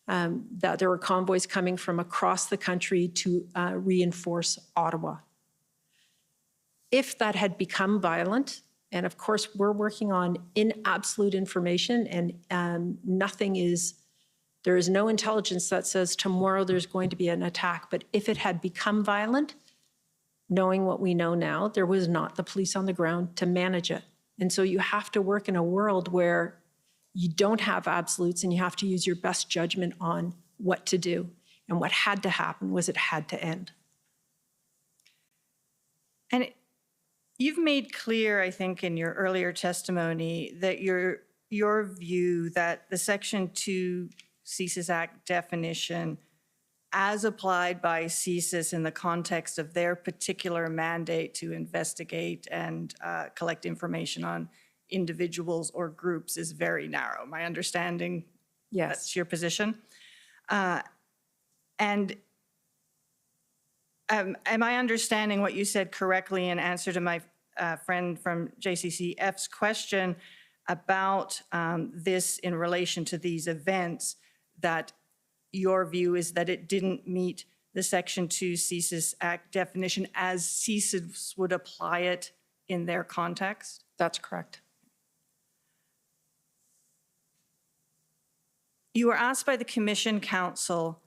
That there were convoys coming from across the country to reinforce Ottawa. If that had become violent, and of course we're working on absolute information, and there is no intelligence that says tomorrow there's going to be an attack, but if it had become violent, knowing what we know now, there was not the police on the ground to manage it. And so you have to work in a world where you don't have absolutes and you have to use your best judgment on what to do. And what had to happen was it had to end. And you've made clear, I think, in your earlier testimony that your view that the Section 2 CSIS Act definition, as applied by CSIS in the context of their particular mandate to investigate and collect information on individuals or groups, is very narrow. My understanding, yes, that's your position. And am I understanding what you said correctly in answer to my friend from JCCF's question about this in relation to these events, that your view is that it didn't meet the Section 2 CSIS Act definition as CSIS would apply it in their context? That's correct. You were asked by the Commission Council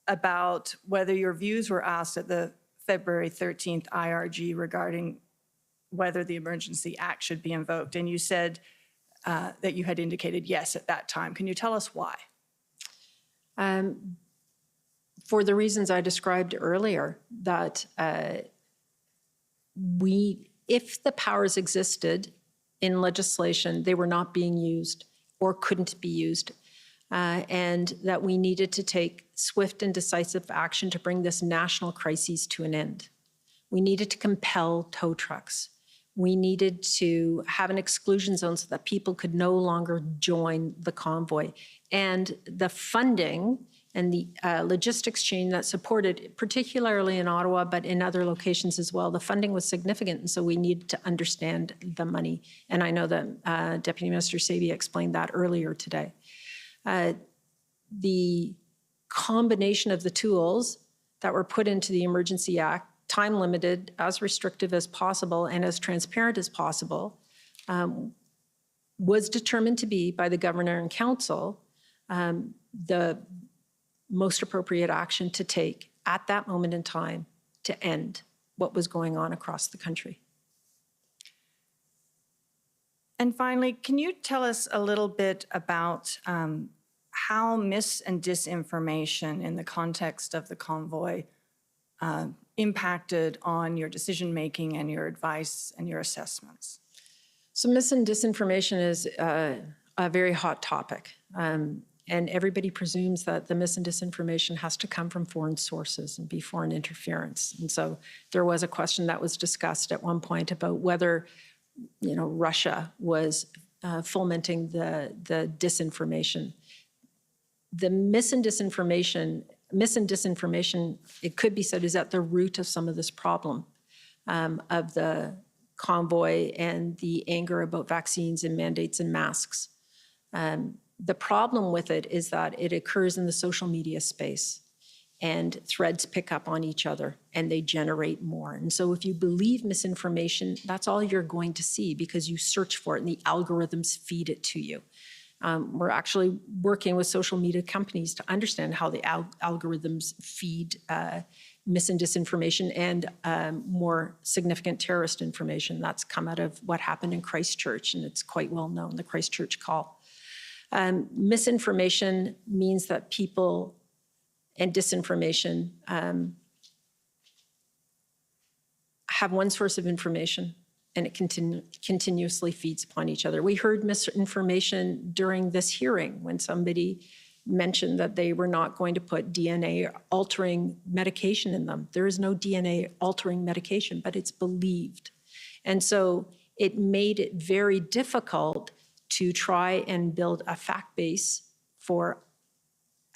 about whether your views were asked at the February 13th IRG regarding whether the Emergency Act should be invoked, and you said that you had indicated yes at that time. Can you tell us why? For the reasons I described earlier, that if the powers existed in legislation, they were not being used or couldn't be used, and that we needed to take swift and decisive action to bring this national crisis to an end. We needed to compel tow trucks. We needed to have an exclusion zone so that people could no longer join the convoy. And the funding and the logistics chain that supported, particularly in Ottawa, but in other locations as well, the funding was significant, and so we needed to understand the money. And I know that Deputy Minister Sabia explained that earlier today. The combination of the tools that were put into the Emergency Act, time limited, as restrictive as possible, and as transparent as possible, was determined to be by the Governor and Council the most appropriate action to take at that moment in time to end what was going on across the country. And finally, can you tell us a little bit about how mis- and disinformation in the context of the convoy impacted on your decision-making and your advice and your assessments? So mis- and disinformation is a very hot topic. And everybody presumes that the mis- and disinformation has to come from foreign sources and be foreign interference. And so there was a question that was discussed at one point about whether, Russia was fomenting the disinformation. The mis- and disinformation, it could be said, is at the root of some of this problem of the convoy and the anger about vaccines and mandates and masks. The problem with it is that it occurs in the social media space, and threads pick up on each other and they generate more. And so if you believe misinformation, that's all you're going to see because you search for it and the algorithms feed it to you. We're actually working with social media companies to understand how the algorithms feed mis- and disinformation and more significant terrorist information. That's come out of what happened in Christchurch, and it's quite well known, the Christchurch call. Misinformation means that people, and disinformation, have one source of information and it continuously feeds upon each other. We heard misinformation during this hearing when somebody mentioned that they were not going to put DNA-altering medication in them. There is no DNA-altering medication, but it's believed. And so it made it very difficult to try and build a fact base for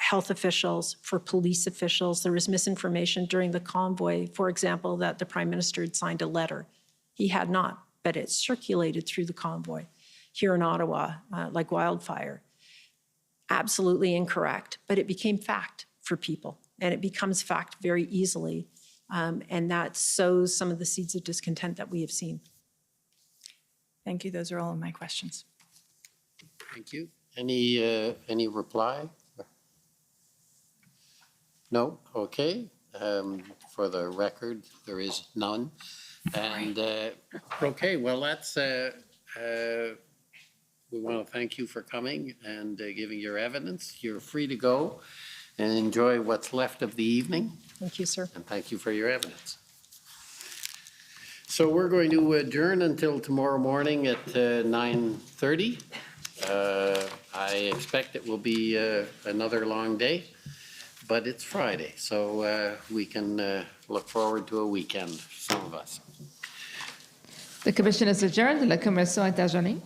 health officials, for police officials. There was misinformation during the convoy, for example, that the Prime Minister had signed a letter. He had not, but it circulated through the convoy here in Ottawa like wildfire. Absolutely incorrect, but it became fact for people, and it becomes fact very easily, and that sows some of the seeds of discontent that we have seen. Thank you. Those are all of my questions. Thank you. Any reply? No? Okay. For the record, there is none. And okay, well, that's, we want to thank you for coming and giving your evidence. You're free to go and enjoy what's left of the evening. Thank you, sir. And thank you for your evidence. So we're going to adjourn until tomorrow morning at 9:30. I expect it will be another long day, but it's Friday, so we can look forward to a weekend, some of us. The commission is adjourned. La commission est adjournée.